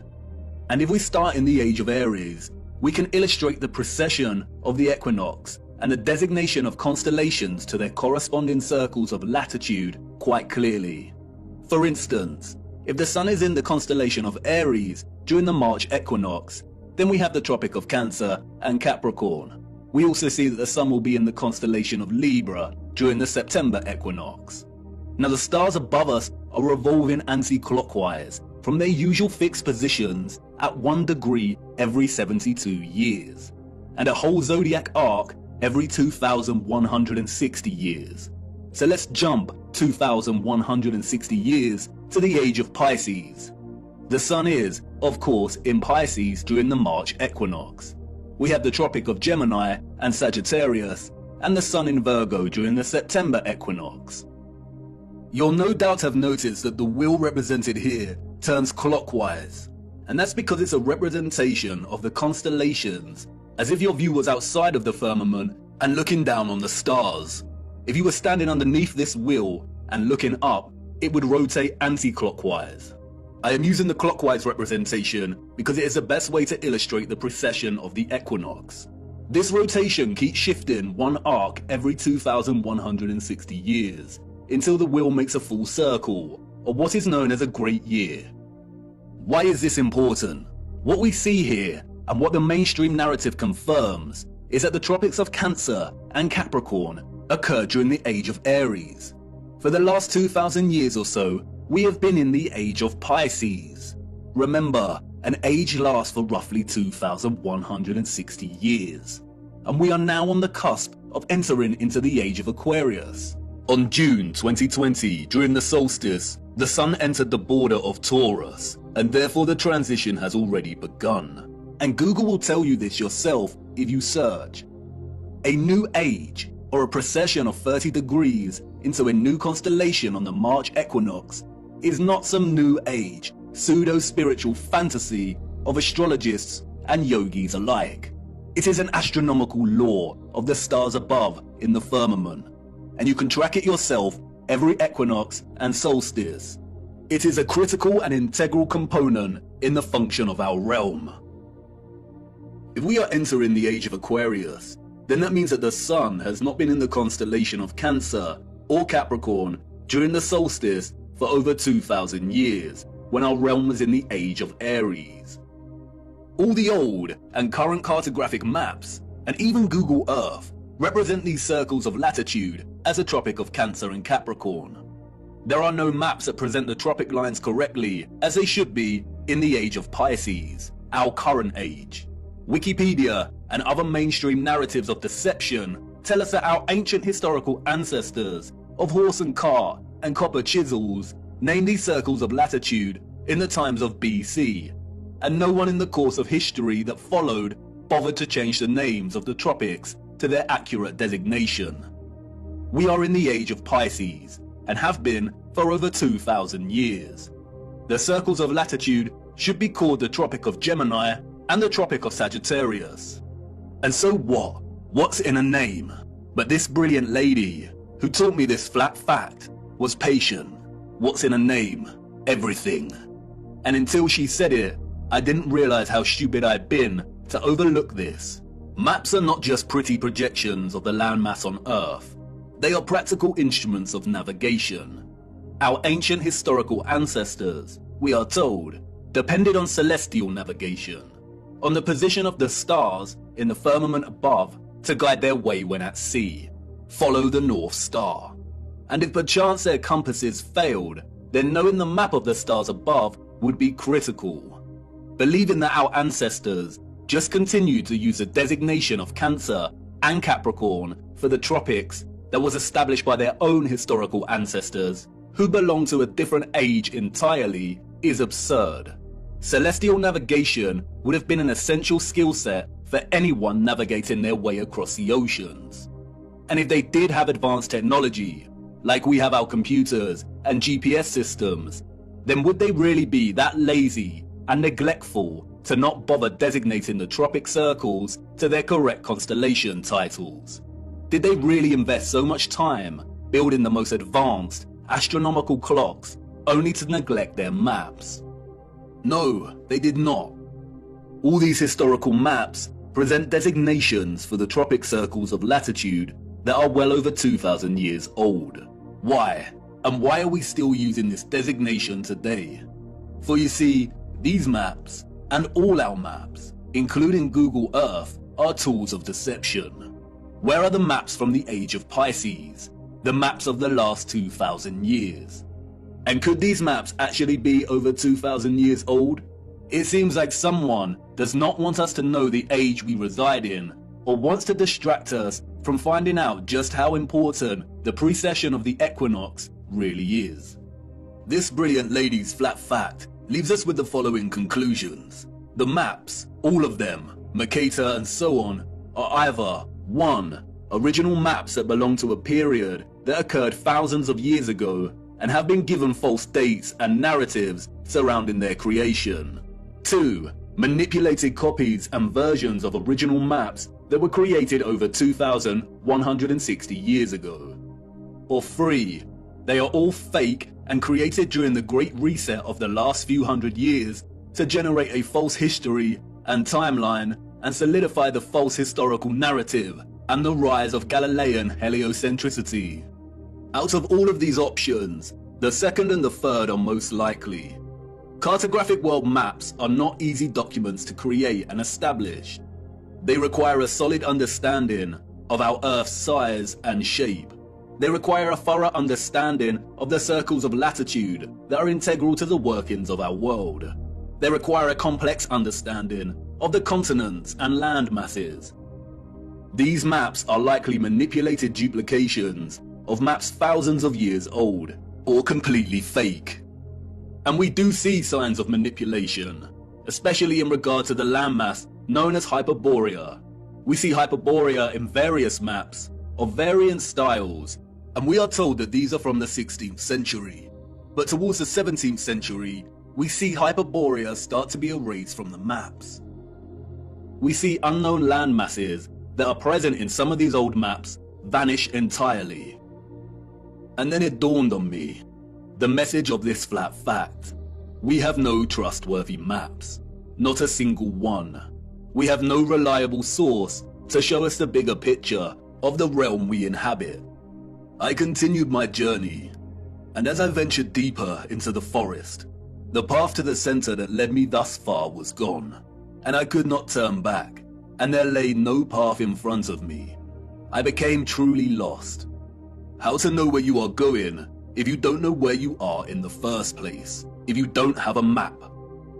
And if we start in the age of Aries, we can illustrate the precession of the equinox and the designation of constellations to their corresponding circles of latitude quite clearly. For instance, if the sun is in the constellation of Aries during the March equinox, then we have the Tropic of Cancer and Capricorn. We also see that the sun will be in the constellation of Libra during the September equinox. Now the stars above us are revolving anti-clockwise from their usual fixed positions at 1 degree every 72 years, and a whole zodiac arc every 2,160 years. So let's jump 2,160 years to the age of Pisces. The sun is, of course, in Pisces during the March equinox. We have the Tropic of Gemini and Sagittarius, and the sun in Virgo during the September equinox. You'll no doubt have noticed that the wheel represented here turns clockwise, and that's because it's a representation of the constellations, as if your view was outside of the firmament and looking down on the stars. If you were standing underneath this wheel and looking up, it would rotate anti-clockwise. I am using the clockwise representation because it is the best way to illustrate the precession of the equinox. This rotation keeps shifting one arc every 2,160 years until the wheel makes a full circle, or what is known as a great year. Why is this important? What we see here, and what the mainstream narrative confirms, is that the tropics of Cancer and Capricorn occurred during the age of Aries. For the last 2,000 years or so, we have been in the age of Pisces. Remember, an age lasts for roughly 2,160 years. And we are now on the cusp of entering into the age of Aquarius. On June 2020, during the solstice, the sun entered the border of Taurus, and therefore the transition has already begun. And Google will tell you this yourself if you search. A new age, or a precession of 30 degrees into a new constellation on the March equinox, is not some new age, pseudo-spiritual fantasy of astrologists and yogis alike. It is an astronomical law of the stars above in the firmament, and you can track it yourself every equinox and solstice. It is a critical and integral component in the function of our realm. If we are entering the age of Aquarius, then that means that the sun has not been in the constellation of Cancer or Capricorn during the solstice for over 2,000 years, when our realm was in the age of Aries. All the old and current cartographic maps, and even Google Earth, represent these circles of latitude as a tropic of Cancer and Capricorn. There are no maps that present the tropic lines correctly as they should be in the age of Pisces, our current age. Wikipedia and other mainstream narratives of deception tell us that our ancient historical ancestors of horse and cart and copper chisels named these circles of latitude in the times of BC, and no one in the course of history that followed bothered to change the names of the tropics to their accurate designation. We are in the age of Pisces, and have been for over 2,000 years. The circles of latitude should be called the Tropic of Gemini and the Tropic of Sagittarius. And so what? What's in a name? But this brilliant lady, who taught me this flat fact, was patient. What's in a name? Everything. And until she said it, I didn't realize how stupid I'd been to overlook this. Maps are not just pretty projections of the landmass on Earth. They are practical instruments of navigation. Our ancient historical ancestors, we are told, depended on celestial navigation, on the position of the stars in the firmament above to guide their way when at sea. Follow the North Star. And if perchance their compasses failed, then knowing the map of the stars above would be critical. Believing that our ancestors just continued to use the designation of Cancer and Capricorn for the tropics that was established by their own historical ancestors, who belong to a different age entirely, is absurd. Celestial navigation would have been an essential skill set for anyone navigating their way across the oceans. And if they did have advanced technology, like we have our computers and GPS systems, then would they really be that lazy and neglectful to not bother designating the tropic circles to their correct constellation titles? Did they really invest so much time building the most advanced astronomical clocks only to neglect their maps? No, they did not. All these historical maps present designations for the tropic circles of latitude that are well over 2,000 years old. Why? And why are we still using this designation today? For you see, these maps, and all our maps, including Google Earth, are tools of deception. Where are the maps from the age of Pisces? The maps of the last 2,000 years? And could these maps actually be over 2,000 years old? It seems like someone does not want us to know the age we reside in, or wants to distract us from finding out just how important the precession of the equinox really is. This brilliant lady's flat fact leaves us with the following conclusions. The maps, all of them, Mercator and so on, are either 1. Original maps that belong to a period that occurred thousands of years ago and have been given false dates and narratives surrounding their creation. 2. Manipulated copies and versions of original maps that were created over 2,160 years ago. Or 3. They are all fake and created during the Great Reset of the last few hundred years to generate a false history and timeline and solidify the false historical narrative and the rise of Galilean heliocentricity. Out of all of these options, the second and the third are most likely. Cartographic world maps are not easy documents to create and establish. They require a solid understanding of our Earth's size and shape. They require a thorough understanding of the circles of latitude that are integral to the workings of our world. They require a complex understanding of the continents and land masses. These maps are likely manipulated duplications of maps thousands of years old, or completely fake. And we do see signs of manipulation, especially in regard to the landmass known as Hyperborea. We see Hyperborea in various maps of varying styles, and we are told that these are from the 16th century. But towards the 17th century, we see Hyperborea start to be erased from the maps. We see unknown land masses that are present in some of these old maps vanish entirely. And then it dawned on me, the message of this flat fact. We have no trustworthy maps, not a single one. We have no reliable source to show us the bigger picture of the realm we inhabit. I continued my journey, and as I ventured deeper into the forest, the path to the center that led me thus far was gone, and I could not turn back, and there lay no path in front of me. I became truly lost. How to know where you are going if you don't know where you are in the first place, if you don't have a map?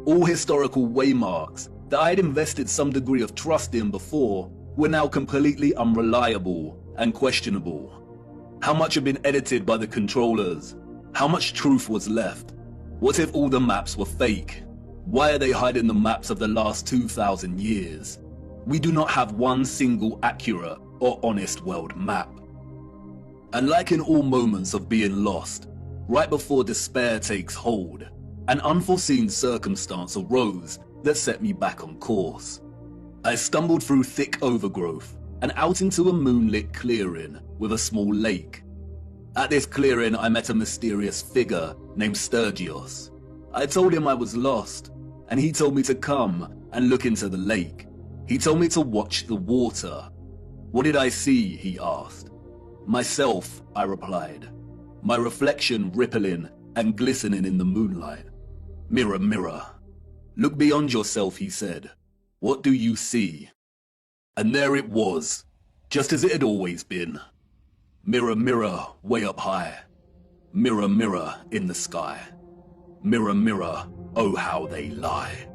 All historical waymarks that I had invested some degree of trust in before were now completely unreliable and questionable. How much had been edited by the controllers? How much truth was left? What if all the maps were fake? Why are they hiding the maps of the last 2,000 years? We do not have one single accurate or honest world map. And like in all moments of being lost, right before despair takes hold, an unforeseen circumstance arose that set me back on course. I stumbled through thick overgrowth and out into a moonlit clearing with a small lake. At this clearing, I met a mysterious figure named Sturgios. I told him I was lost, and he told me to come and look into the lake. He told me to watch the water. What did I see? He asked. Myself, I replied, my reflection rippling and glistening in the moonlight. Mirror, mirror, look beyond yourself, he said. What do you see? And there it was, just as it had always been. Mirror, mirror, way up high. Mirror, mirror, in the sky. Mirror, mirror, oh how they lie.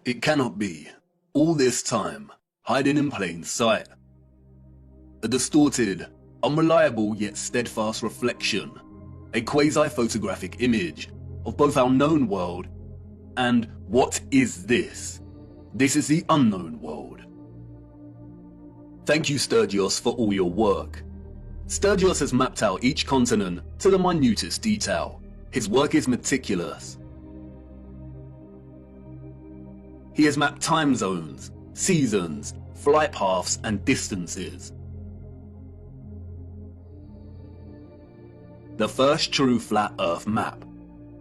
It cannot be. All this time, hiding in plain sight. A distorted, unreliable yet steadfast reflection, a quasi-photographic image of both our known world and what is this? This is the unknown world. Thank you, Sturgios, for all your work. Sturgios has mapped out each continent to the minutest detail. His work is meticulous. He has mapped time zones, seasons, flight paths, and distances. The first true flat Earth map,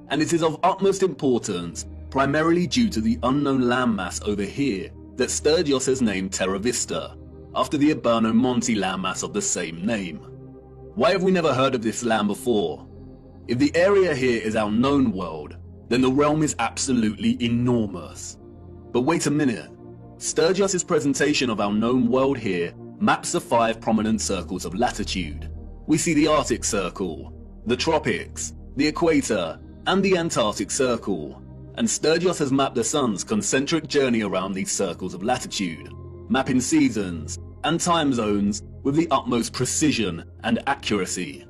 and it is of utmost importance primarily due to the unknown landmass over here that Sturgios has named Terra Vista, after the Urbano Monte landmass of the same name. Why have we never heard of this land before? If the area here is our known world, then the realm is absolutely enormous. But wait a minute, Sturgios' presentation of our known world here maps the 5 prominent circles of latitude. We see the Arctic Circle, the tropics, the equator, and the Antarctic Circle. And Sturgios has mapped the sun's concentric journey around these circles of latitude, mapping seasons and time zones with the utmost precision and accuracy.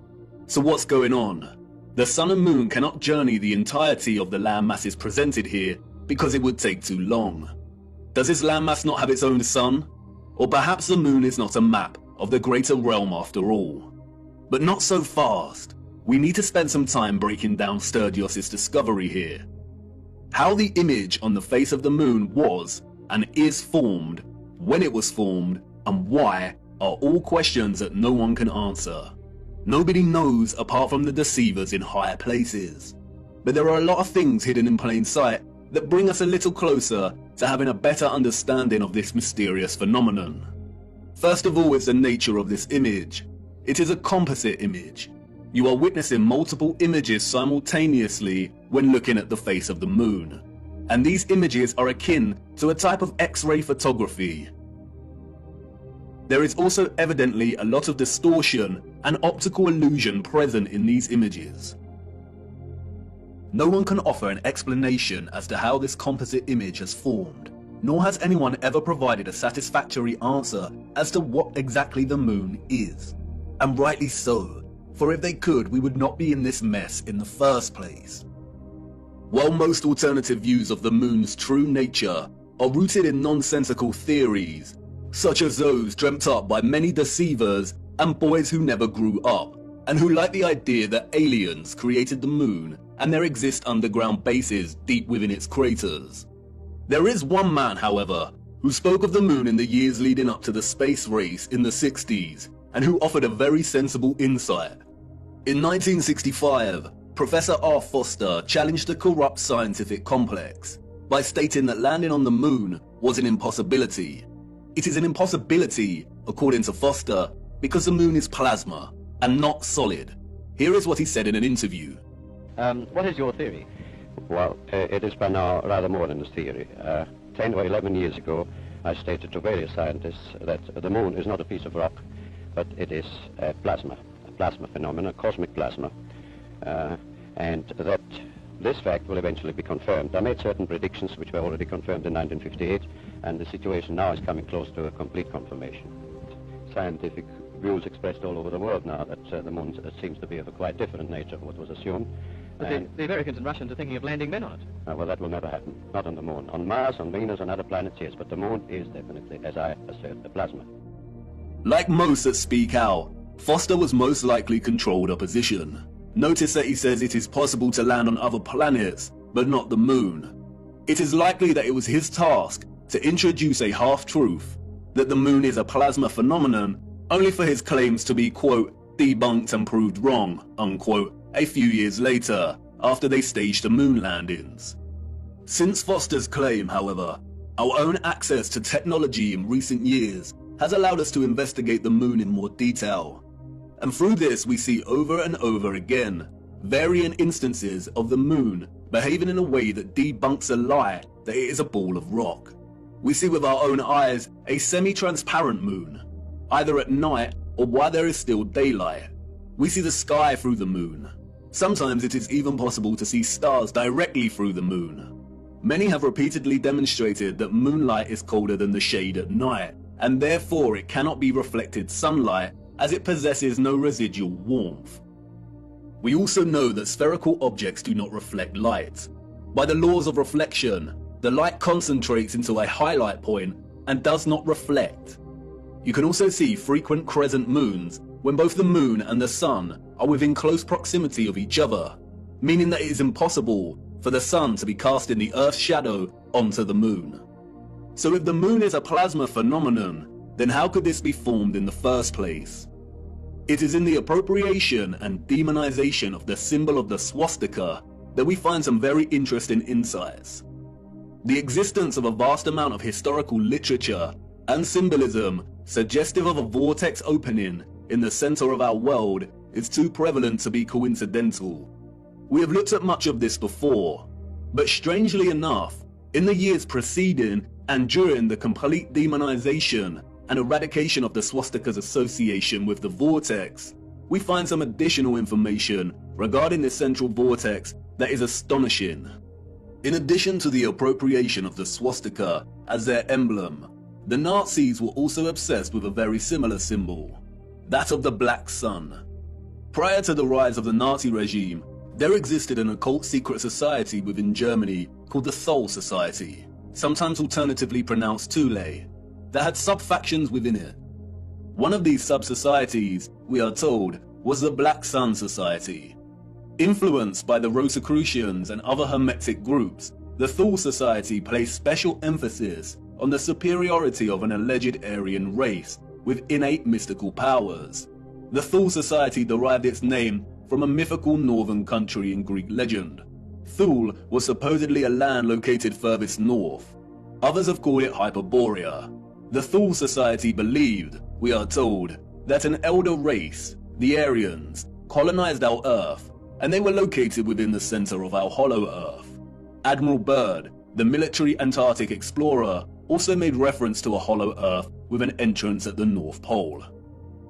So what's going on? The sun and moon cannot journey the entirety of the landmasses presented here because it would take too long. Does this landmass not have its own sun? Or perhaps the moon is not a map of the greater realm after all. But not so fast. We need to spend some time breaking down Sturgios' discovery here. How the image on the face of the moon was and is formed, when it was formed, and why are all questions that no one can answer. Nobody knows apart from the deceivers in higher places. But there are a lot of things hidden in plain sight that bring us a little closer to having a better understanding of this mysterious phenomenon. First of all is the nature of this image. It is a composite image. You are witnessing multiple images simultaneously when looking at the face of the moon. And these images are akin to a type of X-ray photography. There is also evidently a lot of distortion and optical illusion present in these images. No one can offer an explanation as to how this composite image has formed, nor has anyone ever provided a satisfactory answer as to what exactly the moon is. And rightly so, for if they could, we would not be in this mess in the first place. While most alternative views of the moon's true nature are rooted in nonsensical theories, such as those dreamt up by many deceivers and boys who never grew up, and who like the idea that aliens created the moon and there exist underground bases deep within its craters. There is one man, however, who spoke of the moon in the years leading up to the space race in the 60s, and who offered a very sensible insight. In 1965, Professor R. Foster challenged the corrupt scientific complex by stating that landing on the moon was an impossibility. It is an impossibility, according to Foster, because the moon is plasma and not solid. Here is what he said in an interview. What is your theory? Well, it is by now rather more than a theory. 10 or 11 years ago, I stated to various scientists that the moon is not a piece of rock, but it is a plasma phenomenon, a cosmic plasma, and that this fact will eventually be confirmed. I made certain predictions which were already confirmed in 1958, and the situation now is coming close to a complete confirmation. Scientific views expressed all over the world now that the moon seems to be of a quite different nature from what was assumed. But the Americans and Russians are thinking of landing men on it. Well, that will never happen. Not on the moon. On Mars, on Venus, and other planets, yes, but the moon is definitely, as I assert, a plasma. Like most that speak out, Foster was most likely controlled opposition. Notice that he says it is possible to land on other planets, but not the moon. It is likely that it was his task to introduce a half-truth, that the moon is a plasma phenomenon, only for his claims to be, quote, debunked and proved wrong, unquote, a few years later, after they staged the moon landings. Since Foster's claim, however, our own access to technology in recent years has allowed us to investigate the moon in more detail. And through this we see over and over again varying instances of the moon behaving in a way that debunks a lie that it is a ball of rock. We see with our own eyes a semi-transparent moon, either at night or while there is still daylight. We see the sky through the moon. Sometimes it is even possible to see stars directly through the moon. Many have repeatedly demonstrated that moonlight is colder than the shade at night, and therefore it cannot be reflected sunlight as it possesses no residual warmth. We also know that spherical objects do not reflect light. By the laws of reflection, the light concentrates into a highlight point and does not reflect. You can also see frequent crescent moons when both the moon and the sun are within close proximity of each other, meaning that it is impossible for the sun to be casting the Earth's shadow onto the moon. So if the moon is a plasma phenomenon, then how could this be formed in the first place? It is in the appropriation and demonization of the symbol of the swastika that we find some very interesting insights. The existence of a vast amount of historical literature and symbolism suggestive of a vortex opening in the center of our world is too prevalent to be coincidental. We have looked at much of this before, but strangely enough, in the years preceding and during the complete demonization and eradication of the swastika's association with the vortex, we find some additional information regarding this central vortex that is astonishing. In addition to the appropriation of the swastika as their emblem, the Nazis were also obsessed with a very similar symbol, that of the Black Sun. Prior to the rise of the Nazi regime, there existed an occult secret society within Germany called the Thule Society, sometimes alternatively pronounced Thule, that had sub-factions within it. One of these sub-societies, we are told, was the Black Sun Society. Influenced by the Rosicrucians and other Hermetic groups, the Thule Society placed special emphasis on the superiority of an alleged Aryan race with innate mystical powers. The Thule Society derived its name from a mythical northern country in Greek legend. Thule was supposedly a land located furthest north. Others have called it Hyperborea. The Thule Society believed, we are told, that an elder race, the Aryans, colonized our Earth, and they were located within the center of our hollow Earth. Admiral Byrd, the military Antarctic explorer, also made reference to a hollow Earth with an entrance at the North Pole.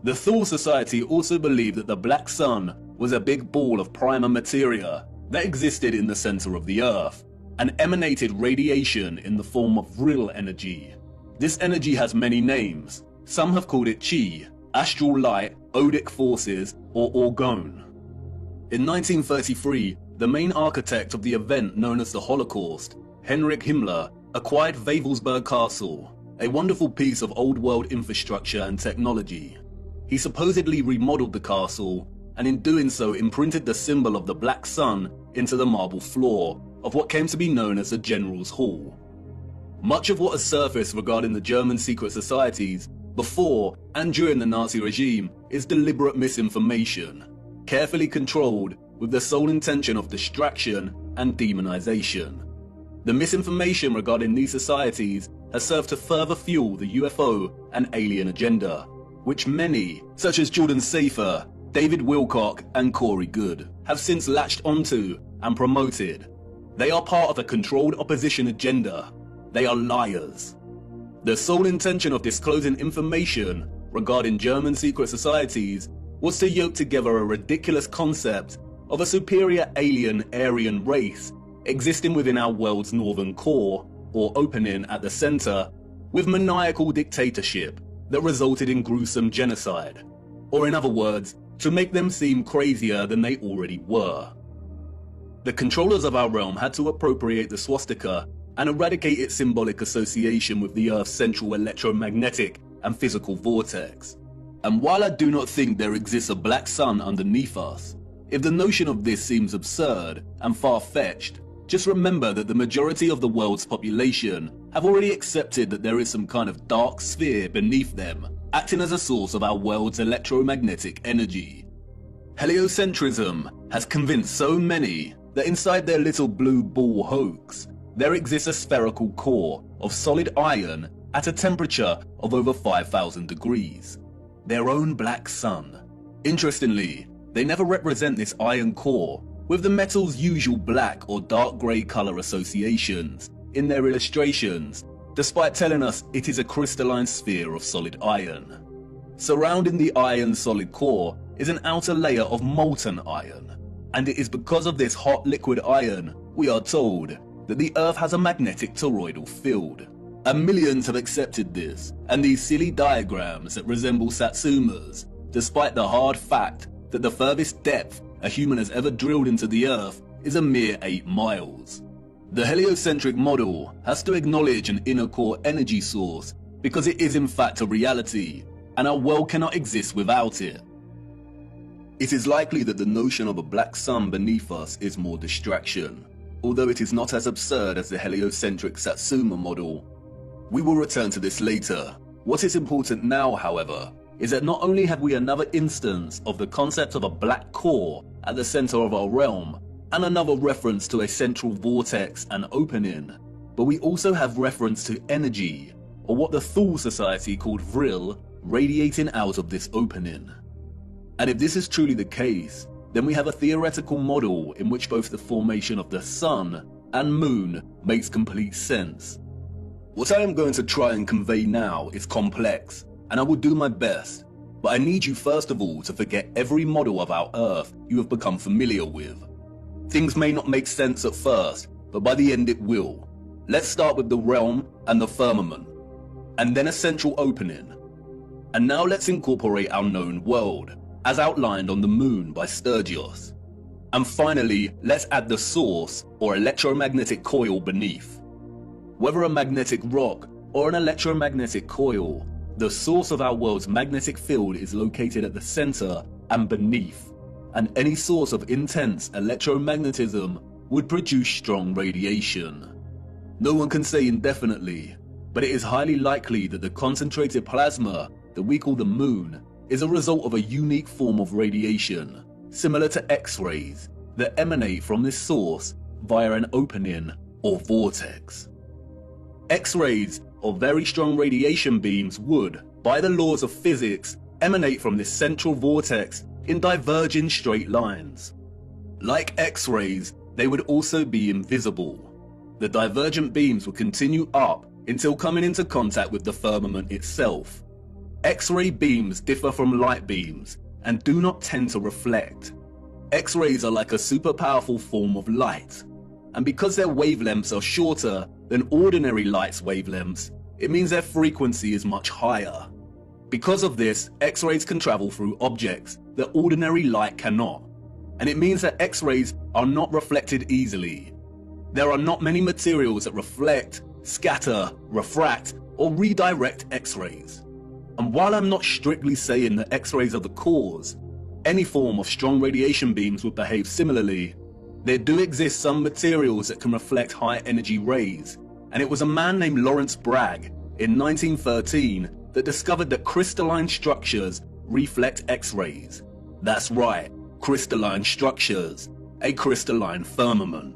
The Thule Society also believed that the Black Sun was a big ball of primer materia that existed in the center of the Earth and emanated radiation in the form of vril energy. This energy has many names. Some have called it Chi, astral light, odic forces, or orgone. In 1933, the main architect of the event known as the Holocaust, Heinrich Himmler, acquired Wavelsberg Castle, a wonderful piece of old world infrastructure and technology. He supposedly remodeled the castle, and in doing so imprinted the symbol of the Black Sun into the marble floor of what came to be known as the General's Hall. Much of what has surfaced regarding the German secret societies before and during the Nazi regime is deliberate misinformation, carefully controlled with the sole intention of distraction and demonization. The misinformation regarding these societies has served to further fuel the UFO and alien agenda, which many, such as Jordan Safer, David Wilcock and Corey Good, have since latched onto and promoted. They are part of a controlled opposition agenda. They are liars. The sole intention of disclosing information regarding German secret societies was to yoke together a ridiculous concept of a superior alien Aryan race existing within our world's northern core, or opening at the center, with maniacal dictatorship that resulted in gruesome genocide, or in other words, to make them seem crazier than they already were. The controllers of our realm had to appropriate the swastika and eradicate its symbolic association with the Earth's central electromagnetic and physical vortex. And while I do not think there exists a black sun underneath us, if the notion of this seems absurd and far-fetched, just remember that the majority of the world's population have already accepted that there is some kind of dark sphere beneath them, acting as a source of our world's electromagnetic energy. Heliocentrism has convinced so many that inside their little blue ball hoax, there exists a spherical core of solid iron at a temperature of over 5,000 degrees. Their own black sun. Interestingly, they never represent this iron core with the metal's usual black or dark grey colour associations in their illustrations, despite telling us it is a crystalline sphere of solid iron. Surrounding the iron solid core is an outer layer of molten iron, and it is because of this hot liquid iron, we are told, that the Earth has a magnetic toroidal field. And millions have accepted this, and these silly diagrams that resemble Satsumas, despite the hard fact that the furthest depth a human has ever drilled into the Earth is a mere 8 miles. The heliocentric model has to acknowledge an inner core energy source because it is in fact a reality, and our world cannot exist without it. It is likely that the notion of a black sun beneath us is more distraction, although it is not as absurd as the heliocentric Satsuma model. We will return to this later. What is important now, however, is that not only have we another instance of the concept of a black core at the center of our realm, and another reference to a central vortex and opening, but we also have reference to energy, or what the Thule Society called vril, radiating out of this opening. And if this is truly the case, then we have a theoretical model in which both the formation of the sun and moon makes complete sense. What I am going to try and convey now is complex, and I will do my best, but I need you first of all to forget every model of our Earth you have become familiar with. Things may not make sense at first, but by the end it will. Let's start with the realm and the firmament, and then a central opening. And now let's incorporate our known world, as outlined on the moon by Sturgios. And finally, let's add the source, or electromagnetic coil beneath. Whether a magnetic rock or an electromagnetic coil, the source of our world's magnetic field is located at the center and beneath, and any source of intense electromagnetism would produce strong radiation. No one can say indefinitely, but it is highly likely that the concentrated plasma that we call the moon is a result of a unique form of radiation, similar to X-rays, that emanate from this source via an opening or vortex. X-rays, or very strong radiation beams, would, by the laws of physics, emanate from this central vortex in diverging straight lines. Like X-rays, they would also be invisible. The divergent beams would continue up until coming into contact with the firmament itself. X-ray beams differ from light beams and do not tend to reflect. X-rays are like a super powerful form of light, and because their wavelengths are shorter than ordinary light's wavelengths, it means their frequency is much higher. Because of this, X-rays can travel through objects that ordinary light cannot, and it means that X-rays are not reflected easily. There are not many materials that reflect, scatter, refract, or redirect X-rays. And while I'm not strictly saying that X-rays are the cause, any form of strong radiation beams would behave similarly. There do exist some materials that can reflect high energy rays, and it was a man named Lawrence Bragg in 1913 that discovered that crystalline structures reflect X-rays. That's right, crystalline structures, a crystalline firmament.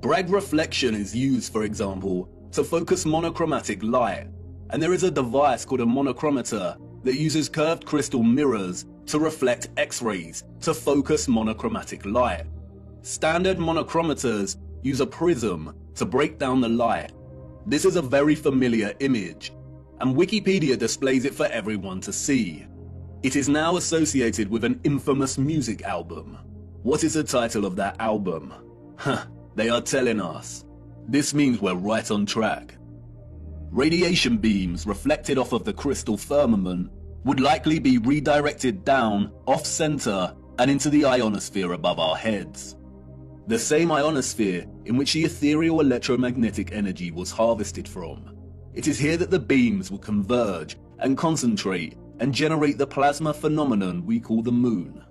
Bragg reflection is used, for example, to focus monochromatic light, and there is a device called a monochromator that uses curved crystal mirrors to reflect X-rays to focus monochromatic light. Standard monochromators use a prism to break down the light. This is a very familiar image, and Wikipedia displays it for everyone to see. It is now associated with an infamous music album. What is the title of that album? They are telling us. This means we're right on track. Radiation beams reflected off of the crystal firmament would likely be redirected down, off-center, and into the ionosphere above our heads. The same ionosphere in which the ethereal electromagnetic energy was harvested from. It is here that the beams will converge and concentrate and generate the plasma phenomenon we call the moon.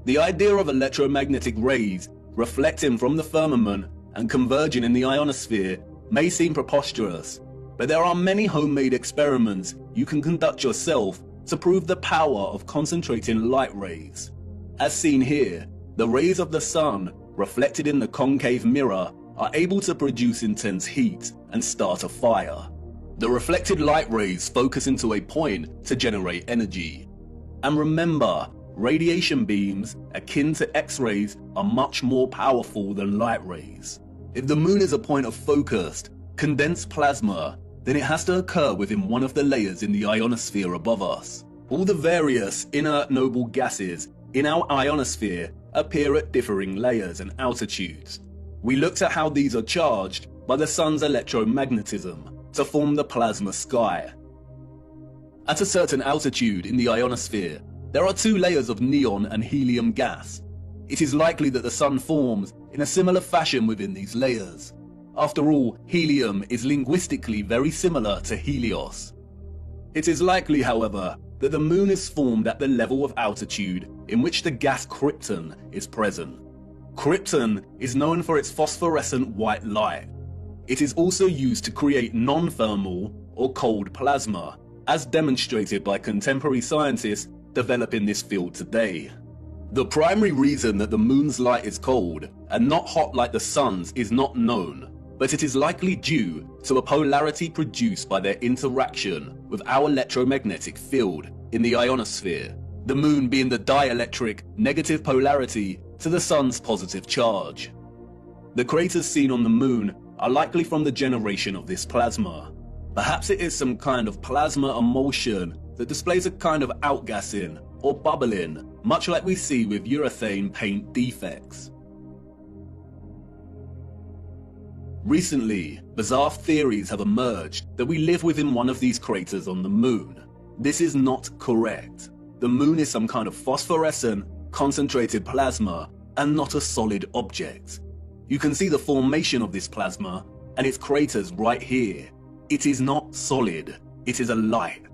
The idea of electromagnetic rays reflecting from the firmament and converging in the ionosphere may seem preposterous, but there are many homemade experiments you can conduct yourself to prove the power of concentrating light rays. As seen here, the rays of the sun reflected in the concave mirror are able to produce intense heat and start a fire. The reflected light rays focus into a point to generate energy. And remember, radiation beams akin to X-rays are much more powerful than light rays. If the moon is a point of focused, condensed plasma, then it has to occur within one of the layers in the ionosphere above us. All the various inert noble gases in our ionosphere appear at differing layers and altitudes. We looked at how these are charged by the sun's electromagnetism to form the plasma sky. At a certain altitude in the ionosphere, there are two layers of neon and helium gas. It is likely that the sun forms in a similar fashion within these layers. After all, helium is linguistically very similar to Helios. It is likely, however, that the moon is formed at the level of altitude in which the gas krypton is present. Krypton is known for its phosphorescent white light. It is also used to create non-thermal or cold plasma, as demonstrated by contemporary scientists developing this field today. The primary reason that the moon's light is cold and not hot like the sun's is not known, but it is likely due to a polarity produced by their interaction with our electromagnetic field in the ionosphere, the moon being the dielectric negative polarity to the sun's positive charge. The craters seen on the moon are likely from the generation of this plasma. Perhaps it is some kind of plasma emulsion that displays a kind of outgassing or bubbling, much like we see with urethane paint defects. Recently, bizarre theories have emerged that we live within one of these craters on the moon. This is not correct. The moon is some kind of phosphorescent, concentrated plasma and not a solid object. You can see the formation of this plasma and its craters right here. It is not solid, it is a light.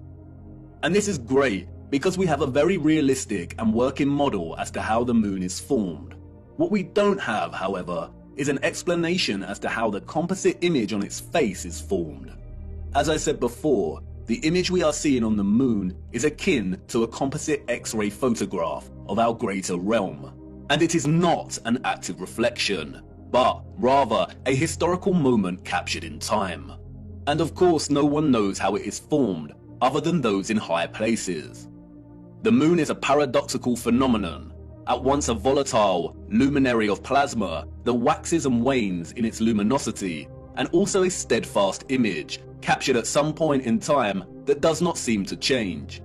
And this is great because we have a very realistic and working model as to how the moon is formed. What we don't have, however, is an explanation as to how the composite image on its face is formed. As I said before, the image we are seeing on the moon is akin to a composite X-ray photograph of our greater realm. And it is not an active reflection, but rather a historical moment captured in time. And of course, no one knows how it is formed other than those in high places. The moon is a paradoxical phenomenon, at once a volatile luminary of plasma that waxes and wanes in its luminosity, and also a steadfast image captured at some point in time that does not seem to change.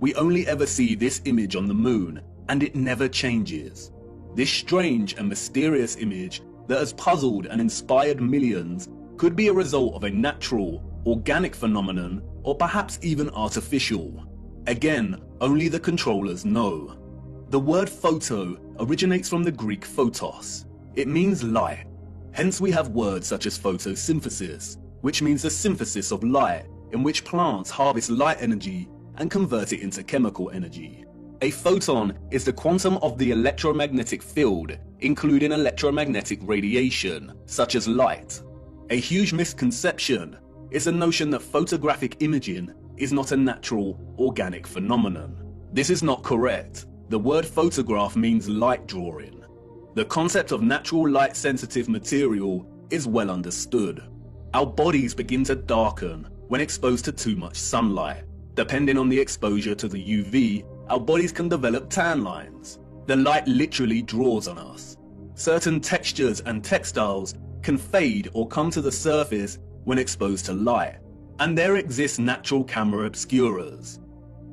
We only ever see this image on the moon, and it never changes. This strange and mysterious image that has puzzled and inspired millions could be a result of a natural, organic phenomenon, or perhaps even artificial. Again, only the controllers know. The word photo originates from the Greek photos. It means light. Hence we have words such as photosynthesis, which means the synthesis of light, in which plants harvest light energy and convert it into chemical energy. A photon is the quantum of the electromagnetic field, including electromagnetic radiation, such as light. A huge misconception is the notion that photographic imaging is not a natural, organic phenomenon. This is not correct. The word photograph means light drawing. The concept of natural light-sensitive material is well understood. Our bodies begin to darken when exposed to too much sunlight. Depending on the exposure to the UV, our bodies can develop tan lines. The light literally draws on us. Certain textures and textiles can fade or come to the surface when exposed to light, and there exist natural camera obscuras.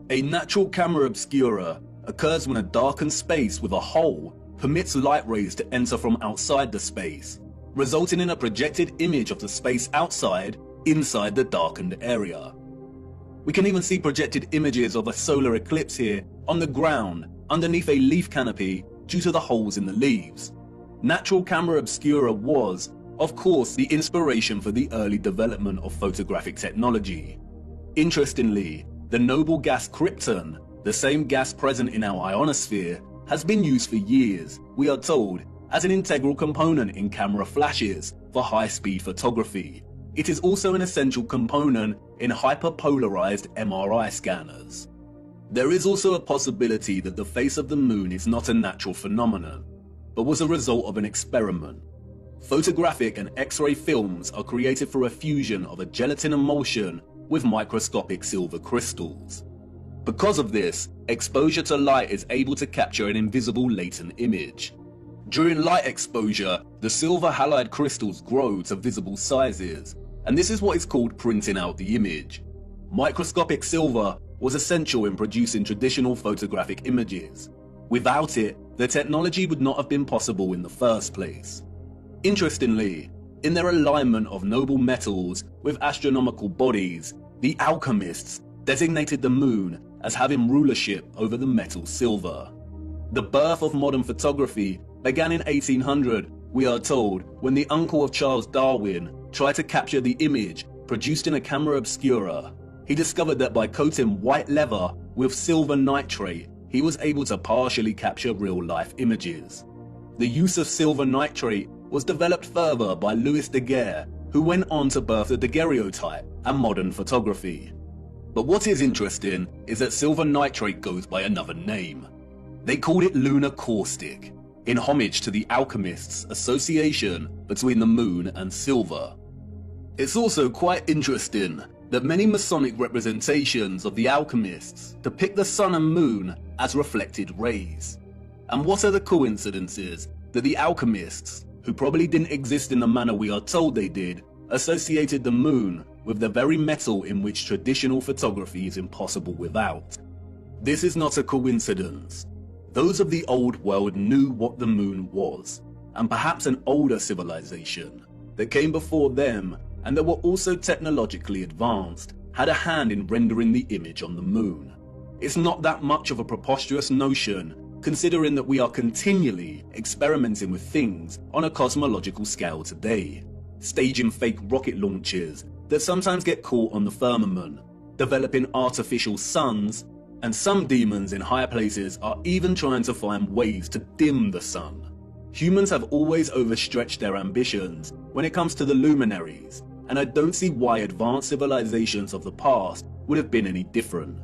A natural camera obscura occurs when a darkened space with a hole permits light rays to enter from outside the space, resulting in a projected image of the space outside inside the darkened area. We can even see projected images of a solar eclipse here on the ground underneath a leaf canopy due to the holes in the leaves. Natural camera obscura was, of course, the inspiration for the early development of photographic technology. Interestingly, the noble gas krypton, the same gas present in our ionosphere, has been used for years, we are told, as an integral component in camera flashes for high-speed photography. It is also an essential component in hyperpolarized MRI scanners. There is also a possibility that the face of the moon is not a natural phenomenon, but was a result of an experiment. Photographic and X-ray films are created through a fusion of a gelatin emulsion with microscopic silver crystals. Because of this, exposure to light is able to capture an invisible latent image. During light exposure, the silver halide crystals grow to visible sizes, and this is what is called printing out the image. Microscopic silver was essential in producing traditional photographic images. Without it, the technology would not have been possible in the first place. Interestingly, in their alignment of noble metals with astronomical bodies, the alchemists designated the moon as having rulership over the metal silver. The birth of modern photography began in 1800, we are told, when the uncle of Charles Darwin tried to capture the image produced in a camera obscura. He discovered that by coating white leather with silver nitrate, he was able to partially capture real-life images. The use of silver nitrate was developed further by Louis Daguerre, who went on to birth the daguerreotype and modern photography. But what is interesting is that silver nitrate goes by another name. They called it lunar caustic, in homage to the alchemists' association between the moon and silver. It's also quite interesting that many Masonic representations of the alchemists depict the sun and moon as reflected rays. And what are the coincidences that the alchemists, who probably didn't exist in the manner we are told they did, associated the moon with the very metal in which traditional photography is impossible without? This is not a coincidence. Those of the old world knew what the moon was, and perhaps an older civilization that came before them and that were also technologically advanced had a hand in rendering the image on the moon. It's not that much of a preposterous notion, considering that we are continually experimenting with things on a cosmological scale today, staging fake rocket launches that sometimes get caught on the firmament, developing artificial suns, and some demons in higher places are even trying to find ways to dim the sun. Humans have always overstretched their ambitions when it comes to the luminaries, and I don't see why advanced civilizations of the past would have been any different.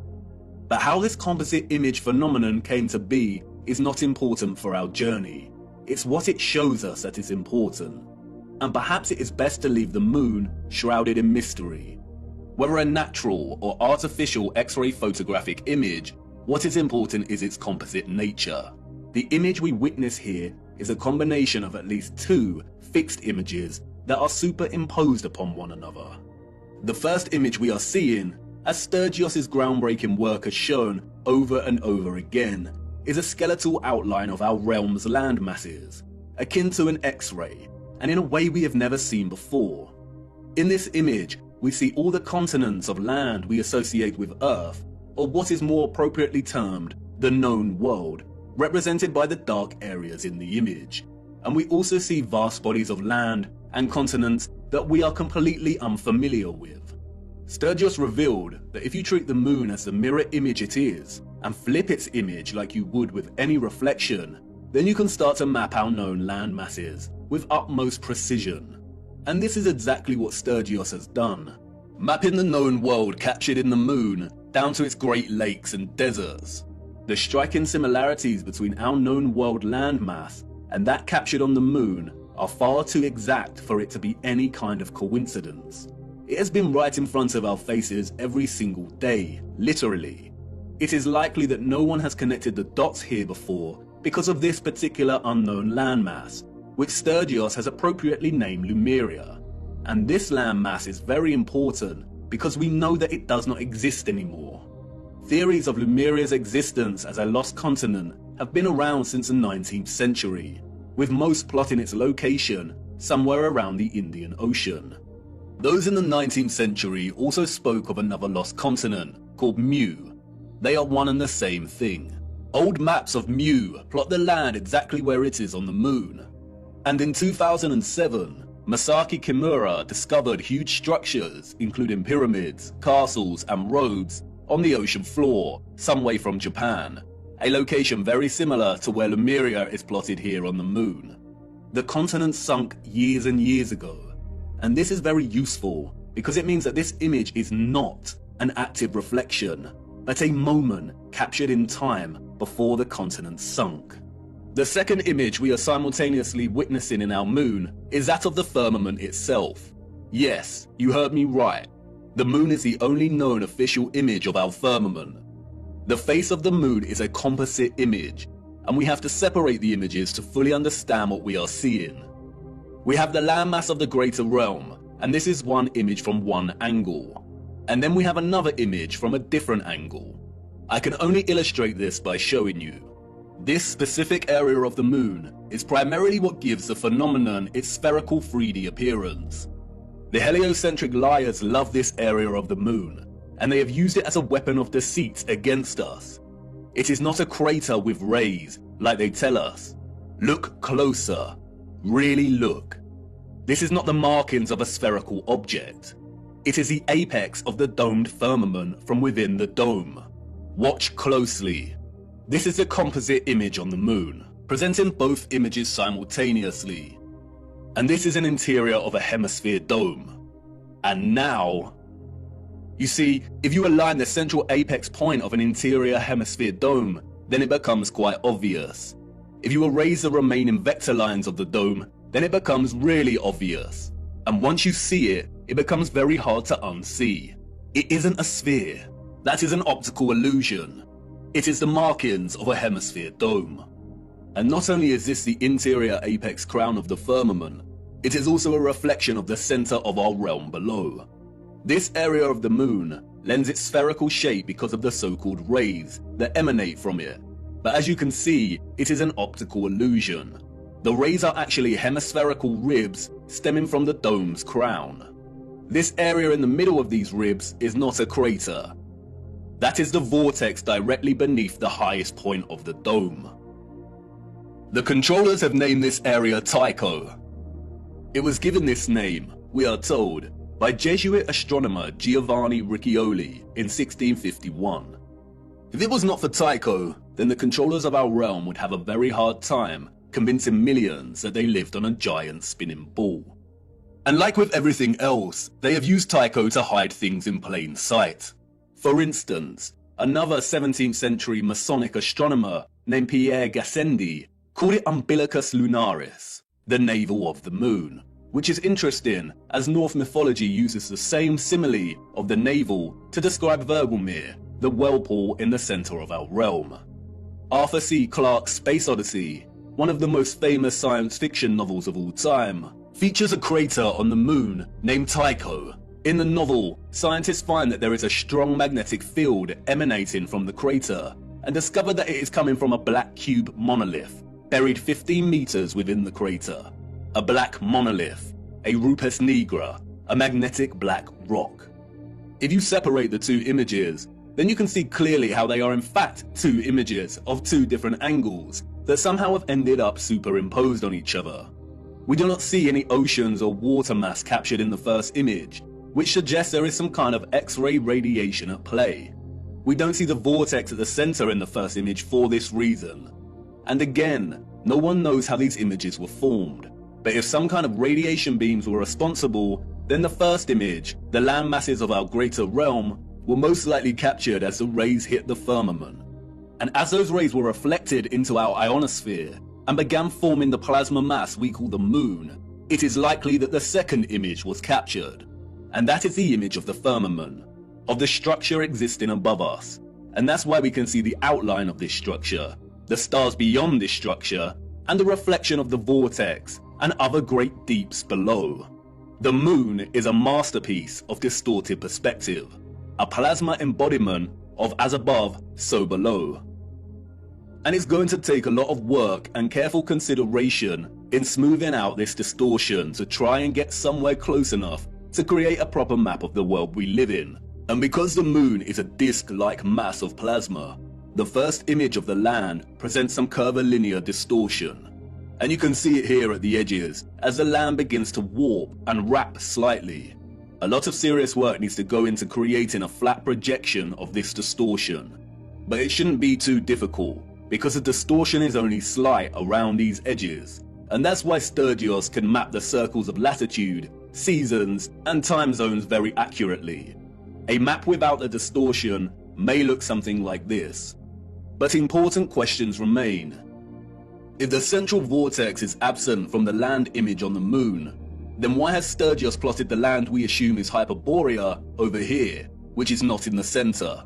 But how this composite image phenomenon came to be is not important for our journey. It's what it shows us that is important. And perhaps it is best to leave the moon shrouded in mystery. Whether a natural or artificial X-ray photographic image, what is important is its composite nature. The image we witness here is a combination of at least two fixed images that are superimposed upon one another. The first image we are seeing, as Sturgios' groundbreaking work has shown over and over again, is a skeletal outline of our realm's land masses, akin to an X-ray, and in a way we have never seen before. In this image, we see all the continents of land we associate with Earth, or what is more appropriately termed the known world, represented by the dark areas in the image. And we also see vast bodies of land and continents that we are completely unfamiliar with. Sturgios revealed that if you treat the moon as the mirror image it is, and flip its image like you would with any reflection, then you can start to map our known land masses with utmost precision. And this is exactly what Sturgios has done, mapping the known world captured in the moon down to its Great Lakes and deserts. The striking similarities between our known world landmass and that captured on the moon are far too exact for it to be any kind of coincidence. It has been right in front of our faces every single day, literally. It is likely that no one has connected the dots here before because of this particular unknown landmass, which Sturgios has appropriately named Lemuria. And this landmass is very important because we know that it does not exist anymore. Theories of Lemuria's existence as a lost continent have been around since the 19th century, with most plotting its location somewhere around the Indian Ocean. Those in the 19th century also spoke of another lost continent called Mu. They are one and the same thing. Old maps of Mu plot the land exactly where it is on the moon. And in 2007, Masaki Kimura discovered huge structures, including pyramids, castles, and roads, on the ocean floor, some way from Japan, a location very similar to where Lemuria is plotted here on the moon. The continent sunk years and years ago, and this is very useful because it means that this image is not an active reflection, but a moment captured in time before the continent sunk. The second image we are simultaneously witnessing in our moon is that of the firmament itself. Yes, you heard me right. The moon is the only known official image of our firmament. The face of the moon is a composite image, and we have to separate the images to fully understand what we are seeing. We have the landmass of the greater realm, and this is one image from one angle. And then we have another image from a different angle. I can only illustrate this by showing you. This specific area of the moon is primarily what gives the phenomenon its spherical 3D appearance. The heliocentric liars love this area of the moon, and they have used it as a weapon of deceit against us. It is not a crater with rays, like they tell us. Look closer. Really look. This is not the markings of a spherical object. It is the apex of the domed firmament from within the dome. Watch closely. This is the composite image on the moon, presenting both images simultaneously. And this is an interior of a hemisphere dome. And now, you see, if you align the central apex point of an interior hemisphere dome, then it becomes quite obvious. If you erase the remaining vector lines of the dome, then it becomes really obvious. And once you see it, it becomes very hard to unsee. It isn't a sphere. That is an optical illusion. It is the markings of a hemisphere dome. And not only is this the interior apex crown of the firmament, it is also a reflection of the center of our realm below. This area of the moon lends its spherical shape because of the so-called rays that emanate from it. But as you can see, it is an optical illusion. The rays are actually hemispherical ribs stemming from the dome's crown. This area in the middle of these ribs is not a crater. That is the vortex directly beneath the highest point of the dome. The controllers have named this area Tycho. It was given this name, we are told, by Jesuit astronomer Giovanni Riccioli in 1651. If it was not for Tycho, then the controllers of our realm would have a very hard time convincing millions that they lived on a giant spinning ball. And like with everything else, they have used Tycho to hide things in plain sight. For instance, another 17th century Masonic astronomer named Pierre Gassendi called it Umbilicus Lunaris, the navel of the moon, which is interesting as Norse mythology uses the same simile of the navel to describe Vergelmir, the whirlpool in the center of our realm. Arthur C. Clarke's Space Odyssey, one of the most famous science fiction novels of all time, features a crater on the moon named Tycho. In the novel, scientists find that there is a strong magnetic field emanating from the crater and discover that it is coming from a black cube monolith buried 15 meters within the crater. A black monolith, a rupes nigra, a magnetic black rock. If you separate the two images, then you can see clearly how they are in fact two images of two different angles that somehow have ended up superimposed on each other. We do not see any oceans or water mass captured in the first image, which suggests there is some kind of X-ray radiation at play. We don't see the vortex at the center in the first image for this reason. And again, no one knows how these images were formed. But if some kind of radiation beams were responsible, then the first image, the land masses of our greater realm, were most likely captured as the rays hit the firmament. And as those rays were reflected into our ionosphere and began forming the plasma mass we call the moon, it is likely that the second image was captured. And that is the image of the firmament, of the structure existing above us. And that's why we can see the outline of this structure, the stars beyond this structure, and the reflection of the vortex and other great deeps below. The moon is a masterpiece of distorted perspective, a plasma embodiment of as above, so below. And it's going to take a lot of work and careful consideration in smoothing out this distortion to try and get somewhere close enough to create a proper map of the world we live in. And because the moon is a disc-like mass of plasma, the first image of the land presents some curvilinear distortion. And you can see it here at the edges as the land begins to warp and wrap slightly. A lot of serious work needs to go into creating a flat projection of this distortion. But it shouldn't be too difficult, because the distortion is only slight around these edges. And that's why Sturgios can map the circles of latitude, seasons, and time zones very accurately. A map without the distortion may look something like this. But important questions remain. If the central vortex is absent from the land image on the moon, then why has Sturgios plotted the land we assume is Hyperborea over here, which is not in the center?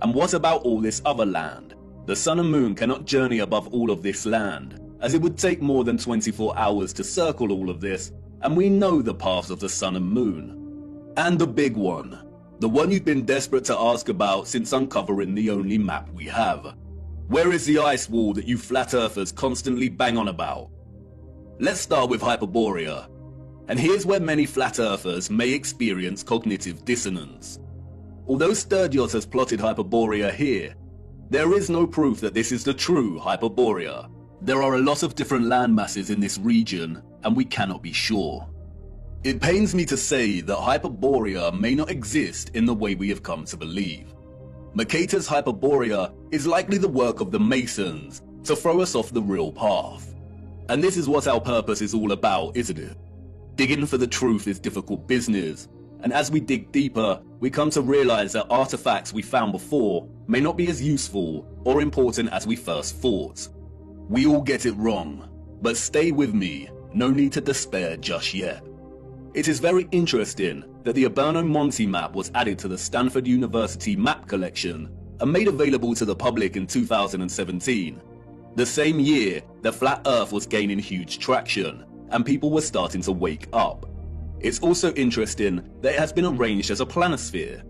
And what about all this other land? The sun and moon cannot journey above all of this land, as it would take more than 24 hours to circle all of this, and we know the paths of the sun and moon. And the big one, the one you've been desperate to ask about since uncovering the only map we have. Where is the ice wall that you flat earthers constantly bang on about? Let's start with Hyperborea. And here's where many flat earthers may experience cognitive dissonance. Although Sturdios has plotted Hyperborea here, there is no proof that this is the true Hyperborea. There are a lot of different land masses in this region, and we cannot be sure. It pains me to say that Hyperborea may not exist in the way we have come to believe. Mercator's Hyperborea is likely the work of the Masons to throw us off the real path. And this is what our purpose is all about, isn't it? Digging for the truth is difficult business, and as we dig deeper, we come to realize that artifacts we found before may not be as useful or important as we first thought. We all get it wrong, but stay with me, no need to despair just yet. It is very interesting that the Urbano Monte map was added to the Stanford University map collection and made available to the public in 2017, the same year that Flat Earth was gaining huge traction and people were starting to wake up. It's also interesting that it has been arranged as a planisphere.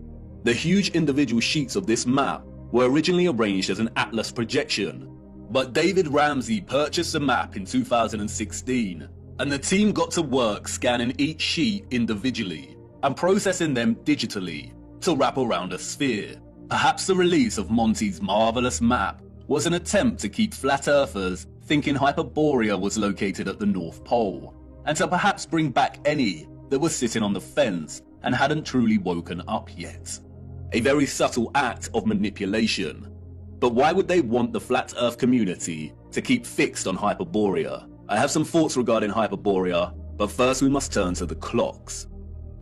The huge individual sheets of this map were originally arranged as an atlas projection, but David Ramsey purchased the map in 2016, and the team got to work scanning each sheet individually and processing them digitally to wrap around a sphere. Perhaps the release of Monte's marvelous map was an attempt to keep flat earthers thinking Hyperborea was located at the North Pole, and to perhaps bring back any that was sitting on the fence and hadn't truly woken up yet. A very subtle act of manipulation. But why would they want the flat earth community to keep fixed on Hyperborea? I have some thoughts regarding Hyperborea, but first we must turn to the clocks.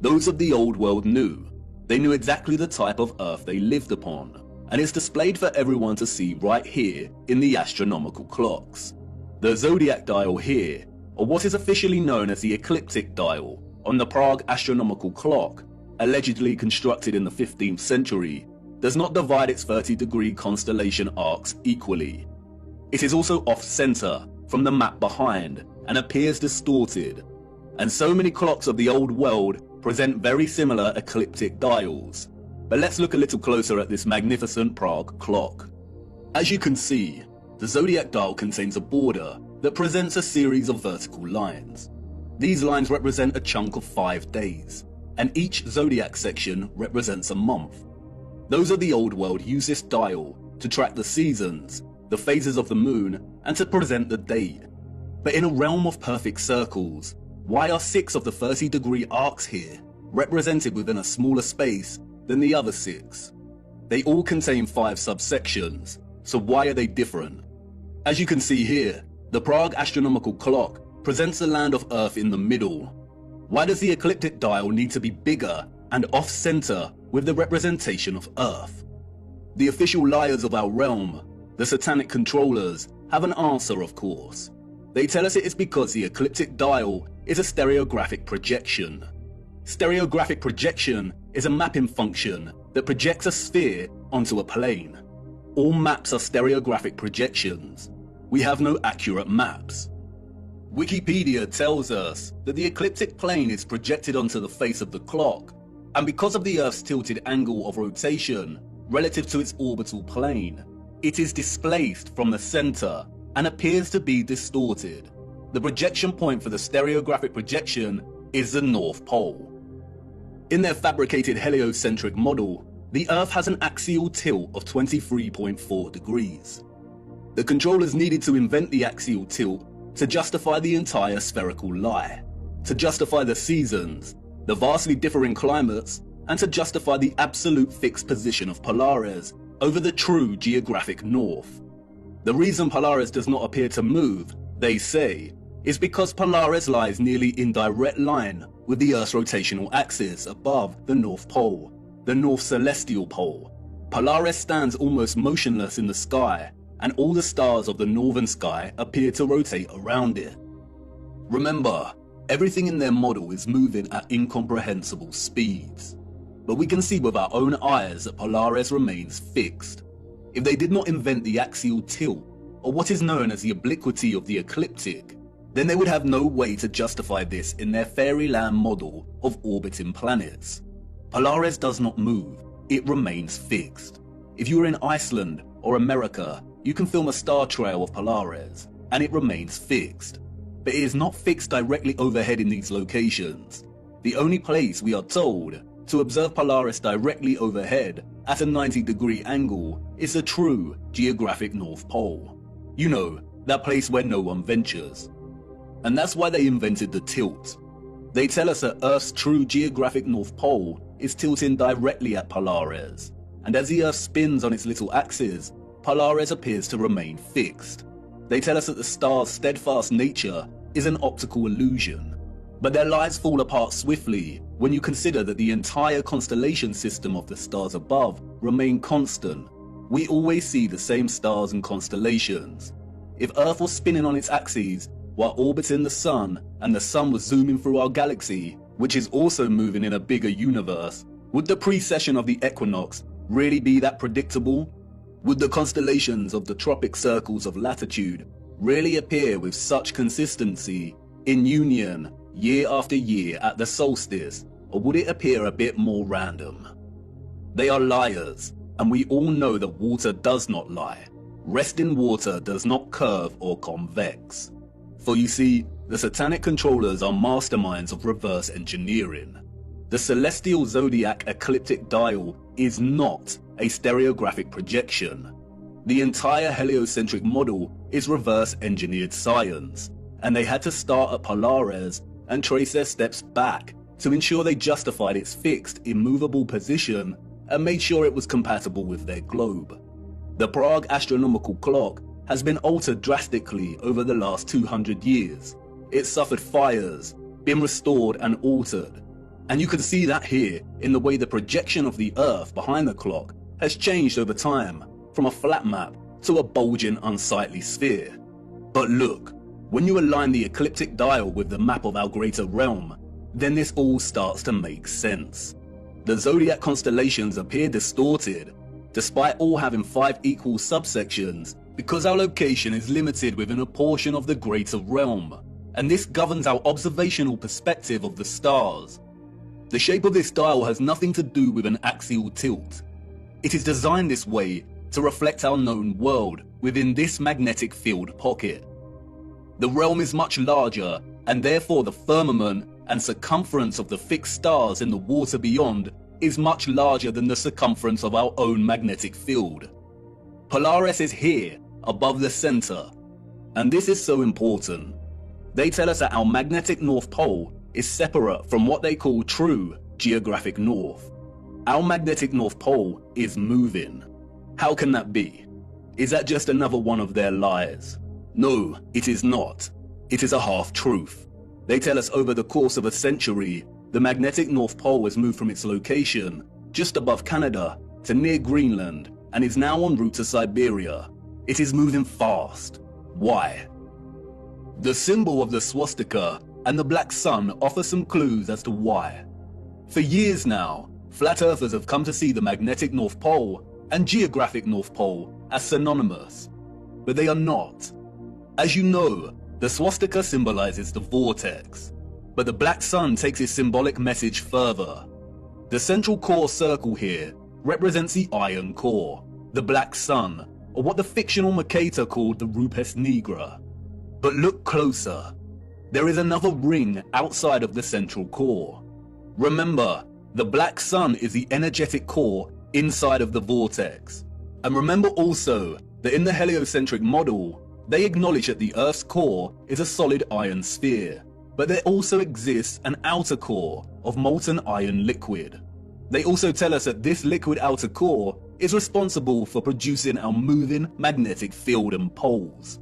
Those of the old world knew. They knew exactly the type of earth they lived upon, and it's displayed for everyone to see right here in the astronomical clocks. The zodiac dial here, or what is officially known as the ecliptic dial, on the Prague astronomical clock, allegedly constructed in the 15th century, does not divide its 30-degree constellation arcs equally. It is also off-center from the map behind and appears distorted, and so many clocks of the old world present very similar ecliptic dials. But let's look a little closer at this magnificent Prague clock. As you can see, the zodiac dial contains a border that presents a series of vertical lines. These lines represent a chunk of 5 days, and each zodiac section represents a month. Those of the old world use this dial to track the seasons, the phases of the moon, and to present the date. But in a realm of perfect circles, why are 6 of the 30-degree arcs here represented within a smaller space than the other 6? They all contain 5 subsections, so why are they different? As you can see here, the Prague astronomical clock presents the land of Earth in the middle. Why does the ecliptic dial need to be bigger and off-center with the representation of Earth? The official liars of our realm, the satanic controllers, have an answer, of course. They tell us it is because the ecliptic dial is a stereographic projection. Stereographic projection is a mapping function that projects a sphere onto a plane. All maps are stereographic projections. We have no accurate maps. Wikipedia tells us that the ecliptic plane is projected onto the face of the clock, and because of the Earth's tilted angle of rotation relative to its orbital plane, it is displaced from the center and appears to be distorted. The projection point for the stereographic projection is the North Pole. In their fabricated heliocentric model, the Earth has an axial tilt of 23.4 degrees. The controllers needed to invent the axial tilt to justify the entire spherical lie, to justify the seasons, the vastly differing climates, and to justify the absolute fixed position of Polaris over the true geographic north. The reason Polaris does not appear to move, they say, is because Polaris lies nearly in direct line with the Earth's rotational axis above the North Pole, the North Celestial Pole. Polaris stands almost motionless in the sky, and all the stars of the northern sky appear to rotate around it. Remember, everything in their model is moving at incomprehensible speeds. But we can see with our own eyes that Polaris remains fixed. If they did not invent the axial tilt, or what is known as the obliquity of the ecliptic, then they would have no way to justify this in their fairyland model of orbiting planets. Polaris does not move, it remains fixed. If you are in Iceland or America, you can film a star trail of Polaris, and it remains fixed. But it is not fixed directly overhead in these locations. The only place, we are told, to observe Polaris directly overhead at a 90-degree angle is the true geographic North Pole. You know, that place where no one ventures. And that's why they invented the tilt. They tell us that Earth's true geographic North Pole is tilting directly at Polaris, and as the Earth spins on its little axis, Polaris appears to remain fixed. They tell us that the star's steadfast nature is an optical illusion, but their lies fall apart swiftly when you consider that the entire constellation system of the stars above remain constant. We always see the same stars and constellations. If Earth was spinning on its axis while orbiting the Sun, and the Sun was zooming through our galaxy, which is also moving in a bigger universe, would the precession of the equinox really be that predictable? Would the constellations of the tropic circles of latitude really appear with such consistency in union year after year at the solstice, or would it appear a bit more random? They are liars, and we all know that water does not lie. Resting water does not curve or convex. For you see, the satanic controllers are masterminds of reverse engineering. The celestial zodiac ecliptic dial is not a stereographic projection. The entire heliocentric model is reverse engineered science, and they had to start at Polaris and trace their steps back to ensure they justified its fixed, immovable position and made sure it was compatible with their globe. The Prague astronomical clock has been altered drastically over the last 200 years. It suffered fires, been restored and altered. And you can see that here in the way the projection of the Earth behind the clock has changed over time from a flat map to a bulging, unsightly sphere. But look, when you align the ecliptic dial with the map of our greater realm, then this all starts to make sense. The zodiac constellations appear distorted, despite all having 5 equal subsections, because our location is limited within a portion of the greater realm, and this governs our observational perspective of the stars. The shape of this dial has nothing to do with an axial tilt. It is designed this way to reflect our known world within this magnetic field pocket. The realm is much larger, and therefore the firmament and circumference of the fixed stars in the water beyond is much larger than the circumference of our own magnetic field. Polaris is here, above the center, and this is so important. They tell us that our magnetic North Pole is separate from what they call true geographic north. Our magnetic North Pole is moving. How can that be? Is that just another one of their lies? No, it is not. It is a half-truth. They tell us over the course of a century, the magnetic North Pole has moved from its location just above Canada to near Greenland and is now en route to Siberia. It is moving fast. Why? The symbol of the swastika and the black sun offer some clues as to why. For years now, flat earthers have come to see the magnetic North Pole and geographic North Pole as synonymous, but they are not. As you know, the swastika symbolizes the vortex, but the black sun takes its symbolic message further. The central core circle here represents the iron core, the black sun, or what the fictional Mercator called the Rupes Nigra. But look closer. There is another ring outside of the central core. Remember, the black sun is the energetic core inside of the vortex. And remember also that in the heliocentric model, they acknowledge that the Earth's core is a solid iron sphere, but there also exists an outer core of molten iron liquid. They also tell us that this liquid outer core is responsible for producing our moving magnetic field and poles.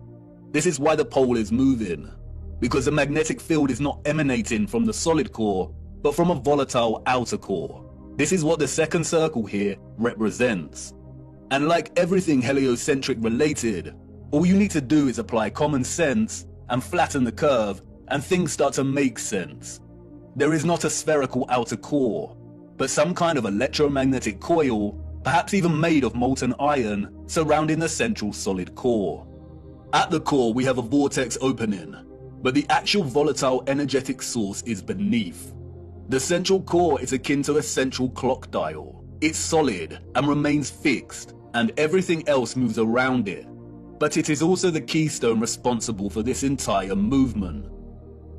This is why the pole is moving, because the magnetic field is not emanating from the solid core, but from a volatile outer core. This is what the second circle here represents. And like everything heliocentric related, all you need to do is apply common sense and flatten the curve, and things start to make sense. There is not a spherical outer core, but some kind of electromagnetic coil, perhaps even made of molten iron, surrounding the central solid core. At the core we have a vortex opening, but the actual volatile energetic source is beneath. The central core is akin to a central clock dial. It's solid and remains fixed, and everything else moves around it. but it is also the keystone responsible for this entire movement.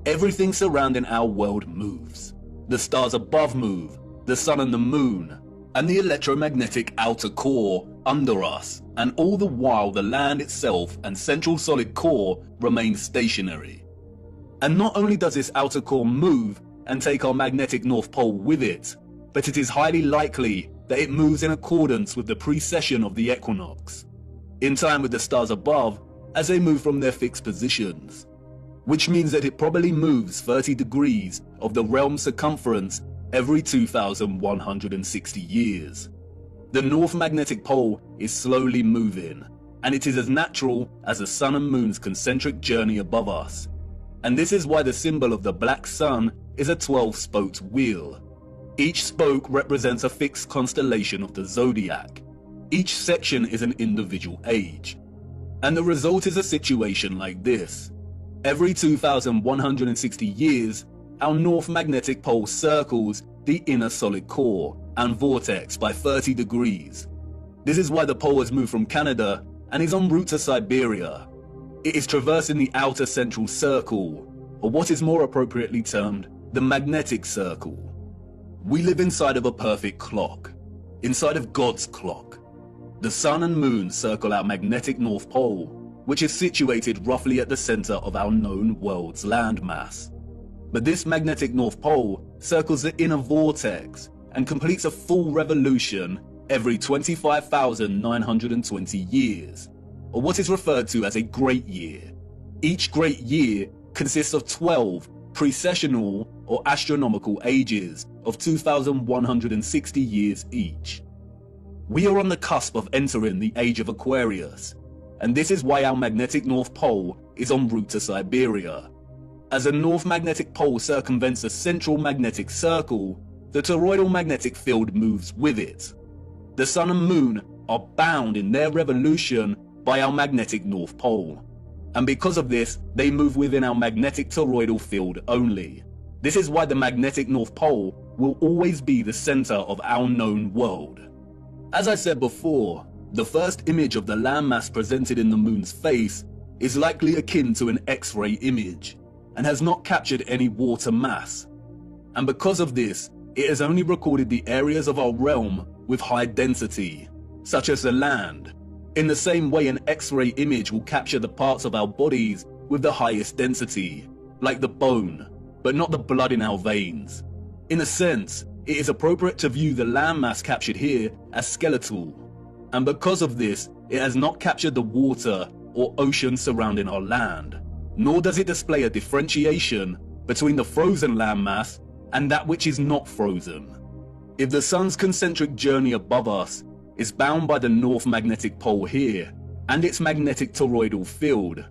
Everything surrounding our world moves. The stars above move, the sun and the moon, and the electromagnetic outer core under us, and all the while the land itself and central solid core remain stationary. And not only does this outer core move and take our magnetic North Pole with it, but it is highly likely that it moves in accordance with the precession of the equinox, in time with the stars above as they move from their fixed positions, which means that it probably moves 30 degrees of the realm's circumference every 2,160 years. The North Magnetic Pole is slowly moving, and it is as natural as the sun and moon's concentric journey above us. And this is why the symbol of the black sun is a 12-spoked wheel. Each spoke represents a fixed constellation of the zodiac. Each section is an individual age. And the result is a situation like this. Every 2,160 years, our North Magnetic Pole circles the inner solid core and vortex by 30 degrees. This is why the pole has moved from Canada and is en route to Siberia. It is traversing the outer central circle, or what is more appropriately termed the magnetic circle. We live inside of a perfect clock, inside of God's clock. The sun and moon circle our magnetic North Pole, which is situated roughly at the center of our known world's landmass. But this magnetic North Pole circles the inner vortex and completes a full revolution every 25,920 years, or what is referred to as a great year. Each great year consists of 12 precessional or astronomical ages of 2,160 years each. We are on the cusp of entering the age of Aquarius, and this is why our magnetic North Pole is en route to Siberia. As the North Magnetic Pole circumvents the central magnetic circle, the toroidal magnetic field moves with it. The sun and moon are bound in their revolution by our magnetic North Pole, and because of this, they move within our magnetic toroidal field only. This is why the magnetic North Pole will always be the center of our known world. As I said before, the first image of the landmass presented in the moon's face is likely akin to an X-ray image, and has not captured any water mass. And because of this, it has only recorded the areas of our realm with high density, such as the land, in the same way an X-ray image will capture the parts of our bodies with the highest density, like the bone, but not the blood in our veins. In a sense, it is appropriate to view the landmass captured here as skeletal, and because of this, it has not captured the water or ocean surrounding our land, nor does it display a differentiation between the frozen landmass and that which is not frozen. If the sun's concentric journey above us is bound by the North Magnetic Pole here and its magnetic toroidal field,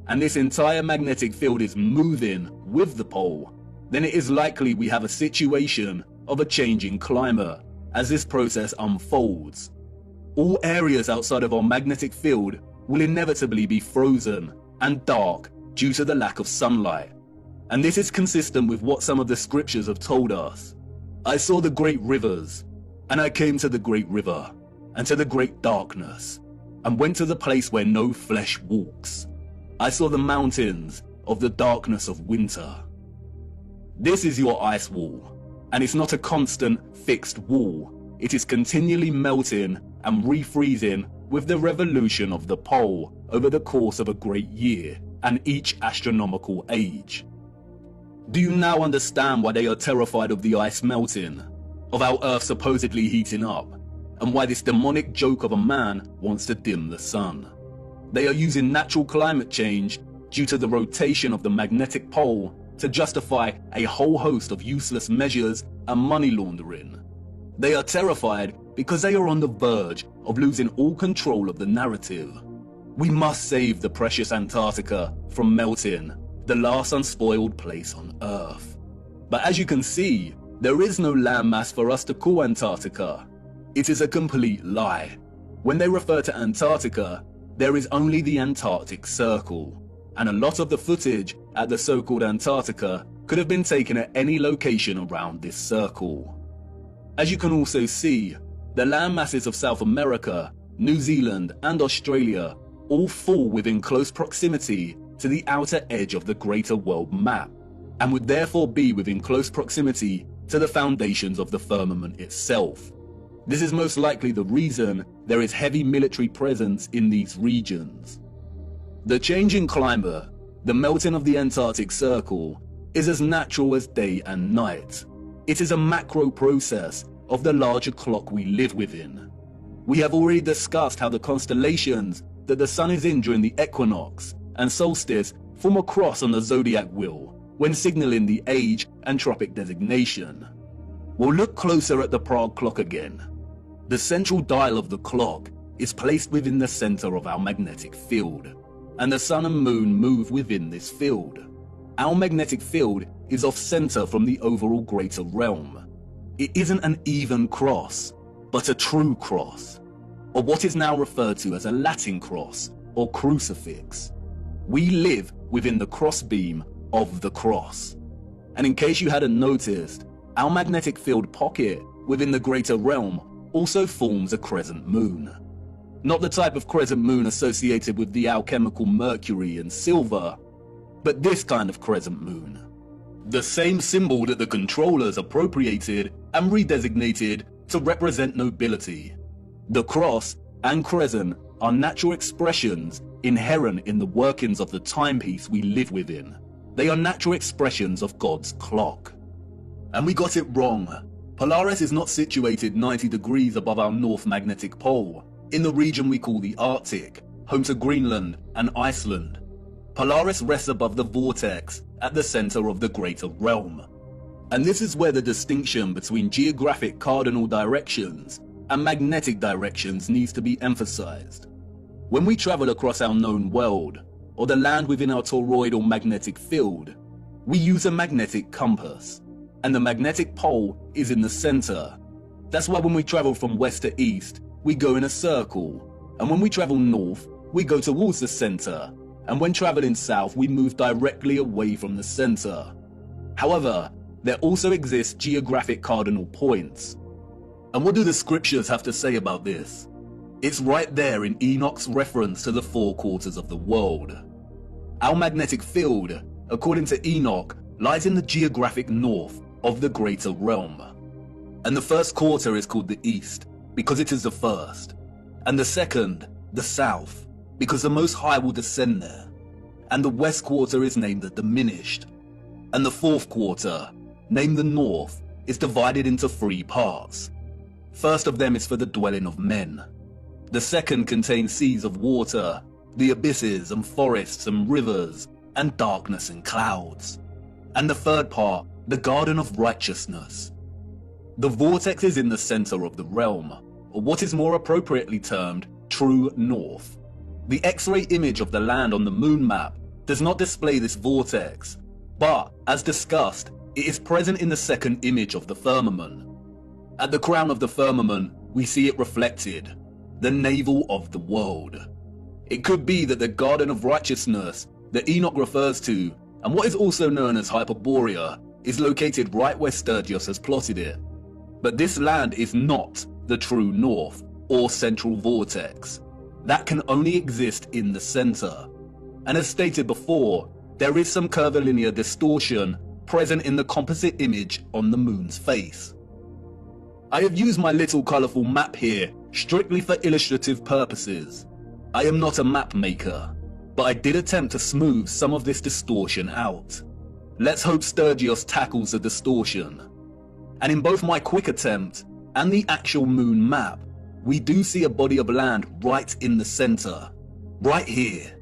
and this entire magnetic field is moving with the pole, then it is likely we have a situation of a changing climate as this process unfolds. All areas outside of our magnetic field will inevitably be frozen and dark due to the lack of sunlight. And this is consistent with what some of the scriptures have told us. I saw the great rivers, and I came to the great river, and to the great darkness, and went to the place where no flesh walks. I saw the mountains of the darkness of winter. This is your ice wall, and it's not a constant, fixed wall. It is continually melting and refreezing with the revolution of the pole over the course of a great year and each astronomical age. Do you now understand why they are terrified of the ice melting, of our Earth supposedly heating up, and why this demonic joke of a man wants to dim the sun? They are using natural climate change due to the rotation of the magnetic pole to justify a whole host of useless measures and money laundering. They are terrified because they are on the verge of losing all control of the narrative. We must save the precious Antarctica from melting, the last unspoiled place on Earth. But as you can see, there is no landmass for us to call Antarctica. It is a complete lie. When they refer to Antarctica, there is only the Antarctic Circle, and a lot of the footage at the so-called Antarctica could have been taken at any location around this circle. As you can also see, the landmasses of South America, New Zealand and Australia all fall within close proximity to the outer edge of the greater world map, and would therefore be within close proximity to the foundations of the firmament itself. This is most likely the reason there is heavy military presence in these regions. The change in climate, the melting of the Antarctic Circle, is as natural as day and night. It is a macro process of the larger clock we live within. We have already discussed how the constellations that the sun is in during the equinox and solstice form a cross on the zodiac wheel when signaling the age and tropic designation. We'll look closer at the Prague clock again. The central dial of the clock is placed within the center of our magnetic field, and the sun and moon move within this field. Our magnetic field is off center from the overall greater realm. It isn't an even cross, but a true cross, or what is now referred to as a Latin cross or crucifix. We live within the crossbeam of the cross. And in case you hadn't noticed, our magnetic field pocket within the greater realm also forms a crescent moon. Not the type of crescent moon associated with the alchemical mercury and silver, but this kind of crescent moon. The same symbol that the controllers appropriated and redesignated to represent nobility. The cross and crescent are natural expressions inherent in the workings of the timepiece we live within. They are natural expressions of God's clock. And we got it wrong. Polaris is not situated 90 degrees above our north magnetic pole, in the region we call the Arctic, home to Greenland and Iceland. Polaris rests above the vortex at the center of the greater realm. And this is where the distinction between geographic cardinal directions and magnetic directions needs to be emphasized. When we travel across our known world, or the land within our toroidal magnetic field, we use a magnetic compass, and the magnetic pole is in the center. That's why when we travel from west to east, we go in a circle, and when we travel north, we go towards the center, and when traveling south, we move directly away from the center. However, there also exist geographic cardinal points. And what do the scriptures have to say about this? It's right there in Enoch's reference to the four quarters of the world. Our magnetic field, according to Enoch, lies in the geographic north of the greater realm. And the first quarter is called the east, because it is the first. And the second, the south, because the Most High will descend there. And the west quarter is named the diminished. And the fourth quarter, named the north, is divided into three parts. First of them is for the dwelling of men. The second contains seas of water, the abysses and forests and rivers, and darkness and clouds. And the third part, the garden of righteousness. The vortex is in the center of the realm, or what is more appropriately termed true north. The X-ray image of the land on the moon map does not display this vortex, but, as discussed, it is present in the second image of the firmament. At the crown of the firmament, we see it reflected, the navel of the world. It could be that the garden of righteousness that Enoch refers to, and what is also known as Hyperborea, is located right where Sturgios has plotted it. But this land is not the true north or central vortex. That can only exist in the center. And as stated before, there is some curvilinear distortion present in the composite image on the moon's face. I have used my little colourful map here strictly for illustrative purposes. I am not a map maker, but I did attempt to smooth some of this distortion out. Let's hope Sturgios tackles the distortion. And in both my quick attempt and the actual moon map, we do see a body of land right in the center, right here.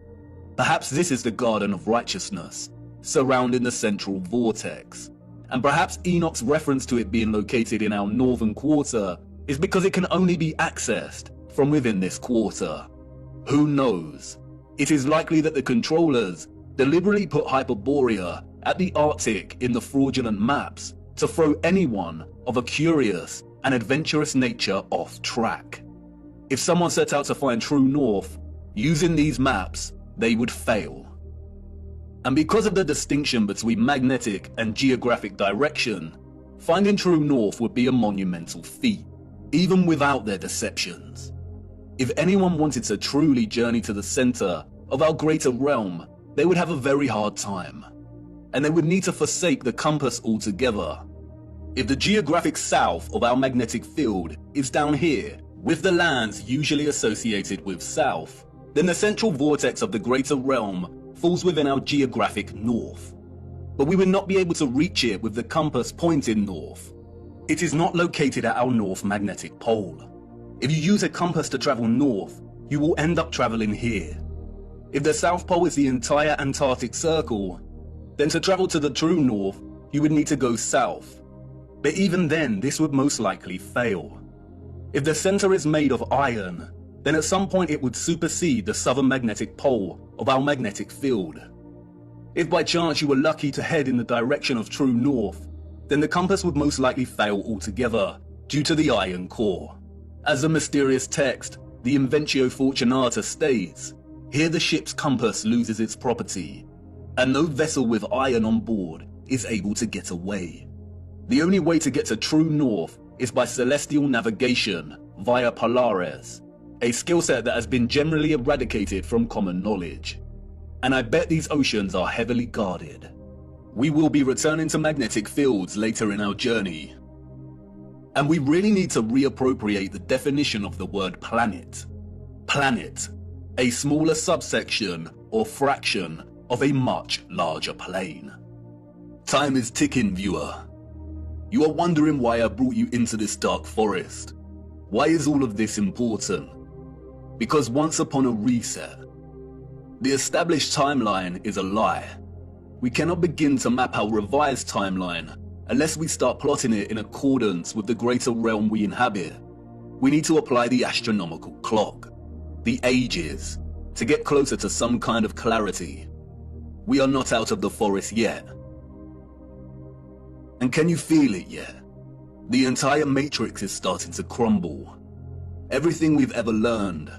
Perhaps this is the garden of righteousness, surrounding the central vortex. And perhaps Enoch's reference to it being located in our northern quarter is because it can only be accessed from within this quarter. Who knows? It is likely that the controllers deliberately put Hyperborea at the Arctic in the fraudulent maps to throw anyone of a curious and adventurous nature off track. If someone set out to find true north using these maps, they would fail. And because of the distinction between magnetic and geographic direction, finding true north would be a monumental feat, even without their deceptions. If anyone wanted to truly journey to the center of our greater realm, they would have a very hard time, and they would need to forsake the compass altogether. If the geographic south of our magnetic field is down here, with the lands usually associated with south, then the central vortex of the greater realm falls within our geographic north. But we would not be able to reach it with the compass pointing north. It is not located at our north magnetic pole. If you use a compass to travel north, you will end up traveling here. If the South Pole is the entire Antarctic Circle, then to travel to the true north, you would need to go south. But even then, this would most likely fail. If the center is made of iron, then at some point it would supersede the southern magnetic pole of our magnetic field. If by chance you were lucky to head in the direction of true north, then the compass would most likely fail altogether due to the iron core. As the mysterious text, the Inventio Fortunata, states, here the ship's compass loses its property, and no vessel with iron on board is able to get away. The only way to get to true north is by celestial navigation via Polaris, a skill set that has been generally eradicated from common knowledge. And I bet these oceans are heavily guarded. We will be returning to magnetic fields later in our journey. And we really need to reappropriate the definition of the word planet. Planet, a smaller subsection or fraction of a much larger plane. Time is ticking, viewer. You are wondering why I brought you into this dark forest. Why is all of this important? Because once upon a reset, the established timeline is a lie. We cannot begin to map our revised timeline unless we start plotting it in accordance with the greater realm we inhabit. We need to apply the astronomical clock, the ages, to get closer to some kind of clarity. We are not out of the forest yet. And can you feel it yet? The entire matrix is starting to crumble. Everything we've ever learned,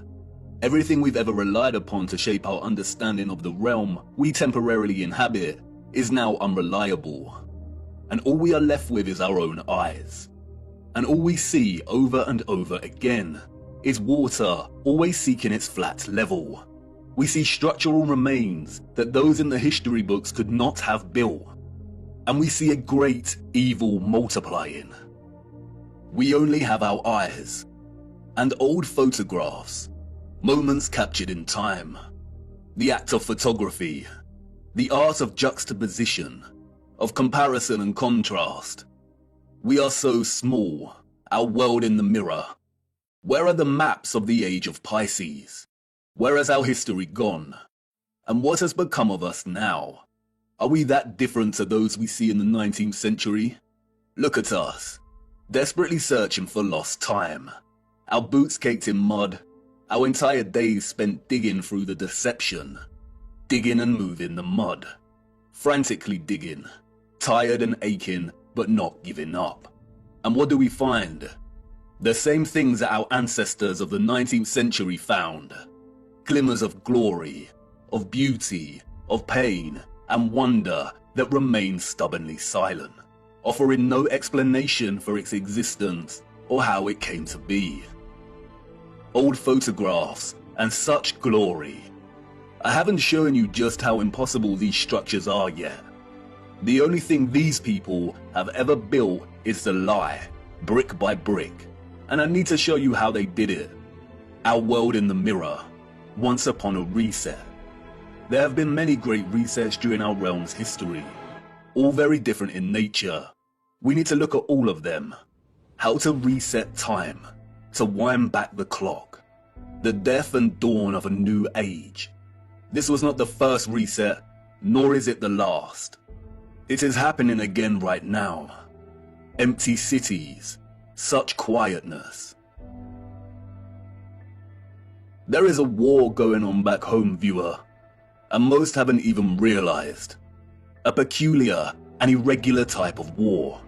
everything we've ever relied upon to shape our understanding of the realm we temporarily inhabit is now unreliable. And all we are left with is our own eyes. And all we see over and over again is water always seeking its flat level. We see structural remains that those in the history books could not have built. And we see a great evil multiplying. We only have our eyes and old photographs, moments captured in time, the act of photography, the art of juxtaposition, of comparison and contrast. We are so small, our world in the mirror. Where are the maps of the age of Pisces? Where has our history gone? And what has become of us now? Are we that different to those we see in the 19th century? Look at us, desperately searching for lost time. Our boots caked in mud, our entire days spent digging through the deception. Digging and moving the mud. Frantically digging, tired and aching, but not giving up. And what do we find? The same things that our ancestors of the 19th century found. Glimmers of glory, of beauty, of pain, and wonder that remain stubbornly silent, offering no explanation for its existence or how it came to be. Old photographs and such glory. I haven't shown you just how impossible these structures are yet. The only thing these people have ever built is the lie, brick by brick, and I need to show you how they did it. Our world in the mirror, once upon a reset. There have been many great resets during our realm's history, all very different in nature. We need to look at all of them. How to reset time, to wind back the clock. The death and dawn of a new age. This was not the first reset, nor is it the last. It is happening again right now. Empty cities, such quietness. There is a war going on back home, viewer, and most haven't even realized. A peculiar and irregular type of war.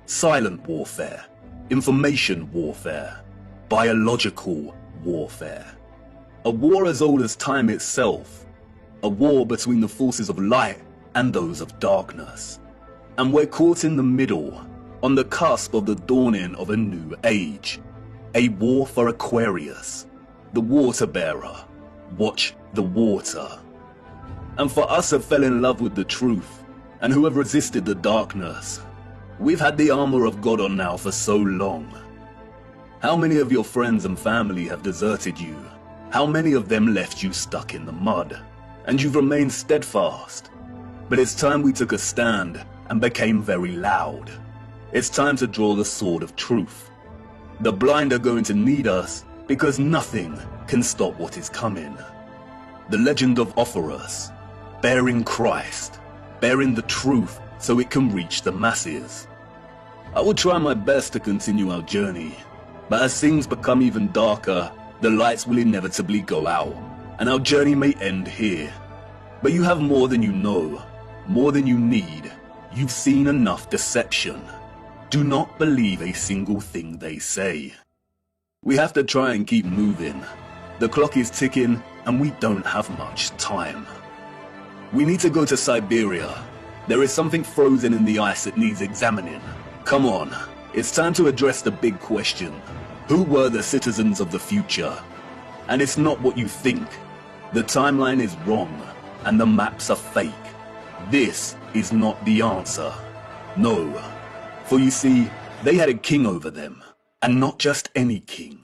Silent warfare, information warfare, biological warfare. A war as old as time itself. A war between the forces of light and those of darkness. And we're caught in the middle, on the cusp of the dawning of a new age. A war for Aquarius. the water bearer. Watch the water. And for us who fell in love with the truth, and who have resisted the darkness, we've had the armor of God on now for so long. How many of your friends and family have deserted you? How many of them left you stuck in the mud? And you've remained steadfast. But it's time we took a stand and became very loud. It's time to draw the sword of truth. The blind are going to need us because nothing can stop what is coming. The legend of Offerus, bearing Christ, bearing the truth so it can reach the masses. I will try my best to continue our journey, but as things become even darker, the lights will inevitably go out, and our journey may end here. But you have more than you know, more than you need. You've seen enough deception. Do not believe a single thing they say. We have to try and keep moving. The clock is ticking, and we don't have much time. We need to go to Siberia. There is something frozen in the ice that needs examining. Come on, it's time to address the big question. Who were the citizens of the future? And it's not what you think. The timeline is wrong, and the maps are fake. This is not the answer. No. For you see, they had a king over them, and not just any king.